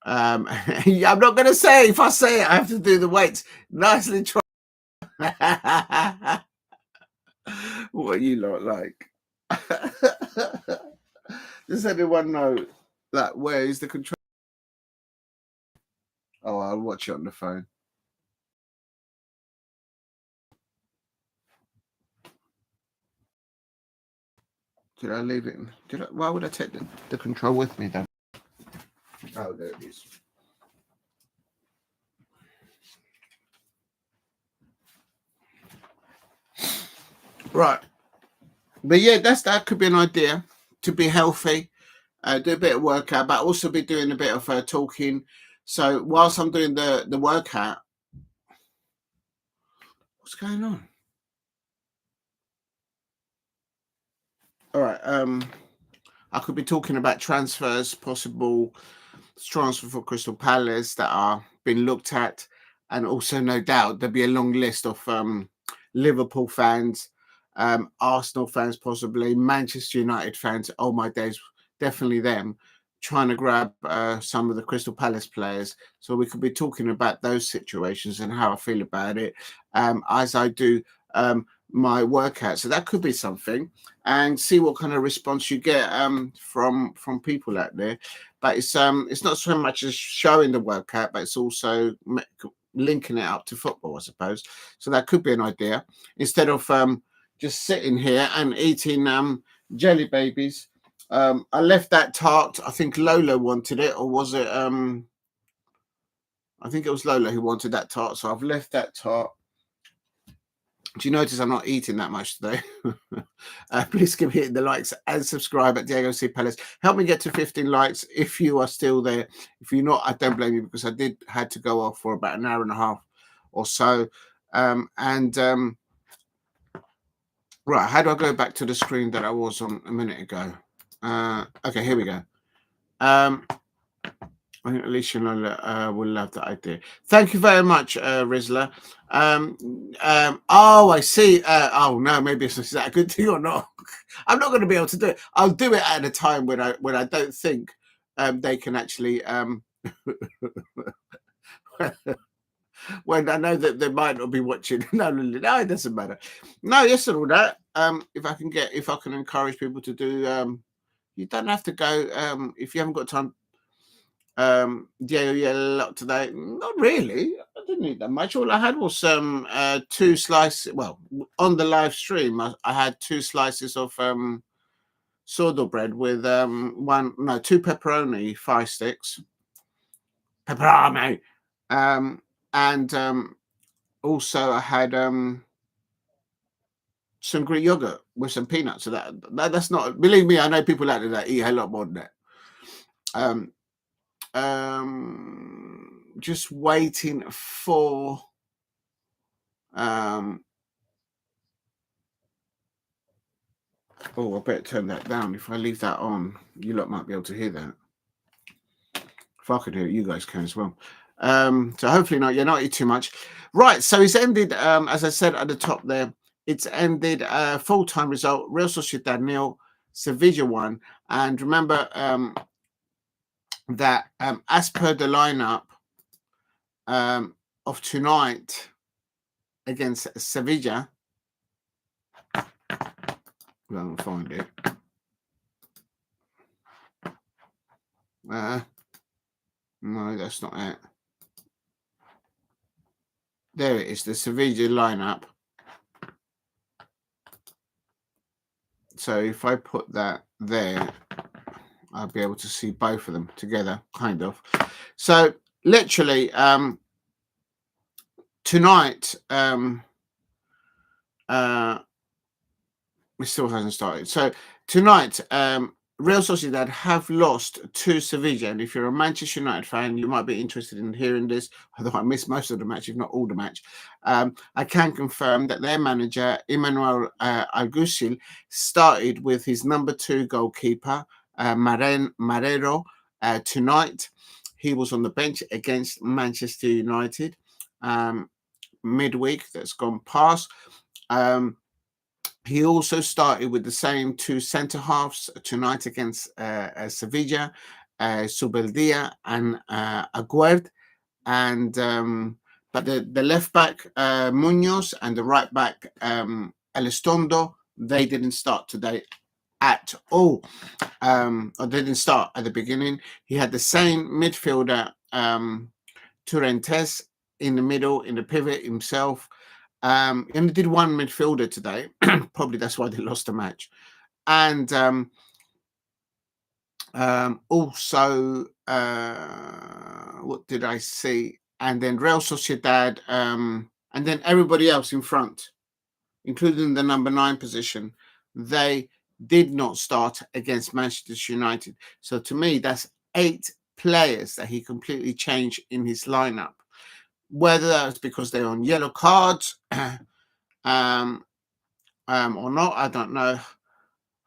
Yeah, I'm not going to say. If I say it, I have to do the weights. Nicely try. What you lot like? Does anyone know that? Where is the control? Oh, I'll watch it on the phone. Did I leave it? Why would I take the control with me then? Oh, there it is. Right. But yeah, that could be an idea to be healthy, do a bit of workout, but also be doing a bit of talking. So whilst I'm doing the workout, what's going on? All right. I could be talking about transfers, possible transfer for Crystal Palace that are being looked at, and also no doubt there'll be a long list of Liverpool fans, Arsenal fans, possibly Manchester United fans. Oh my days, definitely them trying to grab some of the Crystal Palace players. So we could be talking about those situations and how I feel about it as I do my workout. So that could be something, and see what kind of response you get from people out there. But it's not so much as showing the workout, but it's also linking it up to football, I suppose. So that could be an idea instead of just sitting here and eating jelly babies. I left that tart. I think Lola wanted it, or was it? I think it was Lola who wanted that tart. So I've left that tart. Do you notice I'm not eating that much today? Please keep hitting the likes and subscribe at Diego C. Palace. Help me get to 15 likes if you are still there. If you're not, I don't blame you, because I had to go off for about an hour and a half or so. Right, how do I go back to the screen that I was on a minute ago? Okay, here we go. I think Alicia will love that idea. Thank you very much, Rizla. Oh, I see. Oh no, maybe is that a good thing or not? I'm not going to be able to do it. I'll do it at a time when I don't think they can actually when I know that they might not be watching. No, it doesn't matter. No, yes, and all that. If I can encourage people to do. You don't have to go if you haven't got time. Yeah, a lot today. Not really. I didn't eat that much. All I had was some 2 slices. Well, on the live stream, I had 2 slices of sourdough bread with 2 pepperoni 5 sticks. Pepperoni. And also I had some Greek yogurt with some peanuts. So that's not. Believe me, I know people out there that eat a lot more than that. just waiting for oh, I better turn that down. If I leave that on, you lot might be able to hear that. If I could hear it, you guys can as well. So hopefully not. You're not eating too much. Right. So it's ended, as I said at the top there, it's ended full-time result. Real Sociedad 0, Sevilla 1. And remember that as per the lineup of tonight against Sevilla, I don't find it. No, that's not it. There it is, the Sevilla lineup. So if I put that there, I'll be able to see both of them together, kind of. So literally, tonight, it still hasn't started. So tonight, Real Sociedad have lost to Sevilla. And if you're a Manchester United fan, you might be interested in hearing this, although I missed most of the match, if not all the match. I can confirm that their manager, Emmanuel Alguacil, started with his number 2 goalkeeper, Marrero, tonight. He was on the bench against Manchester United midweek that's gone past. He also started with the same 2 centre halves tonight against Sevilla, Zubeldia and Aguerd. And but the left back Munoz and the right back Elizondo, they didn't start today at all. Or they didn't start at the beginning. He had the same midfielder Torrentes in the middle, in the pivot himself. He only did one midfielder today. Probably that's why they lost the match. And also, what did I see? And then Real Sociedad, and then everybody else in front, including the number 9 position, they did not start against Manchester United. So to me, that's 8 players that he completely changed in his lineup. Whether that's because they're on yellow cards or not, I don't know.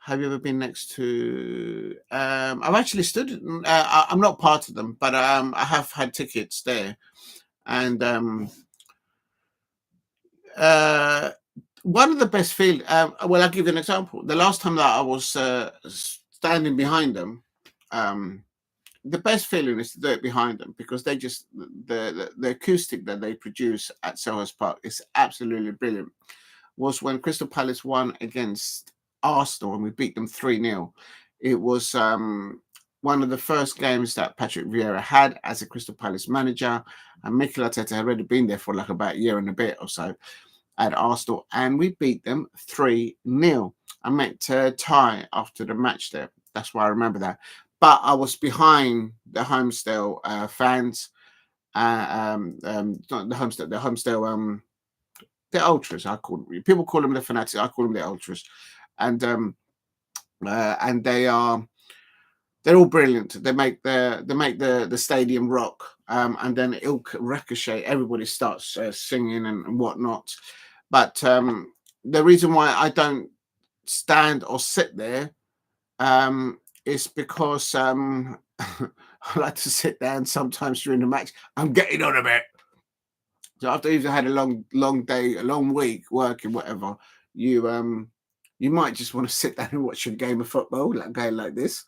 Have you ever been next to? I've actually stood. I'm not part of them, but I have had tickets there. And one of the best field. Well, I'll give you an example. The last time that I was standing behind them, the best feeling is to do it behind them, because they just the acoustic that they produce at Selhurst Park is absolutely brilliant. Was when Crystal Palace won against Arsenal and we beat them 3-0. It was one of the first games that Patrick Vieira had as a Crystal Palace manager, and Mikel Arteta had already been there for like about a year and a bit or so at Arsenal, and we beat them 3-0. I met Ty after the match there. That's why I remember that. But I was behind the Homestale fans, not the Homestale, the ultras. I call them. People call them the fanatics. I call them the ultras, and they're all brilliant. They make the stadium rock, and then it'll ricochet. Everybody starts singing and whatnot. But the reason why I don't stand or sit there is because I like to sit down sometimes during the match. I'm getting on a bit. So after you've had a long day, a long week working, whatever, you might just want to sit down and watch a game of football, like going like this,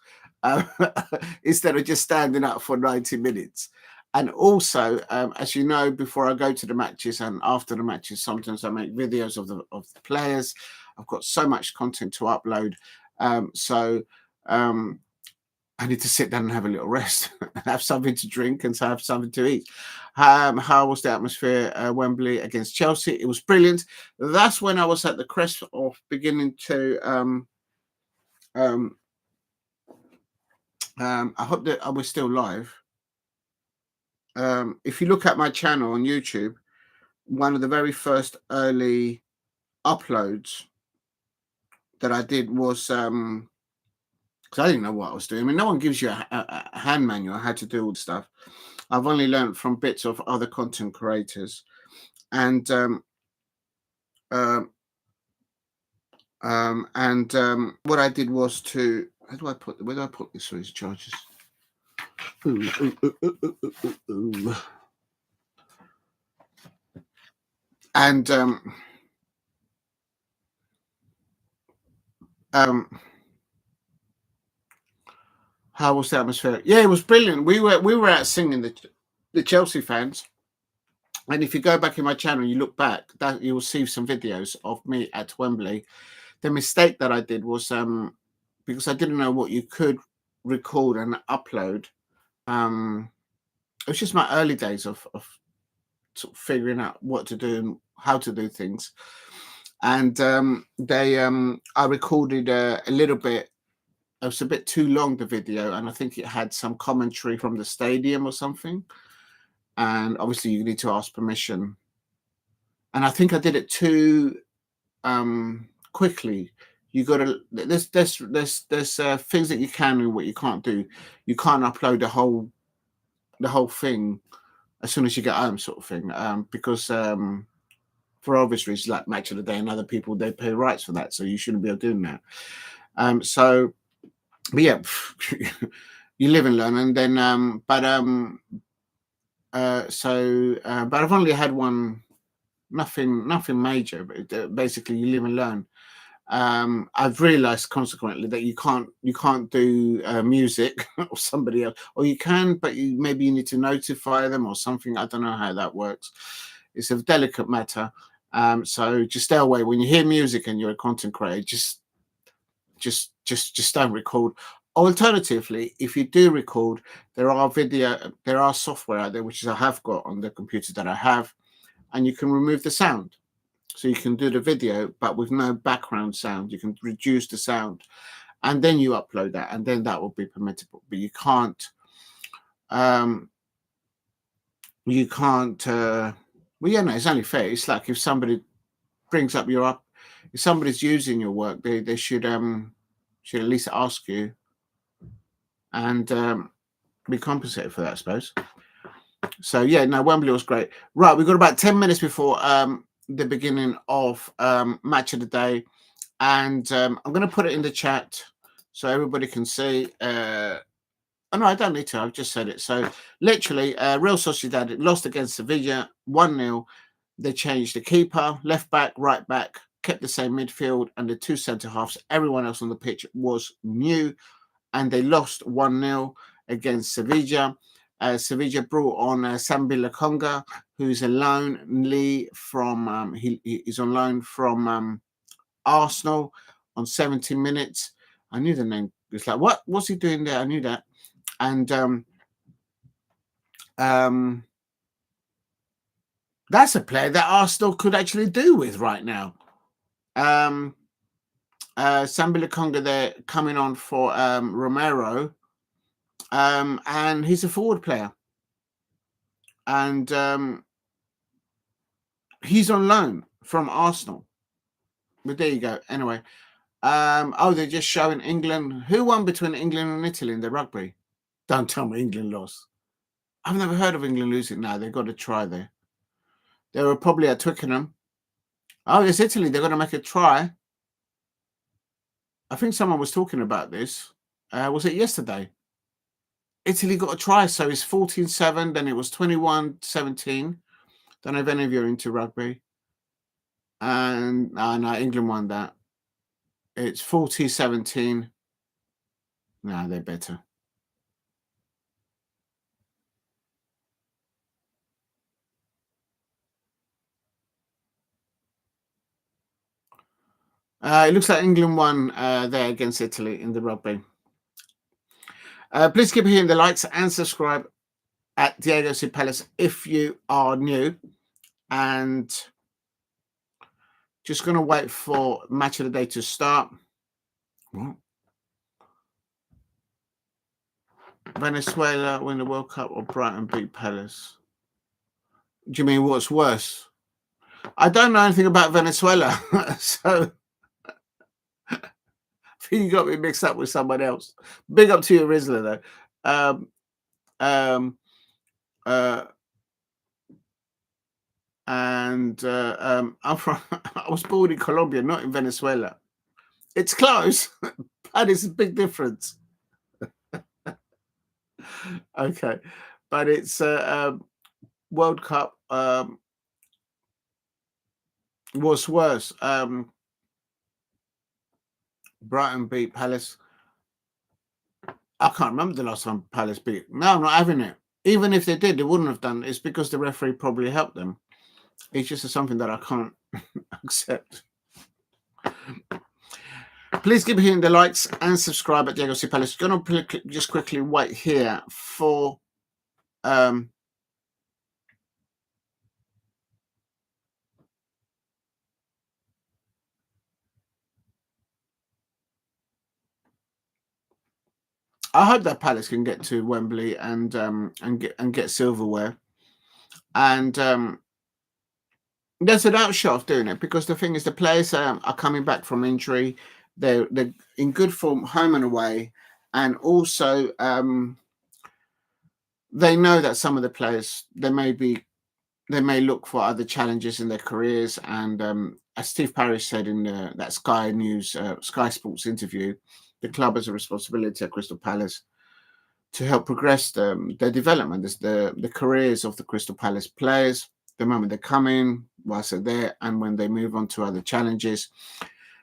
instead of just standing up for 90 minutes. And also, as you know, before I go to the matches and after the matches, sometimes I make videos of the players. I've got so much content to upload. So I need to sit down and have a little rest, have something to drink and have something to eat. How was the atmosphere at Wembley against Chelsea? It was brilliant. That's when I was at the crest of beginning to I hope that I was still live. If you look at my channel on YouTube, one of the very first early uploads that I did was because I didn't know what I was doing. I mean, no one gives you a hand manual how to do all the stuff. I've only learned from bits of other content creators, and what I did was to where do I put this for these charges? And how was the atmosphere? Yeah, it was brilliant. We were out singing, the Chelsea fans. And if you go back in my channel, you look back, that you will see some videos of me at Wembley. The mistake that I did was because I didn't know what you could record and upload. It was just my early days of sort of figuring out what to do and how to do things. And I recorded a little bit. It was a bit too long, the video, and I think it had some commentary from the stadium or something. And obviously, you need to ask permission. And I think I did it too quickly. You got to there's things that you can and what you can't do. You can't upload the whole thing as soon as you get home, sort of thing, because for obvious reasons, like Match of the Day and other people, they pay rights for that, so you shouldn't be able doing that. But yeah, you live and learn, and then but I've only had one, nothing major, but basically you live and learn. I've realized consequently that you can't do music or somebody else, or you can, but maybe you need to notify them or something. I don't know how that works. It's a delicate matter. So just stay away when you hear music and you're a content creator. Just don't record. Alternatively, if you do record, there are software out there, which I have got on the computer that I have, and you can remove the sound. So you can do the video, but with no background sound. You can reduce the sound, and then you upload that, and then that will be permissible. But you can't. Well, yeah, no, it's only fair. It's like if somebody brings up if somebody's using your work, they should at least ask you and be compensated for that, I suppose. So yeah, no, Wembley was great. Right, we've got about 10 minutes before the beginning of Match of the Day, and I'm going to put it in the chat so everybody can see. Oh no, I don't need to. I've just said it. So literally, Real Sociedad lost against Sevilla 1-0. They changed the keeper, left back, right back, kept the same midfield, and the two centre halves. Everyone else on the pitch was new, and they lost 1-0 against Sevilla. Sevilla brought on Sambi Lokonga, who's a loan from he is on loan from Arsenal on 70 minutes. I knew the name. It's like, what's he doing there? I knew that. And that's a player that Arsenal could actually do with right now. Sambi Lokonga there coming on for Romero. And he's a forward player. And he's on loan from Arsenal. But there you go. Anyway. They're just showing England. Who won between England and Italy in the rugby? Don't tell me England lost. I've never heard of England losing. No, they've got to try there. They were probably at Twickenham. Oh, it's Italy. They're going to make a try. I think someone was talking about this. Was it yesterday? Italy got a try. So it's 14-7. Then it was 21-17. Don't know if any of you are into rugby. And no, England won that. It's 40-17. No, they're better. It looks like England won there against Italy in the rugby. Please keep hitting the likes and subscribe at Diego C. Palace if you are new. And just going to wait for Match of the Day to start. What? Venezuela win the World Cup or Brighton beat Palace? Do you mean what's worse? I don't know anything about Venezuela, so I You got me mixed up with someone else. Big up to you, Rizla, though. I'm from. I was born in Colombia, not in Venezuela. It's close, but it's a big difference. Okay, but it's World Cup was worse. Brighton beat Palace. I can't remember the last time Palace beat. No, I'm not having it. Even if they did, they wouldn't have done. It's because the referee probably helped them. It's just something that I can't accept. Please keep hitting the likes and subscribe at Diego C. Palace. Going to just quickly wait here for I hope that Palace can get to Wembley and get silverware. And there's an outshot of doing it, because the thing is, the players are coming back from injury. They're in good form home and away, and also they know that some of the players they may look for other challenges in their careers. And as Steve Parish said in that Sky News, Sky Sports interview, the club has a responsibility at Crystal Palace to help progress their development, the careers of the Crystal Palace players, the moment they come in, whilst they're there, and when they move on to other challenges.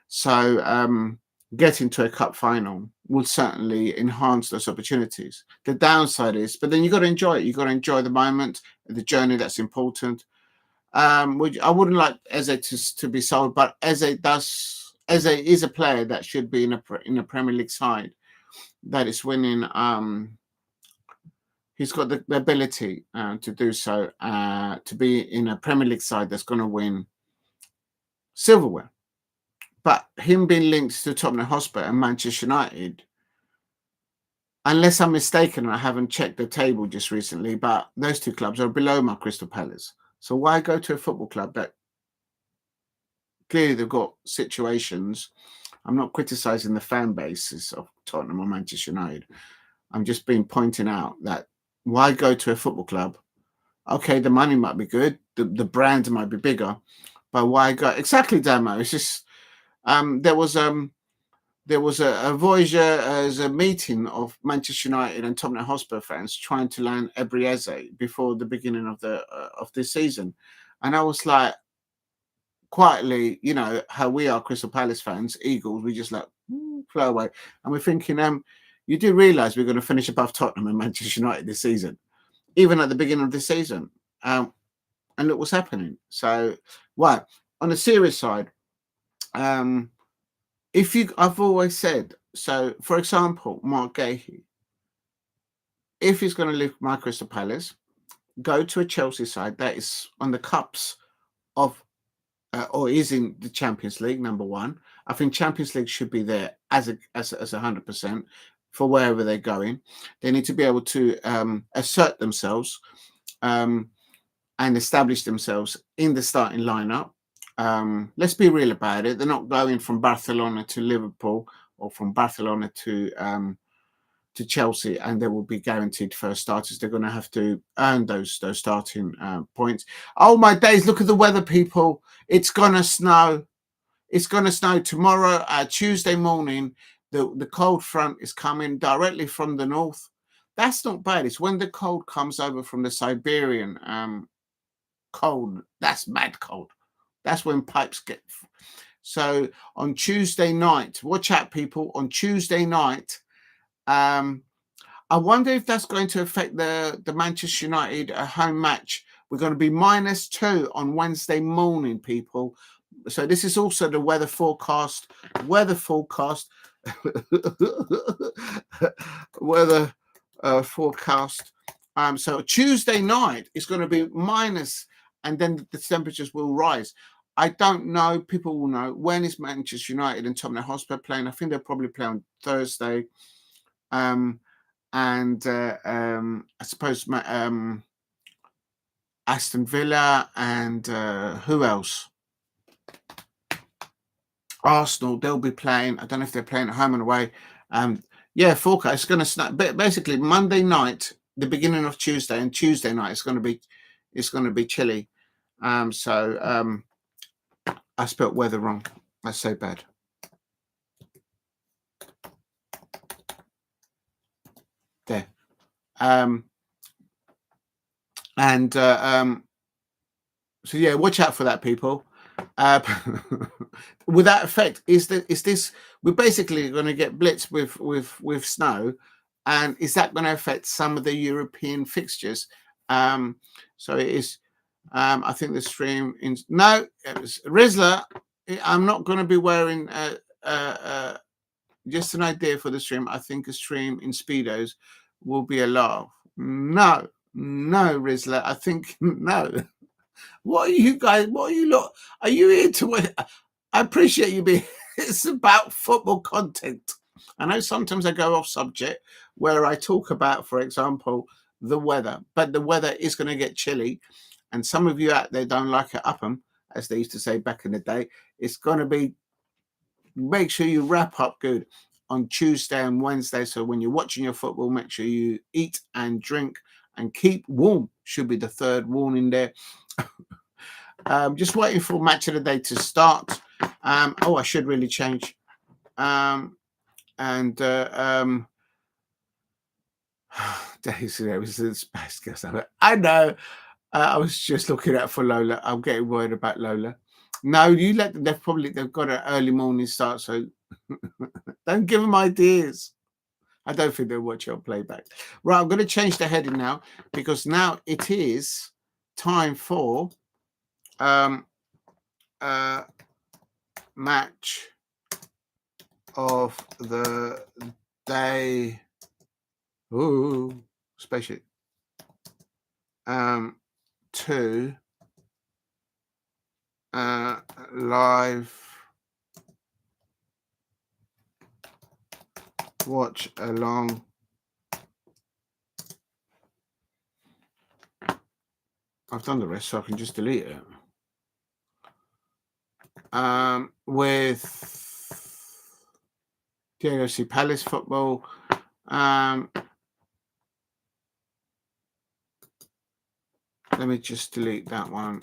So getting to a cup final will certainly enhance those opportunities. The downside is, but then you've got to enjoy it. You've got to enjoy the moment, the journey. That's important. I wouldn't like Eze to be sold, but Eze is a player that should be in a Premier League side that is winning. He's got the ability to do so, to be in a Premier League side that's going to win silverware. But him being linked to Tottenham Hotspur and Manchester United, unless I'm mistaken, and I haven't checked the table just recently, but those two clubs are below my Crystal Palace. So why go to a football club that clearly they've got situations? I'm not criticising the fan bases of Tottenham or Manchester United. I'm just pointing out that why go to a football club? Okay, the money might be good, the brand might be bigger, but why go? Exactly, Damo. It's just there was a Voyager as a meeting of Manchester United and Tottenham Hotspur fans trying to land Ebery Eze before the beginning of this season, and I was like, quietly, how we are Crystal Palace fans, Eagles, we just like flow away, and we're thinking, you do realise we're going to finish above Tottenham and Manchester United this season, even at the beginning of this season, and look what's happening. So, on the serious side, I've always said, so for example, Mark Gahey, if he's going to leave my Crystal Palace, go to a Chelsea side that is on the cups of, or is in the Champions League, number one. I think Champions League should be there as 100% for wherever they're going. They need to be able to assert themselves and establish themselves in the starting lineup. Let's be real about it. They're not going from Barcelona to Liverpool or from Barcelona to Chelsea, and they will be guaranteed first starters. They're going to have to earn those starting points. Oh my days! Look at the weather, people. It's going to snow. It's going to snow tomorrow, Tuesday morning. The cold front is coming directly from the north. That's not bad. It's when the cold comes over from the Siberian cold. That's mad cold. That's when pipes get. So on Tuesday night, watch out, people. On Tuesday night, I wonder if that's going to affect the Manchester United home match. We're going to be -2 on Wednesday morning, people. So this is also the weather forecast. Weather forecast. So Tuesday night is going to be minus, and then the temperatures will rise. I don't know. People will know. When is Manchester United and Tottenham Hotspur playing? I think they'll probably play on Thursday. I suppose Aston Villa and who else? Arsenal, they'll be playing. I don't know if they're playing at home and away. Yeah, forecast. It's going to snap. Basically, Monday night, the beginning of Tuesday, and Tuesday night, it's going to be chilly. So I spelt weather wrong. That's so bad. There. So yeah, watch out for that, people. With that effect, is this we're basically going to get blitzed with snow, and is that going to affect some of the European fixtures? So it is. I think the stream in no, it was Rizla. I'm not going to be wearing just an idea for the stream. I think a stream in speedos will be a laugh. No, Rizla. I think no. What are you guys? What are you lot? Are you here to? I appreciate you being. It's about football content. I know sometimes I go off subject where I talk about, for example, the weather, but the weather is going to get chilly, and some of you out there don't like it up 'em, as they used to say back in the day. It's going to be. Make sure you wrap up good on Tuesday and Wednesday. So when you're watching your football, make sure you eat and drink and keep warm. Should be the third warning there. Just waiting for match of the day to start. I should really change. There was the Spice Girls. I know. I was just looking out for Lola. I'm getting worried about Lola. No, you let them. They've got an early morning start, so don't give them ideas. I don't think they'll watch your playback. Right, I'm going to change the heading now because now it is time for match of the day. Ooh, spaceship. To live watch along I've done the rest, so I can just delete it. With the AFC Palace football. Let me just delete that one.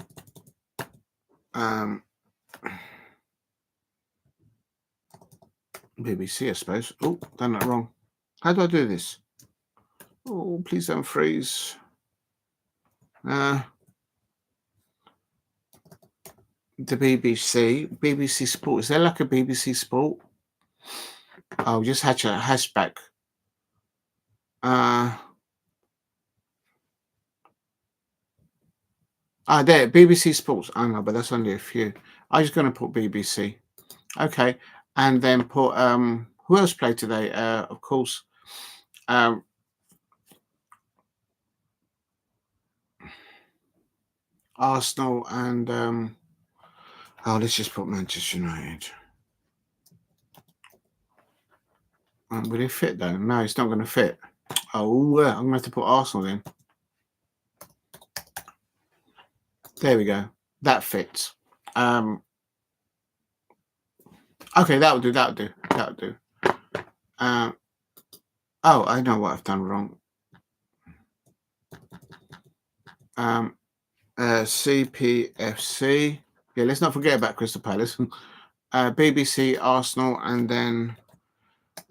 BBC, I suppose. Oh, done that wrong. How do I do this? Oh, please don't freeze. The BBC Sport. Is there like a BBC Sport? Oh, just hatch a hatchback. There, BBC Sports. I know, but that's only a few. I'm just going to put BBC. Okay, and then put who else played today? Of course, Arsenal and let's just put Manchester United. Will it fit though? No, it's not going to fit. Oh, I'm going to have to put Arsenal in. There we go. That fits. Okay, that'll do. I know what I've done wrong. CPFC. Yeah, let's not forget about Crystal Palace. BBC, Arsenal, and then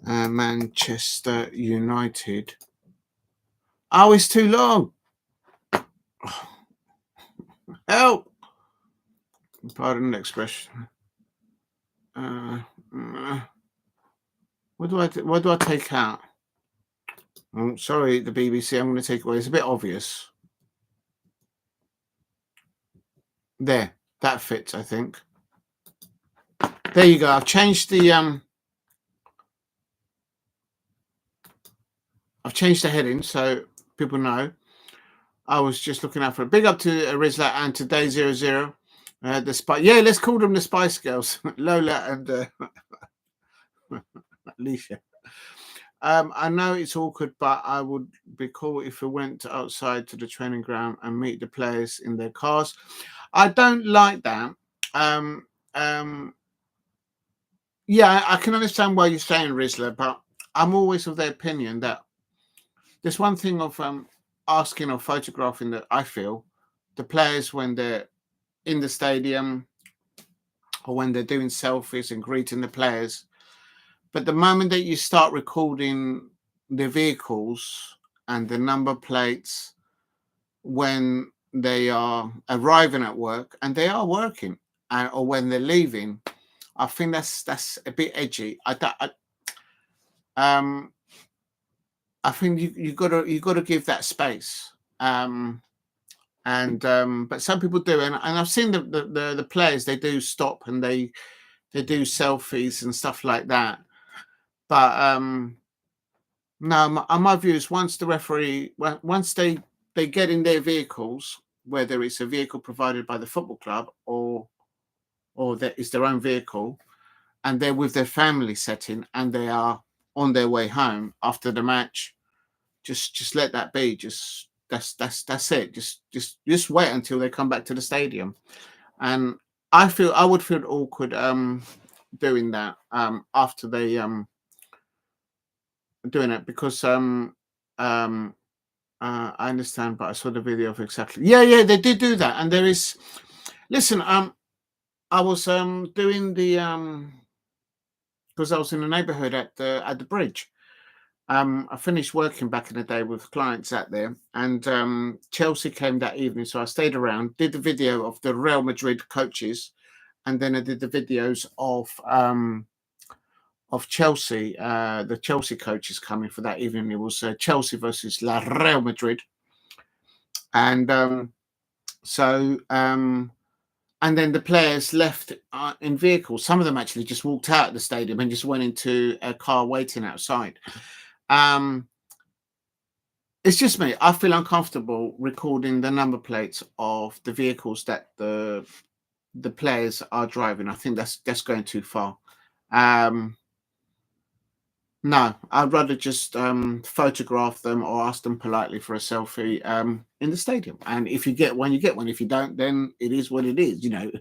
Manchester United. Oh, it's too long. Help! Pardon the expression. What do I take out? Oh, sorry, the BBC. I'm going to take away. It's a bit obvious. There, that fits. I think. There you go. I've changed the heading so people know. I was just looking out for a big up to Rizla and today 00. The Spice. Yeah, let's call them the Spice Girls, Lola and Alicia. I know it's awkward, but I would be cool if we went outside to the training ground and meet the players in their cars. I don't like that. Yeah, I can understand why you're saying Rizzler, but I'm always of the opinion that there's one thing of asking or photographing that I feel the players when they're in the stadium or when they're doing selfies and greeting the players. But the moment that you start recording the vehicles and the number plates when they are arriving at work and they are working, or when they're leaving, I think that's a bit edgy. I think you gotta give that space. But some people do, and I've seen the players, they do stop and they do selfies and stuff like that. But no, my view is once the referee, once they get in their vehicles, whether it's a vehicle provided by the football club or that is their own vehicle, and they're with their family setting and they are on their way home after the match, just let that be. Just that's it. Just wait until they come back to the stadium. And I would feel awkward doing that after they doing it, because I understand, but I saw the video of exactly. Yeah, they did do that, and there is. Listen, I was doing the because I was in the neighbourhood at the bridge. I finished working back in the day with clients out there, and Chelsea came that evening, so I stayed around, did the video of the Real Madrid coaches, and then I did the videos of Chelsea, the Chelsea coaches coming for that evening. It was Chelsea versus Real Madrid, and and then the players left in vehicles. Some of them actually just walked out of the stadium and just went into a car waiting outside. It's just me. I feel uncomfortable recording the number plates of the vehicles that the players are driving. I think that's going too far. No, I'd rather just photograph them or ask them politely for a selfie in the stadium. And if you get one, you get one. If you don't, then it is what it is. You know,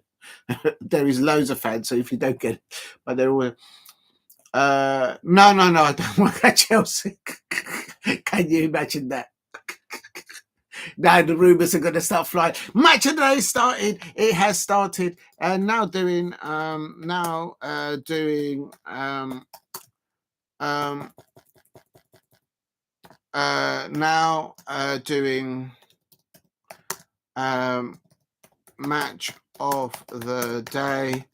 there is loads of fans. So if you don't get it, but there were. No, I don't work at Chelsea. Can you imagine that? Now the rumours are going to start flying. Match of the day started. It has started, and now doing match of the day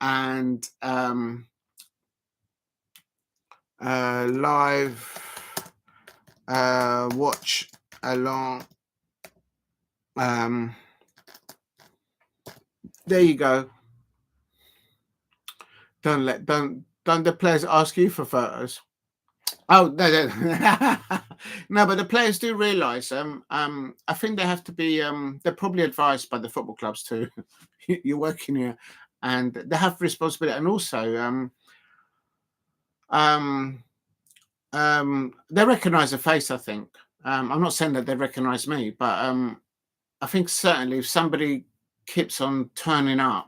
and live watch along. There you go. Don't the players ask you for photos? Oh no, no, but the players do realise. I think they have to be. They're probably advised by the football clubs too. You're working here, and they have responsibility, and also they recognise a face. I think. I'm not saying that they recognise me, but I think certainly if somebody keeps on turning up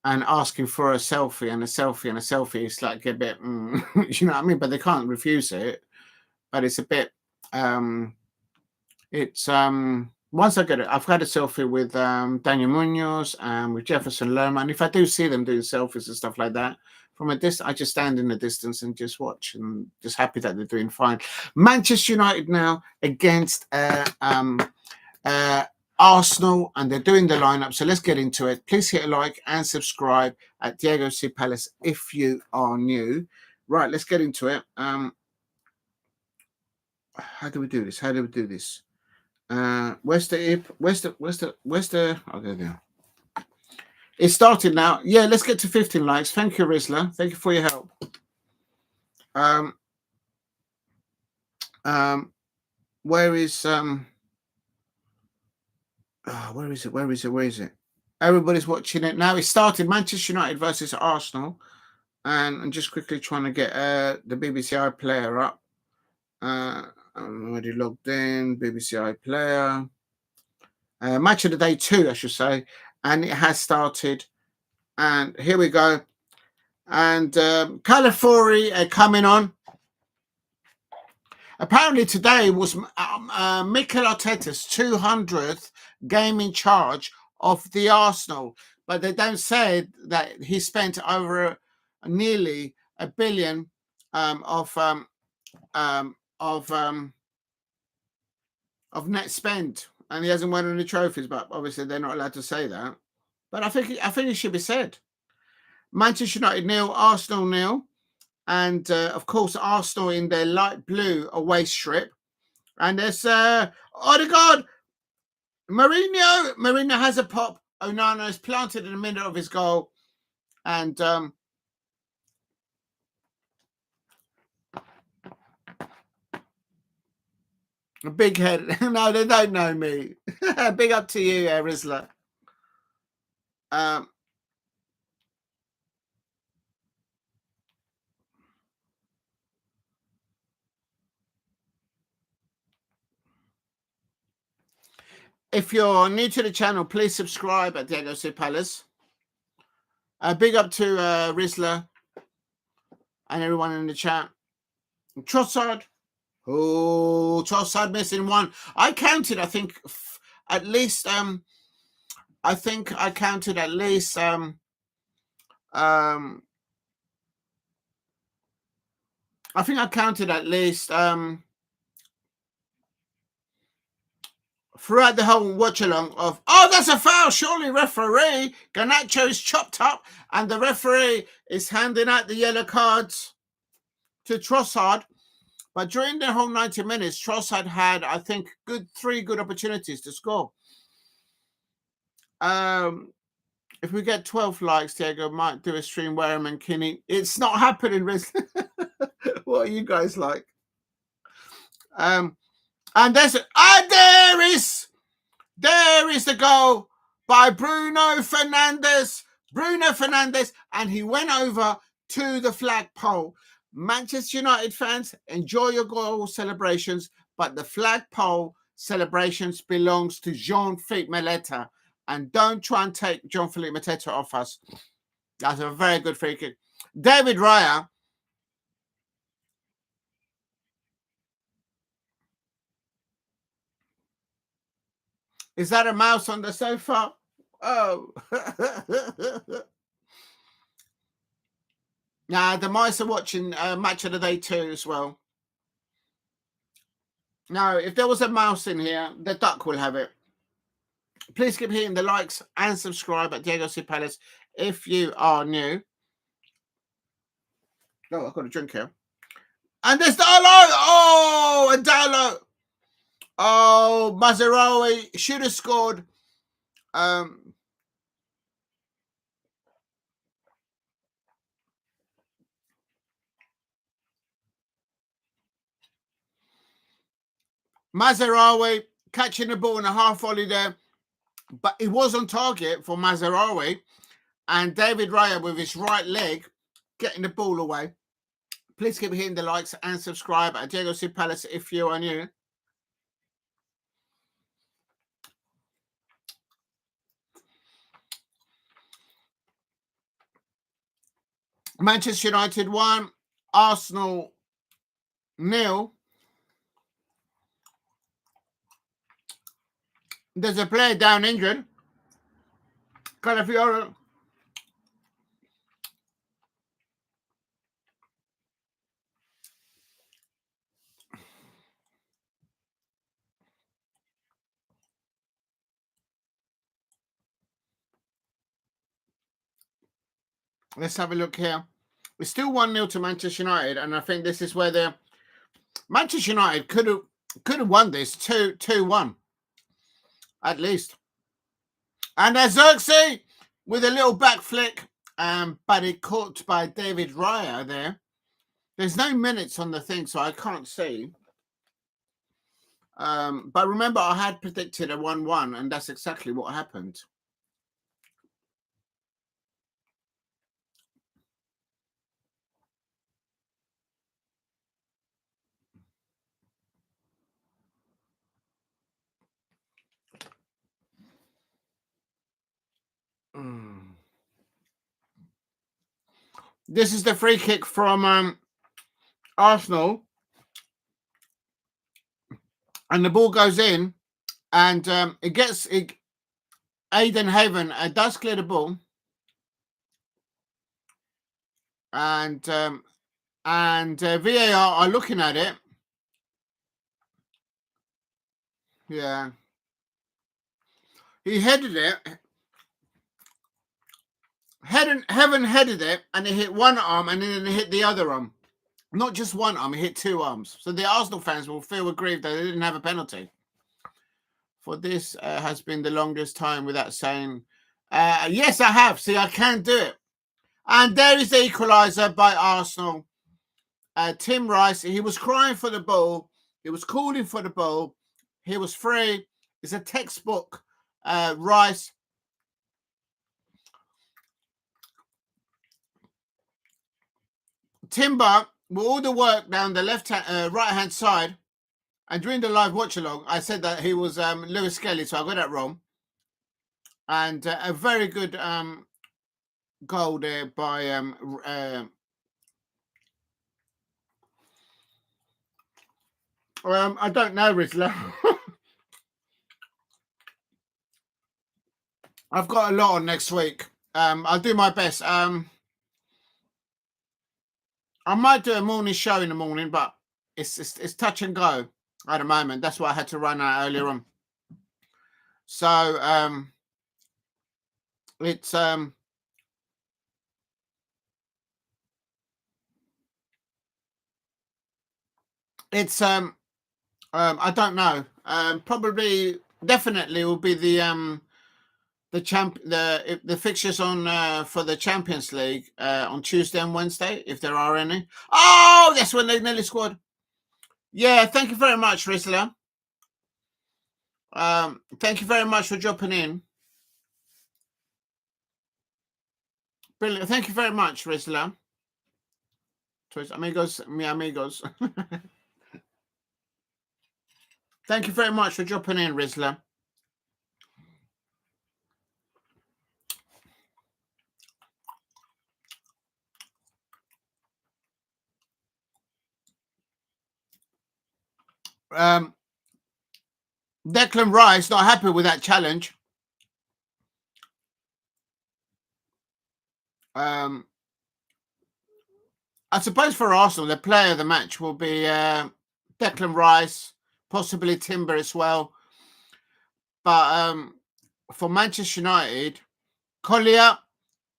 and asking for a selfie and a selfie and a selfie, it's like a bit, you know what I mean? But they can't refuse it. But it's a bit, once I get it, I've had a selfie with Daniel Munoz and with Jefferson Lerma. And if I do see them doing selfies and stuff like that, from a distance, I just stand in the distance and just watch and just happy that they're doing fine. Manchester United now against Arsenal, and they're doing the lineup. So let's get into it. Please hit a like and subscribe at Diego C. Palace if you are new. Right, let's get into it. How do we do this? Where's the oh, there we go. It started now. Yeah, let's get to 15 likes. Thank you, Rizzler. Thank you for your help. Where is where is it? Everybody's watching it now. It started Manchester United versus Arsenal, and I'm just quickly trying to get the BBC iPlayer up. I'm already logged in. BBC iPlayer. Match of the day 2, I should say, and it has started. And here we go. And California coming on. Apparently today was Mikel Arteta's 200th game in charge of the Arsenal, but they don't say that he spent over nearly $1 billion of net spend, and he hasn't won any trophies. But obviously they're not allowed to say that. But I think it should be said. Manchester United 0, Arsenal 0. And of course, Arsenal in their light blue away strip. And there's Odegaard. Mourinho has a pop. Onana is planted in the middle of his goal. And a big head. No, they don't know me. Big up to you, Rizla. If you're new to the channel, please subscribe at Diego C. Palace. Big up to Rizla and everyone in the chat. Trossard. Oh, Trossard missing one. I counted, I think, at least. I think I counted at least. I think I counted at least. Throughout the whole watch along of, oh, that's a foul, surely referee. Garnacho's chopped up and the referee is handing out the yellow cards to Trossard. But during the whole 90 minutes, Trossard had, I think, three good opportunities to score. If we get 12 likes, Diego might do a stream where I'm and Kinney. It's not happening, Riz. What are you guys like? And there is the goal by Bruno Fernandes. And he went over to the flagpole. Manchester United fans, enjoy your goal celebrations, but the flagpole celebrations belongs to Jean-Philippe Mateta. And don't try and take Jean-Philippe Mateta off us. That's a very good free kick. David Raya. Is that a mouse on the sofa? Oh. Nah, the mice are watching Match of the Day 2 as well. No, if there was a mouse in here, the duck will have it. Please keep hitting the likes and subscribe at Diego C. Palace if you are new. Oh, I've got a drink here. And there's Dalo! Oh, and Dalo! Oh, Mazarawi should have scored. Mazarawi catching the ball in a half volley there, but it was on target for Mazarawi, and David Raya with his right leg getting the ball away. Please keep hitting the likes and subscribe at Diego C. Palace if you are new. Manchester United 1, Arsenal 0. There's a player down injured. Calafiore. Let's have a look here. It's still 1-0 to Manchester United, and I think this is where Manchester United could have won this 2-1 at least. And there's Xerxes with a little back flick, but it caught by David Raya there. There's no minutes on the thing, so I can't see. But remember, I had predicted a 1-1, and that's exactly what happened. This is the free kick from Arsenal. And the ball goes in. And Aiden Haven does clear the ball. And VAR are looking at it. Yeah. He headed it. Heaven headed it, and it hit one arm, and then it hit the other arm. Not just one arm, it hit two arms. So the Arsenal fans will feel aggrieved that they didn't have a penalty. For this has been the longest time without saying, yes, I have. See, I can do it. And there is the equaliser by Arsenal. Tim Rice, he was crying for the ball. He was calling for the ball. He was free. It's a textbook Rice. Timber, with all the work down the right-hand side, and during the live watch-along, I said that he was Lewis Skelly, so I got that wrong. And a very good goal there by I don't know, Rizzler. I've got a lot on next week. I'll do my best. I might do a morning show in the morning, but it's touch and go at the moment. That's why I had to run out earlier on. So it's I don't know. Probably, definitely will be the fixtures on for the Champions League on Tuesday and Wednesday, if there are any. Oh, that's when they nearly scored. Yeah, thank you very much, Rizzler. Thank you very much for dropping in. Brilliant. Thank you very much, Rizzler. Amigos, mi amigos. Thank you very much for dropping in, Rizzler. Declan Rice not happy with that challenge. I suppose for Arsenal, the player of the match will be Declan Rice, possibly Timber as well. But for Manchester United, Collier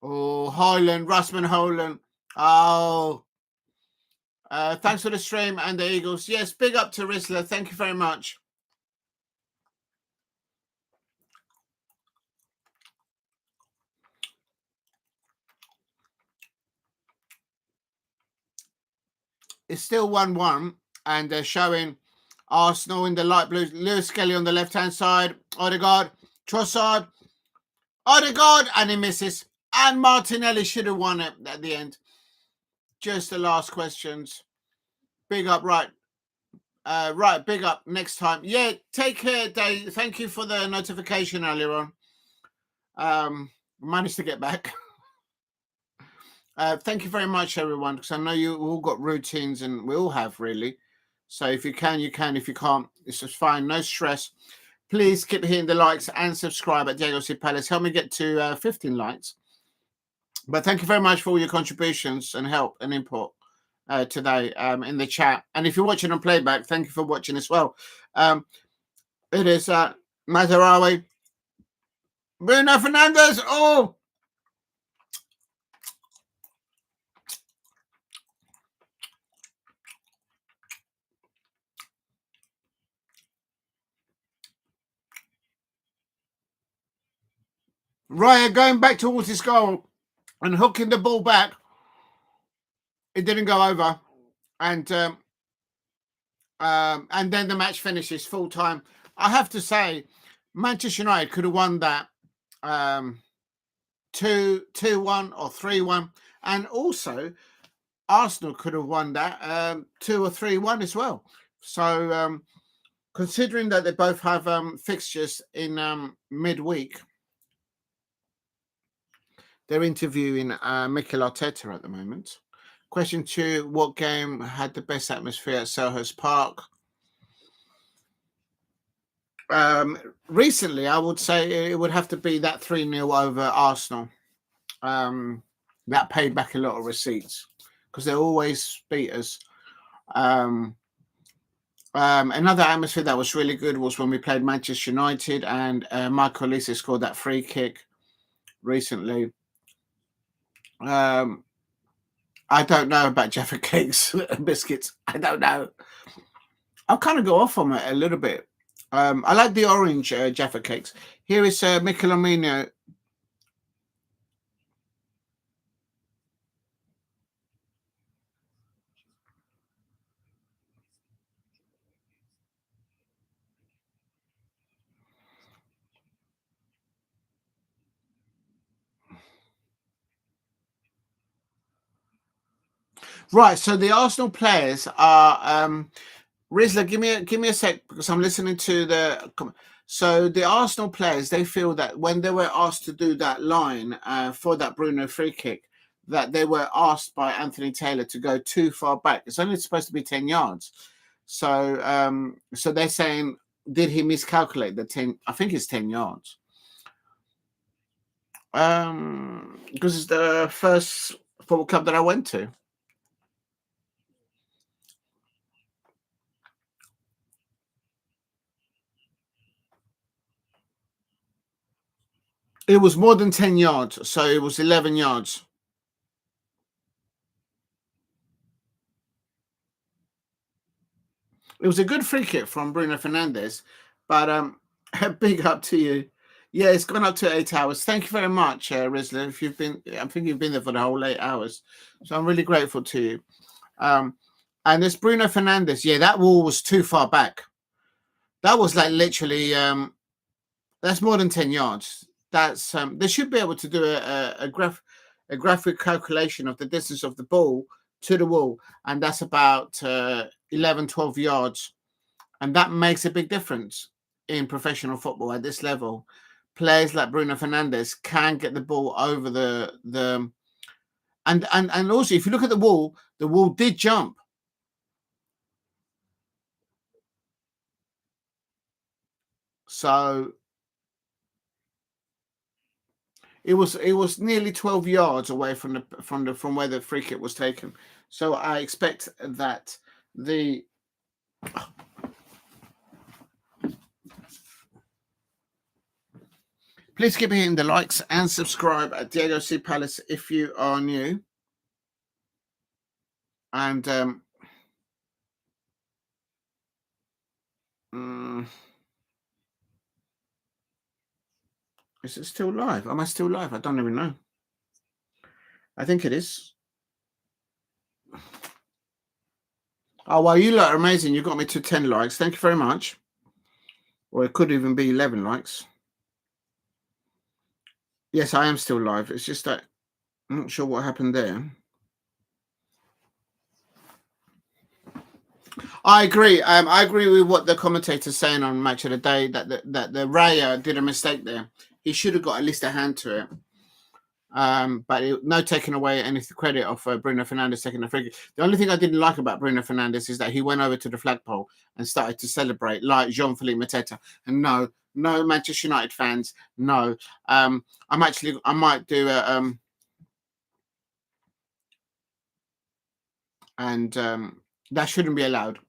or Haaland, Rasmus Haaland. Oh, thanks for the stream and the Eagles. Yes, big up to Rizzler. Thank you very much. It's still 1-1, and they're showing Arsenal in the light blue. Lewis Skelly on the left-hand side. Odegaard, Trossard, Odegaard, and he misses. And Martinelli should have won it at the end. Just the last questions. Big up, right. Right, big up next time. Yeah, take care, Dave. Thank you for the notification earlier on. Managed to get back. Thank you very much, everyone, because I know you all got routines, and we all have, really. So if you can, you can. If you can't, it's just fine. No stress. Please keep hitting the likes and subscribe at Diego C. Palace. Help me get to 15 likes. But thank you very much for all your contributions and help and input today in the chat. And if you're watching on playback, thank you for watching as well. It is Mazarawi, Bruno Fernandes. Oh, Raya going back towards his goal and hooking the ball back. It didn't go over, and then the match finishes full time. I have to say, Manchester United could have won that 2-1 or 3-1, and also Arsenal could have won that 2 or 3-1 as well. So considering that they both have fixtures in midweek, They're interviewing Mikel Arteta at the moment. Question 2, what game had the best atmosphere at Selhurst Park? Recently, I would say it would have to be that 3-0 over Arsenal. That paid back a lot of receipts because they always beat us. Another atmosphere that was really good was when we played Manchester United and Michael Olise scored that free kick recently. I don't know about Jaffa cakes and biscuits. I don't know. I'll kind of go off on it a little bit. I like the orange Jaffa cakes. Here is Mikel Armino. Right, so the Arsenal players are Rizla, give me a sec because I'm listening to the. So the Arsenal players, they feel that when they were asked to do that line for that Bruno free kick, that they were asked by Anthony Taylor to go too far back. It's only supposed to be 10 yards. So so they're saying, did he miscalculate the 10? I think it's 10 yards. Because it's the first football club that I went to. It was more than 10 yards, so it was 11 yards. It was a good free kick from Bruno Fernandes, but big up to you. Yeah, it's gone up to 8 hours. Thank you very much, Rizla. If you've been, I think you've been there for the whole 8 hours, so I'm really grateful to you. And this Bruno Fernandes, yeah, that wall was too far back. That was like literally, that's more than 10 yards. That's they should be able to do a graphic calculation of the distance of the ball to the wall, and that's about 11, 12 yards. And that makes a big difference in professional football at this level. Players like Bruno Fernandes can get the ball over the and also if you look at the wall did jump. So it was nearly 12 yards away from where the free kick was taken. So I expect that the please keep hitting the likes and subscribe at Diego C Palace if you are new. And is it still live? Am I still live? I don't even know. I think it is. Oh, well, you lot are amazing. You got me to 10 likes. Thank you very much. Or it could even be 11 likes. Yes, I am still live. It's just that I'm not sure what happened there. I agree. I agree with what the commentator's saying on Match of the Day that the Raya did a mistake there. He should have got at least a hand to it. But no taking away any credit of Bruno Fernandes taking the free kick. The only thing I didn't like about Bruno Fernandes is that he went over to the flagpole and started to celebrate like Jean-Philippe Mateta. And no Manchester United fans, no. I might do a that shouldn't be allowed.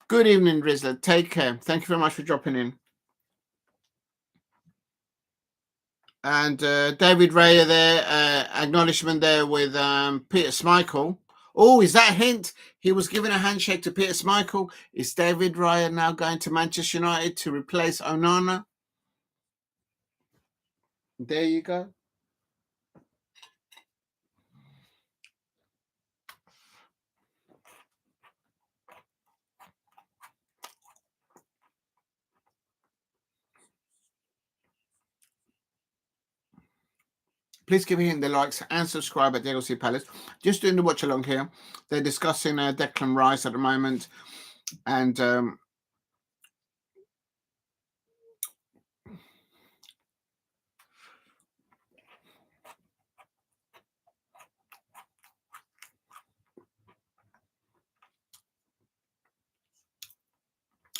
Good evening, Rizla. Take care. Thank you very much for dropping in. And David Raya there, acknowledgement there with Peter Schmeichel. Oh, is that a hint? He was giving a handshake to Peter Schmeichel. Is David Raya now going to Manchester United to replace Onana? There you go. Please give me the likes and subscribe at Diego C Palace. Just doing the watch along here. They're discussing Declan Rice at the moment. And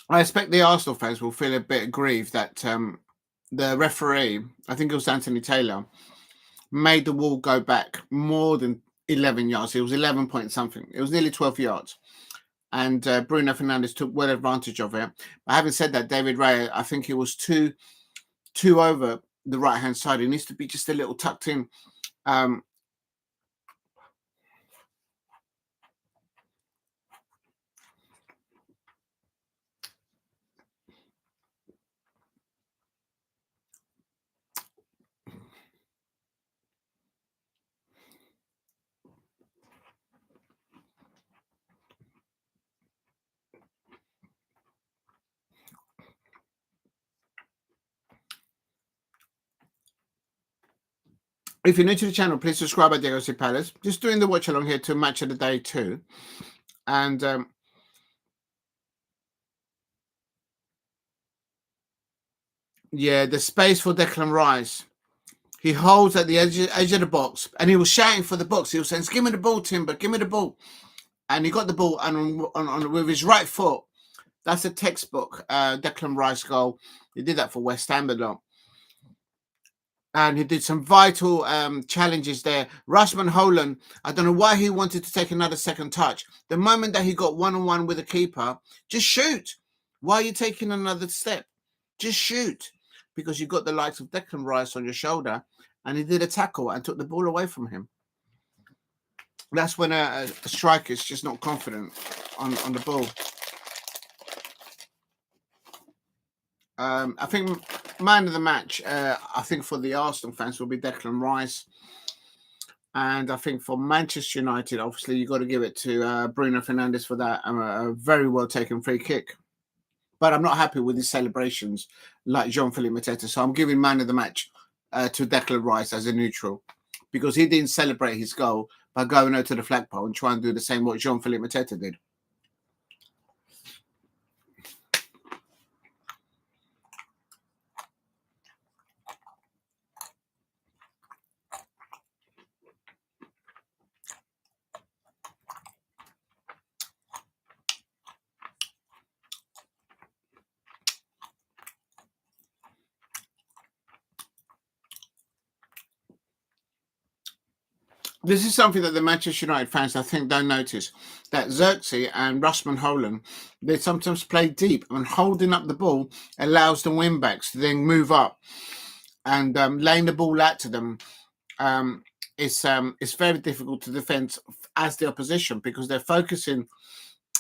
I expect the Arsenal fans will feel a bit aggrieved that the referee, I think it was Anthony Taylor, made the ball go back more than 11 yards. It was 11 point something. It was nearly 12 yards. And Bruno Fernandes took well advantage of it. But having said that, David Raya, I think he was too over the right-hand side. He needs to be just a little tucked in. If you're new to the channel, please subscribe at Diego C Palace. Just doing the watch along here to Match of the Day 2. And yeah, the space for Declan Rice. He holds at the edge of the box, and he was shouting for the box. He was saying, "Give me the ball, Timber, give me the ball." And he got the ball, and on with his right foot. That's a textbook Declan Rice goal. He did that for West Ham a lot. And he did some vital challenges there. Rasmus Højlund, I don't know why he wanted to take another second touch. The moment that he got one-on-one with the keeper, just shoot. Why are you taking another step? Just shoot. Because you got the likes of Declan Rice on your shoulder, and he did a tackle and took the ball away from him. That's when a striker is just not confident on the ball. I think man of the match, I think for the Arsenal fans will be Declan Rice. And I think for Manchester United, obviously, you've got to give it to Bruno Fernandes for that. A very well taken free kick. But I'm not happy with his celebrations like Jean-Philippe Mateta. So I'm giving man of the match to Declan Rice as a neutral. Because he didn't celebrate his goal by going out to the flagpole and trying to do the same what Jean-Philippe Mateta did. This is something that the Manchester United fans, I think, don't notice. That Xerxes and Rasmus Højlund, they sometimes play deep, and holding up the ball allows the wing-backs to then move up, and laying the ball out to them it's very difficult to defend as the opposition, because they're focusing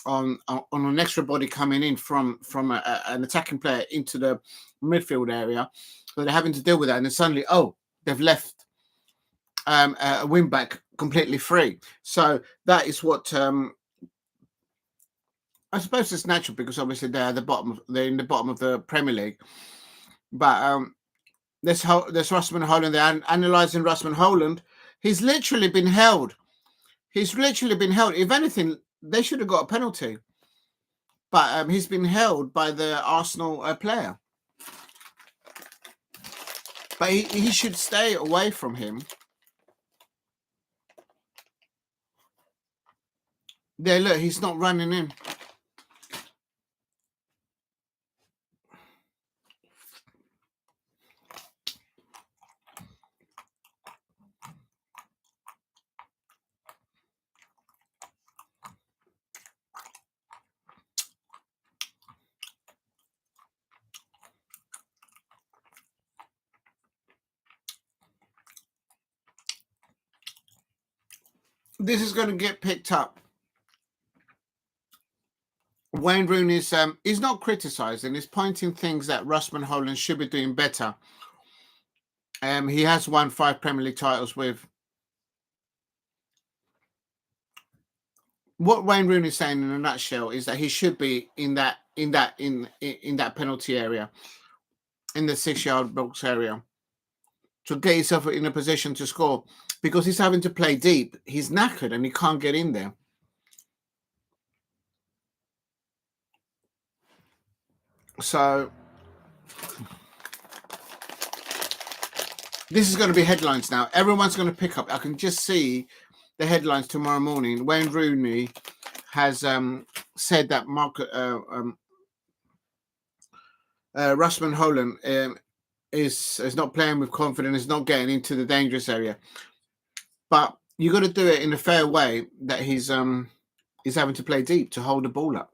on an extra body coming in from an attacking player into the midfield area. So they're having to deal with that, and then suddenly, they've left a wing back completely free. So that is what I suppose it's natural, because obviously they're in the bottom of the Premier League. But this Rasmus Højlund, they're analysing Rasmus Højlund. He's literally been held. If anything, they should have got a penalty. But he's been held by the Arsenal player. But he should stay away from him. There, look, he's not running in. This is going to get picked up. Wayne Rooney is he's not criticising, he's pointing things that Rasmus Højlund should be doing better. He has won 5 Premier League titles with. What Wayne Rooney is saying in a nutshell is that he should be in that penalty area, in the 6-yard box area, to get himself in a position to score, because he's having to play deep. He's knackered and he can't get in there. So this is going to be headlines now. Everyone's going to pick up. I can just see the headlines tomorrow morning. Wayne Rooney has said that Rasmus Holland is not playing with confidence, is not getting into the dangerous area. But you got to do it in a fair way that he's having to play deep to hold the ball up.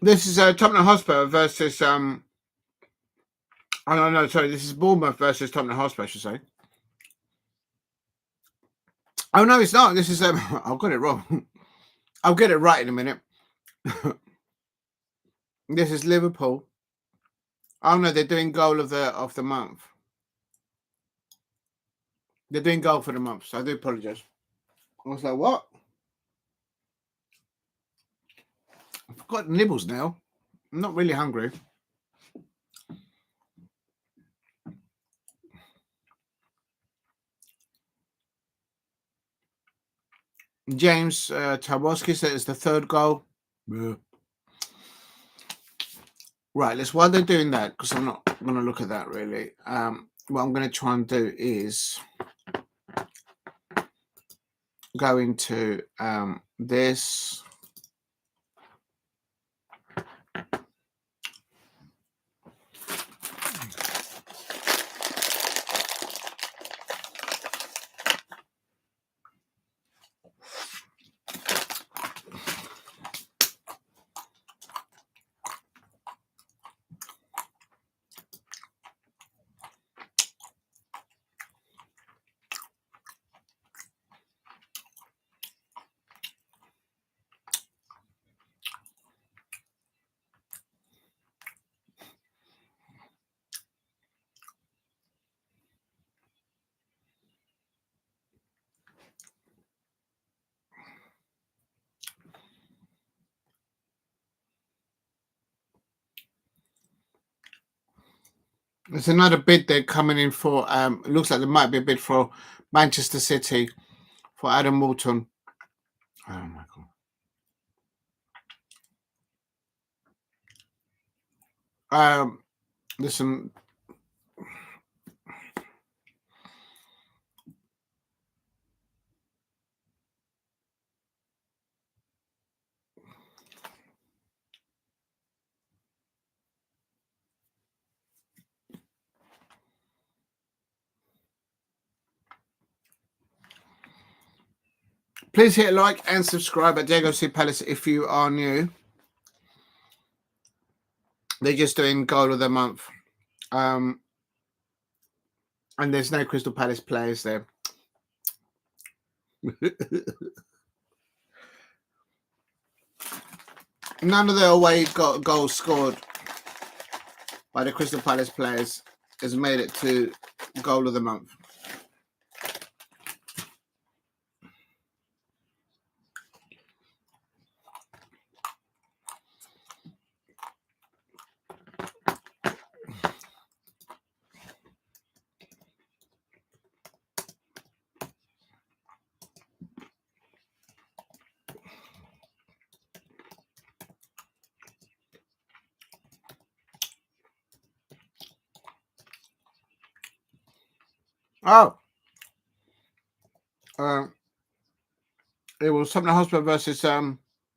This is Tottenham Hotspur versus oh no, sorry, this is Bournemouth versus Tottenham Hotspur, I should say. Oh no, it's not. This is I've got it wrong. I'll get it right in a minute. This is Liverpool. Oh no, they're doing goal of the month. They're doing goal for the month, so I do apologise. I was like, what? I've got nibbles now. I'm not really hungry. James Tawoski said it's the third goal. Yeah. Right, while they're doing that, because I'm not going to look at that really. What I'm going to try and do is go into this. There's another bid they're coming in for. It looks like there might be a bid for Manchester City for Adam Walton. Oh my god. There's some. Please hit like and subscribe at Diego C Palace if you are new. They're just doing goal of the month. And there's no Crystal Palace players there. None of the away goals scored by the Crystal Palace players has made it to goal of the month. Oh, it was Tottenham Hotspur versus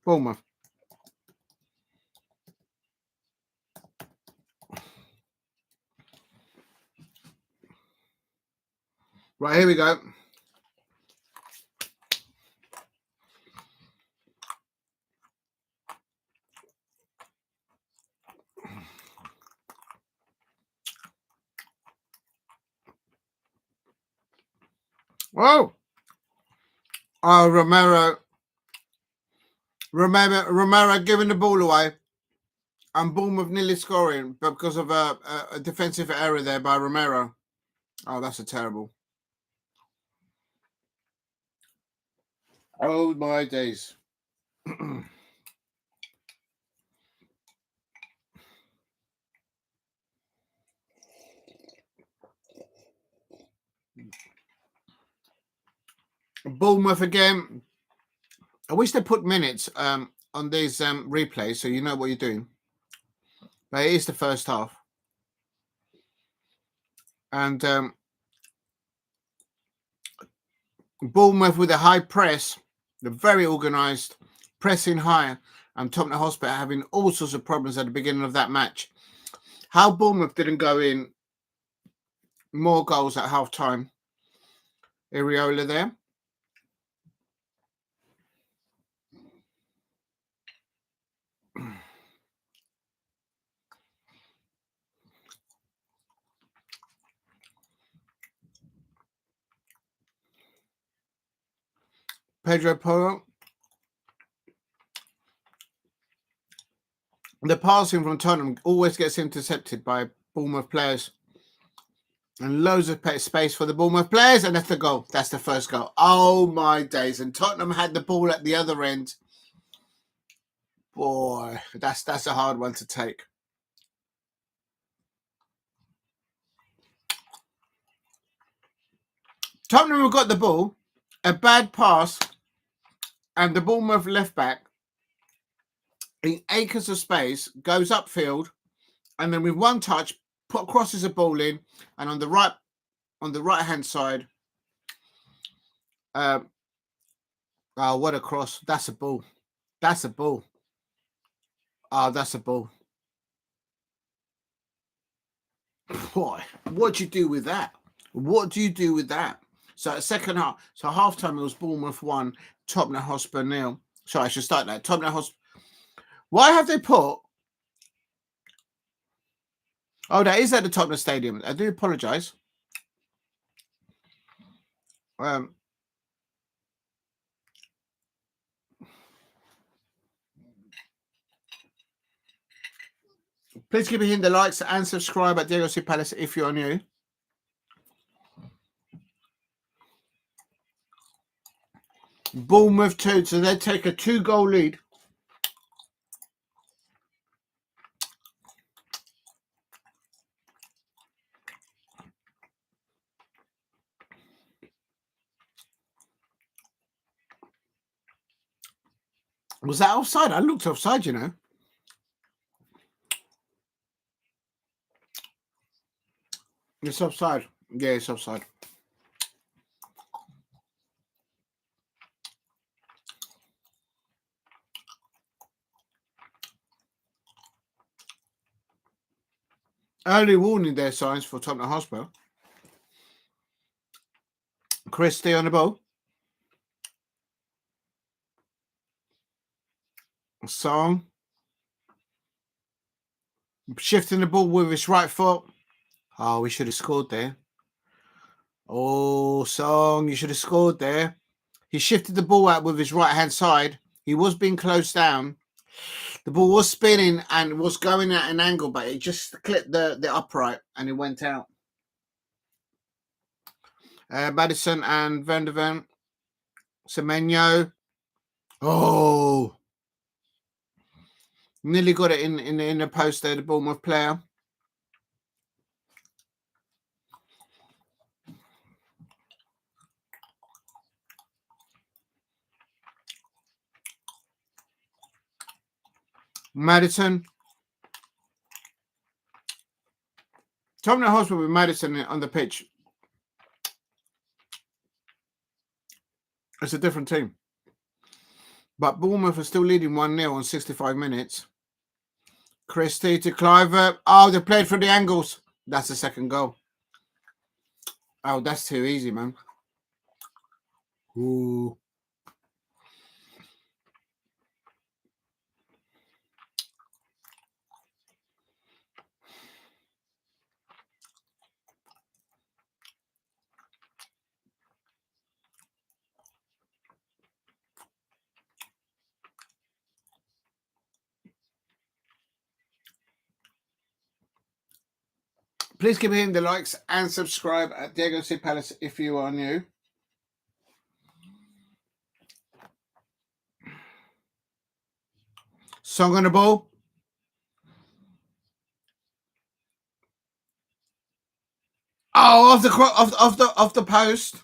Bournemouth. Right, here we go. Whoa! Oh, Romero giving the ball away, and Bournemouth nearly scoring, but because of a defensive error there by Romero. Oh, that's a terrible. Oh my days. Bournemouth again. I wish they put minutes on these replays, so you know what you're doing. But it is the first half. And Bournemouth with a high press. They're very organised, pressing high. And Tottenham Hotspur having all sorts of problems at the beginning of that match. How Bournemouth didn't go in more goals at half-time. Areola there. Pedro Porro. The passing from Tottenham always gets intercepted by Bournemouth players. And loads of space for the Bournemouth players. And that's the goal. That's the first goal. Oh, my days. And Tottenham had the ball at the other end. Boy, that's a hard one to take. Tottenham have got the ball. A bad pass. And the Bournemouth left back, in acres of space, goes upfield. And then with one touch, crosses a ball in. And on the right-hand side, oh, what a cross. That's a ball. That's a ball. Oh, that's a ball. Boy, what do you do with that? What do you do with that? So second half, so half-time it was Bournemouth 1, Tottenham Hotspur 0. Sorry, I should start that. Tottenham Hotspur. Why have they put... Oh, that is at the Tottenham Stadium. I do apologise. Please keep hitting the likes and subscribe at Diego C. Palace if you're new. Bournemouth 2, so they take a 2-goal lead. Was that offside? I looked offside, you know. It's offside. Yeah, it's offside. Early warning there, signs for Tottenham Hotspur. Christie on the ball. Song. Shifting the ball with his right foot. Oh, we should have scored there. Oh, Song, you should have scored there. He shifted the ball out with his right-hand side. He was being closed down. The ball was spinning and was going at an angle, but it just clipped the upright and it went out. Madison and Van der Ven. Semenyo. Oh. Nearly got it in the post there, the Bournemouth player. Madison. Tottenham Hotspur with Madison on the pitch. It's a different team. But Bournemouth are still leading 1-0 on 65 minutes. Christie to Cliver. Oh, they played for the angles. That's the second goal. Oh, that's too easy, man. Ooh. Please keep hitting the likes and subscribe at Diego C. Palace if you are new. Song on the ball. Oh, off the post.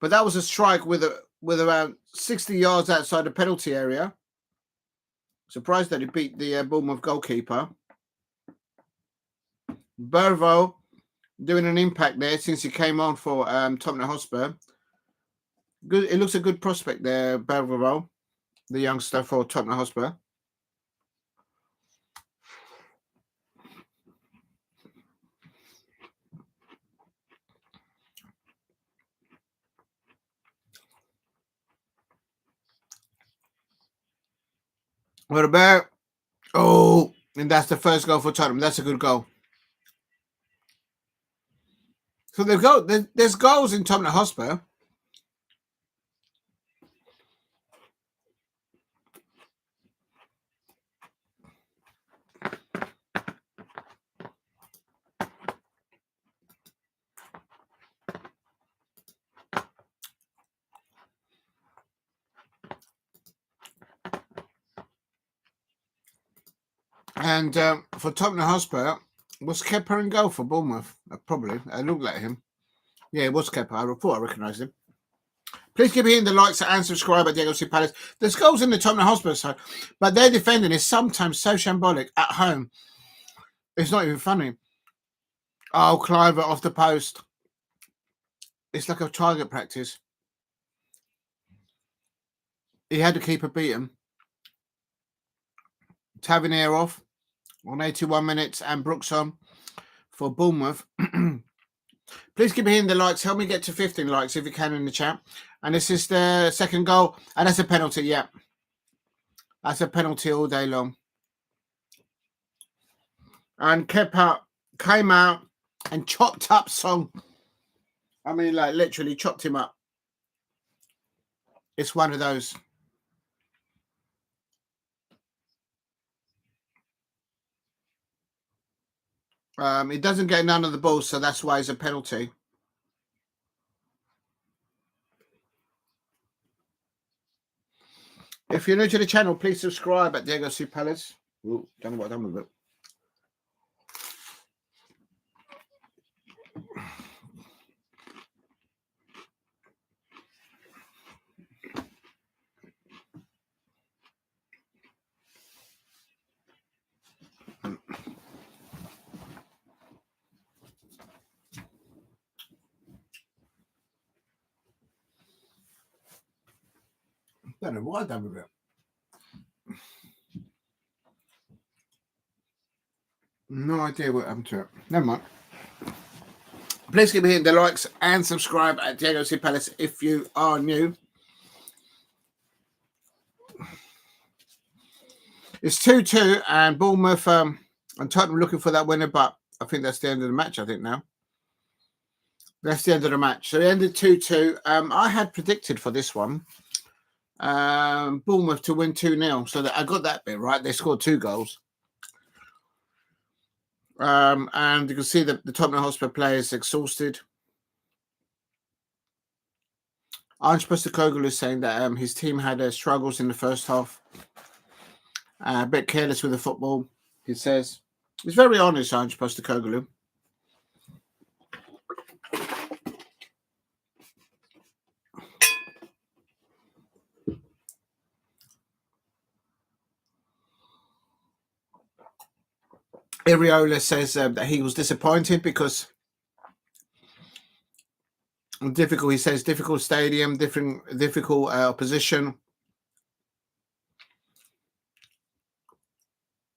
But that was a strike with a with around 60 yards outside the penalty area. Surprised that he beat the Bournemouth goalkeeper. Burvo doing an impact there since he came on for Tottenham Hotspur. Good. It looks a good prospect there, Burvo, the youngster for Tottenham Hotspur. What about? Oh, and that's the first goal for Tottenham. That's a good goal. So there's goals in Tottenham Hotspur. And for Tottenham Hotspur, was Kepa in goal for Bournemouth? Probably. It looked like him. Yeah, it was Kepa. I thought I recognised him. Please keep hitting the likes and subscribe at Diego C. Palace. There's goals in the Tottenham Hotspur side, but their defending is sometimes so shambolic at home. It's not even funny. Oh, Cliver off the post. It's like a target practice. He had to keep a beat him. Tavernier off on 81 minutes and Brooks on for Bournemouth. Please keep hitting the likes. Help me get to 15 likes if you can in the chat. And this is the second goal. And that's a penalty, yeah. That's a penalty all day long. And Kepa came out and chopped up Song. I mean, like, literally chopped him up. It's one of those. He doesn't get none of the balls, so that's why it's a penalty. If you're new to the channel, please subscribe at Diego C. Palace. Ooh, don't know what I've done with it. Don't know what I've done with it. No idea what happened to it. Never mind. Please keep hitting the likes and subscribe at Diego C. Palace if you are new. It's 2-2 and Bournemouth and Tottenham looking for that winner, but I think that's the end of the match, I think now. That's the end of the match. So it ended 2-2. I had predicted for this one Bournemouth to win 2-0. So that I got that bit right. They scored 2 goals. And you can see that the Tottenham Hotspur players exhausted. Ange Postecoglou is saying that his team had struggles in the first half. A bit careless with the football, he says. He's very honest, Ange Postecoglou. Iriola says that he was disappointed because difficult. He says difficult stadium, difficult opposition.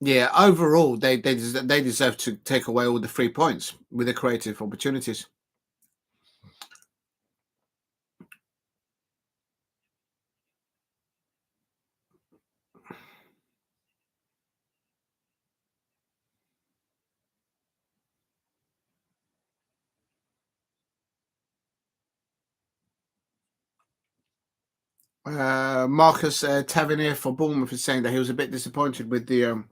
Yeah, overall, they deserve to take away all the 3 points with the creative opportunities. Marcus Tavernier for Bournemouth is saying that he was a bit disappointed with the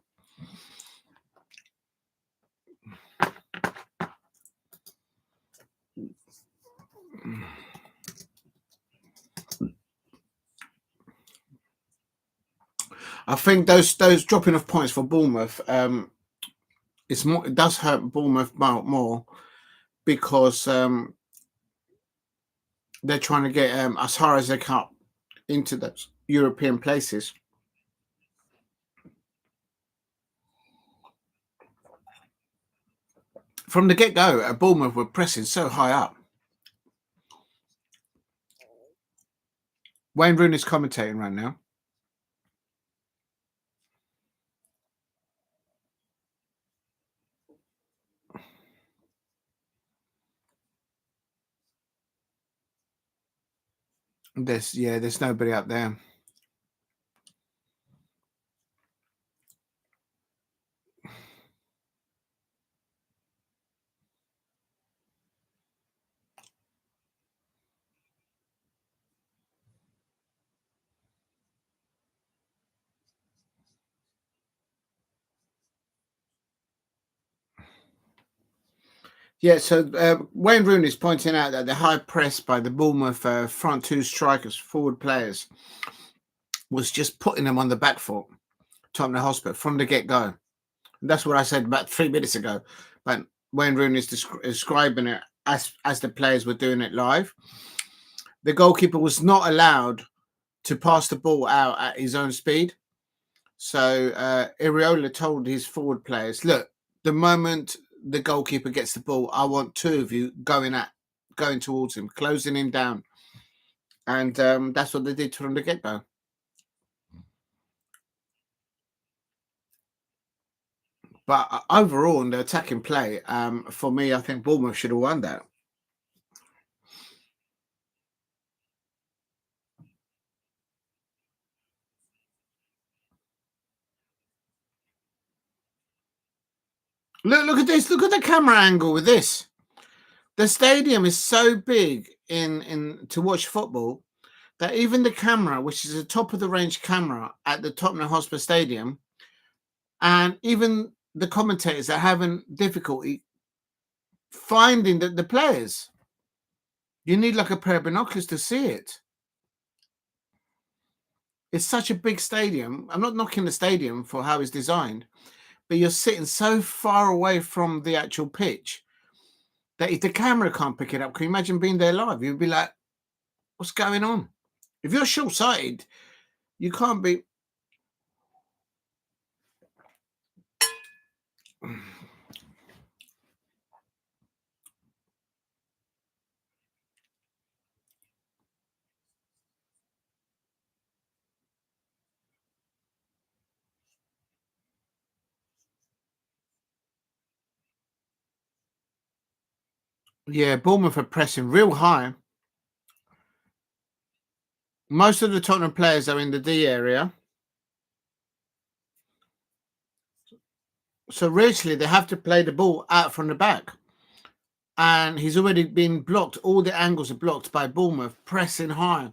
I think those dropping of points for Bournemouth it does hurt Bournemouth more because they're trying to get as high as they can into those European places. From the get-go, Bournemouth were pressing so high up. Wayne Rooney's commentating right now. There's nobody up there. Yeah, so Wayne Rooney is pointing out that the high press by the Bournemouth front two strikers, forward players, was just putting them on the back foot, Tottenham Hotspur, from the get-go. And that's what I said about 3 minutes ago. But Wayne Rooney is describing it as the players were doing it live. The goalkeeper was not allowed to pass the ball out at his own speed. So Iraola told his forward players, look, the moment the goalkeeper gets the ball, I want two of you going towards him, closing him down. And that's what they did from the get-go. But overall, in the attacking play, for me, I think Bournemouth should have won that. Look at this. Look at the camera angle with this. The stadium is so big in to watch football that even the camera, which is a top of the range camera at the Tottenham Hotspur Stadium, and even the commentators are having difficulty finding the players. You need like a pair of binoculars to see it. It's such a big stadium. I'm not knocking the stadium for how it's designed, but you're sitting so far away from the actual pitch that if the camera can't pick it up, can you imagine being there live? You'd be like, what's going on? If you're short-sighted, you can't be... Yeah, Bournemouth are pressing real high. Most of the Tottenham players are in the D area. So virtually they have to play the ball out from the back. And he's already been blocked. All the angles are blocked by Bournemouth pressing high.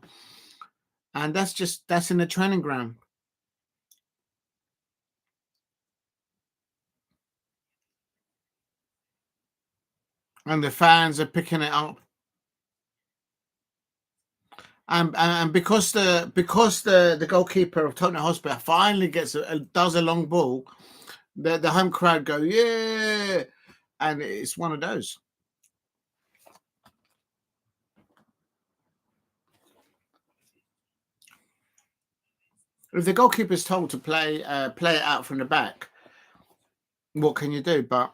And that's in the training ground. And the fans are picking it up. And because the goalkeeper of Tottenham Hotspur finally does a long ball, the home crowd go, yeah, and it's one of those. If the goalkeeper is told to play it out from the back, what can you do? But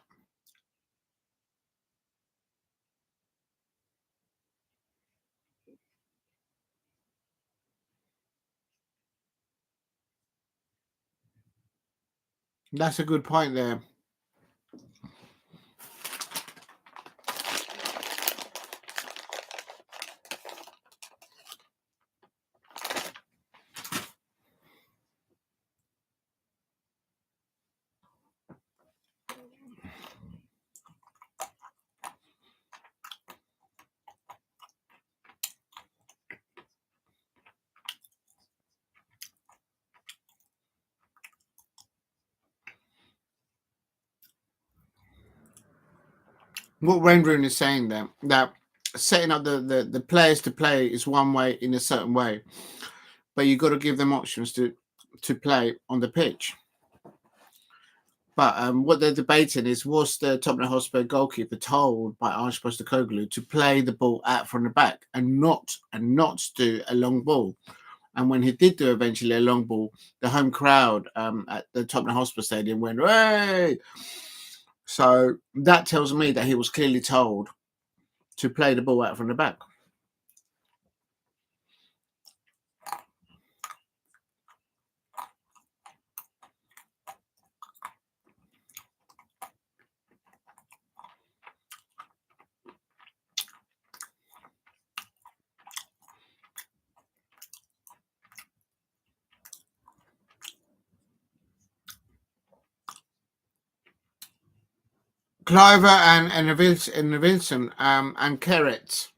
that's a good point there. What Wayne Rooney is saying there, that setting up the players to play is one way in a certain way, but you've got to give them options to play on the pitch. But what they're debating is, was the Tottenham Hotspur goalkeeper told by Ange Postecoglou to play the ball out from the back and not do a long ball? And when he did do eventually a long ball, the home crowd at the Tottenham Hotspur Stadium went, "Hey!" So that tells me that he was clearly told to play the ball out from the back. Cliver and Wilson and Carrots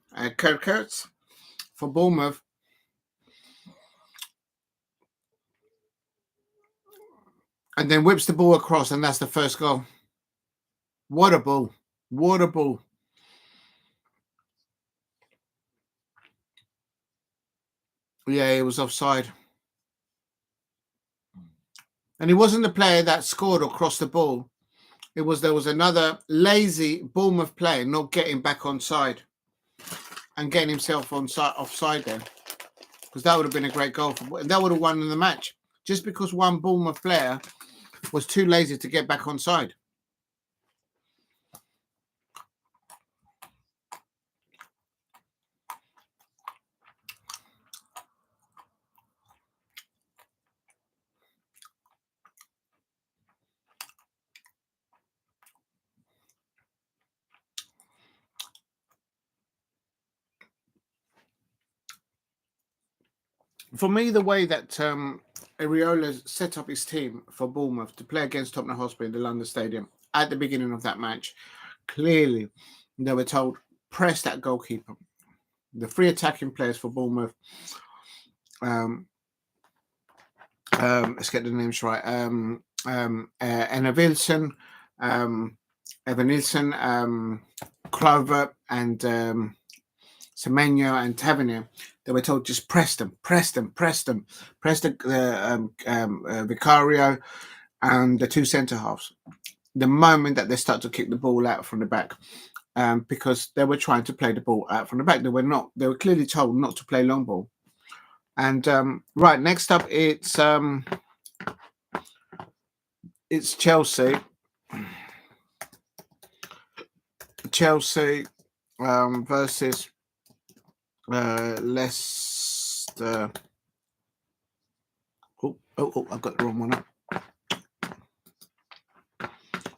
for Bournemouth. And then whips the ball across, and that's the first goal. What a ball. What a ball. Yeah, it was offside. And he wasn't the player that scored or crossed the ball. There was another lazy Bournemouth player not getting back onside and getting himself offside there. Because that would have been a great goal. That would have won the match. Just because one Bournemouth player was too lazy to get back onside. For me, the way that Areola set up his team for Bournemouth to play against Tottenham Hotspur in the London Stadium at the beginning of that match, clearly they were told, press that goalkeeper. The three attacking players for Bournemouth, let's get the names right, Anna Wilson, Evan Nilsson, Clover, and Semenyo and Tavernier. They were told just press the Vicario and the two centre halves. The moment that they start to kick the ball out from the back, because they were trying to play the ball out from the back, they were clearly told not to play long ball. And right, next up it's Chelsea. Versus Leicester. Oh, I've got the wrong one up.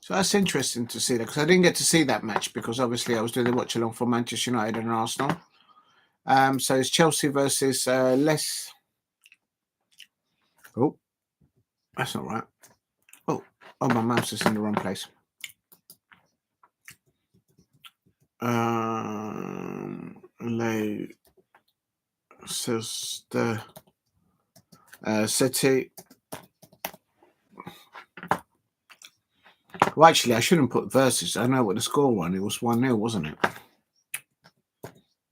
So that's interesting to see that, because I didn't get to see that match because obviously I was doing the watch along for Manchester United and Arsenal. So it's Chelsea versus Leicester. Oh, that's not right. Oh, my mouse is in the wrong place. Leicester City. Well, actually, I shouldn't put versus. I know what the score was. It was 1-0, wasn't it?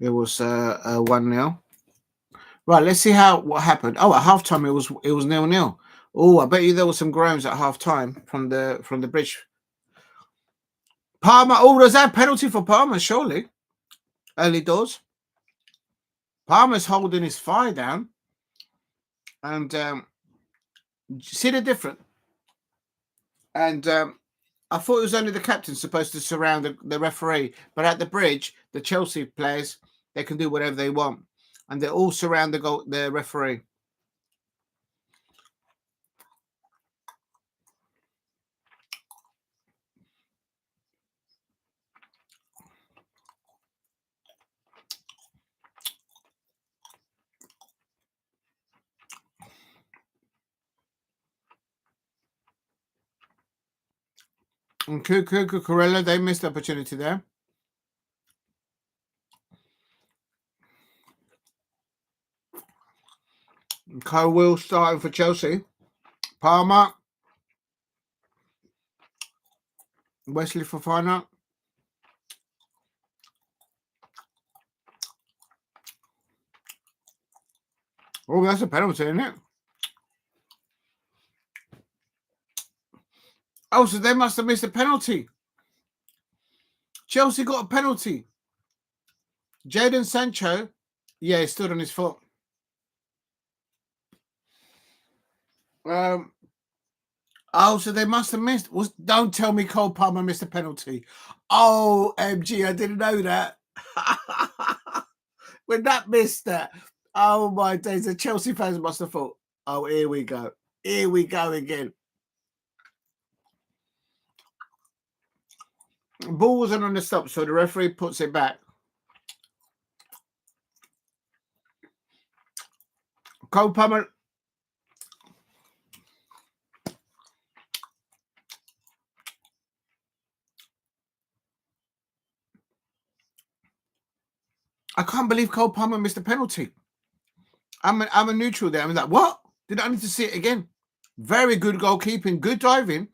It was 1-0. Right, let's see what happened. Oh, at halftime it was 0-0. Oh, I bet you there was some groans at halftime from the bridge. Palmer. Oh, was that a penalty for Palmer? Surely, early doors. Palmer's holding his thigh down, and see the difference. And I thought it was only the captain supposed to surround the referee, but at the bridge, the Chelsea players, they can do whatever they want, and they all surround the referee. And Cucurella, they missed the opportunity there. Kyle Will starting for Chelsea. Palmer. Wesley Fofana. Oh, that's a penalty, isn't it? Oh, so they must have missed a penalty. Chelsea got a penalty. Jadon Sancho, yeah, he stood on his foot. Oh, so they must have missed. Don't tell me Cole Palmer missed a penalty. Oh, MG, I didn't know that. When that missed that, oh my days, the Chelsea fans must have thought, oh, here we go. Here we go again. Ball wasn't on the stop, so the referee puts it back. Cole Palmer. I can't believe Cole Palmer missed a penalty. I'm a neutral there. I'm like, what? Did I need to see it again? Very good goalkeeping, good diving.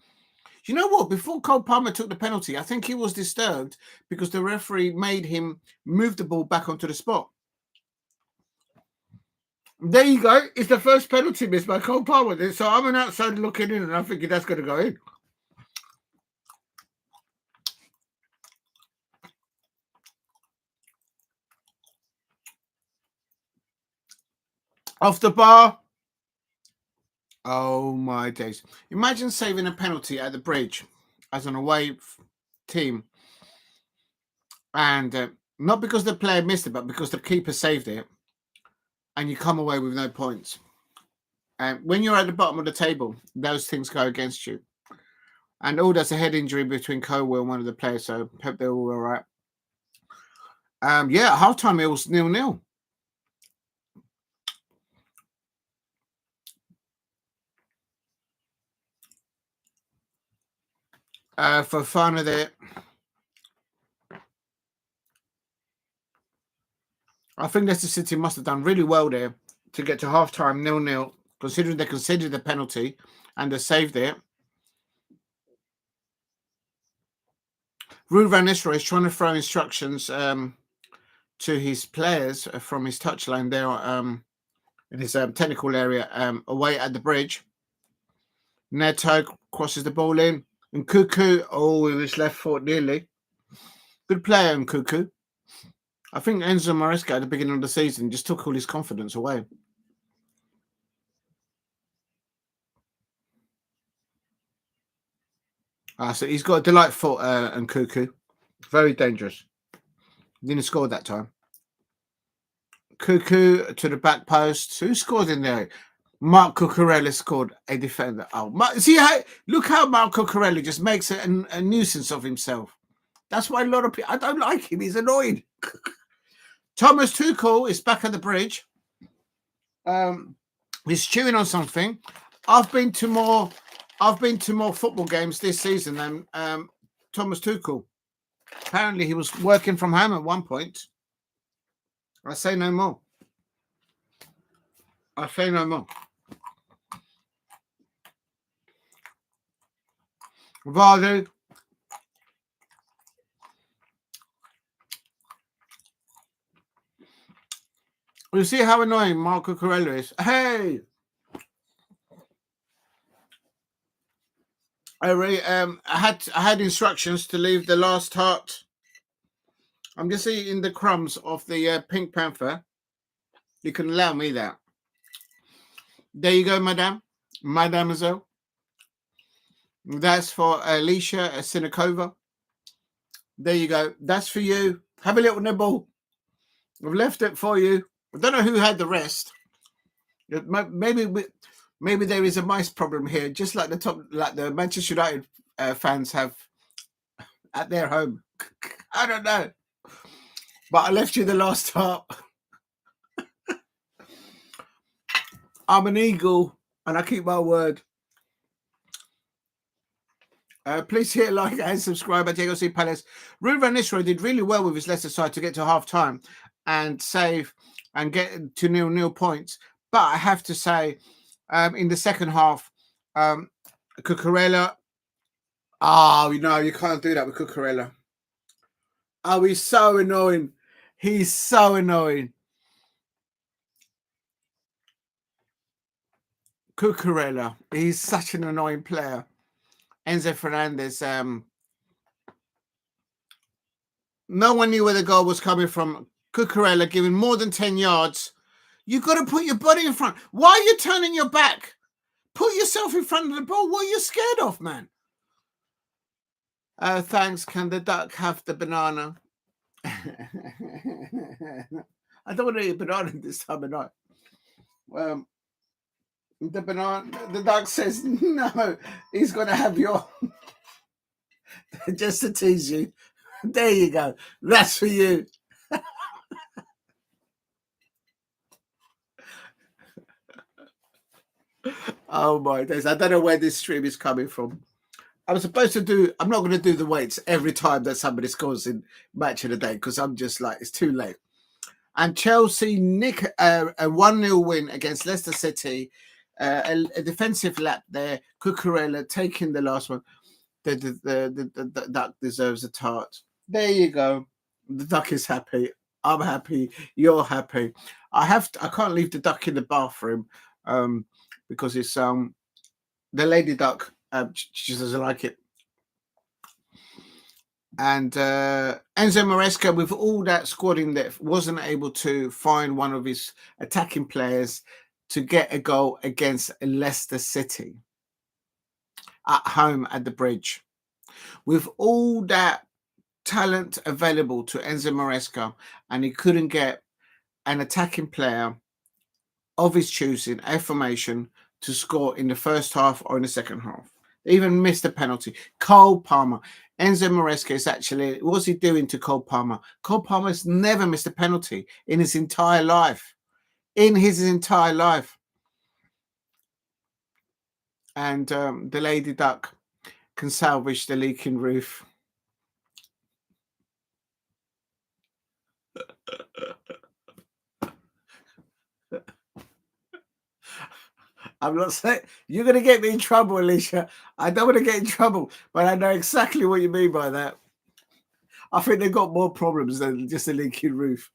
You know what? Before Cole Palmer took the penalty, I think he was disturbed because the referee made him move the ball back onto the spot. There you go. It's the first penalty missed by Cole Palmer. So I'm an outsider looking in, and I'm thinking that's going to go in. Off the bar. Oh my days. Imagine saving a penalty at the bridge as an away team. And not because the player missed it, but because the keeper saved it. And you come away with no points. And when you're at the bottom of the table, those things go against you. And there's a head injury between Cowell and one of the players, so hope they're all right. Yeah, at halftime it was 0-0. For fun of it, I think Leicester City must have done really well there to get to halftime 0-0, considering they conceded the penalty and they saved it. Ruud van Nistelrooy is trying to throw instructions to his players from his touchline there in his technical area away at the bridge. Neto crosses the ball in. And Cuckoo, with his left foot nearly. Good player in Cuckoo. I think Enzo Maresca at the beginning of the season just took all his confidence away. So he's got a delightful and Cuckoo. Very dangerous. Didn't score that time. Cuckoo to the back post. Who scored in there? Mark Cucurella scored a defender. Look how Mark Cucurella just makes a nuisance of himself. That's why a lot of people, I don't like him. He's annoyed. Thomas Tuchel is back at the bridge. He's chewing on something. I've been to more football games this season than Thomas Tuchel. Apparently, he was working from home at one point. I say no more. I say no more. Vardy. You see how annoying Marco Corella is? Hey! I had instructions to leave the last heart. I'm just eating the crumbs of the Pink Panther. You can allow me that. There you go, madame. Mademoiselle. That's for Alicia Sinikova. There you go. That's for you. Have a little nibble. I've left it for you. I don't know who had the rest. Maybe there is a mice problem here, just like the Manchester United fans have at their home. I don't know. But I left you the last heart. I'm an eagle, and I keep my word. Please hit like and subscribe at Diego C. Palace. Ruud van Nistelrooy did really well with his Leicester side to get to half-time and save and get to 0-0 points. But I have to say, in the second half, Cucurella. You can't do that with Cucurella. Oh, he's so annoying. He's so annoying. Cucurella. He's such an annoying player. Enzo Fernandez. No one knew where the goal was coming from. Cucurella giving more than 10 yards. You've got to put your body in front. Why are you turning your back? Put yourself in front of the ball. What are you scared of, man? Thanks. Can the duck have the banana? I don't want to eat banana this time of night. The duck says no. He's going to have your. Just to tease you. There you go. That's for you. Oh my days. I don't know where this stream is coming from. I'm not going to do the weights every time that somebody scores in match of the day because I'm just like, it's too late. And Chelsea nick a 1-0 win against Leicester City. A defensive lap there. Cucurella taking the last one. The duck deserves a tart. There you go. The duck is happy. I'm happy. You're happy. I can't leave the duck in the bathroom because it's the lady duck. She doesn't like it. And Enzo Maresca, with all that squad in there, wasn't able to find one of his attacking players to get a goal against Leicester City at home at the Bridge. With all that talent available to Enzo Maresca, and he couldn't get an attacking player of his choosing, a formation, to score in the first half or in the second half. They even missed a penalty. Cole Palmer. Enzo Maresca is actually, what's he doing to Cole Palmer? Cole Palmer's never missed a penalty in his entire life. In his entire life. And the Lady Duck can salvage the leaking roof. I'm not saying you're going to get me in trouble, Alicia. I don't want to get in trouble, but I know exactly what you mean by that. I think they've got more problems than just a leaking roof.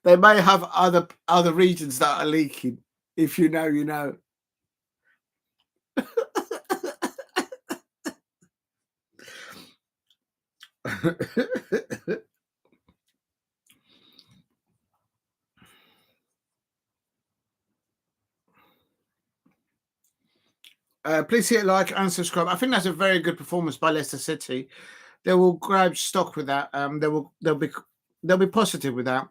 They may have other regions that are leaking. If you know, you know. Please hit like and subscribe. I think that's a very good performance by Leicester City. They will grab stock with that. They'll be positive with that.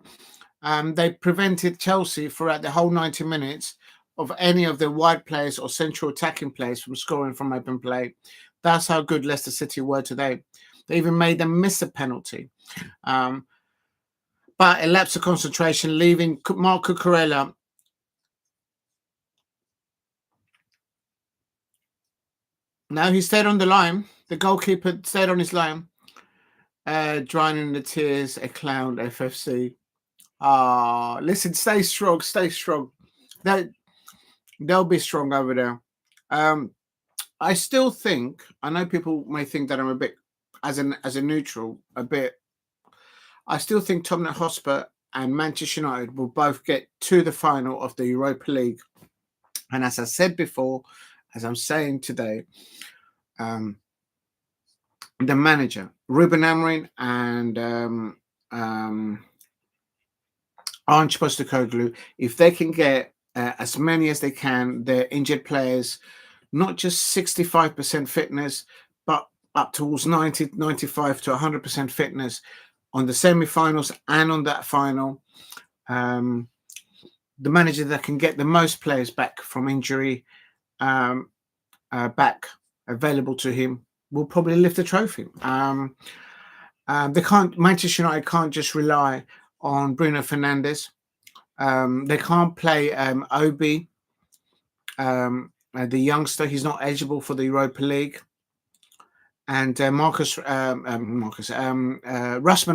They prevented Chelsea throughout the whole 90 minutes of any of the wide players or central attacking players from scoring from open play. That's how good Leicester City were today. They even made them miss a penalty. But a lapse of concentration, leaving Marc Cucurella. Now he stayed on the line. The goalkeeper stayed on his line. Drowning the tears, a clown, FFC. Listen, stay strong, stay strong. They'll be strong over there. I still think, I know people may think that I'm a bit, as a neutral, a bit. I still think Tottenham Hotspur and Manchester United will both get to the final of the Europa League. And as I said before, as I'm saying today, the manager, Ruben Amorim, and Ange Postecoglou, if they can get as many as they can, their injured players, not just 65% fitness, but up towards 90, 95 to 100% fitness on the semi-finals and on that final, the manager that can get the most players back from injury back available to him will probably lift the trophy. Manchester United can't just rely on Bruno Fernandes. They can't play Obi, the youngster. He's not eligible for the Europa League. And Rasmus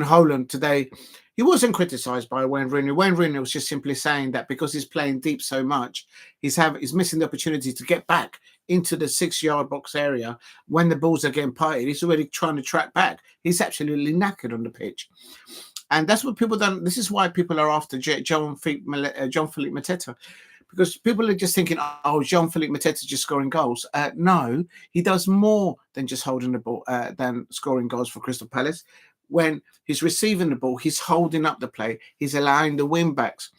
Haaland today, he wasn't criticised by Wayne Rooney. Wayne Rooney was just simply saying that because he's playing deep so much, he's missing the opportunity to get back into the 6-yard box area when the balls are getting parted. He's already trying to track back. He's absolutely knackered on the pitch. And that's what people don't. This is why people are after Jean-Philippe Mateta, because people are just thinking, oh, Jean-Philippe Mateta just scoring goals. No, he does more than just holding the ball, than scoring goals for Crystal Palace. When he's receiving the ball, he's holding up the play. He's allowing the wing backs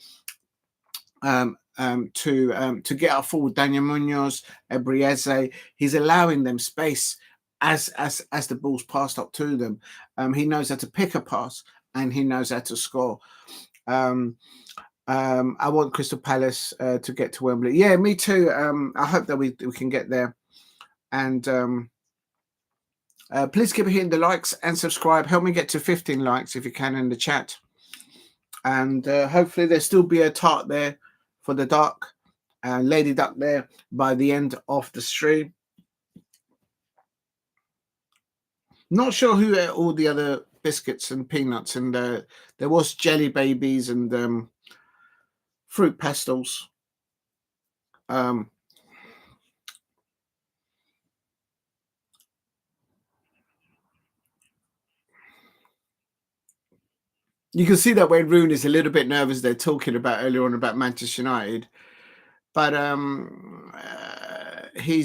to get up forward. Daniel Munoz, Ebrieze, he's allowing them space as the ball's passed up to them. He knows how to pick a pass and he knows how to score. I want Crystal Palace to get to Wembley. Yeah, me too. I hope that we can get there. And please keep hitting the likes and subscribe. Help me get to 15 likes if you can in the chat. And hopefully there'll still be a tart there for the Duck, Lady Duck there by the end of the stream. Not sure who ate all the other biscuits and peanuts, and there was jelly babies and fruit pastels. You can see that Wayne Rooney is a little bit nervous. They're talking about earlier on about Manchester United, but he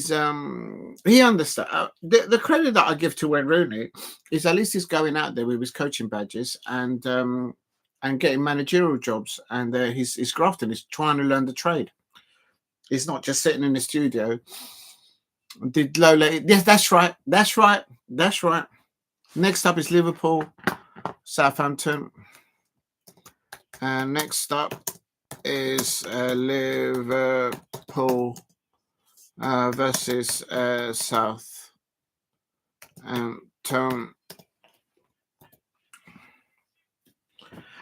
understands. The credit that I give to Wayne Rooney is at least he's going out there with his coaching badges and getting managerial jobs, and he's grafting. He's trying to learn the trade. He's not just sitting in the studio. Did Lola? Yes, that's right. That's right. That's right. Next up is Liverpool, Southampton. And next up is Liverpool versus Southampton.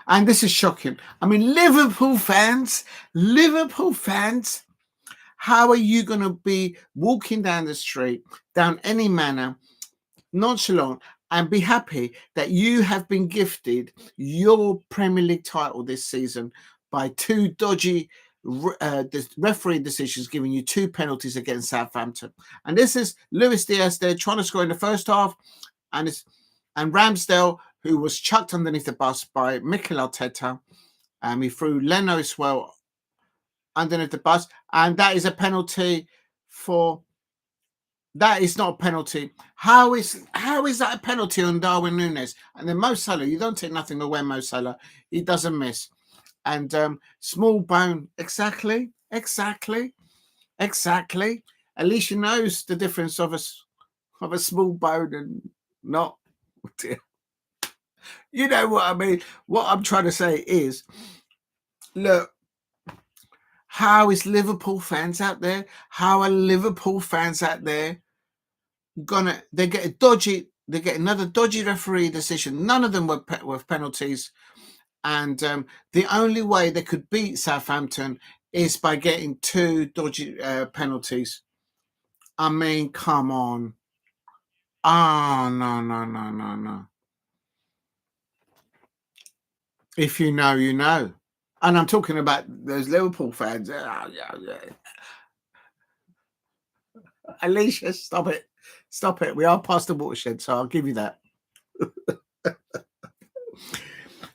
And this is shocking. I mean, Liverpool fans, how are you going to be walking down the street, down any manner, nonchalant, and be happy that you have been gifted your Premier League title this season by two dodgy referee decisions, giving you 2 penalties against Southampton? And this is Luis Diaz there trying to score in the first half, and Ramsdale, who was chucked underneath the bus by Mikel Arteta. He threw Leno as well underneath the bus, and that is a penalty for. That is not a penalty. How is that a penalty on Darwin Núñez? And then Mo Salah, you don't take nothing away, Mo Salah. He doesn't miss. And small bone, exactly. Alicia knows the difference of a small bone and not. You know what I mean? What I'm trying to say is, look, how is Liverpool fans out there? How are Liverpool fans out there they get another dodgy referee decision? None of them were penalties, and the only way they could beat Southampton is by getting 2 dodgy penalties. I mean, come on. Oh, no. If you know, you know. And I'm talking about those Liverpool fans. Alicia, stop it. We are past the watershed, so I'll give you that.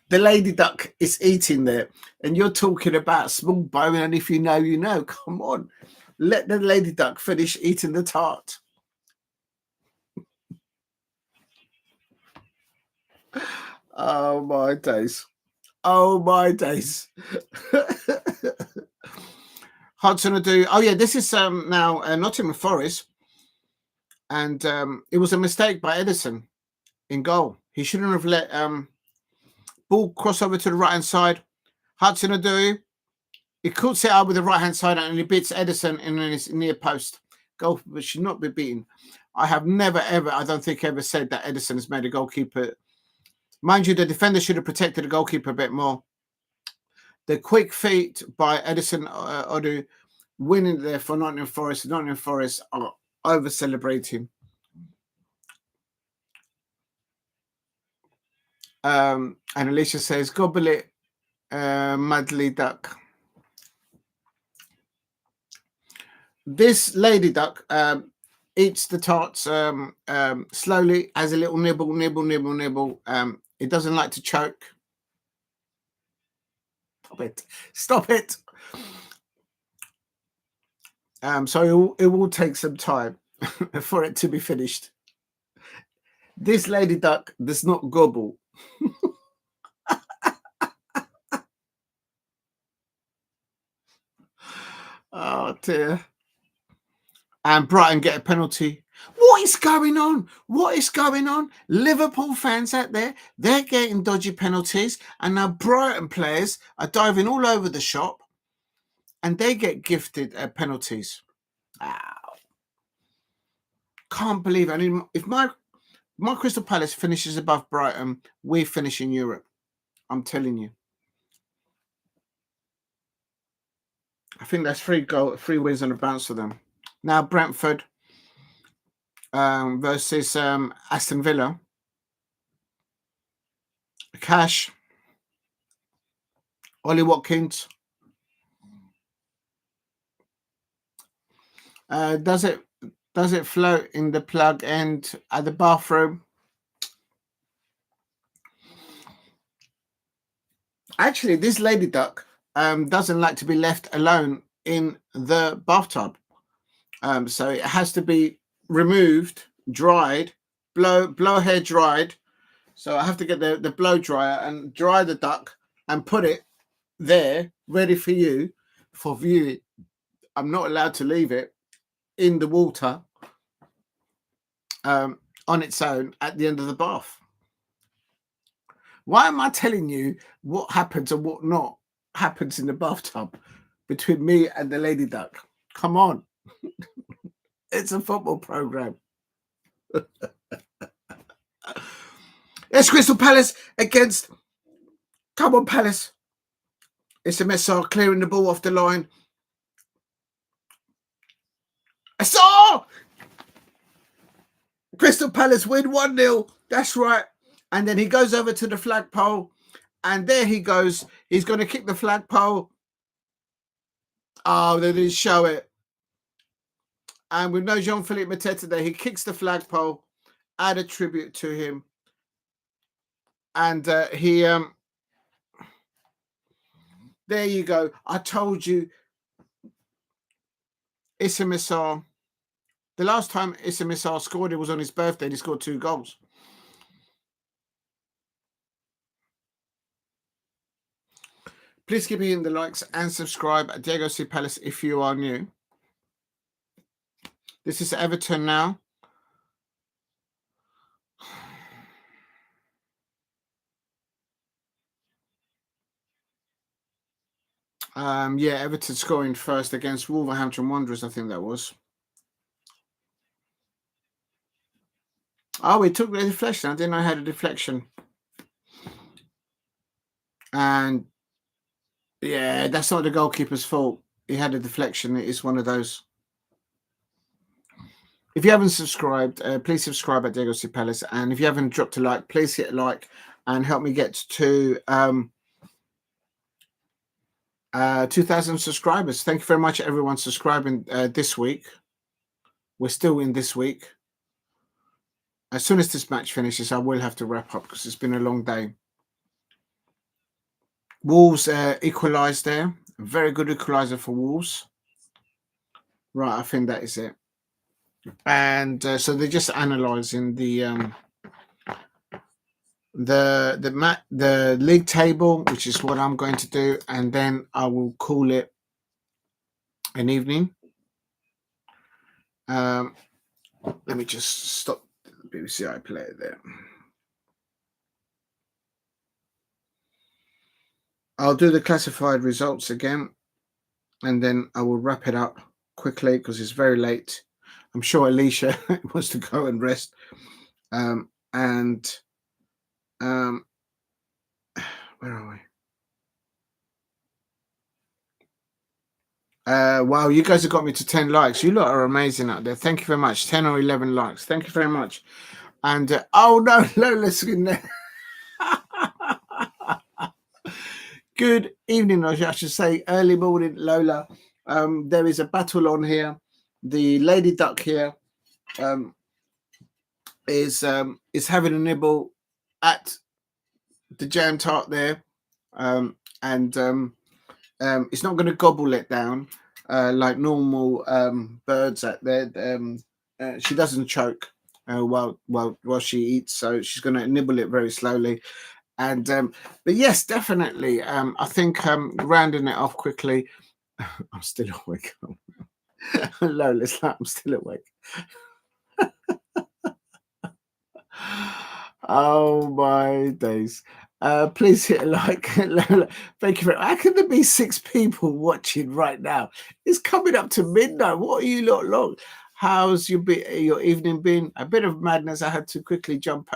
The Lady Duck is eating there, and you're talking about small bone, and if you know, you know. Come on. Let the Lady Duck finish eating the tart. Oh, my days. Hudson-Odoi. Oh, yeah, this is now Nottingham Forest. And it was a mistake by Edison in goal. He shouldn't have let ball cross over to the right-hand side. Hudson-Odoi, he cuts it out with the right-hand side and he beats Edison in his near post. Goal should not be beaten. I have never, ever, I don't think ever said that Edison has made a goalkeeper. Mind you, the defender should have protected the goalkeeper a bit more. The quick feet by Edison Odoi winning there for Nottingham Forest. Nottingham Forest are over celebrating. And Alicia says, gobble it, Madly Duck. This Lady Duck eats the tarts slowly, has a little nibble. It doesn't like to choke. Stop it. So it will take some time for it to be finished. This Lady Duck does not gobble. Oh dear. And Brighton get a penalty. What is going on? What is going on? Liverpool fans out there, they're getting dodgy penalties, and now Brighton players are diving all over the shop, and they get gifted penalties. Wow. Can't believe it. I mean, if my Crystal Palace finishes above Brighton, we finish in Europe. I'm telling you. I think that's 3 wins on the bounce for them. Now Brentford versus Aston Villa. Cash. Ollie Watkins. Does it float in the plug end at the bathroom? Actually, this lady duck doesn't like to be left alone in the bathtub. So it has to be removed, dried, blow hair dried. So I have to get the blow dryer and dry the duck and put it there ready for you for viewing. I'm not allowed to leave it in the water on its own at the end of the bath. Why am I telling you what happens and what not happens in the bathtub between me and the lady duck? Come on. It's a football program. It's Crystal Palace against... Come on, Palace. It's a Messar clearing the ball off the line. I saw Crystal Palace win 1-0. That's right. And then he goes over to the flagpole, and there he goes. He's going to kick the flagpole. Oh, they didn't show it. And with no Jean-Philippe Mateta there, he kicks the flagpole, add a tribute to him. And he... there you go. I told you. Issa Missar. The last time Issa Missar scored, it was on his birthday, and he scored 2 goals. Please keep hitting the likes and subscribe at Diego C. Palace if you are new. This is Everton now. Yeah, Everton scoring first against Wolverhampton Wanderers, I think that was. Oh, we took the deflection. I didn't know I had a deflection. And yeah, that's not the goalkeeper's fault. He had a deflection. It is one of those. If you haven't subscribed, please subscribe at Diego C. Palace. And if you haven't dropped a like, please hit a like and help me get to 2,000 subscribers. Thank you very much, everyone subscribing this week. We're still in this week. As soon as this match finishes, I will have to wrap up because it's been a long day. Wolves equalised there. A very good equaliser for Wolves. Right, I think that is it. And so they're just analysing the league table, which is what I'm going to do, and then I will call it an evening. Let me just stop the BBC iPlayer there. I'll do the classified results again, and then I will wrap it up quickly because it's very late. I'm sure Alicia wants to go and rest. Where are we? Wow, you guys have got me to 10 likes. You lot are amazing out there. Thank you very much. 10 or 11 likes. Thank you very much. And oh no, Lola's in there. Good evening, I should say. Early morning, Lola. There is a battle on here. The lady duck here is having a nibble at the jam tart there, and it's not going to gobble it down like normal birds out there. She doesn't choke while she eats, so she's going to nibble it very slowly. And but yes, definitely. I think rounding it off quickly. I'm still awake. Lola's like, I'm still awake. Oh my days. Please hit a like. Lola, thank you very much. How can there be 6 people watching right now? It's coming up to midnight. What are you lot long? How's your evening been? A bit of madness. I had to quickly jump,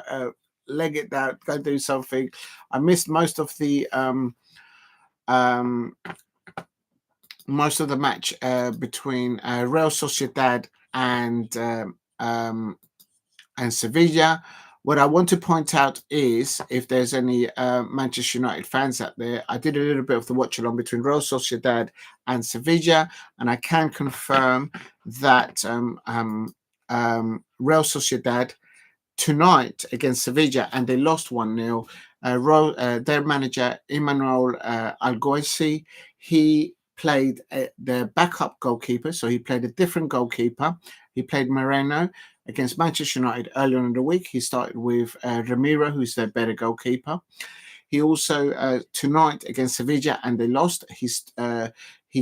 leg it down, go do something. I missed most of the match between Real Sociedad and Sevilla. What I want to point out is, if there's any Manchester United fans out there, I did a little bit of the watch along between Real Sociedad and Sevilla, and I can confirm that Real Sociedad tonight against Sevilla, and they lost 1-0. Their manager, Emmanuel Alguacil, he played their backup goalkeeper, so he played a different goalkeeper. He played Moreno against Manchester United earlier in the week. He started with Ramiro, who's their better goalkeeper. He also, tonight against Sevilla, and they lost, he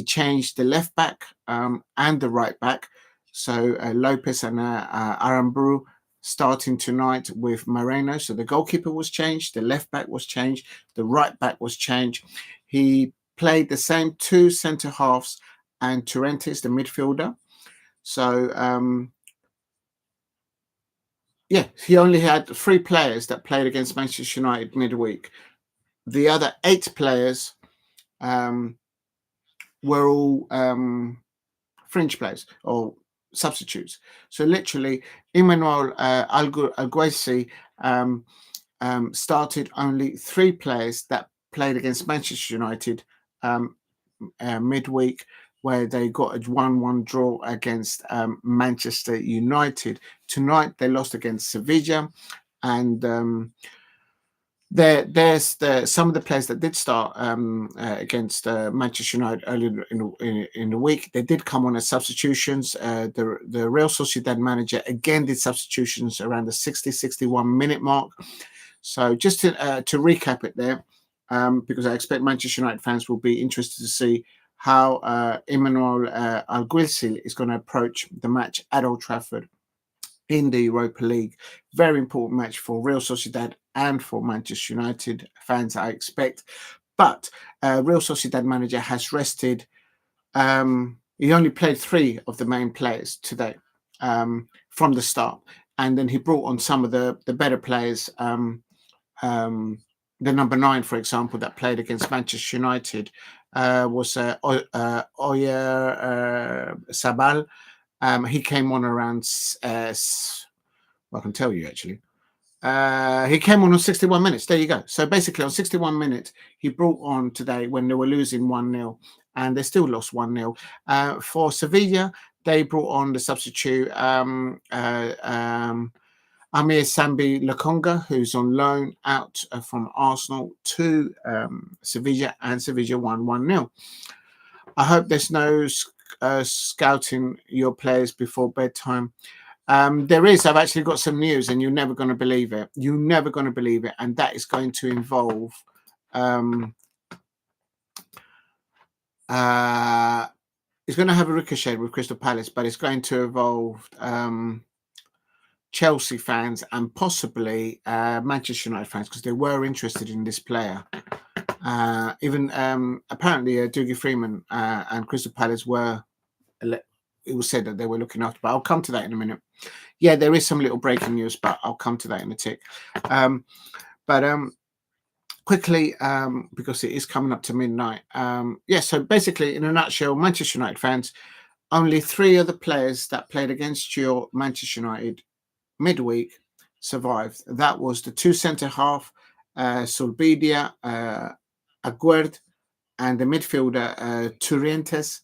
changed the left back and the right back. So Lopez and Aramburu starting tonight with Moreno. So the goalkeeper was changed, the left back was changed, the right back was changed. He played the same 2 centre halves and Torrentes, the midfielder. So he only had 3 players that played against Manchester United midweek. The other 8 players were all fringe players or substitutes. So literally, Emmanuel Alguacil started only 3 players that played against Manchester United midweek, where they got a 1-1 draw against Manchester United. Tonight they lost against Sevilla, and there's some of the players that did start against Manchester United earlier in the week. They did come on as substitutions. The Real Sociedad manager again did substitutions around the 60-61 minute mark. So just to recap it there, because I expect Manchester United fans will be interested to see how Emmanuel Alguacil is going to approach the match at Old Trafford in the Europa League. Very important match for Real Sociedad and for Manchester United fans, I expect. But Real Sociedad manager has rested. He only played 3 of the main players today from the start, and then he brought on some of the better players. The number 9, for example, that played against Manchester United was Oyer Sabal. He came on around, I can tell you actually. He came on 61 minutes. There you go. So basically on 61 minutes, he brought on today when they were losing 1-0, and they still lost 1-0. For Sevilla, they brought on the substitute, Amir Sambi Lokonga, who's on loan out from Arsenal to Sevilla, and Sevilla won 1-0. I hope there's no scouting your players before bedtime. There is. I've actually got some news, and you're never going to believe it. You're never going to believe it, and that is going to involve it's going to have a ricochet with Crystal Palace, but it's going to involve Chelsea fans and possibly Manchester United fans, because they were interested in this player. Even apparently Dougie Freeman and Crystal Palace were, it was said that they were looking after, but I'll come to that in a minute. Yeah, there is some little breaking news, but I'll come to that in a tick. Quickly, because it is coming up to midnight. So basically, in a nutshell, Manchester United fans, only 3 of the players that played against your Manchester United midweek survived. That was the 2 centre half, Solbidia, Aguerd, and the midfielder Torrentes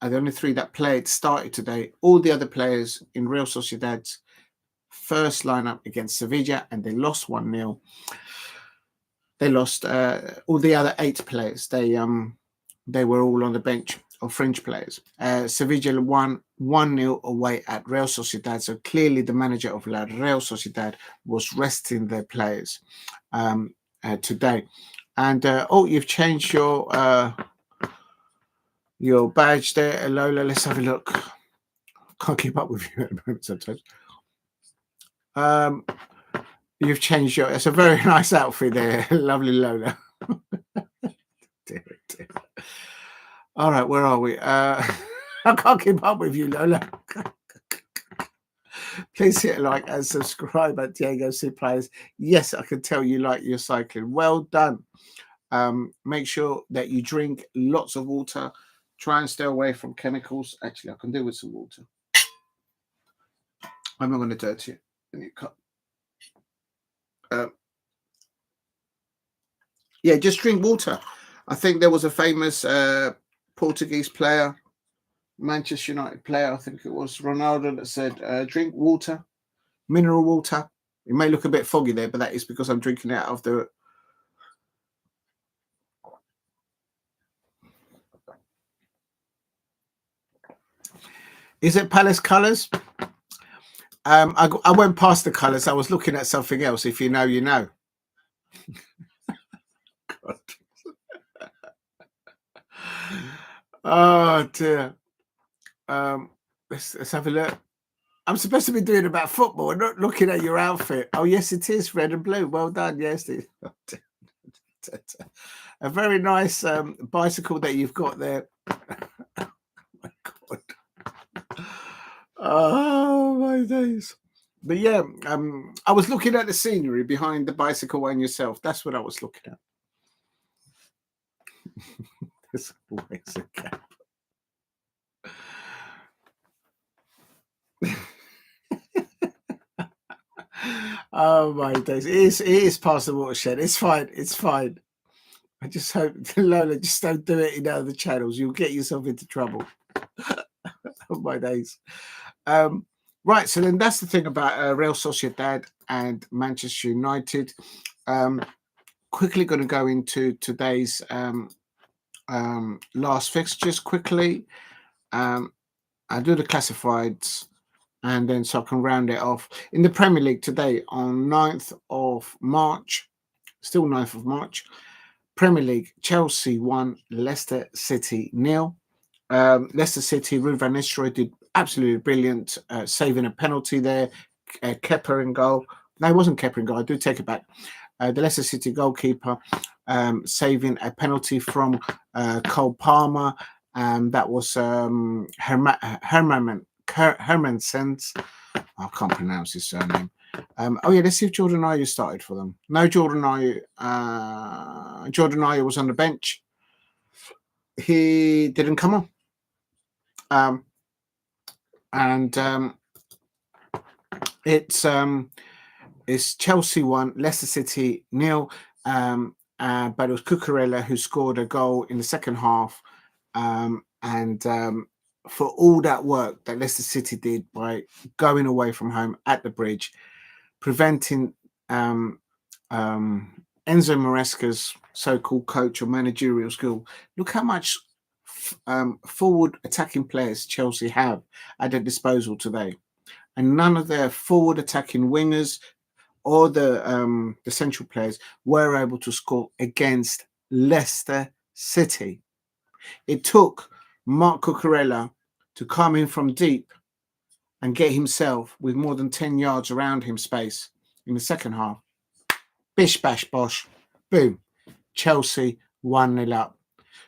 are the only 3 that started today. All the other players in Real Sociedad's first lineup against Sevilla, and they lost 1-0. They lost all the other 8 players. They were all on the bench or fringe players. Sevilla won 1-0 away at Real Sociedad. So clearly the manager of La Real Sociedad was resting their players today. And you've changed your badge there, Lola. Let's have a look. Can't keep up with you at the moment sometimes. You've changed your. It's a very nice outfit there, lovely Lola. Dear. All right, where are we? I can't keep up with you, Lola. Please hit a like and subscribe at Diego C Players. Yes, I can tell you like your cycling. Well done. Make sure that you drink lots of water. Try and stay away from chemicals. Actually, I can do with some water. I'm not going to dirty it in your cup. Yeah, just drink water. I think there was a famous Portuguese player, Manchester United player, I think it was Ronaldo, that said, drink water, mineral water. It may look a bit foggy there, but that is because I'm drinking it out of the... Is it Palace colours? I went past the colours. I was looking at something else. If you know, you know. God. Oh dear. Let's have a look. I'm supposed to be doing about football and not looking at your outfit. Oh yes, it is red and blue. Well done. Yes, a very nice bicycle that you've got there. Oh my God. Oh my days. But yeah, I was looking at the scenery behind the bicycle and yourself. That's what I was looking at. There's always a gap. Oh my days. It is past the watershed. It's fine. It's fine. I just hope, Lola, just don't do it in other channels. You'll get yourself into trouble. Oh my days. Right, so then that's the thing about Real Sociedad and Manchester United. Quickly going to go into today's last fixtures quickly. I do the classifieds, and then so I can round it off. In the Premier League today, on 9th of March, still 9th of March, Premier League, Chelsea 1, Leicester City 0. Leicester City, Ruud van Nistelrooy did absolutely brilliant, saving a penalty there. Kepa in goal. No, it wasn't Kepa in goal. I do take it back. The Leicester City goalkeeper saving a penalty from Cole Palmer. That was Hermansen's. I can't pronounce his surname. Oh yeah, let's see if Jordan Ayew started for them. No, Jordan Ayew. Jordan Ayew was on the bench. He didn't come on. It's Chelsea 1, Leicester City 0. But it was Cucurella who scored a goal in the second half. For all that work that Leicester City did by going away from home at the Bridge, preventing Enzo Maresca's so-called coach or managerial skill. Look how much forward attacking players Chelsea have at their disposal today, and none of their forward attacking wingers or the central players were able to score against Leicester City. It took Marc Cucurella to come in from deep and get himself with more than 10 yards around him space in the second half. Bish, bash, bosh, boom. Chelsea 1-0 up.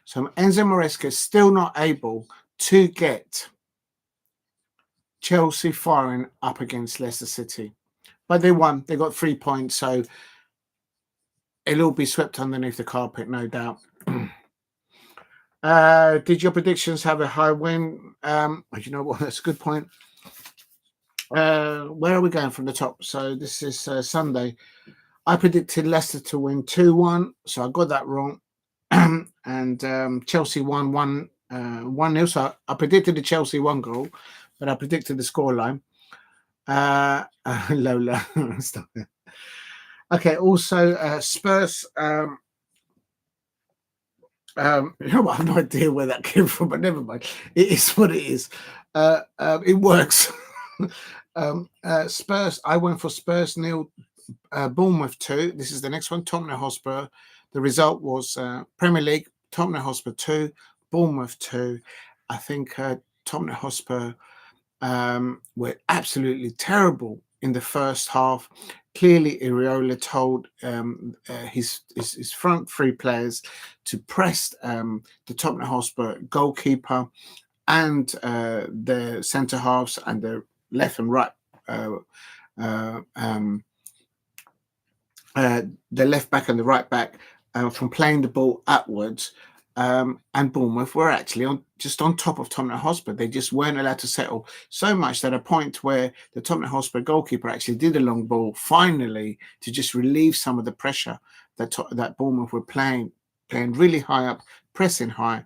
So Enzo Maresca is still not able to get Chelsea firing up against Leicester City. But they won. They got 3 points. So it'll all be swept underneath the carpet, no doubt. Did your predictions have a high win? You know what? That's a good point. Where are we going from the top? So this is Sunday. I predicted Leicester to win 2-1, so I got that wrong. And Chelsea won 1-0. So I predicted the Chelsea 1 goal, but I predicted the scoreline. Lola. Stop it. Okay, also Spurs. You know what? I have no idea where that came from, but never mind. It is what it is. It works. Spurs. I went for Spurs 0, Bournemouth 2. This is the next one. Tottenham Hotspur. The result was Premier League. Tottenham Hotspur 2, Bournemouth 2. I think Tottenham Hotspur were absolutely terrible in the first half. Clearly, Iraola told his front three players to press the Tottenham Hotspur goalkeeper and the centre halves and the left and right, the left back and the right back, from playing the ball upwards. And Bournemouth were actually just on top of Tottenham Hotspur. They just weren't allowed to settle, so much that a point where the Tottenham Hotspur goalkeeper actually did a long ball finally to just relieve some of the pressure that Bournemouth were playing really high up, pressing high,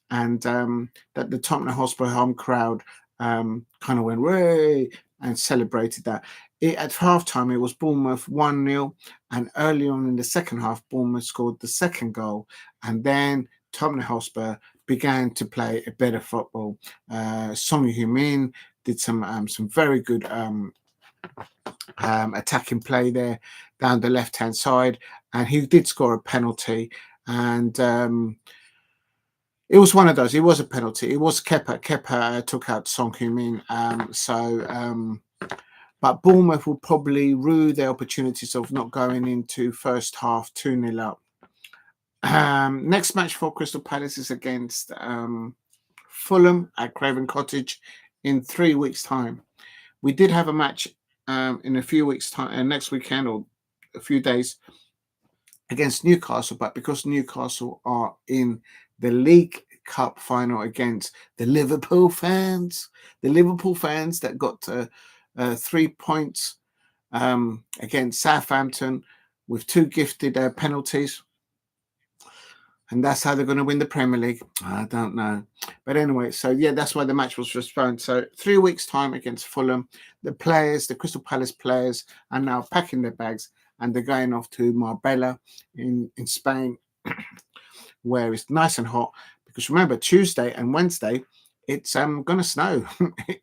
and that the Tottenham Hotspur home crowd kind of went way and celebrated that. At halftime, it was Bournemouth 1-0, and early on in the second half, Bournemouth scored the second goal, and then Tottenham Hotspur began to play a better football. Son Heung-min did some very good attacking play there down the left-hand side, and he did score a penalty. And it was one of those. It was a penalty. It was Kepa. Kepa took out Son Heung-min. But Bournemouth will probably rue their opportunities of not going into first half 2-0 up. Next match for Crystal Palace is against Fulham at Craven Cottage in 3 weeks' time. We did have a match in a few weeks' time, next weekend or a few days, against Newcastle, but because Newcastle are in the League Cup final against the Liverpool fans that got 3 points against Southampton with 2 gifted penalties. And that's how they're going to win the Premier League. I don't know. But anyway, so yeah, that's why the match was postponed. So 3 weeks' time against Fulham. The Crystal Palace players, are now packing their bags and they're going off to Marbella in Spain, where it's nice and hot. Because remember, Tuesday and Wednesday, it's going to snow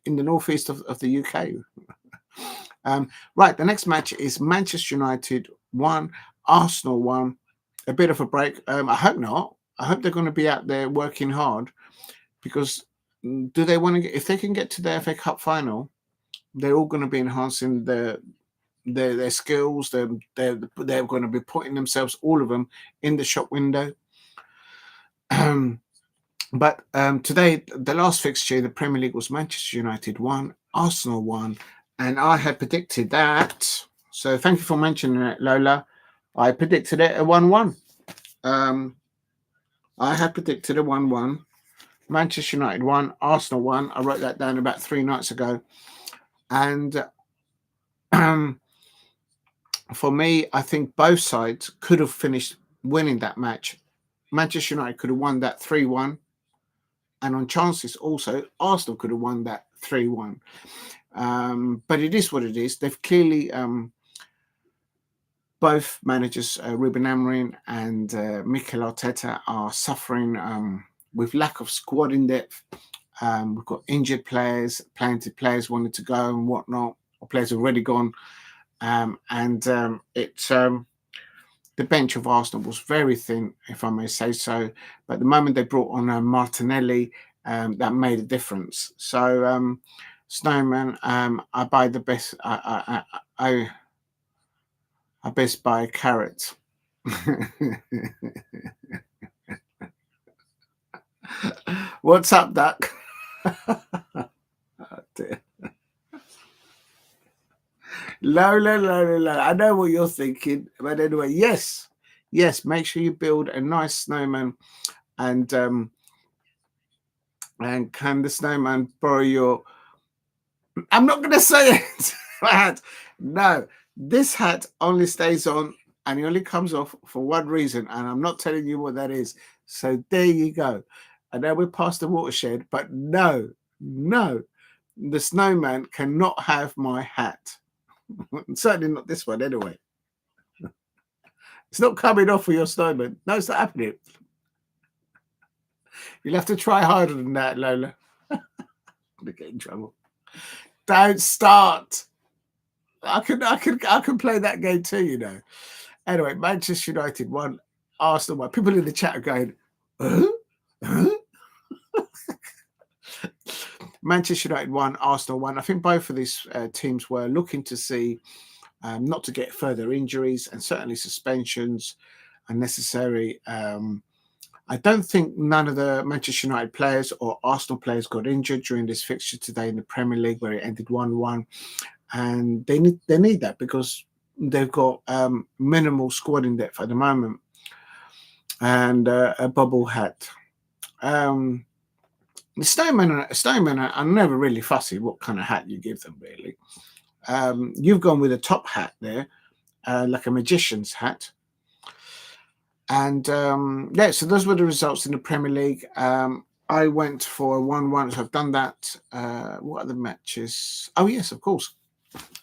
in the northeast of the UK. Right, the next match is Manchester United 1, Arsenal 1. A bit of a break. I hope not. I hope they're going to be out there working hard, because do they want to get, if they can get to the FA Cup final, they're all going to be enhancing their skills. They're going to be putting themselves, all of them, in the shop window. But today, the last fixture in the Premier League was Manchester United 1, Arsenal 1, and I had predicted that. So thank you for mentioning it, Lola. I predicted it a 1-1. I had predicted a 1-1. Manchester United 1, Arsenal 1. I wrote that down about 3 nights ago. And for me, I think both sides could have finished winning that match. Manchester United could have won that 3-1. And on chances also, Arsenal could have won that 3-1. But it is what it is. They've clearly... both managers, Ruben Amorim and Mikel Arteta, are suffering with lack of squad in depth. We've got injured players, plenty of players wanted to go and whatnot, or players already gone. The bench of Arsenal was very thin, if I may say so. But the moment they brought on Martinelli, that made a difference. So, Snowman, I buy the best. I best buy carrots. What's up, Duck? Oh, dear. Lola. I know what you're thinking, but anyway, yes. Make sure you build a nice snowman, and can the snowman borrow your? I'm not going to say it. Hat. No, this hat only stays on, and it only comes off for one reason, and I'm not telling you what that is. So there you go. I know we're past the watershed, but no, the snowman cannot have my hat. Certainly not this one, anyway. It's not coming off for your snowman. No, it's not happening. You'll have to try harder than that, Lola. I'm gonna get in trouble. Don't start. I can play that game too, you know. Anyway, Manchester United 1, Arsenal 1. People in the chat are going, huh? Manchester United won, Arsenal won. I think both of these teams were looking to see not to get further injuries and certainly suspensions unnecessary. I don't think none of the Manchester United players or Arsenal players got injured during this fixture today in the Premier League, where it ended 1-1, and they need that because they've got minimal squad depth at the moment and a bubble hat. Stonemen are never really fussy what kind of hat you give them, really. You've gone with a top hat there, like a magician's hat. And yeah, so those were the results in the Premier League. I went for a 1-1, so I've done that. What are the matches? Oh, yes, of course.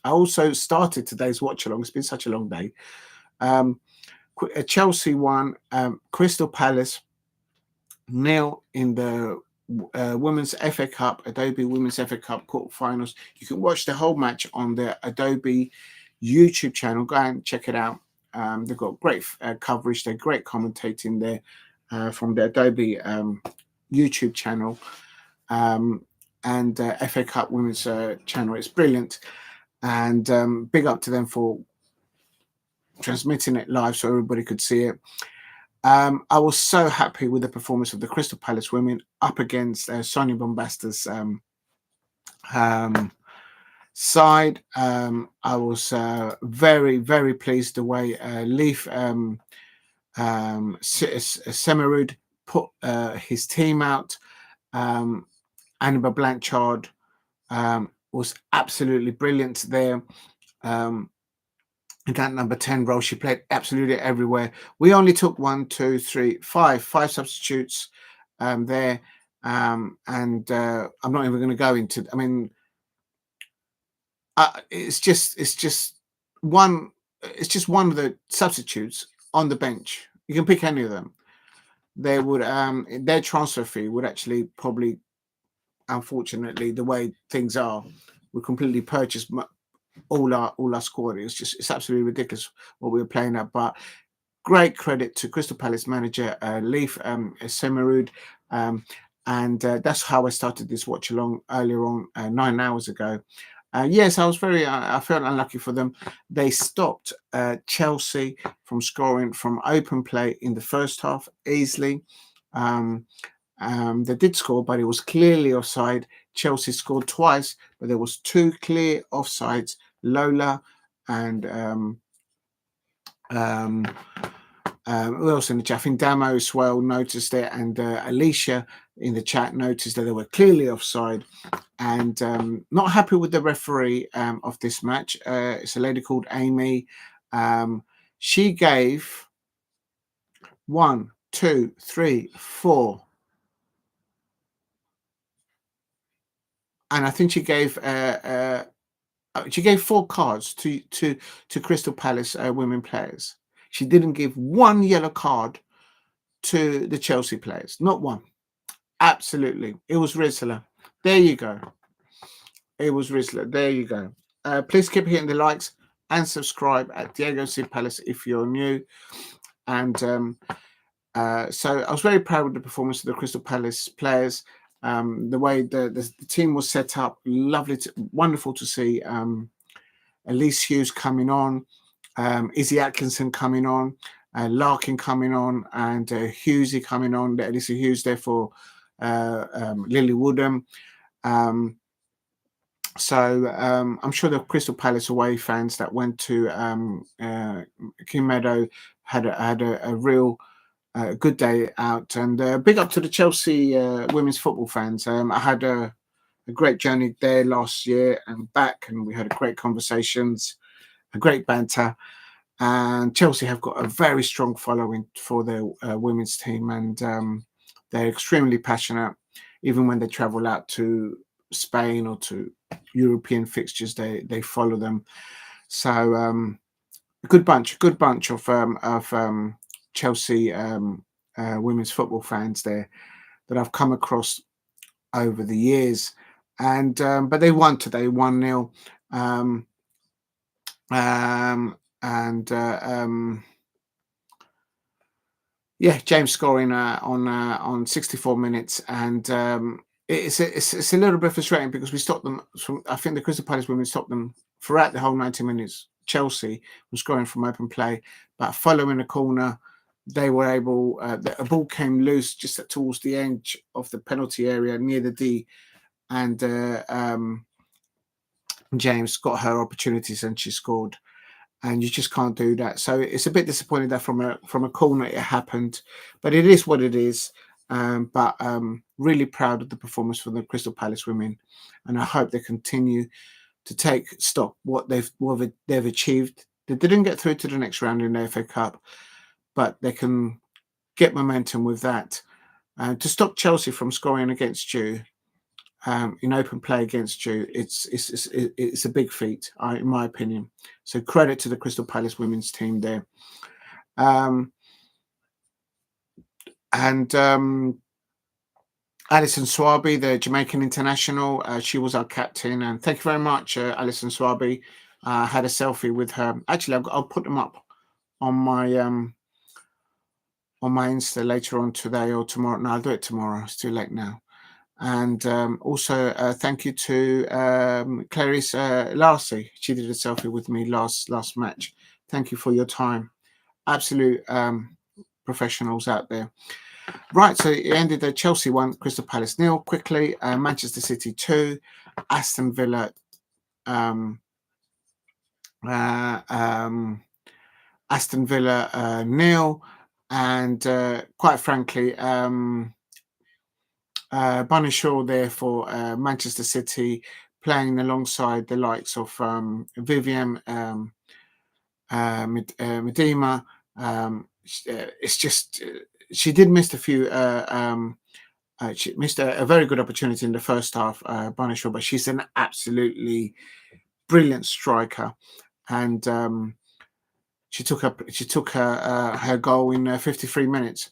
I also started today's watch along. It's been such a long day. Chelsea won, Crystal Palace 0 in the Women's FA Cup, Adobe Women's FA Cup quarterfinals. You can watch the whole match on the Adobe YouTube channel. Go and check it out. They've got great coverage. They're great commentating there from the Adobe YouTube channel and FA Cup Women's channel. It's brilliant. And big up to them for transmitting it live so everybody could see it. I was so happy with the performance of the Crystal Palace women up against Sonia Bompastor's side. I was very, very pleased the way Leif Smerud put his team out. Annabel Blanchard was absolutely brilliant there. In that number 10 role, she played absolutely everywhere. We only took 1, 2, 3, 5 substitutes there, and I'm not even going to go into. I mean, it's just one of the substitutes on the bench. You can pick any of them. They would their transfer fee would actually probably, unfortunately, the way things are, would completely purchase all our squad. It's absolutely ridiculous what we were playing at. But great credit to Crystal Palace manager Leif Smerud, and that's how I started this watch along earlier on 9 hours ago. Yes, I was I felt unlucky for them. They stopped Chelsea from scoring from open play in the first half easily. They did score, but it was clearly offside. Chelsea scored twice, but there was 2 clear offsides. Lola and who else in the chat? I think Damo as well noticed it, and Alicia in the chat noticed that they were clearly offside. And not happy with the referee of this match. It's a lady called Amy. She gave 1, 2, 3, 4. And I think she gave 4 cards to Crystal Palace women players. She didn't give 1 yellow card to the Chelsea players. Not 1. Absolutely. It was Rizla. There you go. It was Rizla. There you go. Please keep hitting the likes and subscribe at Diego C. Palace if you're new. And so I was very proud of the performance of the Crystal Palace players. The way the team was set up, lovely, wonderful to see. Elise Hughes coming on, Izzy Atkinson coming on, Larkin coming on, and Hughesy coming on. Elisa Hughes there for Lily Woodham. So I'm sure the Crystal Palace away fans that went to King Meadow had a real good day out, and big up to the Chelsea women's football fans. I had a great journey there last year and back, and we had great conversations, a great banter. And Chelsea have got a very strong following for their women's team, and they're extremely passionate. Even when they travel out to Spain or to European fixtures, they follow them. So good bunch of Chelsea women's football fans there that I've come across over the years, and but they won today 1-0, yeah, James scoring on 64 minutes, and it's a little bit frustrating because we stopped them from. I think the Crystal Palace women stopped them throughout the whole 90 minutes. Chelsea was scoring from open play, but following the corner, they were able. A ball came loose just towards the edge of the penalty area near the D, and James got her opportunities and she scored. And you just can't do that. So it's a bit disappointing that from a corner it happened, but it is what it is. But really proud of the performance from the Crystal Palace women, and I hope they continue to take stock what they've achieved. They didn't get through to the next round in the FA Cup, but they can get momentum with that. To stop Chelsea from scoring against you in open play against you, it's a big feat, in my opinion. So credit to the Crystal Palace women's team there. And Allyson Swaby, the Jamaican international, she was our captain. And thank you very much, Allyson Swaby. I had a selfie with her. Actually, I'll put them up on my Insta later on today or tomorrow. No, I'll do it tomorrow. It's too late now. And also thank you to Clarissa Laris. She did a selfie with me last match. Thank you for your time. Absolute professionals out there. Right, so it ended at Chelsea 1, Crystal Palace 0. Quickly, Manchester City 2, Aston Villa Aston Villa 0, and quite frankly, Bunny Shaw there for Manchester City, playing alongside the likes of Vivian Medema. It's just she did miss a few. She missed a very good opportunity in the first half, Bunny Shaw, but she's an absolutely brilliant striker, and she took her goal in 53 minutes.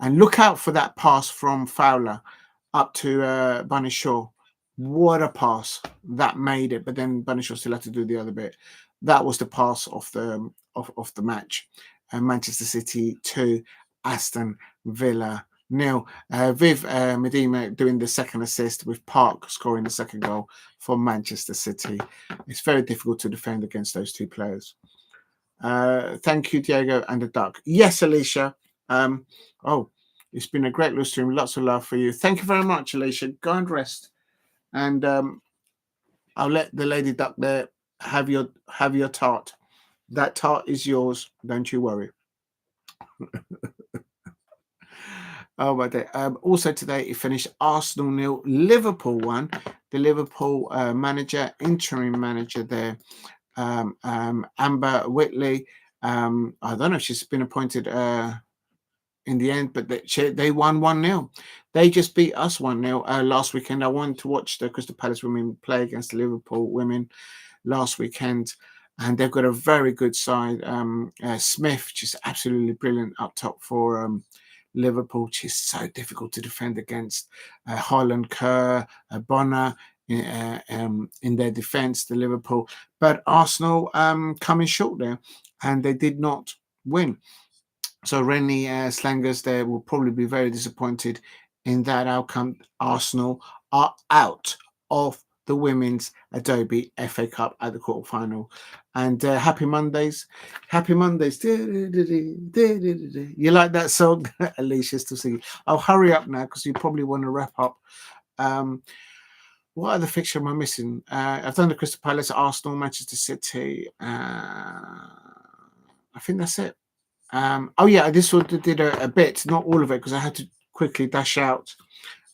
And look out for that pass from Fowler up to Bunny Shaw. What a pass that made it! But then Bunny Shaw still had to do the other bit. That was the pass of the match. Manchester City 2, Aston Villa 0. Viv Medema doing the second assist, with Park scoring the second goal for Manchester City. It's very difficult to defend against those two players. Thank you, Diego and the Duck. Yes, Alicia. It's been a great little stream. Lots of love for you. Thank you very much, Alicia. Go and rest. And I'll let the Lady Duck there have your tart. That tart is yours. Don't you worry. Oh, my day. Also today, it finished Arsenal 0, Liverpool 1. The Liverpool interim manager there, Amber Whitley. I don't know if she's been appointed in the end, but they won 1-0. They just beat us 1-0 last weekend. I wanted to watch the Crystal Palace women play against the Liverpool women last weekend, and they've got a very good side. Smith, just absolutely brilliant up top for Liverpool. She's so difficult to defend against. Holland, Kerr, Bonner in their defence, the Liverpool. But Arsenal coming short there, and they did not win. So Rennie Slangers there will probably be very disappointed in that outcome. Arsenal are out of the women's Adobe FA Cup at the quarterfinal. And happy Mondays. Happy Mondays. You like that song? Alicia's still singing. I'll hurry up now because you probably want to wrap up. What other fixture am I missing? I've done the Crystal Palace, Arsenal, Manchester City. I think that's it. This one did a bit, not all of it, because I had to quickly dash out.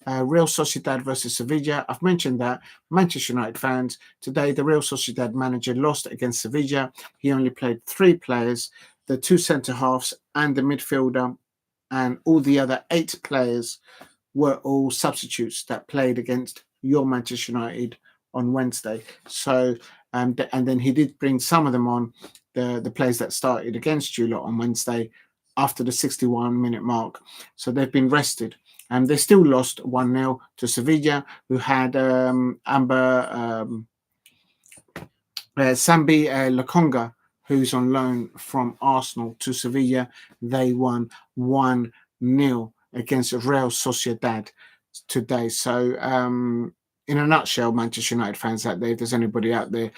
Real Sociedad versus Sevilla. I've mentioned that. Manchester United fans, today the Real Sociedad manager lost against Sevilla. He only played 3 players, the 2 centre-halves and the midfielder, and all the other 8 players were all substitutes that played against your Manchester United on Wednesday. So, and then he did bring some of them on, the players that started against you lot on Wednesday after the 61-minute mark. So they've been rested. And they still lost 1-0 to Sevilla, who had Sambi Lokonga, who's on loan from Arsenal to Sevilla. They won 1-0 against Real Sociedad. today. So, in a nutshell, Manchester United fans out there, if there's anybody out there,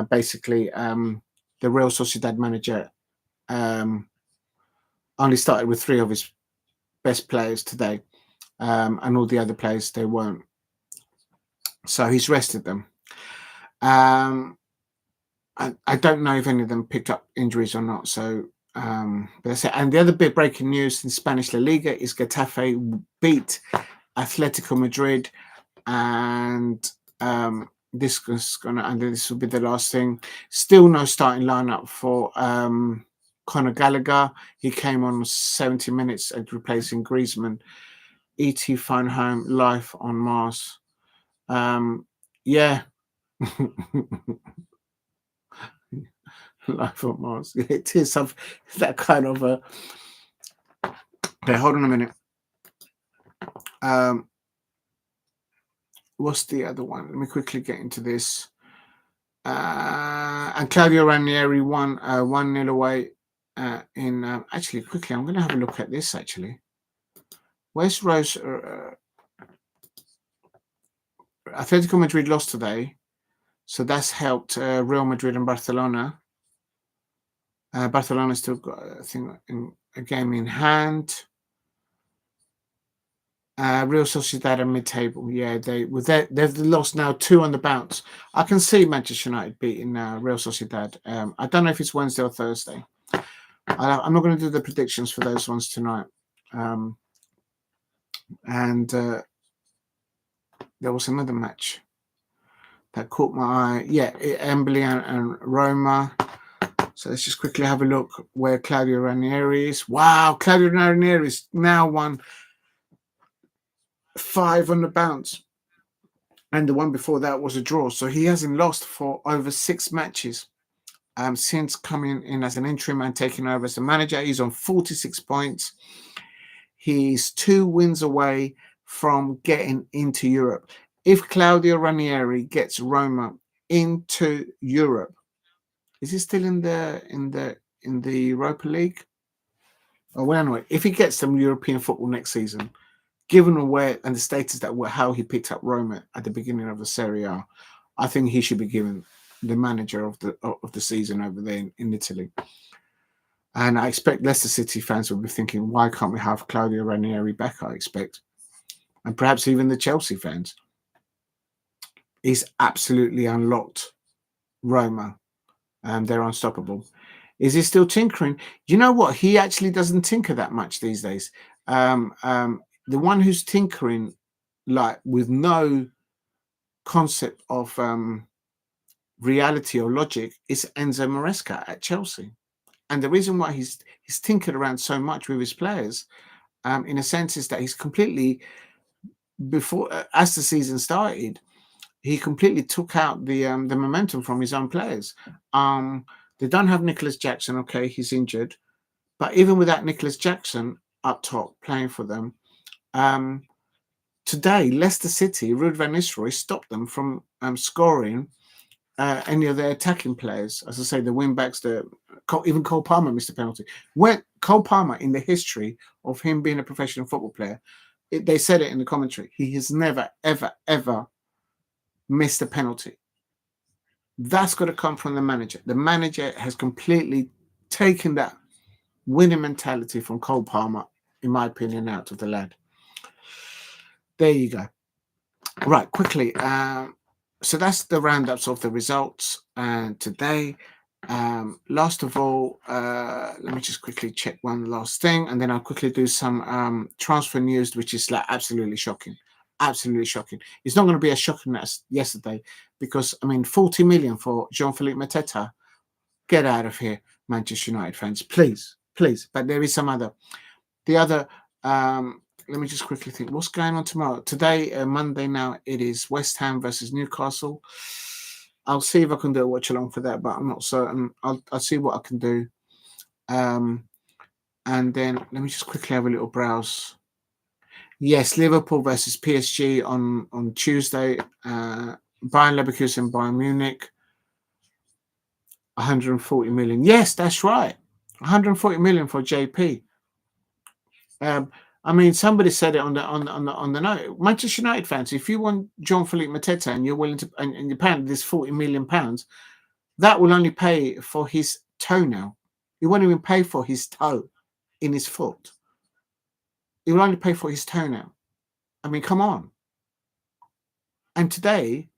basically, the Real Sociedad manager only started with 3 of his best players today, and all the other players, they weren't. So he's rested them. I don't know if any of them picked up injuries or not. So, but that's it. And the other big breaking news in Spanish La Liga is Getafe beat Atletico Madrid, and this will be the last thing. Still no starting lineup for Conor Gallagher. He came on 70 minutes replacing Griezmann. E.T. phone home, life on Mars. Yeah. Life on Mars. It is that kind of a. Okay, hold on a minute. What's the other one? Let me quickly get into this. And Claudio Ranieri won 1-0 away in. Actually, quickly, I'm going to have a look at this. Actually, where's Rose? Atletico Madrid lost today, so that's helped Real Madrid and Barcelona. Barcelona still got, I think, a game in hand. Real Sociedad are mid-table. Yeah, they've lost now 2 on the bounce. I can see Manchester United beating Real Sociedad. I don't know if it's Wednesday or Thursday. I'm not going to do the predictions for those ones tonight. And there was another match that caught my eye. Yeah, Empoli and Roma. So let's just quickly have a look where Claudio Ranieri is. Wow, Claudio Ranieri is now won 5 on the bounce. And the one before that was a draw. So he hasn't lost for over 6 matches since coming in as an interim and taking over as a manager. He's on 46 points. He's 2 wins away from getting into Europe. If Claudio Ranieri gets Roma into Europe, is he still in the Europa League? Oh, well, anyway, if he gets some European football next season, given where and the status that how he picked up Roma at the beginning of the Serie A, I think he should be given the manager of the season over there in Italy. And I expect Leicester City fans will be thinking, why can't we have Claudio Ranieri back? I expect, and perhaps even the Chelsea fans. He's absolutely unlocked Roma, and they're unstoppable. Is he still tinkering? You know what? He actually doesn't tinker that much these days. The one who's tinkering, like with no concept of reality or logic, is Enzo Maresca at Chelsea. And the reason why he's tinkered around so much with his players, in a sense, is that he's completely, before as the season started, he completely took out the momentum from his own players. They don't have Nicholas Jackson. Okay, he's injured, but even without Nicholas Jackson up top playing for them, today Leicester City, Ruud van Nistelrooy stopped them from scoring any of their attacking players. As I say, the wing backs, even Cole Palmer missed a penalty. When Cole Palmer, in the history of him being a professional football player, they said it in the commentary, he has never, ever, ever missed a penalty. That's got to come from the manager. The manager has completely taken that winning mentality from Cole Palmer, in my opinion, out of the lad. There you go. Right, quickly. So that's the roundups of the results today. Last of all, let me just quickly check one last thing, and then I'll quickly do some transfer news, which is like absolutely shocking. Absolutely shocking. It's not going to be as shocking as yesterday because, 40 million for Jean-Philippe Mateta. Get out of here, Manchester United fans. Please, please. But there is some other. The other, let me just quickly think. What's going on tomorrow? Today, Monday now, it is West Ham versus Newcastle. I'll see if I can do a watch along for that, but I'm not certain. I'll see what I can do. And then let me just quickly have a little browse. Yes, Liverpool versus PSG on Tuesday. Bayern Leverkusen, Bayern Munich. 140 million. Yes, that's right. 140 million for JP. I mean, somebody said it on the note. Manchester United fans, if you want Jean-Philippe Mateta and you're willing to, and apparently there's £40 million, that will only pay for his toenail. It won't even pay for his toe in his foot. It will only pay for his toenail. I mean, come on. And today,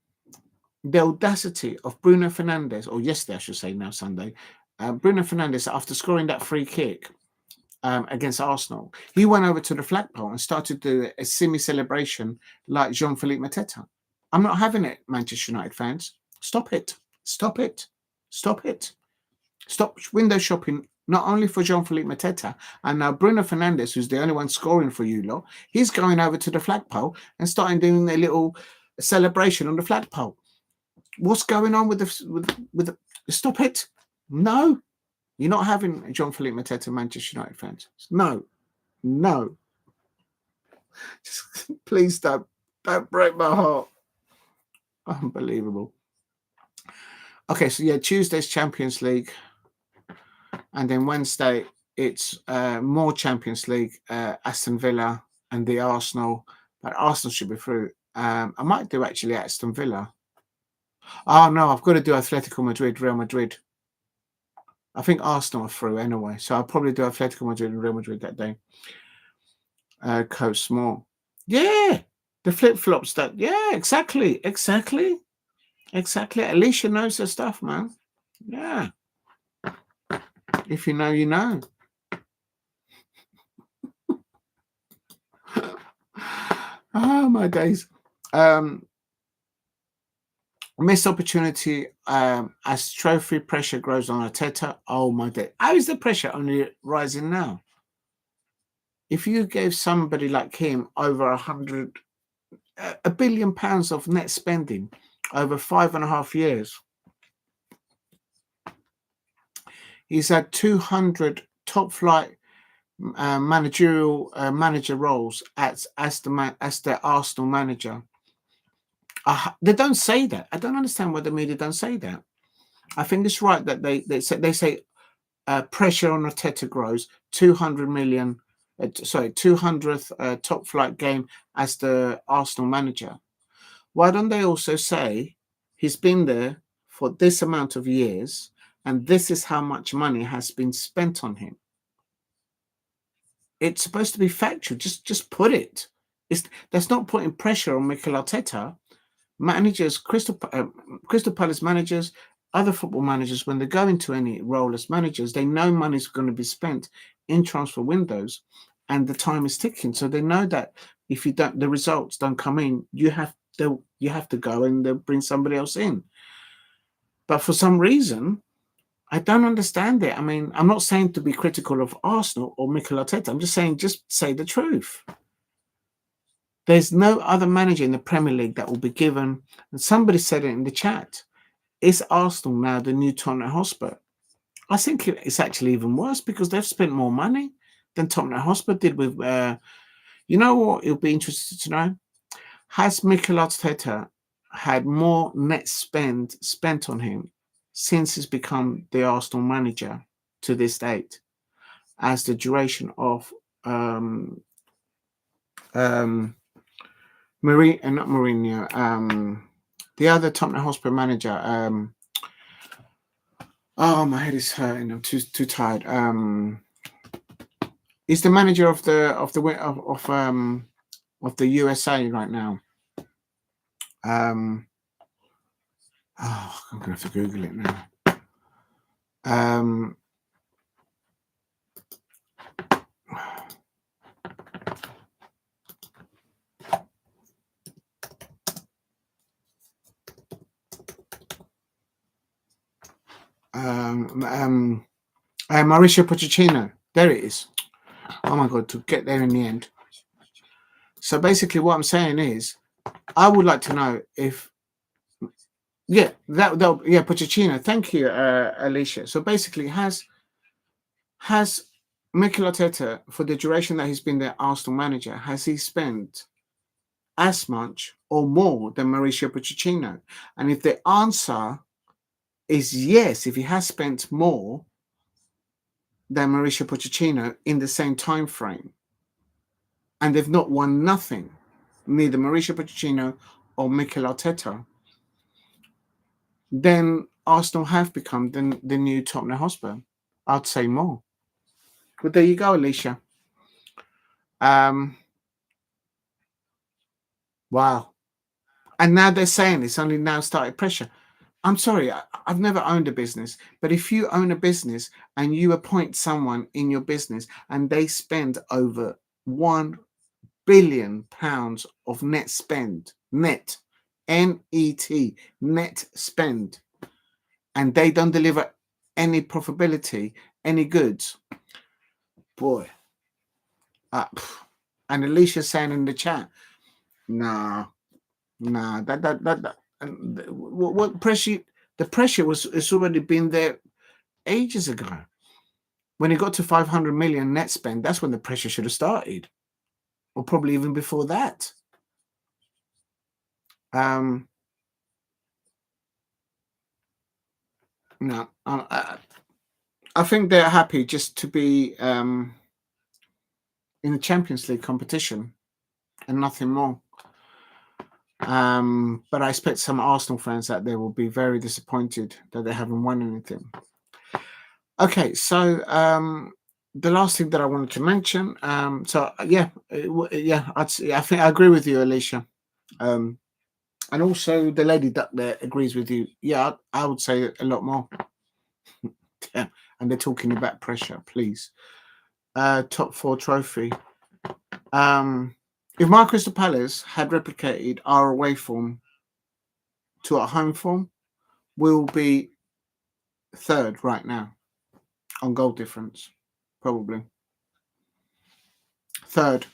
the audacity of Bruno Fernandes, or yesterday I should say, now Sunday, Bruno Fernandes, after scoring that free kick against Arsenal, he went over to the flagpole and started to do a semi-celebration like Jean-Philippe Mateta. I'm not having it, Manchester United fans. Stop it. Stop it. Stop it. Stop window shopping, not only for Jean-Philippe Mateta, and now Bruno Fernandes, who's the only one scoring for you lot, he's going over to the flagpole and starting doing a little celebration on the flagpole. What's going on with the stop it? No, you're not having Jean-Philippe Mateta, Manchester United fans. No. Just, please don't break my heart. Unbelievable. Okay, so yeah, Tuesday's Champions League, and then Wednesday it's more Champions League, Aston Villa and the Arsenal, but Arsenal should be through. I might do actually Aston Villa. Oh no, I've got to do Atletico Madrid, Real Madrid. I think Arsenal are through anyway, so I'll probably do Atletico Madrid and Real Madrid that day. Coach Small. Yeah, the flip-flops that, yeah, exactly. Alicia knows her stuff, man. Yeah. If you know, you know. Oh, my days. Missed opportunity as trophy pressure grows on Arteta. Oh, my day. How is the pressure only rising now? If you gave somebody like him over £1 billion of net spending over 5.5 years, he's had 200 top flight managerial manager roles as the Arsenal manager. They don't say that. I don't understand why the media don't say that. I think it's right that they say pressure on Arteta grows. 200th top flight game as the Arsenal manager. Why don't they also say he's been there for this amount of years and this is how much money has been spent on him? It's supposed to be factual. Just put it. That's not putting pressure on Mikel Arteta. Managers, Crystal Palace managers, other football managers, when they go into any role as managers, they know money's going to be spent in transfer windows and the time is ticking. So they know that if the results don't come in, you have to go and they'll bring somebody else in. But for some reason, I don't understand it. I mean, I'm not saying to be critical of Arsenal or Mikel Arteta. I'm just saying, just say the truth. There's no other manager in the Premier League that will be given, and somebody said it in the chat, is Arsenal now the new Tottenham Hotspur? I think it's actually even worse because they've spent more money than Tottenham Hotspur did with, you know what, it'll be interesting to know. Has Mikel Arteta had more net spent on him since he's become the Arsenal manager to this date as the duration of not Mourinho, the other Tottenham Hotspur manager. Oh, my head is hurting. I'm too tired. He's the manager of the USA right now. I'm gonna have to Google it now. Mauricio Pochettino. There it is. Oh my God, to get there in the end. So basically what I'm saying is, I would like to know if, Pochettino. Thank you, Alicia. So basically, has Mikel Arteta, for the duration that he's been the Arsenal manager, has he spent as much or more than Mauricio Pochettino? And if the answer is yes, if he has spent more than Mauricio Pochettino in the same time frame, and they've not won nothing, neither Mauricio Pochettino or Mikel Arteta, then Arsenal have become the new Tottenham Hotspur. I'd say more. But there you go, Alicia. Wow. And now they're saying it's only now started pressure. I'm sorry, I've never owned a business, but if you own a business and you appoint someone in your business and they spend over £1 billion of net spend, net, N-E-T, net spend, and they don't deliver any profitability, any goods, boy. And Alicia's saying in the chat, nah, that what pressure? The pressure it's already been there ages ago. When it got to 500 million net spend, that's when the pressure should have started, or probably even before that. No, I think they're happy just to be in the Champions League competition and nothing more. But I expect some Arsenal fans out there will be very disappointed that they haven't won anything. Okay, so the last thing that I wanted to mention. I think I agree with you, Alicia. And also the lady duck there agrees with you. Yeah, I would say a lot more. Yeah, and they're talking about pressure, please. Top 4 trophy. If my Crystal Palace had replicated our away form to our home form, we'll be 3rd right now on goal difference, probably 3rd.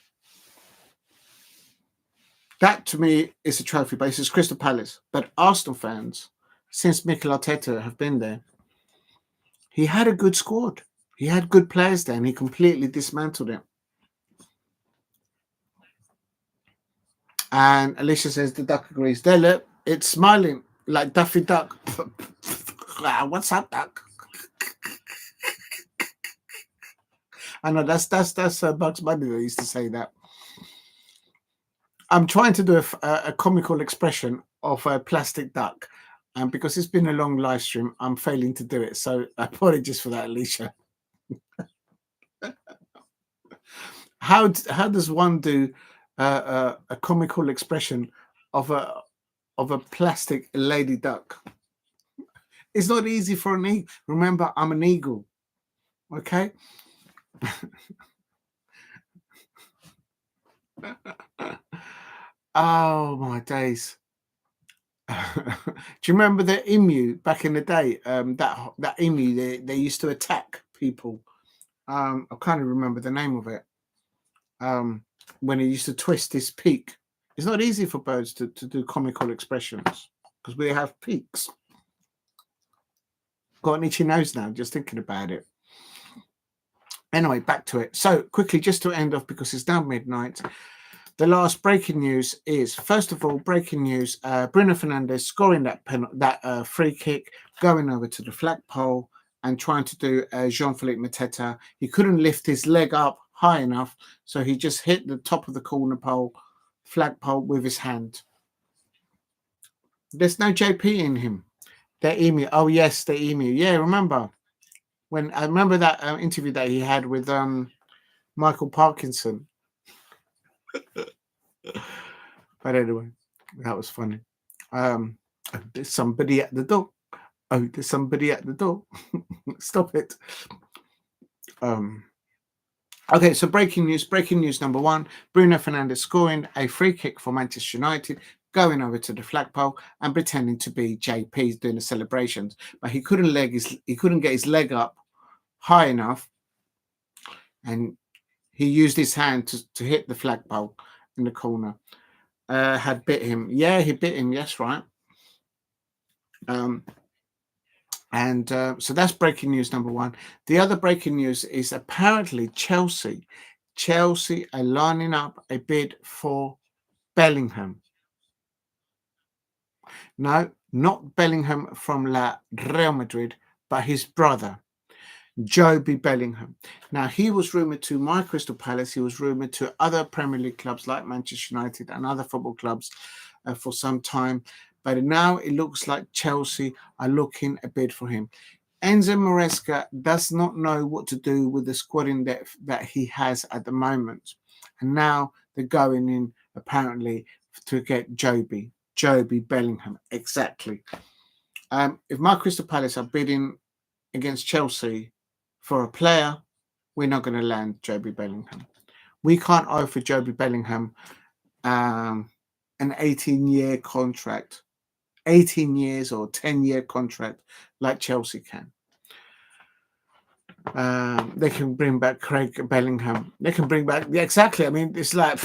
That to me is a trophy, but it's Crystal Palace. But Arsenal fans, since Mikel Arteta have been there, he had a good squad. He had good players there, and he completely dismantled it. And Alicia says the duck agrees. There, look, it's smiling like Daffy Duck. What's up, duck? I know that's Bugs Bunny that used to say that. I'm trying to do a comical expression of a plastic duck, and because it's been a long live stream, I'm failing to do it. So apologies for that, Alicia. How does one do a comical expression of a plastic lady duck? It's not easy for an eagle. Remember, I'm an eagle. Okay. Oh my days. Do you remember the emu back in the day? That emu they used to attack people. I can't even remember the name of it. When it used to twist his peak. It's not easy for birds to do comical expressions because we have peaks. Got an itchy nose now just thinking about it. Anyway, back to it. So quickly, just to end off because it's now midnight. The last breaking news is, first of all, breaking news: Bruno Fernandes scoring that free kick, going over to the flagpole and trying to do Jean-Philippe Mateta. He couldn't lift his leg up high enough, so he just hit the top of the corner flagpole with his hand. There's no JP in him. The emu. Oh yes, the emu. Yeah, remember when I remember that interview that he had with Michael Parkinson. But anyway, that was funny. There's somebody at the door. Oh, there's somebody at the door. Stop it. Okay, so breaking news number 1. Bruno Fernandes scoring a free kick for Manchester United, going over to the flagpole and pretending to be JP doing the celebrations, but he couldn't get his leg up high enough, and he used his hand to hit the flagpole in the corner. Had bit him. Yeah, he bit him. Yes, right. So that's breaking news number 1. The other breaking news is apparently Chelsea are lining up a bid for Bellingham. No, not Bellingham from Real Madrid, but his brother. Joby Bellingham. Now, he was rumoured to my Crystal Palace. He was rumoured to other Premier League clubs like Manchester United and other football clubs for some time. But now it looks like Chelsea are looking a bid for him. Enzo Maresca does not know what to do with the squad in depth that he has at the moment. And now they're going in, apparently, to get Joby Bellingham. Exactly. If my Crystal Palace are bidding against Chelsea for a player, we're not going to land Joby Bellingham. We can't offer Joby Bellingham an 18-year contract, 18 years or 10-year contract like Chelsea can. They can bring back Craig Bellingham. They can bring back, yeah, exactly. I mean, it's like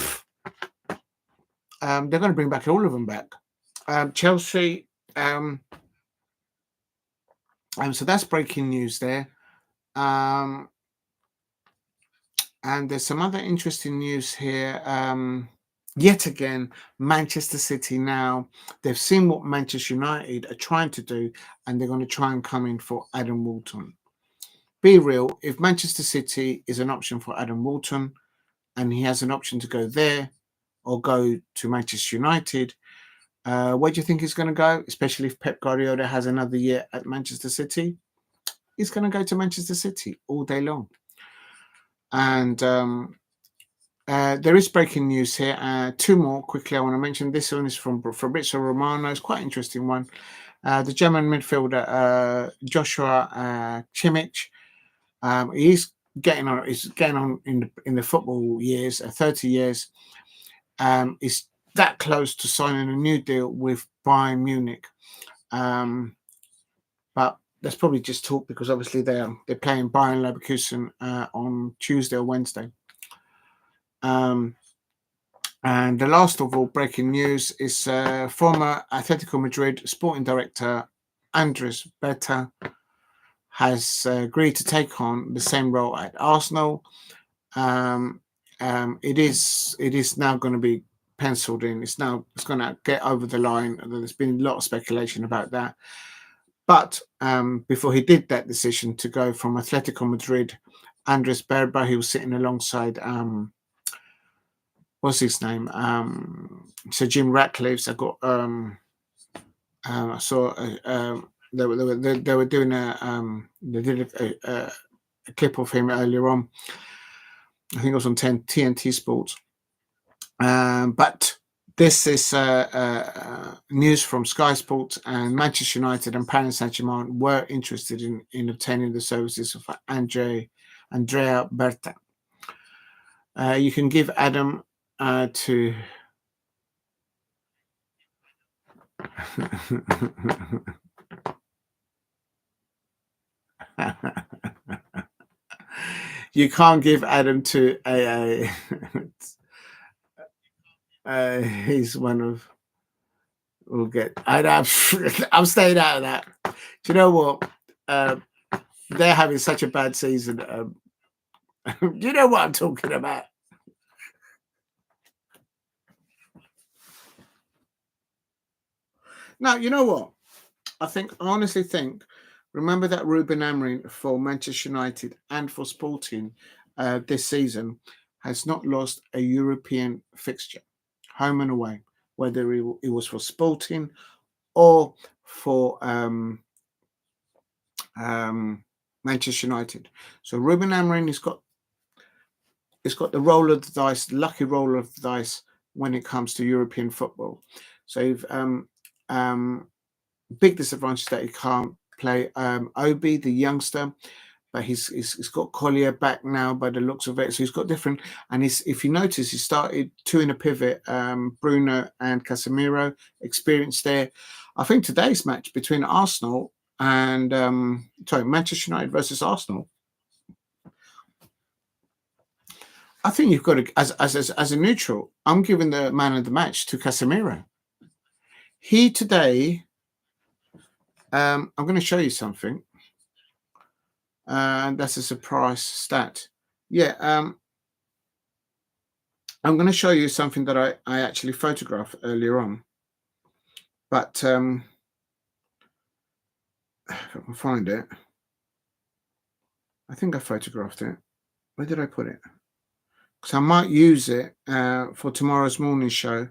they're going to bring back all of them back. Chelsea. So that's breaking news there. And there's some other interesting news here. Yet again, Manchester City now, they've seen what Manchester United are trying to do, and they're going to try and come in for Adam Walton. Be real, if Manchester City is an option for Adam Walton, and he has an option to go there or go to Manchester United, where do you think he's going to go? Especially if Pep Guardiola has another year at Manchester City, he's going to go to Manchester City all day long. And there is breaking news here. Two more quickly I want to mention. This one is from Fabrizio Romano. It's quite an interesting one. The German midfielder Joshua Kimmich. He's getting on. He's getting on in the football years. 30 years. He's that close to signing a new deal with Bayern Munich. But that's probably just talk, because obviously they're playing Bayern Leverkusen on Tuesday or Wednesday. And the last of all breaking news is former Atletico Madrid sporting director Andres Beta has agreed to take on the same role at Arsenal. It is now going to be penciled in. It's going to get over the line. There's been a lot of speculation about that. But before he did that decision to go from Atletico Madrid, Andres Berba, he was sitting alongside what's his name? Sir Jim Ratcliffe's. I got. I saw. They were doing they did a clip of him earlier on. I think it was on TNT Sports. But this is news from Sky Sports, and Manchester United and Paris Saint-Germain were interested in obtaining the services of Andrea Berta. You can give Adam to you can't give Adam to AA. He's one of. We'll get. I'm staying out of that. Do you know what? They're having such a bad season. You know what I'm talking about. Now, you know what? I honestly think, remember that Ruben Amorim for Manchester United and for Sporting this season has not lost a European fixture, home and away, whether it was for Sporting or for Manchester United. So Ruben Amorim has got the roll of the dice, lucky roll of the dice when it comes to European football. So big disadvantage that he can't play Obi, the youngster, but he's got Collier back now by the looks of it. So he's got different, and if you notice, he started two in a pivot, Bruno and Casemiro, experienced there. I think today's match between Arsenal and Manchester United versus Arsenal, I think you've got to, as a neutral, I'm giving the man of the match to Casemiro. He today, I'm going to show you something. And that's a surprise stat. Yeah, I'm going to show you something that I actually photographed earlier on. But if I can find it, I think I photographed it. Where did I put it? Because I might use it for tomorrow's morning show.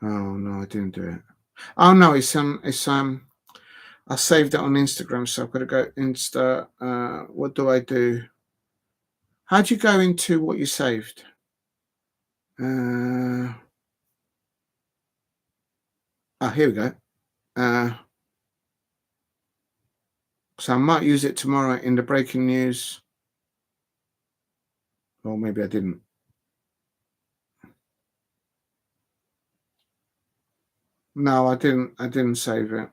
Oh no, I didn't do it. Oh no, it's I saved it on Instagram, so I've got to go Insta. What do I do? How do you go into what you saved? Here we go. So I might use it tomorrow in the breaking news. Or maybe I didn't. No, I didn't save it.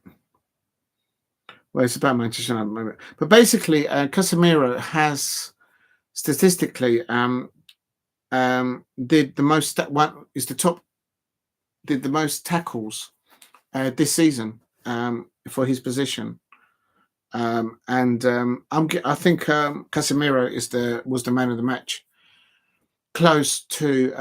Well, it's about Manchester United. But basically, Casemiro has statistically did the most. Did the most tackles this season for his position. I think Casemiro was the man of the match, close to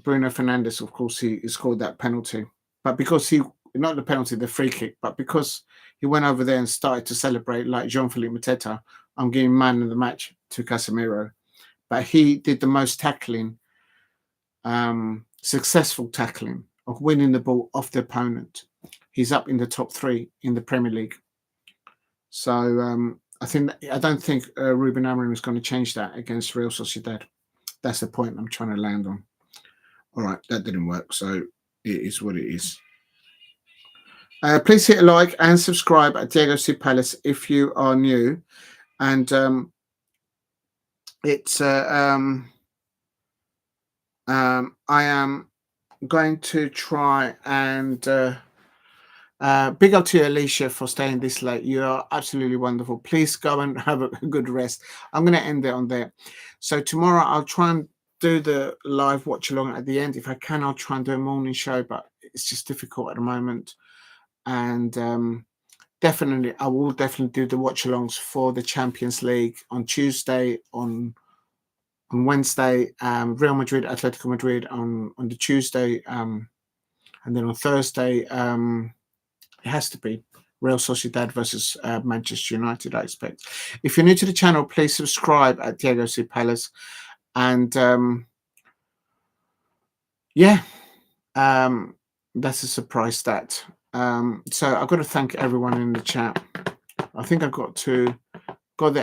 Bruno Fernandes. Of course, he scored that penalty, but because not the penalty, the free kick, but because he went over there and started to celebrate like Jean-Philippe Mateta, I'm giving man of the match to Casemiro. But he did the most tackling, successful tackling of winning the ball off the opponent. He's up in the top 3 in the Premier League. So I don't think Ruben Amorim is going to change that against Real Sociedad. That's the point I'm trying to land on. All right, that didn't work, so it is what it is. Please hit a like and subscribe at Diego C. Palace if you are new. And I am going to try and big up to you, Alicia, for staying this late. You are absolutely wonderful. Please go and have a good rest. I'm going to end it on there. So tomorrow I'll try and do the live watch along at the end. If I can, I'll try and do a morning show, but it's just difficult at the moment. And I will definitely do the watch alongs for the Champions League on Tuesday, on Wednesday, Real Madrid, Atletico Madrid on the Tuesday, and then on Thursday, it has to be Real Sociedad versus Manchester United, I expect. If you're new to the channel, please subscribe at Diego C. Palace. And that's a surprise stat. So I've got to thank everyone in the chat. I think I got the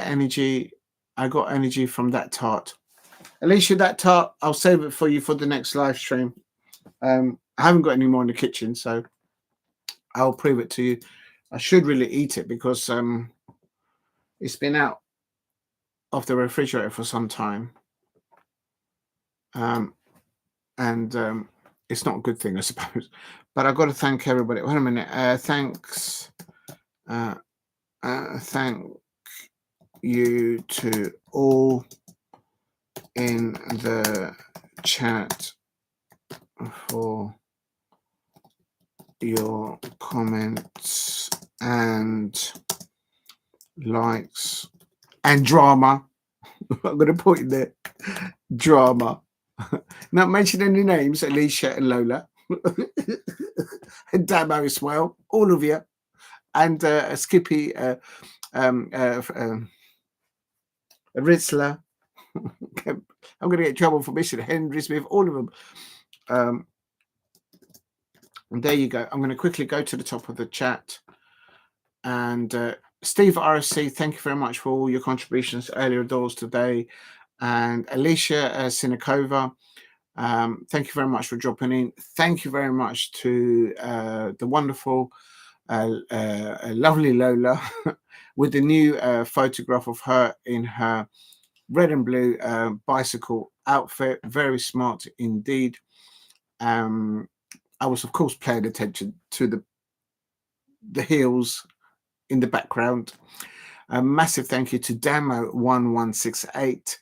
energy. I got energy from that tart. Alicia, that tart, I'll save it for you for the next live stream. I haven't got any more in the kitchen, so I'll prove it to you. I should really eat it because it's been out of the refrigerator for some time. And it's not a good thing, I suppose. But I've got to thank everybody. Wait a minute. Thanks. Thank you to all in the chat for your comments and likes and drama. I'm going to put in there drama. Not mention any names, Alicia and Lola. And Damo as well, all of you. And Skippy, Ritzler. I'm going to get in trouble for missing Henry Smith, all of them. And there you go. I'm going to quickly go to the top of the chat. And Steve RSC, thank you very much for all your contributions earlier doors today. And Alicia Sinikova, thank you very much for dropping in. Thank you very much to the wonderful, lovely Lola with the new photograph of her in her red and blue bicycle outfit. Very smart indeed. I was, of course, paying attention to the heels in the background. A massive thank you to Damo1168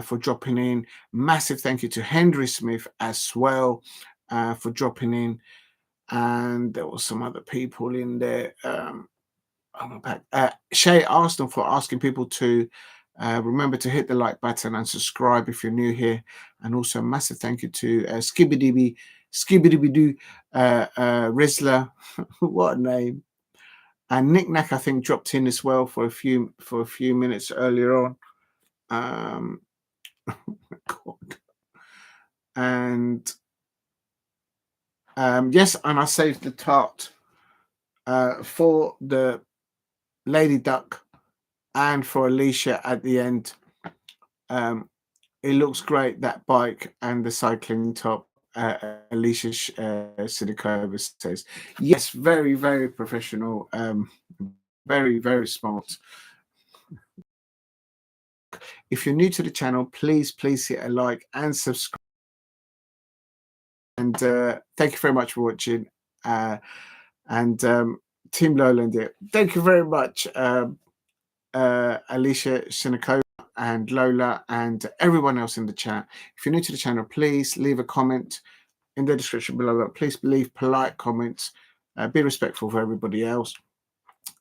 for dropping in. Massive thank you to Henry Smith as well for dropping in. And there were some other people in there. Shae Arsenal for asking people to remember to hit the like button and subscribe if you're new here. And also a massive thank you to Skibidi-Doo Rizla. What a name. And Nick Nack, I think, dropped in as well for a few minutes earlier on. God. And yes, and I saved the tart for the Lady Duck and for Alicia at the end. It looks great, that bike and the cycling top. Alicia Sidikova says, yes, very, very professional. Very, very smart. If you're new to the channel, please hit a like and subscribe. And thank you very much for watching. And Team Lowland here. Thank you very much, Alicia Sidikova and Lola and everyone else in the chat. If you're new to the channel, please leave a comment in the description below. Please leave polite comments. Be respectful for everybody else.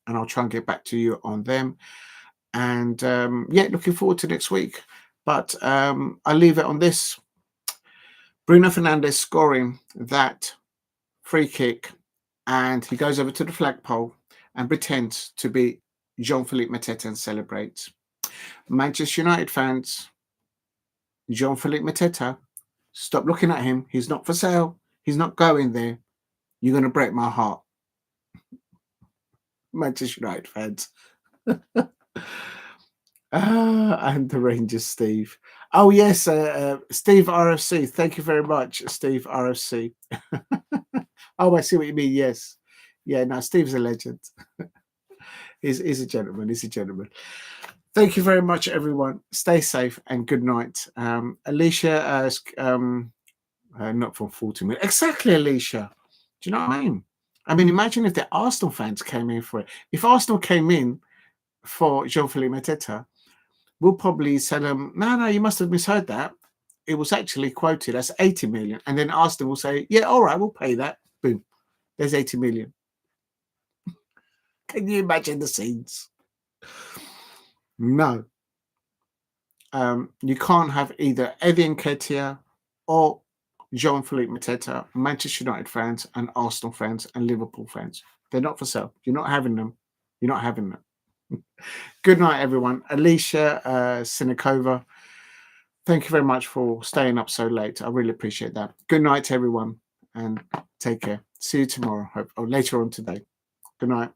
And I'll try and get back to you on them. And yeah, looking forward to next week. But I'll leave it on this. Bruno Fernandes scoring that free kick. And he goes over to the flagpole and pretends to be Jean-Philippe Mateta and celebrates. Manchester United fans, Jean-Philippe Mateta, stop looking at him. He's not for sale. He's not going there. You're going to break my heart. Manchester United fans. And the Rangers, Steve. Oh, yes, Steve RFC. Thank you very much, Steve RFC. Oh, I see what you mean. Yes. Yeah, no, Steve's a legend. He's a gentleman. He's a gentleman. Thank you very much, everyone. Stay safe and good night. Alicia, not from 40 minutes. Exactly, Alicia. Do you know what I mean? I mean, imagine if the Arsenal fans came in for it. If Arsenal came in for Jean-Philippe Mateta, we'll probably tell them, no, you must have misheard that. It was actually quoted as 80 million. And then Arsenal will say, yeah, all right, we'll pay that. Boom. There's 80 million. Can you imagine the scenes? No. You can't have either Eddie Nketiah or Jean-Philippe Mateta, Manchester United fans and Arsenal fans and Liverpool fans. They're not for sale. You're not having them. You're not having them. Good night, everyone. Alicia Sidikova, thank you very much for staying up so late. I really appreciate that. Good night to everyone and take care. See you tomorrow or later on today. Good night.